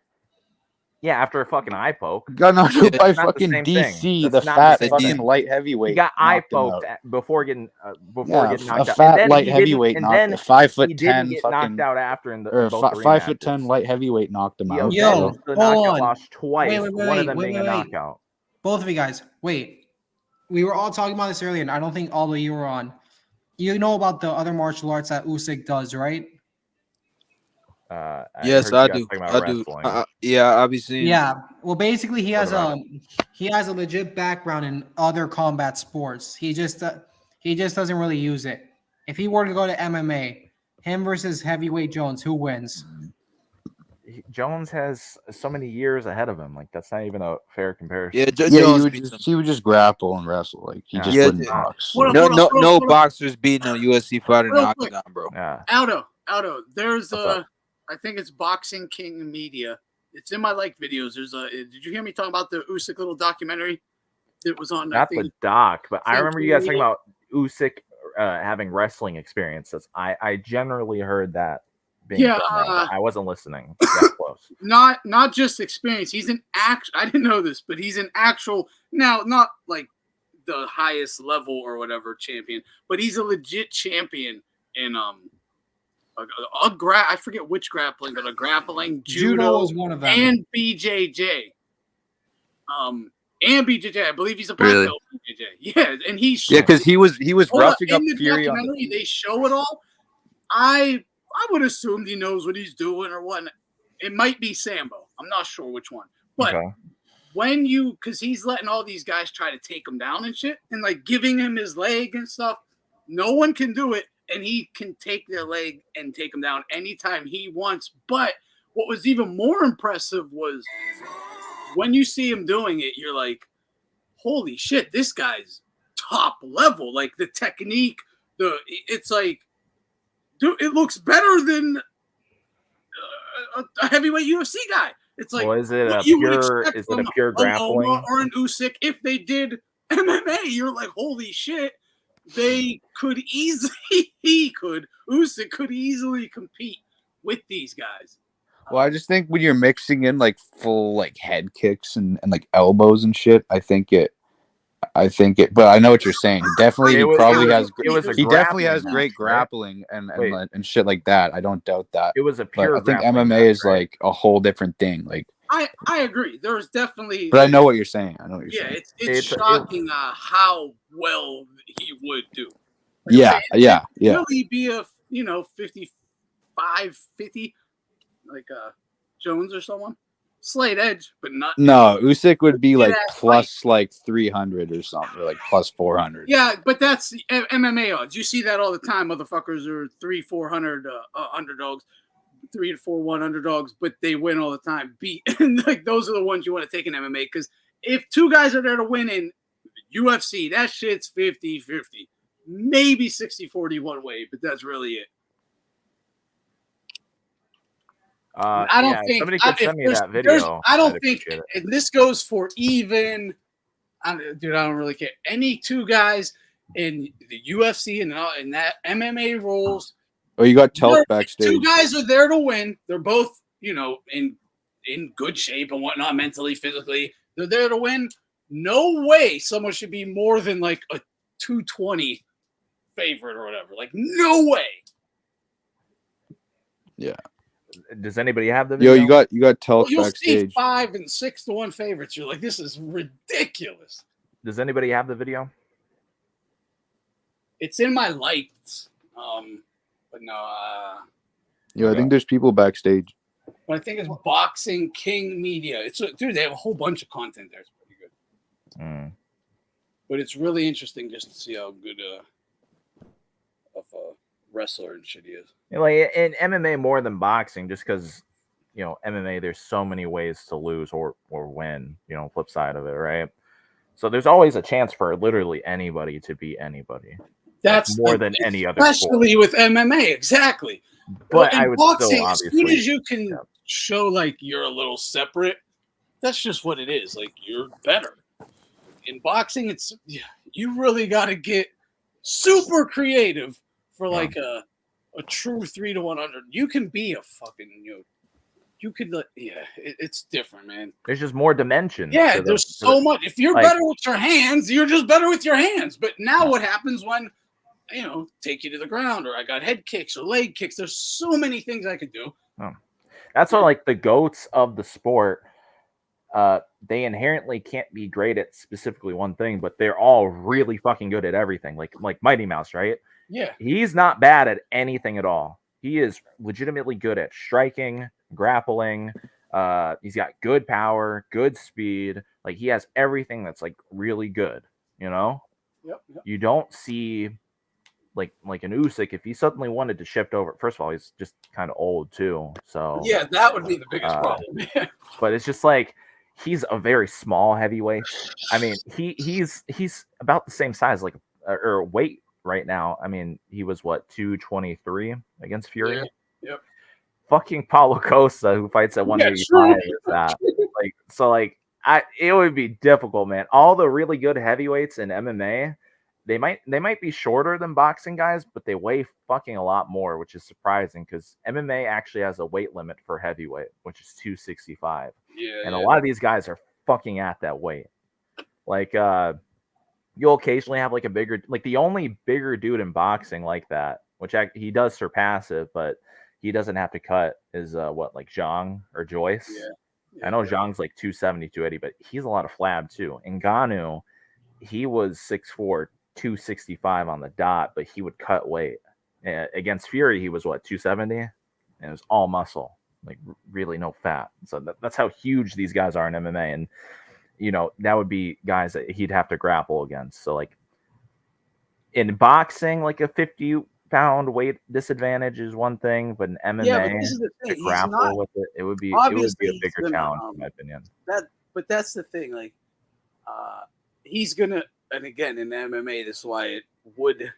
Yeah, after a fucking eye poke. Got knocked out by That's not the fucking same DC, thing. the That's not fat the same fucking thing. light heavyweight. He got eye knocked him poked out. before getting Yeah, getting knocked a out. fat And then light he heavyweight didn't, knocked and a then 5'10" he didn't get fucking knocked out after in the or both the 5'10" rematches. light heavyweight knocked him out. Yo, The hold knockout on. lost twice. Wait, one of them being a knockout. Both of you guys, wait. We were all talking about this earlier, and I don't think all of you were on. You know about the other martial arts that Usyk does, right? Yes, I do. I do. Yeah, obviously. Yeah. Well, basically, he has a legit background in other combat sports. He just doesn't really use it. If he were to go to MMA, him versus heavyweight Jones, who wins? Jones has so many years ahead of him. Like that's not even a fair comparison. He would just grapple and wrestle. Like he just wouldn't box. No boxers beating a UFC fighter in the Real quick. octagon, bro. Yeah. Aldo, there's I think it's Boxing King Media. It's in my like videos. Did you hear me talking about the Usyk little documentary that was on? Not the doc, but I remember you guys talking about Usyk having wrestling experiences. I generally heard that being done right, but I wasn't listening that close. Not just experience. He's an I didn't know this, but he's an actual now, not like the highest level or whatever champion, but he's a legit champion in I forget which grappling, but a grappling, judo is one of them, and BJJ. And BJJ, I believe he's a black belt. BJJ, yeah, and he's because he was roughing up in the Fury on documentary. They show it all. I would assume he knows what he's doing or what. It might be Sambo. I'm not sure which one, but because he's letting all these guys try to take him down and shit, and like giving him his leg and stuff. No one can do it. And he can take their leg and take him down anytime he wants. But what was even more impressive was when you see him doing it, you're like, holy shit, this guy's top level. Like the technique, it's like, dude, it looks better than a heavyweight UFC guy. It's like, is it a pure grappling? Loma or an Usyk, if they did MMA, you're like, holy shit. They could easily, Usyk could easily compete with these guys. Well, I just think when you're mixing in like full like head kicks and like elbows and shit, I think it. But I know what you're saying. Definitely, he definitely has great grappling and shit like that. I don't doubt that. It was a pure. But I think MMA is like a whole different thing. Like I agree. There's definitely. But I know what you're saying. Yeah, it's shocking how well he would do. Like yeah. Really be a 55, 50 like Jones or someone. Slight edge, but not. No, Usyk would be like plus like 300 or something, or like plus 400. Yeah, but that's MMA odds. You see that all the time. Motherfuckers are 300-400 underdogs. 3-4-1 underdogs, but they win all the time. And like those are the ones you want to take in MMA because if two guys are there to win in UFC, that shit's 50-50, maybe 60-40 one way, but that's really it. I don't think somebody could send me that video. I don't think, and this goes for even. Dude, I don't really care. Any two guys in the UFC and that MMA rules. Oh, you got Telk backstage. Two guys are there to win. They're both, in in good shape and whatnot, mentally, physically. They're there to win. No way someone should be more than like a 220 favorite or whatever. Like, no way. Yeah. Does anybody have the Yo, video? you got Telk You'll see backstage. 5 and 6 to 1 favorites. You're like, this is ridiculous. Does anybody have the video? It's in my lights. But no, Yo, I think there's people backstage. but I think it's Boxing King Media. It's dude, they have a whole bunch of content there. It's pretty good. But it's really interesting just to see how good of a wrestler and shit he is. Like in MMA more than boxing, just because MMA, there's so many ways to lose or win. Flip side of it, right? So there's always a chance for literally anybody to beat anybody. That's more than any other especially sport. with MMA, exactly. But in I would boxing, still as soon obviously as you can show like you're a little separate, that's just what it is. Like, you're better. In boxing, it's you really got to get super creative for like a true 3 to 100. You can be a fucking you could it's different, man. There's just more dimensions. Yeah, there's so much. If you're better with your hands, you're just better with your hands. But now what happens when take you to the ground, or I got head kicks or leg kicks? There's so many things I could do. That's why, like, the GOATs of the sport, they inherently can't be great at specifically one thing, but they're all really fucking good at everything. Like Mighty Mouse, right? Yeah. He's not bad at anything at all. He is legitimately good at striking, grappling. He's got good power, good speed. Like, he has everything that's like really good, Yep. You don't see like an Usyk, if he suddenly wanted to shift over. First of all, he's just kind of old too. So Yeah, that would be the biggest problem. but it's just like he's a very small heavyweight. I mean, he's about the same size, like or weight right now. I mean, he was what, 223 against Fury? Yeah. Yep. Fucking Paulo Costa, who fights at 185, is that. Like, so like it would be difficult, man. All the really good heavyweights in MMA, they might be shorter than boxing guys, but they weigh fucking a lot more, which is surprising because MMA actually has a weight limit for heavyweight, which is 265. Yeah. And a lot of these guys are fucking at that weight. Like, you'll occasionally have like a bigger, like the only bigger dude in boxing like that, which he does surpass it, but he doesn't have to cut, is like Zhang or Joyce. Yeah. I know Zhang's like 270, 280, but he's a lot of flab too. Ngannou, he was 6'4", 265 on the dot, but he would cut weight. Against Fury, he was what, 270, and it was all muscle, like really no fat. So that's how huge these guys are in MMA, and that would be guys that he'd have to grapple against. So like in boxing, like a 50-pound weight disadvantage is one thing, but in MMA, this is the thing. to grapple with it, it would be a bigger challenge, in my opinion. But that's the thing. Like, he's gonna, and again in MMA, this is why it would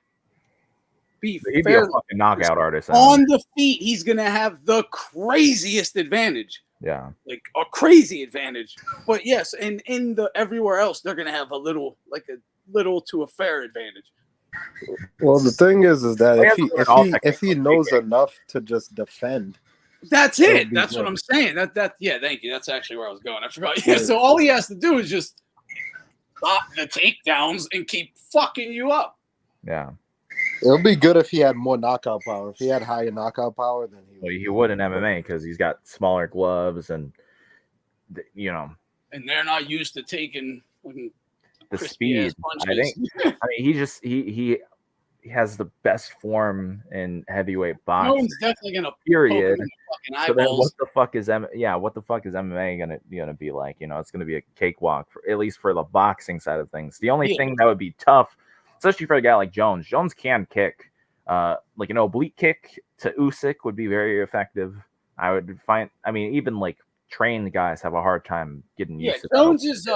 be He'd be a fucking knockout artist on the feet. He's gonna have the craziest advantage. Yeah, like a crazy advantage. But yes, and in the everywhere else, they're gonna have a little to a fair advantage. Well, the thing is that if he knows enough to just defend, that's it. That's what I'm saying. Yeah, thank you. That's actually where I was going. I forgot. Yeah, so all he has to do is just stop the takedowns and keep fucking you up. Yeah. It'll be good if he had more knockout power. If he had higher knockout power, then he would in MMA because he's got smaller gloves and and they're not used to taking the speed. I think. I mean, he has the best form in heavyweight boxing. No one's definitely gonna period. So then what the fuck is MMA gonna be like? It's gonna be a cakewalk at least for the boxing side of things. The only thing that would be tough, especially for a guy like Jones. Jones can kick. Like an oblique kick to Usyk would be very effective. I would find. I mean, even like trained guys have a hard time getting used to. Jones is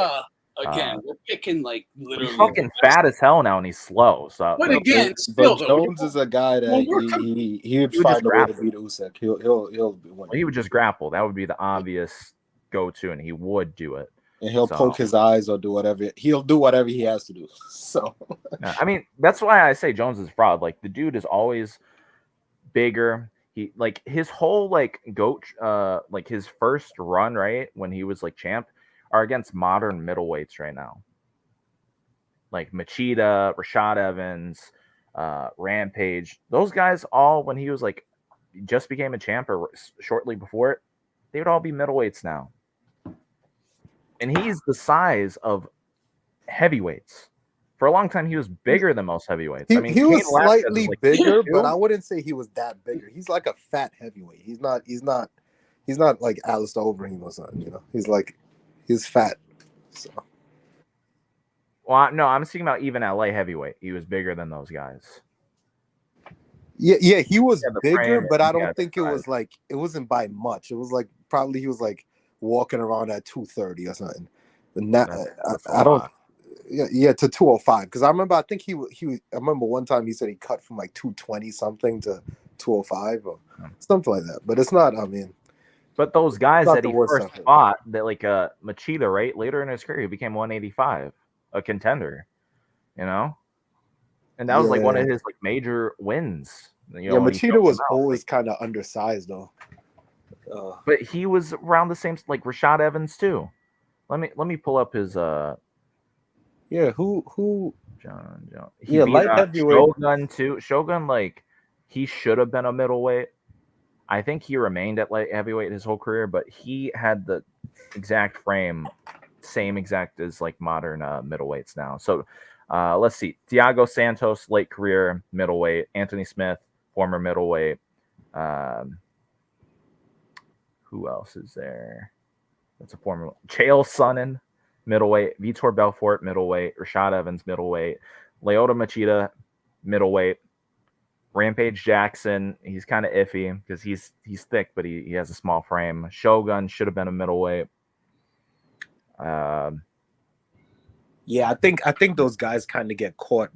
again, we're picking like literally. He's fucking fat as hell now, and he's slow. So, but again, still Jones is a guy that he would find a way to beat Usyk. He'll win. He would just grapple. That would be the obvious go-to, and he would do it. And he'll poke his eyes or do whatever. He'll do whatever he has to do. So, I mean, that's why I say Jones is fraud. Like, the dude is always bigger. He like his whole like goat like his first run, right, when he was like champ, are against modern middleweights right now. Like Machida, Rashad Evans, Rampage. Those guys all, when he was like just became a champ or shortly before it, they would all be middleweights now. And he's the size of heavyweights. For a long time, he was bigger than most heavyweights. I mean, he was Cain Velasquez slightly is like bigger, 2'2". but I wouldn't say he was that bigger. He's like a fat heavyweight. He's not like Alistair Overeem or something. You know, he's fat. So. Well, no, I'm speaking about even LA heavyweight. He was bigger than those guys. Yeah, he was bigger, but I don't yeah, think it was like it wasn't by much. It was like probably he was like walking around at 230 or something. But not, I don't. Yeah, to 205 because I remember. I think he. I remember one time he said he cut from like 220 something to 205 or something like that. But it's not. I mean, but those guys that he first stuff. fought, that like Machida, right? Later in his career, he became 185, a contender. You know, and that was like one of his like major wins. You know, Machida was always kind of undersized though. But he was around the same like Rashad Evans too. Let me pull up his Yeah, who? Jon Jones. Yeah, light heavyweight. Shogun too. Shogun, like, he should have been a middleweight. I think he remained at light heavyweight his whole career, but he had the exact frame, same exact as like modern middleweights now. So let's see. Thiago Santos, late career middleweight. Anthony Smith, former middleweight. Who else is there? That's a former. Chael Sonnen, middleweight. Vitor Belfort, middleweight. Rashad Evans, middleweight. Lyoto Machida, middleweight. Rampage Jackson, he's kind of iffy because he's thick, but he has a small frame. Shogun should have been a middleweight. Yeah, I think those guys kind of get caught.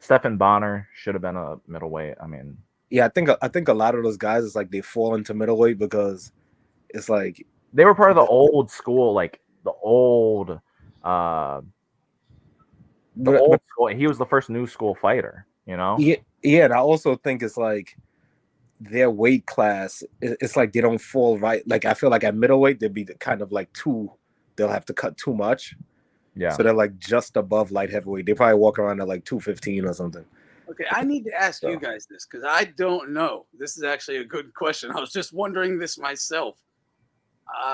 Stephan Bonner should have been a middleweight. I mean, yeah, I think a lot of those guys, it's like they fall into middleweight because it's like they were part of the old school, like the old school. He was the first new school fighter, you know? Yeah, and I also think it's like their weight class, it's like they don't fall right. Like I feel like at middleweight, they'd be kind of like they'll have to cut too much. Yeah. So they're like just above light heavyweight. They probably walk around at like 215 or something. Okay, I need to ask you guys this because I don't know. This is actually a good question. I was just wondering this myself.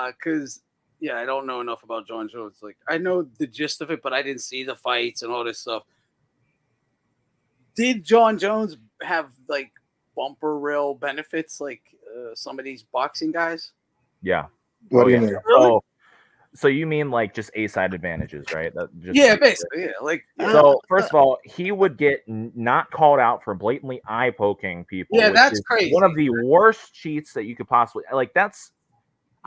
Because I don't know enough about Jon Jones. Like I know the gist of it, but I didn't see the fights and all this stuff. Did Jon Jones have like bumper rail benefits like some of these boxing guys? Yeah. What do you mean? So you mean like just A-side advantages, right? Basically, yeah. Like so, first of all, he would get not called out for blatantly eye poking people. Yeah, that's crazy. One of the worst cheats that you could possibly like. That's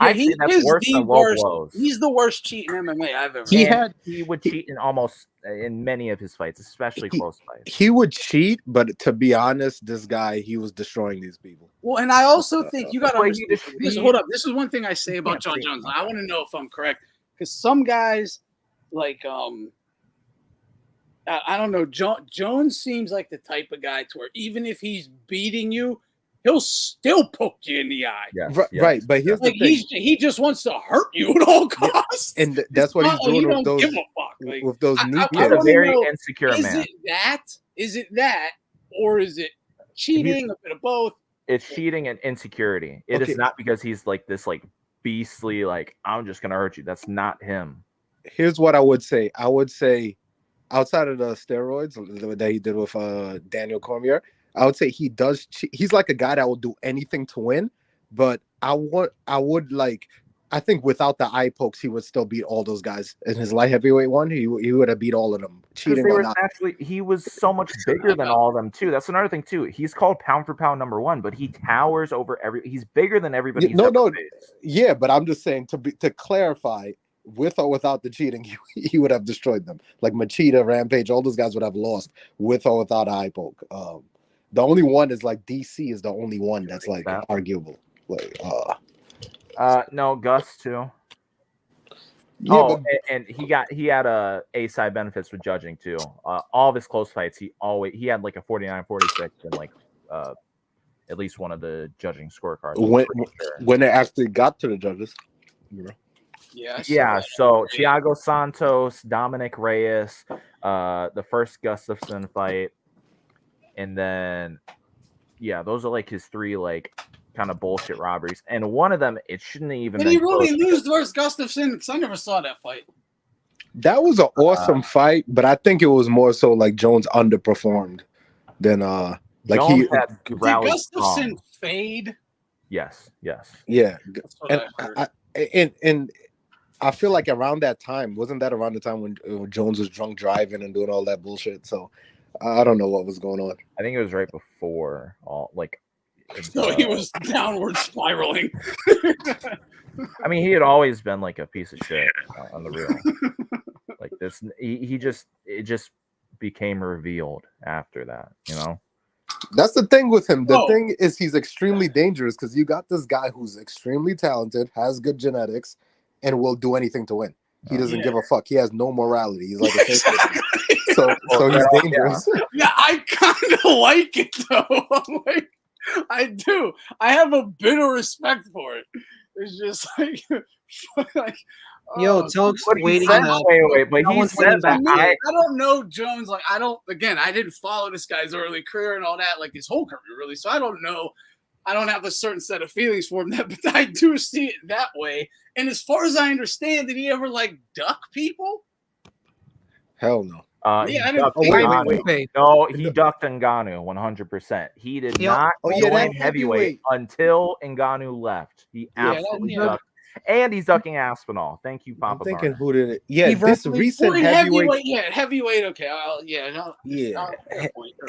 I'd say that's worse than low blows. He's the worst cheat in MMA I've ever. He would cheat in many of his fights, especially close fights. He would cheat, but to be honest, this guy, he was destroying these people. Well, and I also think you got to understand. Hold up. This is one thing I say about Jon Jones. I want to know if I'm correct because some guys, like I don't know, Jones seems like the type of guy to where even if he's beating you, he'll still poke you in the eye. Yeah, right. But here's the thing: he just wants to hurt you at all costs, and that's what he's doing with those. With those knee kicks. He's a very insecure man. Is it that, or is it cheating? A bit of both. It's cheating and insecurity. It is not because he's like this, like beastly, like I'm just gonna hurt you. That's not him. Here's what I would say. I would say, outside of the steroids that he did with Daniel Cormier, I would say he does. He's like a guy that will do anything to win. But I think without the eye pokes, he would still beat all those guys in his light heavyweight one. He would have beat all of them. Cheating or not. Actually, he was so much bigger than all of them too. That's another thing too. He's called pound for pound number one, but he towers over he's bigger than everybody. Yeah, but I'm just saying to clarify, with or without the cheating, he would have destroyed them. Like Machida, Rampage, all those guys would have lost with or without an eye poke. The only one is like DC is the only one that's like arguable. Like no, Gus too. Yeah, and he had A-side benefits with judging too. All of his close fights, he had like a 49-46 and like at least one of the judging scorecards. When it actually got to the judges. Yeah, so Thiago Santos, Dominic Reyes, the first Gustafsson fight, and then those are like his 3 like kind of bullshit robberies. And one of them, it shouldn't have even Did been he really close. lose versus Gustafsson? Because I never saw that fight. That was an awesome fight, but I think it was more so like Jones underperformed than like Jones he had Did rallied Gustafsson strong. fade? Yes. Yeah, That's what and I heard. and I feel like around that time, wasn't that around the time when Jones was drunk driving and doing all that bullshit? So I don't know what was going on. I think it was right before all like. So he was downward spiraling. I mean, he had always been like a piece of shit on the real. Like this, it just became revealed after that. You know, That's the thing with him. The thing is, he's extremely dangerous because you got this guy who's extremely talented, has good genetics, and will do anything to win. He doesn't give a fuck. He has no morality. He's like a so he's dangerous. Yeah, I kind of like it though. I'm like, I do. I have a bitter respect for it. It's just like Yo, Tokes waiting. Wait, but he said that. I don't know Jones. Like, I didn't follow this guy's early career and all that, like his whole career, really. So I don't know. I don't have a certain set of feelings for him, but I do see it that way. And as far as I understand, did he ever like duck people? Hell no. He I ducked didn't think Ngannou. No, he ducked Ngannou 100%. He did not join heavyweight until Ngannou left. He absolutely ducked. And he's ducking Aspinall. Thank you, Papa. I'm thinking, Barner. who did it? Yeah, this recent heavyweight. Heavyweight. Okay,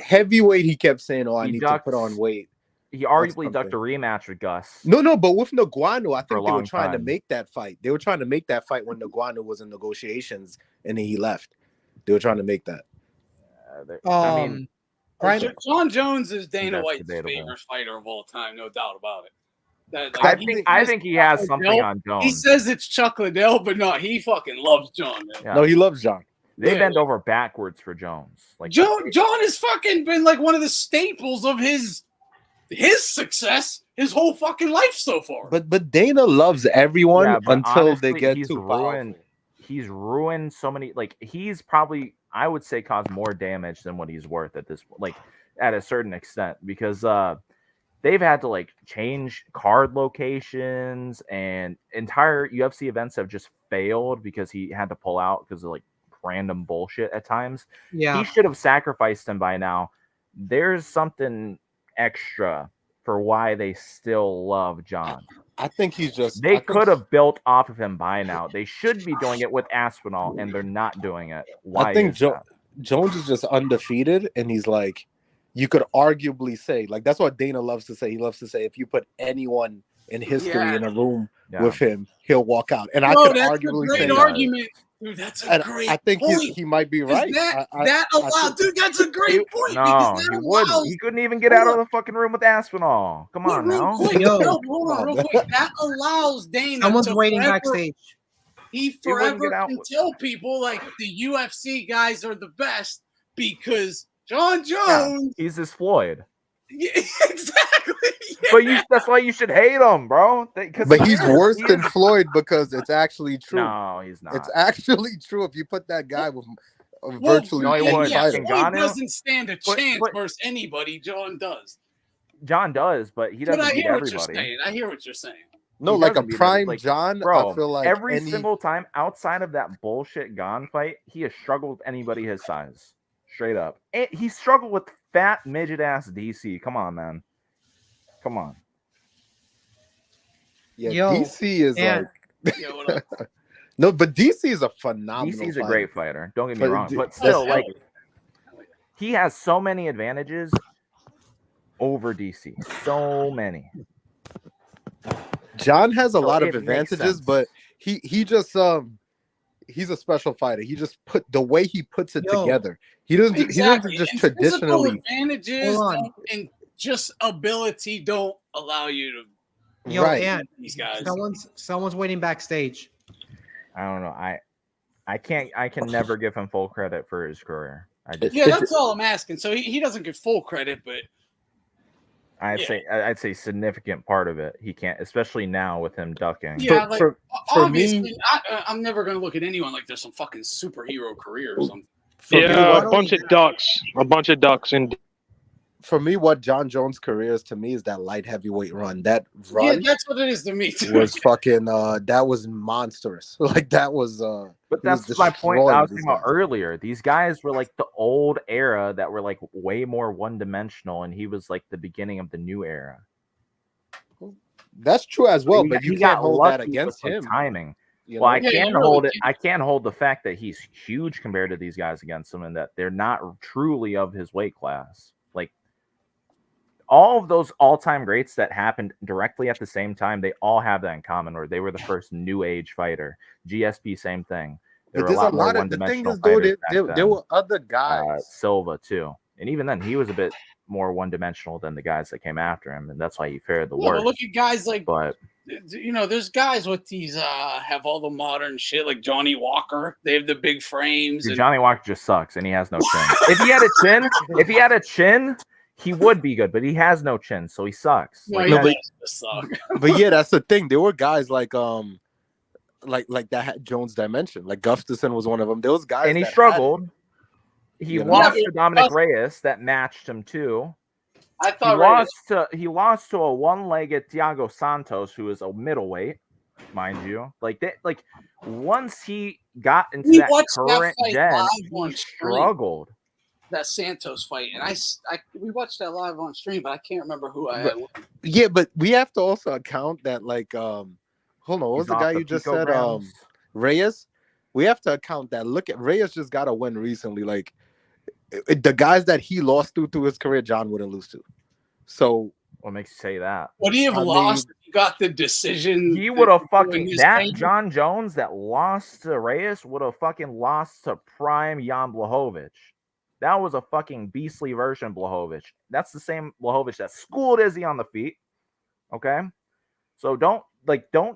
heavyweight. He kept saying, "Oh, I need to put on weight." He arguably ducked a rematch with Gus. No, but with Ngannou, I think they were trying to time. make that fight. They were trying to make that fight when Ngannou was in negotiations and then he left. They were trying to make that. I mean, Jon Jones is Dana White's favorite fighter of all time, no doubt about it. I think he has something on Jones. He says it's Chuck Liddell, but no, he fucking loves John. Yeah. No, he loves John. They bend over backwards for Jones. Like John has fucking been like one of the staples of his success his whole fucking life so far. But Dana loves everyone until honestly, they get too ruined. He's ruined so many. Like he's probably, I would say, caused more damage than what he's worth at this. Like at a certain extent, because they've had to like change card locations and entire UFC events have just failed because he had to pull out because of like random bullshit at times. Yeah, he should have sacrificed him by now. There's something extra for why they still love John. I think he's just. They could have built off of him by now. They should be doing it with Aspinall, and they're not doing it. Why? I think Jones is just undefeated, and he's like, you could arguably say, like, that's what Dana loves to say. He loves to say, if you put anyone in history in a room with him, he'll walk out. And I could arguably say that. Argument. Dude, that's a great I think point. he might be right. Dude, that's a great point. No, he wouldn't. He couldn't even get out of the fucking room with Aspinall. Come on now. Real quick. That allows Dana. Someone's waiting backstage. He forever can tell people like the UFC guys are the best because Jon Jones. He's his Floyd. Yeah, exactly. Yeah. But that's why you should hate him, bro. But he's worse than Floyd because it's actually true. No, he's not. It's actually true. If you put that guy with virtually any fighter, Floyd doesn't stand a chance versus anybody. John does. John does, but he doesn't beat everybody. I hear what you're saying. No, like a prime John, bro, I feel like every single time outside of that bullshit Gon fight, he has struggled with anybody his size. Straight up. And he struggled with fat midget ass DC. Come on, man. Come on. Yeah, DC is like no, but DC is a phenomenal DC's a great fighter. Don't get me wrong. But still, like he has so many advantages over DC. So many. John has a lot of advantages, but he just he's a special fighter. He just put the way he puts it together. He doesn't just traditionally advantages and just ability don't allow you to. Yo, and these guys. Someone's waiting backstage. I don't know. I can never give him full credit for his career. That's all I'm asking. So he doesn't get full credit, but I'd say significant part of it. He can't, especially now with him ducking. Yeah, obviously, I'm never gonna look at anyone like there's some fucking superhero career or something. Yeah, a bunch of ducks, and for me, what Jon Jones' career is to me is that light heavyweight run. That run, yeah, that's what it is to me too. was fucking. That was monstrous. Like that was. But that's my point that I was talking about earlier. These guys were like the old era that were like way more one-dimensional, and he was like the beginning of the new era. That's true as well, but you can't hold that against him. Timing. You Well, know? I can't hold it. I can't hold the fact that he's huge compared to these guys against him, and that they're not truly of his weight class. Like all of those all-time greats that happened directly at the same time, they all have that in common, or they were the first new age fighter. GSP, same thing. There were a lot more one-dimensional fighters. There were other guys. Silva too, and even then, he was a bit more one-dimensional than the guys that came after him, and that's why he fared the worst. But look at guys like, but you know, there's guys with these have all the modern shit like Johnny Walker. They have the big frames. Dude, Johnny Walker just sucks, and he has no chin. If he had a chin, he would be good, but he has no chin, so he sucks. But yeah, that's the thing. There were guys like that had Jones dimension. Like Gustafsson was one of them. There was guys, and he that struggled. He You know? lost to Dominic Reyes, that matched him too. I thought he lost to a one-legged Thiago Santos, who is a middleweight, mind you. Like that, like once he got into that current gen, he struggled. That Santos fight, and we watched that live on stream, but I can't remember who I had. Yeah, but we have to also account that like hold on, what was the guy you just said? Reyes. We have to account that. Look at Reyes just got a win recently. Like the guys that he lost to his career, John wouldn't lose to. So what makes you say that? Would he have lost if he got the decision? He would have fucking Jon Jones that lost to Reyes would have fucking lost to prime Jan Blachowicz. That was a fucking beastly version of Blachowicz. That's the same Blachowicz that schooled Izzy on the feet. Okay, so don't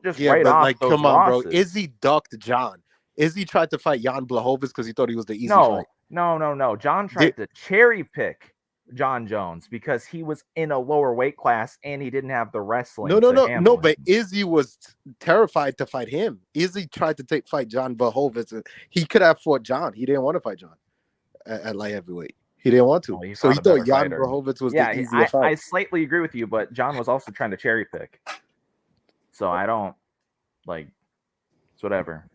just write off like those come on, losses. bro. Izzy ducked John. Izzy tried to fight Jan Blachowicz because he thought he was the easy fight. No. John tried to cherry pick Jon Jones because he was in a lower weight class and he didn't have the wrestling. No. But Izzy was terrified to fight him. Izzy tried to fight Jan Blachowicz. He could have fought John. He didn't want to fight John at light heavyweight. He didn't want to. Well, so he thought Jan Blachowicz was the easier fight. I slightly agree with you, but John was also trying to cherry pick. So I don't like. It's whatever.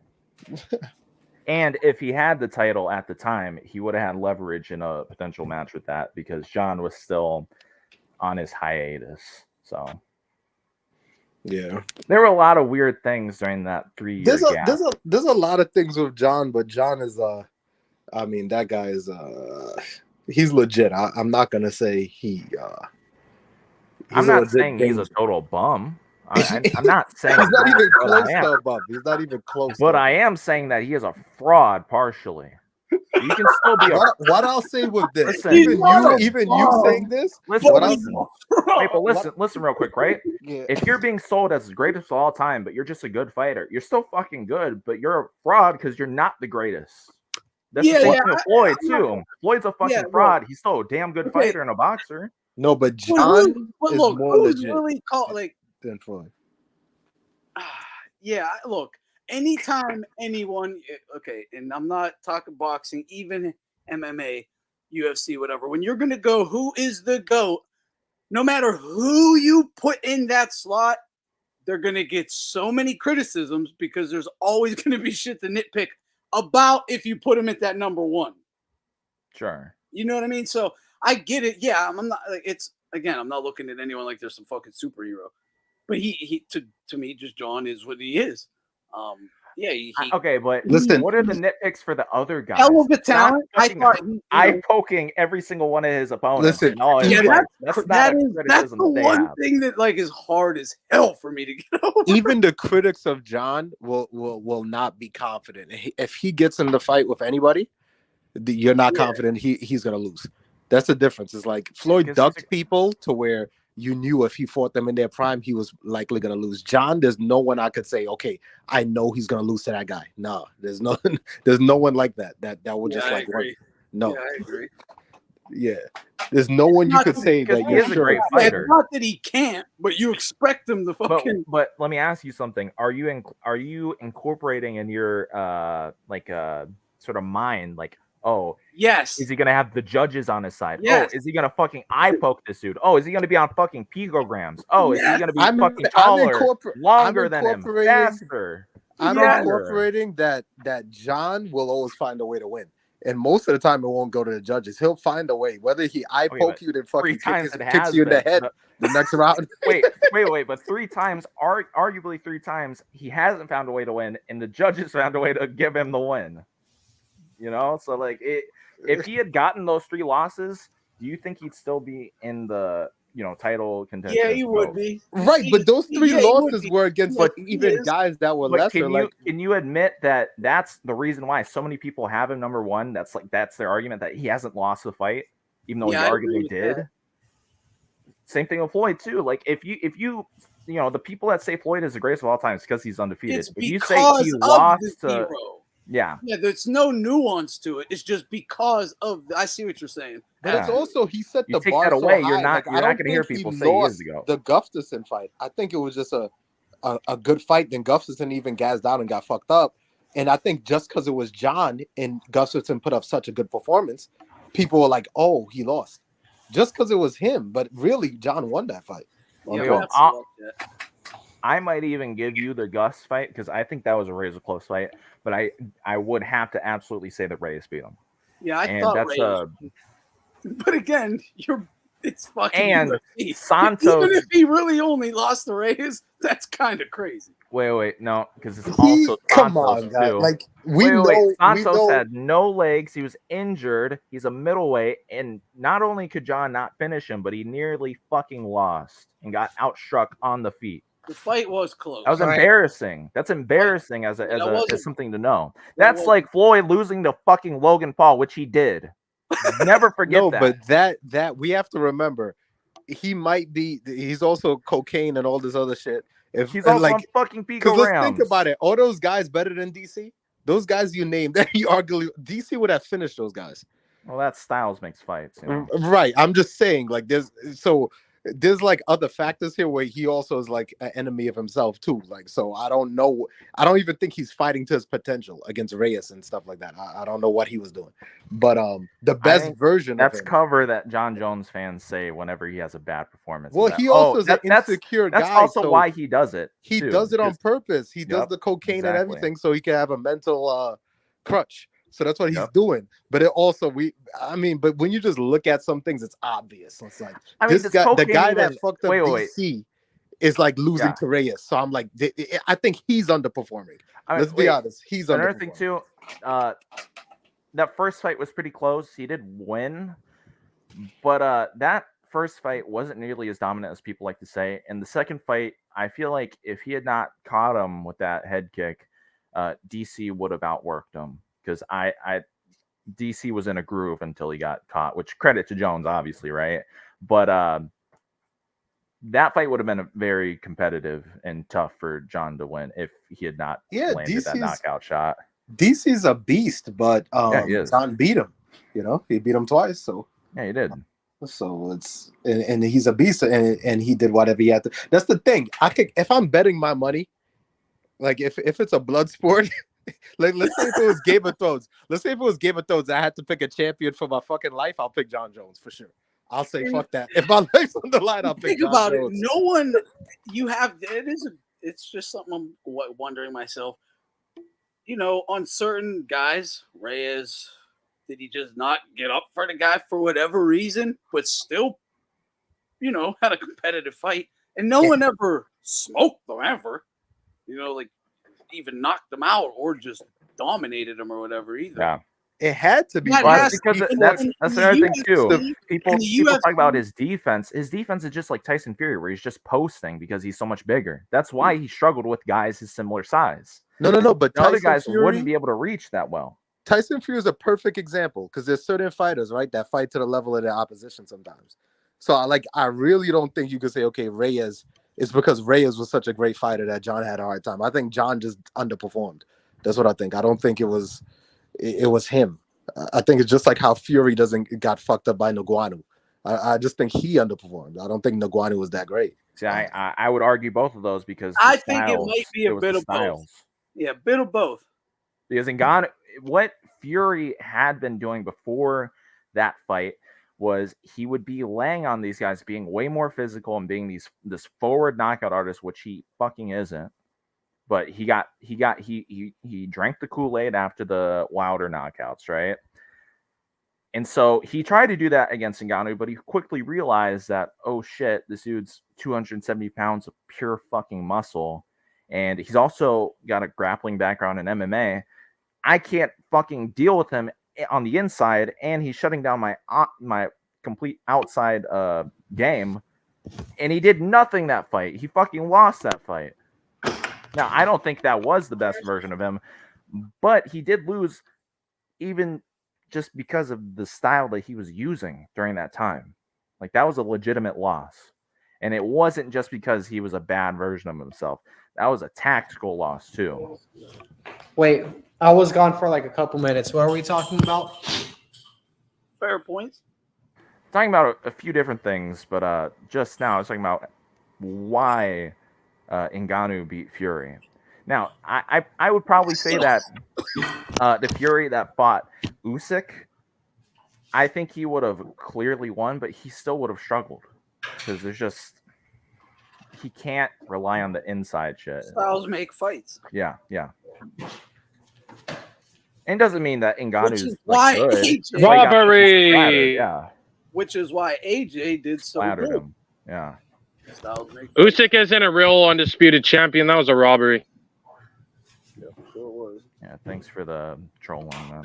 And if he had the title at the time, he would have had leverage in a potential match with that because John was still on his hiatus. So yeah, there were a lot of weird things during that 3 year gap. There's a lot of things with John, but John is I mean that guy is he's legit. I'm not gonna say I'm not saying he's a total bum. I'm not saying he's not even close to a bum. He's not even close. But I am saying that he is a fraud partially. You can still be what I'll say with this. Listen, even you saying this. Listen real quick, right? Yeah. If you're being sold as the greatest of all time, but you're just a good fighter, you're still fucking good, but you're a fraud because you're not the greatest. That's the same thing with Floyd too. Floyd's a fucking fraud. He's still a damn good fighter and a boxer. No, but John is more legit. Really called like than Floyd. Yeah, look, anytime anyone, okay, and I'm not talking boxing, even MMA, UFC, whatever, when you're going to go, who is the GOAT, no matter who you put in that slot, they're going to get so many criticisms because there's always going to be shit to nitpick about if you put him at that number one. Sure. You know what I mean? So I get it. Yeah, I'm not like I'm not looking at anyone like there's some fucking superhero. But he to me, just John is what he is. Okay, but listen, what are the nitpicks for the other guys? Hell of a talent. I poking every single one of his opponents. Listen, that's the one thing that like is hard as hell for me to get over. Even the critics of John will not be confident if he gets in the fight with anybody. You're not confident he's gonna lose. That's the difference. It's like Floyd ducked people to where you knew if he fought them in their prime, he was likely going to lose. John, there's no one I could say, okay, I know he's going to lose to that guy. No, there's no one like that. That would just like agree. no. Yeah, I agree. Yeah. There's no one you Not could that- say that he you're is a sure. great of. fighter. It's not that he can't, but you expect him to fucking. But let me ask you something. Are you incorporating in your sort of mind, like, oh, Yes. is he gonna have the judges on his side? Yes. Oh, is he gonna fucking eye poke this dude? Oh, is he gonna be on fucking picograms? Oh, is he Yes. gonna be I'm fucking taller, longer than him, incorporating- faster? I'm Yes. incorporating that John will always find a way to win. And most of the time, it won't go to the judges. He'll find a way. Whether he eye Okay, poke but you, then 3 fucking times it kicks has you in the been. head the next round. Wait, but 3 times, arguably 3 times, he hasn't found a way to win, and the judges found a way to give him the win. You know, so like if he had gotten those 3 losses, do you think he'd still be in the title contention? Yeah, he would be. Right, but those 3 Yeah, he would losses be. were against But even guys that were But lesser. can you admit that that's the reason why so many people have him number 1? That's their argument, that he hasn't lost the fight, even though Yeah, he I agree arguably with did. that. Same thing with Floyd too. Like if you the people that say Floyd is the greatest of all time, it's because he's undefeated. It's If you say because he of lost the to, hero. yeah, There's no nuance to it. It's just because of. I see what you're saying. But it's also he set You the take bar that so away, high. you're not I you're don't not gonna hear think he people say years lost ago. the Gustafsson fight. I think it was just a good fight. Then Gustafsson even gassed out and got fucked up. And I think just because it was John and Gustafsson put up such a good performance, people were like, "Oh, he lost," just because it was him. But really, John won that fight. I might even give you the Gus fight because I think that was a razor close fight. But I would have to absolutely say that Reyes beat him. Yeah, I And thought that's Reyes. But again, it's fucking And UFC. Santos- Even if he really only lost the Reyes, that's kind of crazy. Wait, no, because it's also come Santos on, guy. too. Like, we know- Santos had no legs. He was injured. He's a middleweight, and not only could John not finish him, but he nearly fucking lost and got outstruck on the feet. The fight was close. That was embarrassing. That's embarrassing as wasn't- something to know. That's like Floyd losing to fucking Logan Paul, which he did. Never forget No, that. but that we have to remember, he's also cocaine and all this other shit. If He's also on fucking Pico let's rounds. think about it. Are those guys better than DC? Those guys you named, that you arguably DC would have finished those guys. Well, that Styles makes fights. You know? Right. I'm just saying, like, there's like other factors here where he also is like an enemy of himself too. Like, so I don't know. I don't even think he's fighting to his potential against Reyes and stuff like that. I don't know what he was doing, but the best version that's of him. cover that Jon Jones fans say whenever he has a bad performance. Well, That, he also is an that's insecure That's guy. also so why he does it. He too, does it on because- purpose. He does Yep, the cocaine and exactly. everything so he can have a mental crutch. So that's what he's doing. But it also but when you just look at some things, it's obvious. It's like does the cocaine guy even- that fucked up wait. DC is like losing Yeah. to Reyes. So I'm like, I think he's underperforming. I mean, Let's be wait, honest. He's another underperforming. thing too. That first fight was pretty close. He did win, but that first fight wasn't nearly as dominant as people like to say. And the second fight, I feel like if he had not caught him with that head kick, DC would have outworked him because DC was in a groove until he got caught. Which credit to Jones, obviously, right? But that fight would have been very competitive and tough for John to win if he had not landed that knockout shot. DC's a beast, but he is. John beat him. You know, he beat him twice. So yeah, he did. So it's and he's a beast, and he did whatever he had to. That's the thing. I could, if I'm betting my money, like if it's a blood sport, like let's say if it was Game of Thrones, I had to pick a champion for my fucking life. I'll pick Jon Jones for sure. I'll say fuck that. If my life's on the line, I'll pick Think Jon about Jones. it. No one. You have. It's just something I'm wondering myself. You know, on certain guys, Reyes, did he just not get up for the guy for whatever reason, but still, you know, had a competitive fight, and no one ever smoked them ever. You know, like even knocked them out or just dominated them or whatever either. Yeah. It had to be. Well, that's because that's another thing too. People talk about his defense. His defense is just like Tyson Fury, where he's just posting because he's so much bigger. That's why he struggled with guys his similar size. No. But the other Tyson guys Fury wouldn't be able to reach that well. Tyson Fury is a perfect example because there's certain fighters, right, that fight to the level of their opposition sometimes. So I really don't think you could say, okay, Reyes is because Reyes was such a great fighter that John had a hard time. I think John just underperformed. That's what I think. I don't think it was him. I think it's just like how Fury got fucked up by Ngannou. I just think he underperformed. I don't think Ngannou was that great. See, I would argue both of those because I think it might be a bit of styles. both. Yeah, a bit of both. Because Ngannou, what Fury had been doing before that fight was he would be laying on these guys, being way more physical and being this forward knockout artist, which he fucking isn't. But he drank the Kool-Aid after the Wilder knockouts, right? And so he tried to do that against Ngannou, but he quickly realized that, oh shit, this dude's 270 pounds of pure fucking muscle. And he's also got a grappling background in MMA. I can't fucking deal with him on the inside, and he's shutting down my complete outside game. And he did nothing that fight. He fucking lost that fight. Now, I don't think that was the best version of him, but he did lose even just because of the style that he was using during that time. Like, that was a legitimate loss. And it wasn't just because he was a bad version of himself. That was a tactical loss, too. Wait, I was gone for like a couple minutes. What are we talking about? Fair points. Talking about a few different things, but just now I was talking about why Ngannou beat Fury. Now, I would probably say that the Fury that fought Usyk, I think he would have clearly won, but he still would have struggled because he can't rely on the inside shit. Styles make fights. Yeah. And doesn't mean that Ngannou Which is is why good. AJ Robbery. Yeah. Which is why AJ did so Flattered good. him. Yeah. Styles make Usyk isn't a real undisputed champion. That was a robbery. Yeah. Thanks for the trolling, man.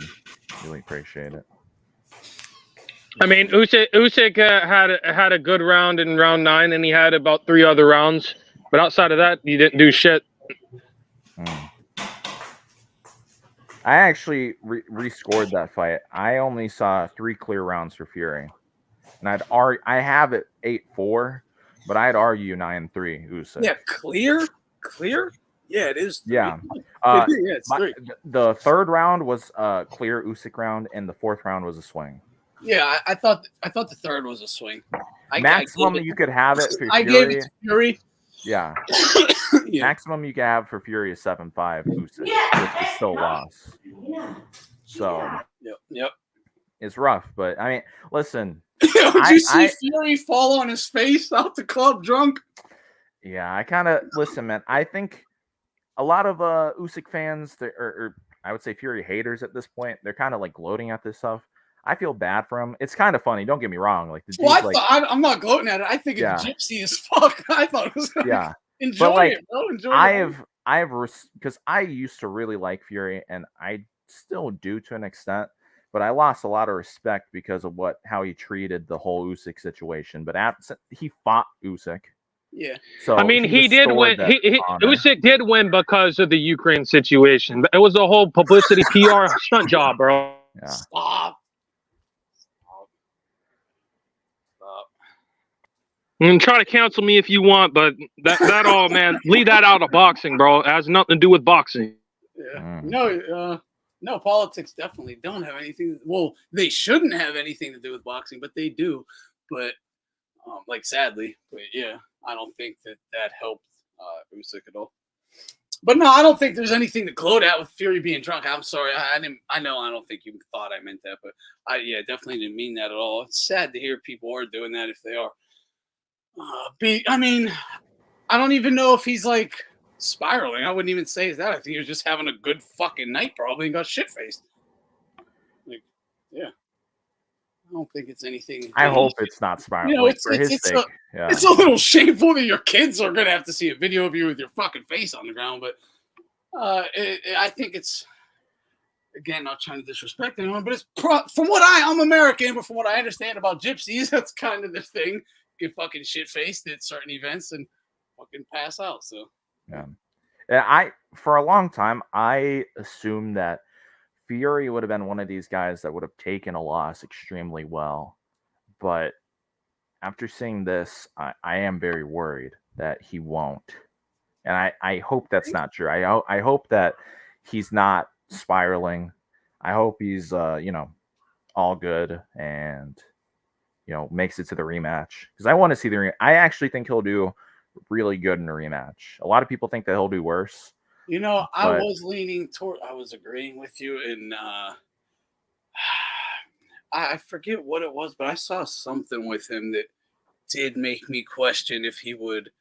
Really appreciate it. I mean, Usyk had a good round in round 9, and he had about 3 other rounds. But outside of that, he didn't do shit. I actually rescored that fight. I only saw 3 clear rounds for Fury, and I have it 8-4, but I'd argue 9-3 Usyk. Yeah, clear. Yeah, it is. 3. Yeah. Yeah, it's 3. The third round was a clear Usyk round, and the fourth round was a swing. Yeah, I thought the third was a swing. Maximum you could have it for Fury. I gave it to Fury. Yeah. Yeah. Maximum you can have for Fury is 7-5 Usyk, which is still loss. So Yep. It's rough, but I mean, listen. Did you see Fury fall on his face out the club drunk? Yeah, I kind of listen, man. I think a lot of Usyk fans, or I would say Fury haters at this point, they're kind of like gloating at this stuff. I feel bad for him. It's kind of funny. Don't get me wrong. Like, I'm not gloating at it. I think it's gypsy as fuck. I thought it was enjoy it, bro. Enjoy it. I have because I used to really like Fury, and I still do to an extent, but I lost a lot of respect because of how he treated the whole Usyk situation. But he fought Usyk. Yeah. So I mean, he did win. Usyk did win because of the Ukraine situation. It was a whole publicity PR stunt job, bro. Yeah. Stop. And try to cancel me if you want, but that all, man, leave that out of boxing, bro. It has nothing to do with boxing. Yeah. No, politics definitely don't have anything. Well, they shouldn't have anything to do with boxing, but they do. But sadly, but yeah, I don't think that helped Usyk at all. But no, I don't think there's anything to gloat at with Fury being drunk. I'm sorry, I don't think you thought I meant that, but I definitely didn't mean that at all. It's sad to hear people are doing that if they are. I mean, I don't even know if he's like spiraling. I wouldn't even say that. I think he was just having a good fucking night, probably, and got shit faced. Like, yeah, I don't think it's anything. I hope it's not spiraling. It's a little shameful that your kids are gonna have to see a video of you with your fucking face on the ground. But I think it's, again, not trying to disrespect anyone, but it's from what I'm American, but from what I understand about gypsies, that's kind of the thing. Get fucking shit faced at certain events and fucking pass out. So yeah, for a long time I assumed that Fury would have been one of these guys that would have taken a loss extremely well, but after seeing this, I am very worried that he won't, and I hope that's not true. I hope that he's not spiraling. I hope he's all good and makes it to the rematch, because I want to see I actually think he'll do really good in a rematch. A lot of people think that he'll do worse. I was leaning toward. I was agreeing with you, and I forget what it was, but I saw something with him that did make me question if he would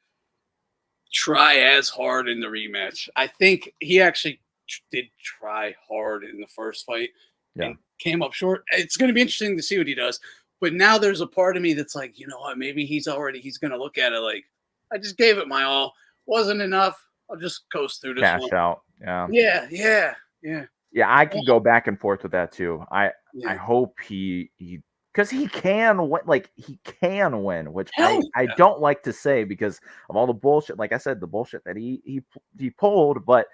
try as hard in the rematch. I think he actually did try hard in the first fight and came up short. It's going to be interesting to see what he does. But now there's a part of me that's like, you know what? Maybe he's going to look at it like, I just gave it my all. Wasn't enough. I'll just coast through this Cash one. out. Yeah. Yeah, I could go back and forth with that too. I hope he because he can win, he can win, which I don't like to say because of all the bullshit. Like I said, the bullshit that he pulled, but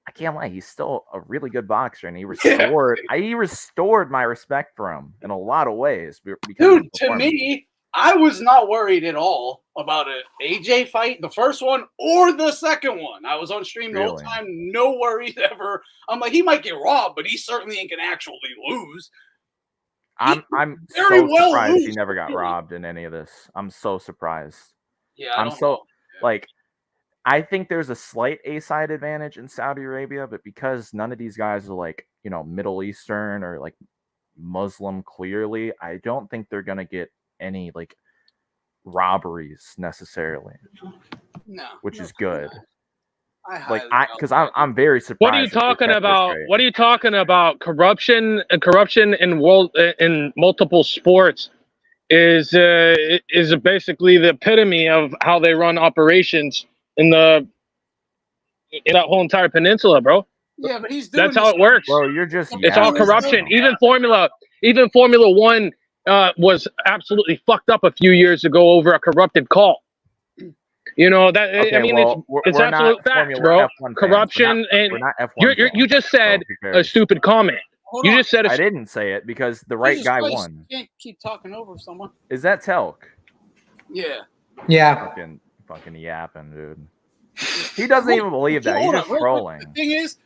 I can't lie, he's still a really good boxer, and he restored my respect for him in a lot of ways. Dude, to me, I was not worried at all about an AJ fight, the first one or the second one. I was on stream the whole time, no worries ever. I'm like, he might get robbed, but he certainly ain't gonna actually lose. I'm so surprised he never got robbed in any of this. I'm so surprised. Yeah, I think there's a slight A-side advantage in Saudi Arabia, but because none of these guys are Middle Eastern or Muslim clearly, I don't think they're gonna get any robberies necessarily. No, which is good. Because I'm very surprised. What are you talking about? What are you talking about? Corruption in multiple sports is basically the epitome of how they run operations in that whole entire peninsula, bro. Yeah, but he's doing that's how it works. Bro, you're just it's all corruption. Even Formula One was absolutely fucked up a few years ago over a corrupted call. It's absolute facts, bro. Corruption and you just said a stupid comment. You just said I didn't say it because the right guy won. You can't keep talking over someone. Is that Telk? Yeah. Fucking yapping, dude. He doesn't even believe that. He's just trolling. The thing is,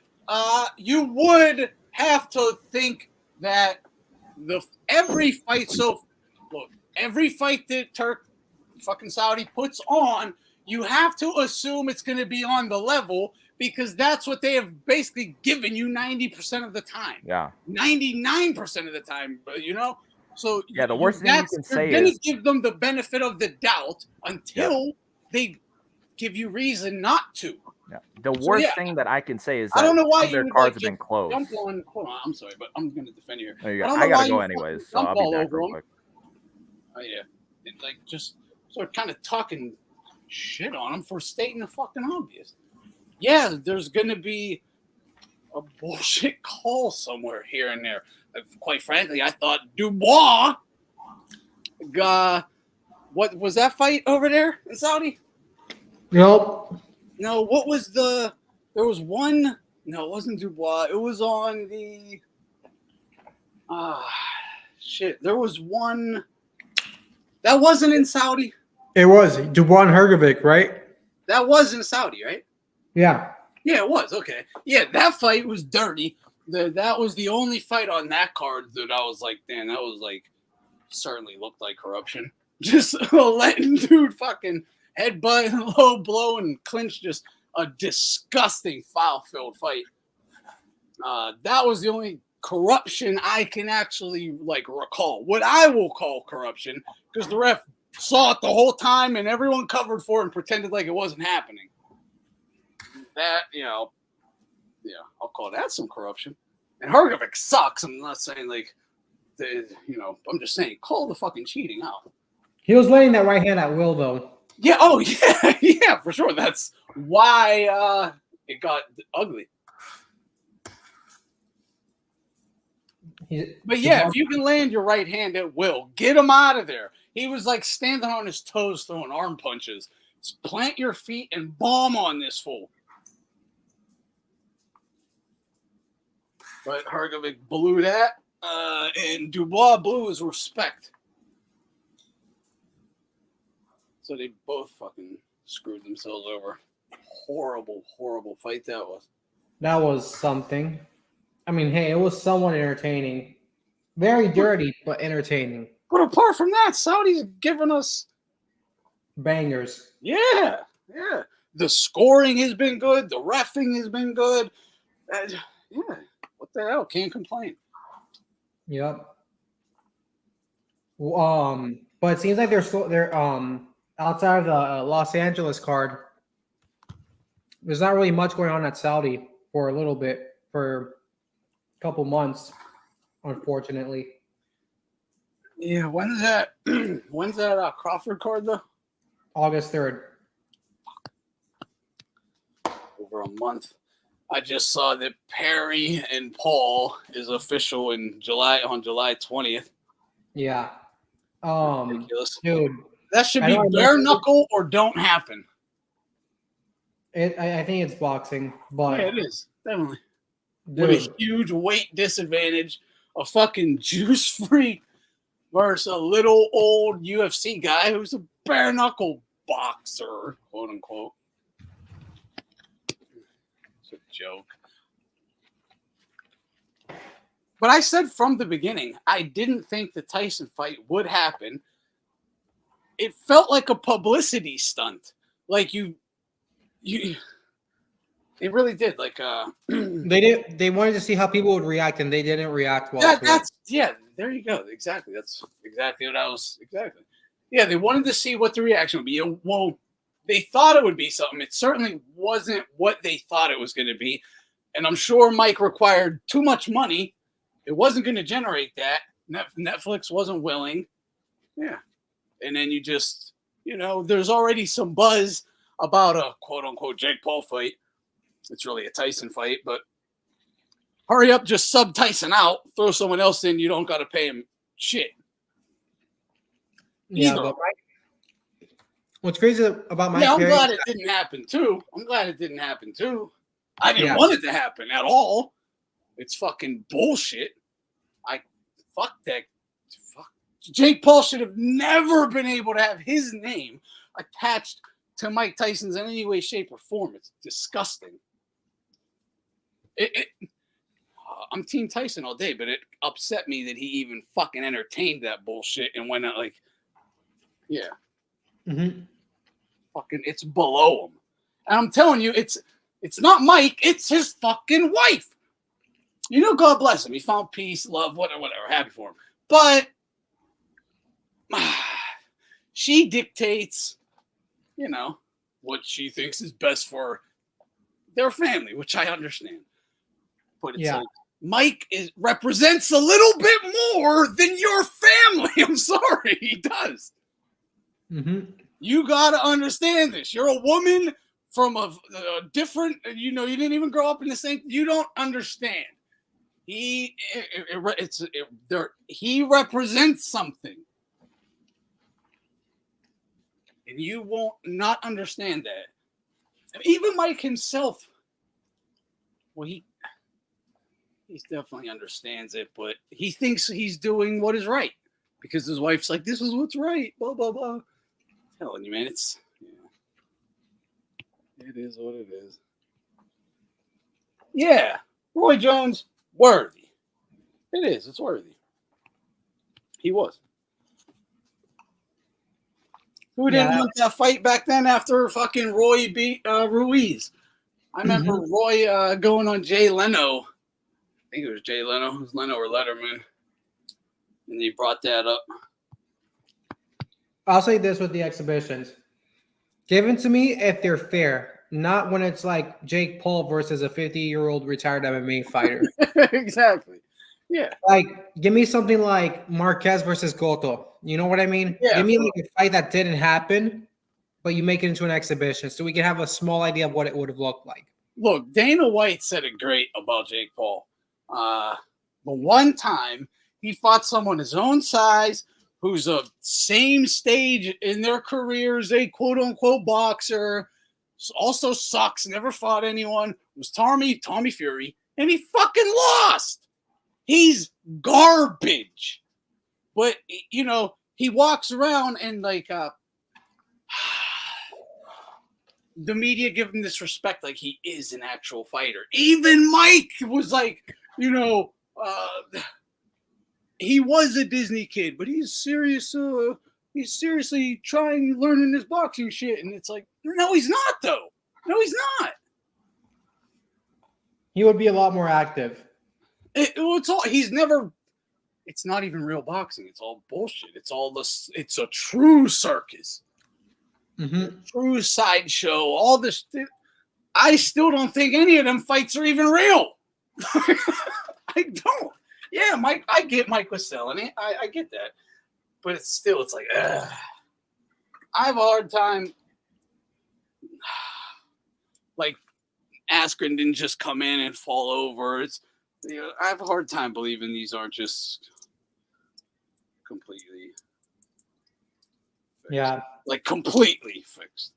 you would have to think that every fight that fucking Saudi puts on, you have to assume it's going to be on the level because that's what they have basically given you 90% of the time. Yeah. 99% of the time, So the worst thing you can say you're is going to give them the benefit of the doubt until they give you reason not to. Yeah. The worst thing that I can say is that I don't know why their cards have been closed. Hold on, I'm sorry, but I'm going to defend you here. There you go. I gotta go anyways, so I'll be back real quick. Oh yeah, just sort of kind of talking shit on him for stating the fucking obvious. Yeah, there's going to be a bullshit call somewhere here and there. Quite frankly, I thought Dubois what was that fight over there in Saudi? Nope. No, what was there was one. No, it wasn't Dubois. It was on the. Shit. There was one. That wasn't in Saudi. It was Dubois and Hrgovic, right? That was in Saudi, right? Yeah. Yeah, it was. Okay. Yeah, that fight was dirty. That was the only fight on that card that I was like, damn, that was certainly looked like corruption. Just letting dude fucking headbutt and low blow and clinch, just a disgusting foul-filled fight. That was the only corruption I can actually recall. What I will call corruption, because the ref saw it the whole time and everyone covered for it and pretended like it wasn't happening. That, I'll call that some corruption. And Hrgovic sucks. I'm not saying I'm just saying call the fucking cheating out. He was laying that right hand at will, though. Yeah. Oh, yeah. Yeah, for sure. That's why it got ugly. But yeah, if you can land your right hand at will, get him out of there. He was standing on his toes throwing arm punches. Just plant your feet and bomb on this fool. But Hrgovic blew that, and Dubois blew his respect. So they both fucking screwed themselves over. Horrible, horrible fight that was. That was something. I mean, hey, it was somewhat entertaining. Very dirty, but entertaining. But apart from that, Saudi's giving us bangers. Yeah. The scoring has been good. The reffing has been good. Yeah. What the hell? Can't complain. Yep. But it seems like they're outside of the Los Angeles card. There's not really much going on at Saudi for a little bit, for a couple months, unfortunately. Yeah, when's that? When's that Crawford card though? August 3rd. Over a month. I just saw that Perry and Paul is official in July on July 20th. Yeah. Ridiculous. Dude, that should be bare knuckle or don't happen. I think it's boxing, but yeah, it is definitely. Dude. With a huge weight disadvantage, a fucking juice freak versus a little old UFC guy who's a bare knuckle boxer, quote unquote. It's a joke. But I said from the beginning, I didn't think the Tyson fight would happen. It felt like a publicity stunt. Like you it really did. Like they wanted to see how people would react, and they didn't react well. There you go. Exactly. That's exactly what I was Yeah, they wanted to see what the reaction would be. Well, they thought it would be something. It certainly wasn't what they thought it was going to be. And I'm sure Mike required too much money. It wasn't going to generate that. Netflix wasn't willing. Yeah. And then you just, there's already some buzz about a quote-unquote Jake Paul fight. It's really a Tyson fight, but hurry up, just sub Tyson out, throw someone else in, you don't got to pay him shit. Yeah, but what's crazy about Mike I'm Perry, glad it didn't happen too. I didn't want it to happen at all. It's fucking bullshit. Fuck that. Fuck. Jake Paul should have never been able to have his name attached to Mike Tyson's in any way, shape, or form. It's disgusting. I'm Team Tyson all day, but it upset me that he even fucking entertained that bullshit and went out fucking, it's below him. And I'm telling you, it's not Mike, it's his fucking wife. God bless him. He found peace, love, whatever, happy for him. But she dictates, what she thinks is best for their family, which I understand. But it's like Mike represents a little bit more than your family. I'm sorry, he does. Mm-hmm. You got to understand this. You're a woman from a different, you didn't even grow up in the same, you don't understand. He represents something. And you won't not understand that. Even Mike himself, well, he definitely understands it, but he thinks he's doing what is right because his wife's like, this is what's right, blah, blah, blah. I'm telling you, man, it is what it is. Yeah, Roy Jones, worthy. It is, it's worthy. He was. Who didn't want that fight back then after fucking Roy beat Ruiz? I remember Roy going on Jay Leno. I think it was Jay Leno. It was Leno or Letterman. And he brought that up. I'll say this with the exhibitions. Given to me if they're fair, not when it's like Jake Paul versus a 50-year-old retired MMA fighter. Exactly. Yeah. Like, give me something like Marquez versus Cotto. You know what I mean? Yeah. Give me like a fight that didn't happen, but you make it into an exhibition so we can have a small idea of what it would have looked like. Look, Dana White said it great about Jake Paul. The one time he fought someone his own size who's a same stage in their careers, a quote-unquote boxer, also sucks, never fought anyone, was Tommy Fury, and he fucking lost. He's garbage. But, he walks around and, the media give him this respect like he is an actual fighter. Even Mike was like, he was a Disney kid, but he's serious. He's seriously learning this boxing shit, and it's like, no, he's not though. No, he's not. He would be a lot more active. He's never. It's not even real boxing. It's all bullshit. It's a true circus. Mm-hmm. True sideshow. All this. I still don't think any of them fights are even real. I don't. Yeah, Mike. I get Mike was selling it. I get that, but it's like, I have a hard time. Like, Askren didn't just come in and fall over. I have a hard time believing these aren't just completely fixed. Yeah, like completely fixed.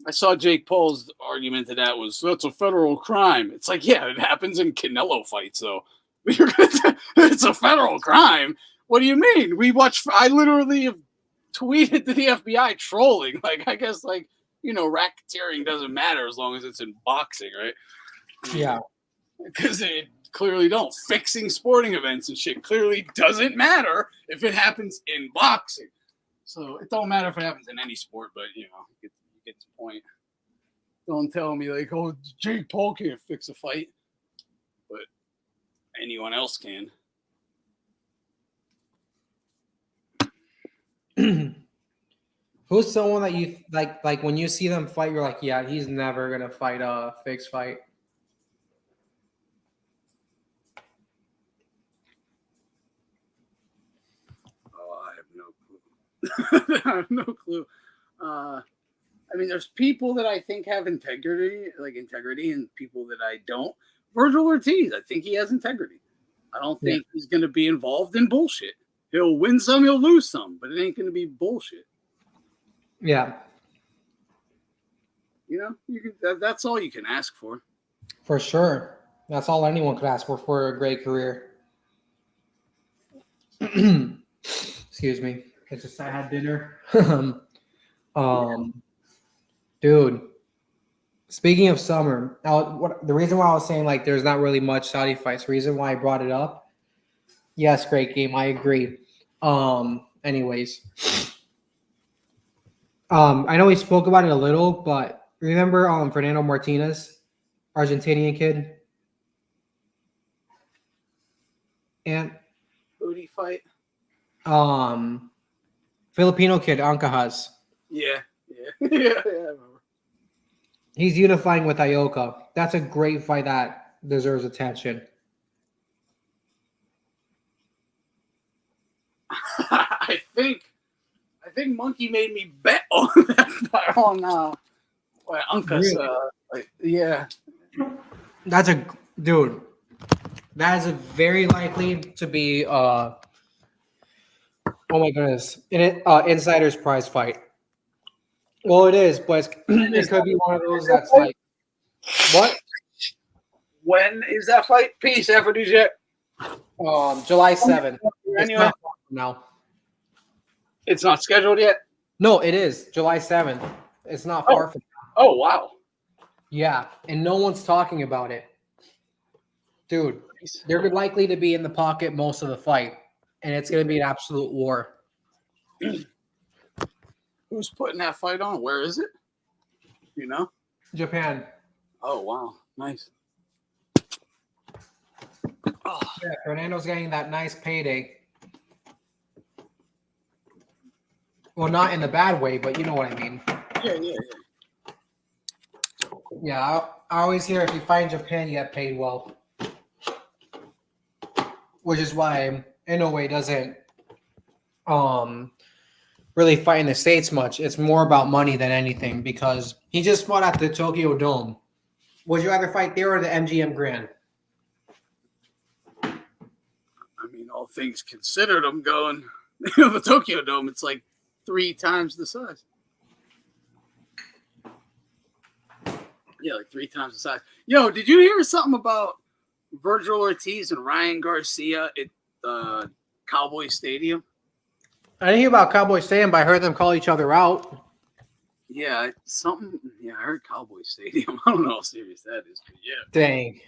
I saw Jake Paul's argument to that was that's a federal crime. It's like, yeah, it happens in Canelo fights, though. It's a federal crime. What do you mean? I literally have tweeted to the FBI trolling. Like, I guess, like, racketeering doesn't matter as long as it's in boxing, right? Yeah. Because it clearly don't. Fixing sporting events and shit clearly doesn't matter if it happens in boxing. So it don't matter if it happens in any sport, but, you get the point. Don't tell me, like, oh, Jake Paul can't fix a fight. But anyone else can. Who's someone that you like when you see them fight, you're like, yeah, he's never gonna fight a fixed fight? Oh, I have no clue. I have no clue. I mean, there's people that I think have integrity, and people that I don't. Virgil Ortiz, I think he has integrity. I don't think he's going to be involved in bullshit. He'll win some, he'll lose some, but it ain't going to be bullshit. Yeah. That's all you can ask for. For sure. That's all anyone could ask for a great career. Excuse me. I had dinner. Dude, speaking of summer, the reason why I was saying like there's not really much Saudi fights, the reason why I brought it up, yes, great game, I agree. Anyways, I know we spoke about it a little, but remember Fernando Martinez, Argentinian kid? And booty fight? Filipino kid, Ancajas. Yeah. Yeah. He's unifying with Ioka. That's a great fight that deserves attention. I think Monkey made me bet on that fight on Uncas. Really? Yeah. That is a very likely to be oh my goodness, insider's prize fight. Well, it is, but it could be one of those that's like, what? When is that fight? Peace, Aphrodisiac. July 7th. Anyway, now. It's not scheduled yet? No, it is July 7th. It's not far from now. Oh, wow. Yeah, and no one's talking about it. Dude, they're likely to be in the pocket most of the fight, and it's going to be an absolute war. Who's putting that fight on? Where is it? Japan. Oh, wow. Nice. Oh. Yeah, Fernando's getting that nice payday. Well, not in the bad way, but you know what I mean. Yeah. Yeah, I always hear if you fight in Japan, you get paid well. Which is why Inoue doesn't really fight in the States much. It's more about money than anything because he just fought at the Tokyo Dome. Would you rather fight there or the MGM Grand? I mean, all things considered, I'm going. The Tokyo Dome, it's like 3 times the size. Yeah, like 3 times the size. Yo, did you hear something about Virgil Ortiz and Ryan Garcia at Cowboy Stadium? I didn't hear about Cowboy Stadium, but I heard them call each other out. Yeah, I heard Cowboy Stadium. I don't know how serious that is, but yeah. Dang.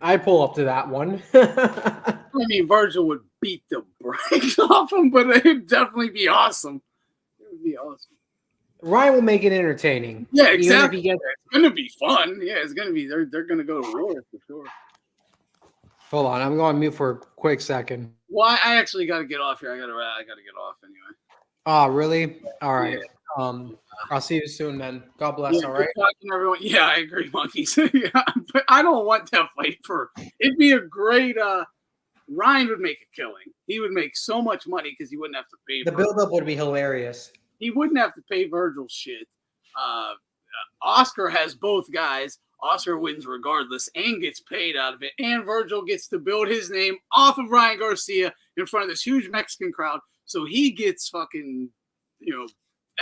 I pull up to that one. I mean, Virgil would beat the brakes off him, but it'd definitely be awesome. It would be awesome. Ryan will make it entertaining. Yeah, Even exactly. if he gets... It's gonna be fun. Yeah, it's gonna be. They're gonna go to war for sure. Hold on, I'm going to mute for a quick second. Well, I actually got to get off here. I gotta get off anyway. Oh, really? All right. Yeah. I'll see you soon, man. God bless. Yeah, all good right. talking to everyone. Yeah, I agree, monkeys. Yeah, but I don't want that fight for. It'd be a great. Ryan would make a killing. He would make so much money because he wouldn't have to pay. The build-up would be hilarious. He wouldn't have to pay Virgil shit. Oscar has both guys. Oscar wins regardless and gets paid out of it. And Virgil gets to build his name off of Ryan Garcia in front of this huge Mexican crowd. So he gets fucking,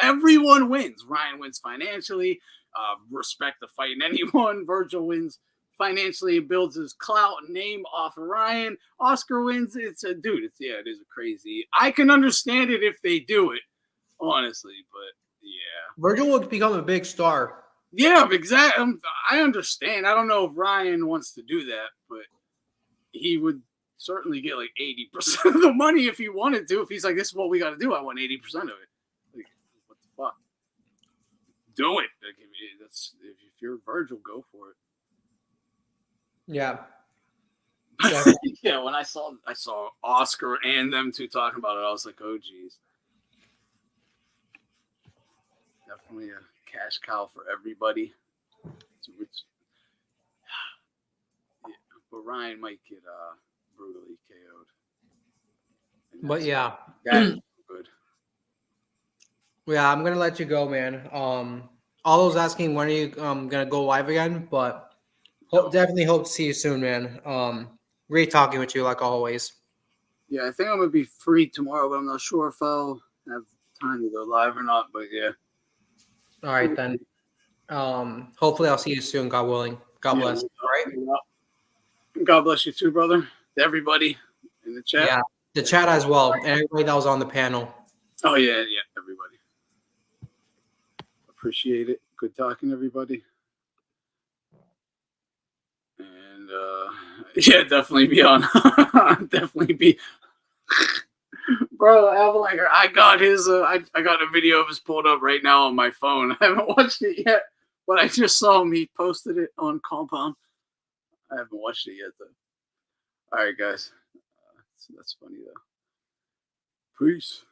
everyone wins. Ryan wins financially. Respect the fight in anyone. Virgil wins financially, builds his clout and name off of Ryan. Oscar wins. It is a crazy. I can understand it if they do it, honestly, but yeah. Virgil would become a big star. Yeah, exactly. I understand. I don't know if Ryan wants to do that, but he would certainly get like 80% of the money if he wanted to. If he's like, this is what we got to do, I want 80% of it. Like, what the fuck? Do it. Like, if you're Virgil, go for it. Yeah. Yeah, when I saw Oscar and them two talking about it, I was like, oh geez. Definitely a cash cow for everybody. But Ryan might get brutally KO'd. But yeah. That's good. Yeah, I'm gonna let you go, man. All those asking when are you gonna go live again, but definitely hope to see you soon, man. Great talking with you like always. Yeah, I think I'm gonna be free tomorrow, but I'm not sure if I'll have time to go live or not. But yeah. All right then. Hopefully I'll see you soon, God willing. God bless. All right. God bless you too, brother. To everybody in the chat. Yeah, the chat as well, and everybody that was on the panel. Oh yeah, everybody. Appreciate it. Good talking, everybody. And yeah, definitely be on. Definitely be. Bro, Avalanche, I got his. I got a video of his pulled up right now on my phone. I haven't watched it yet, but I just saw him. He posted it on Compound. I haven't watched it yet though. All right, guys. That's funny though. Peace.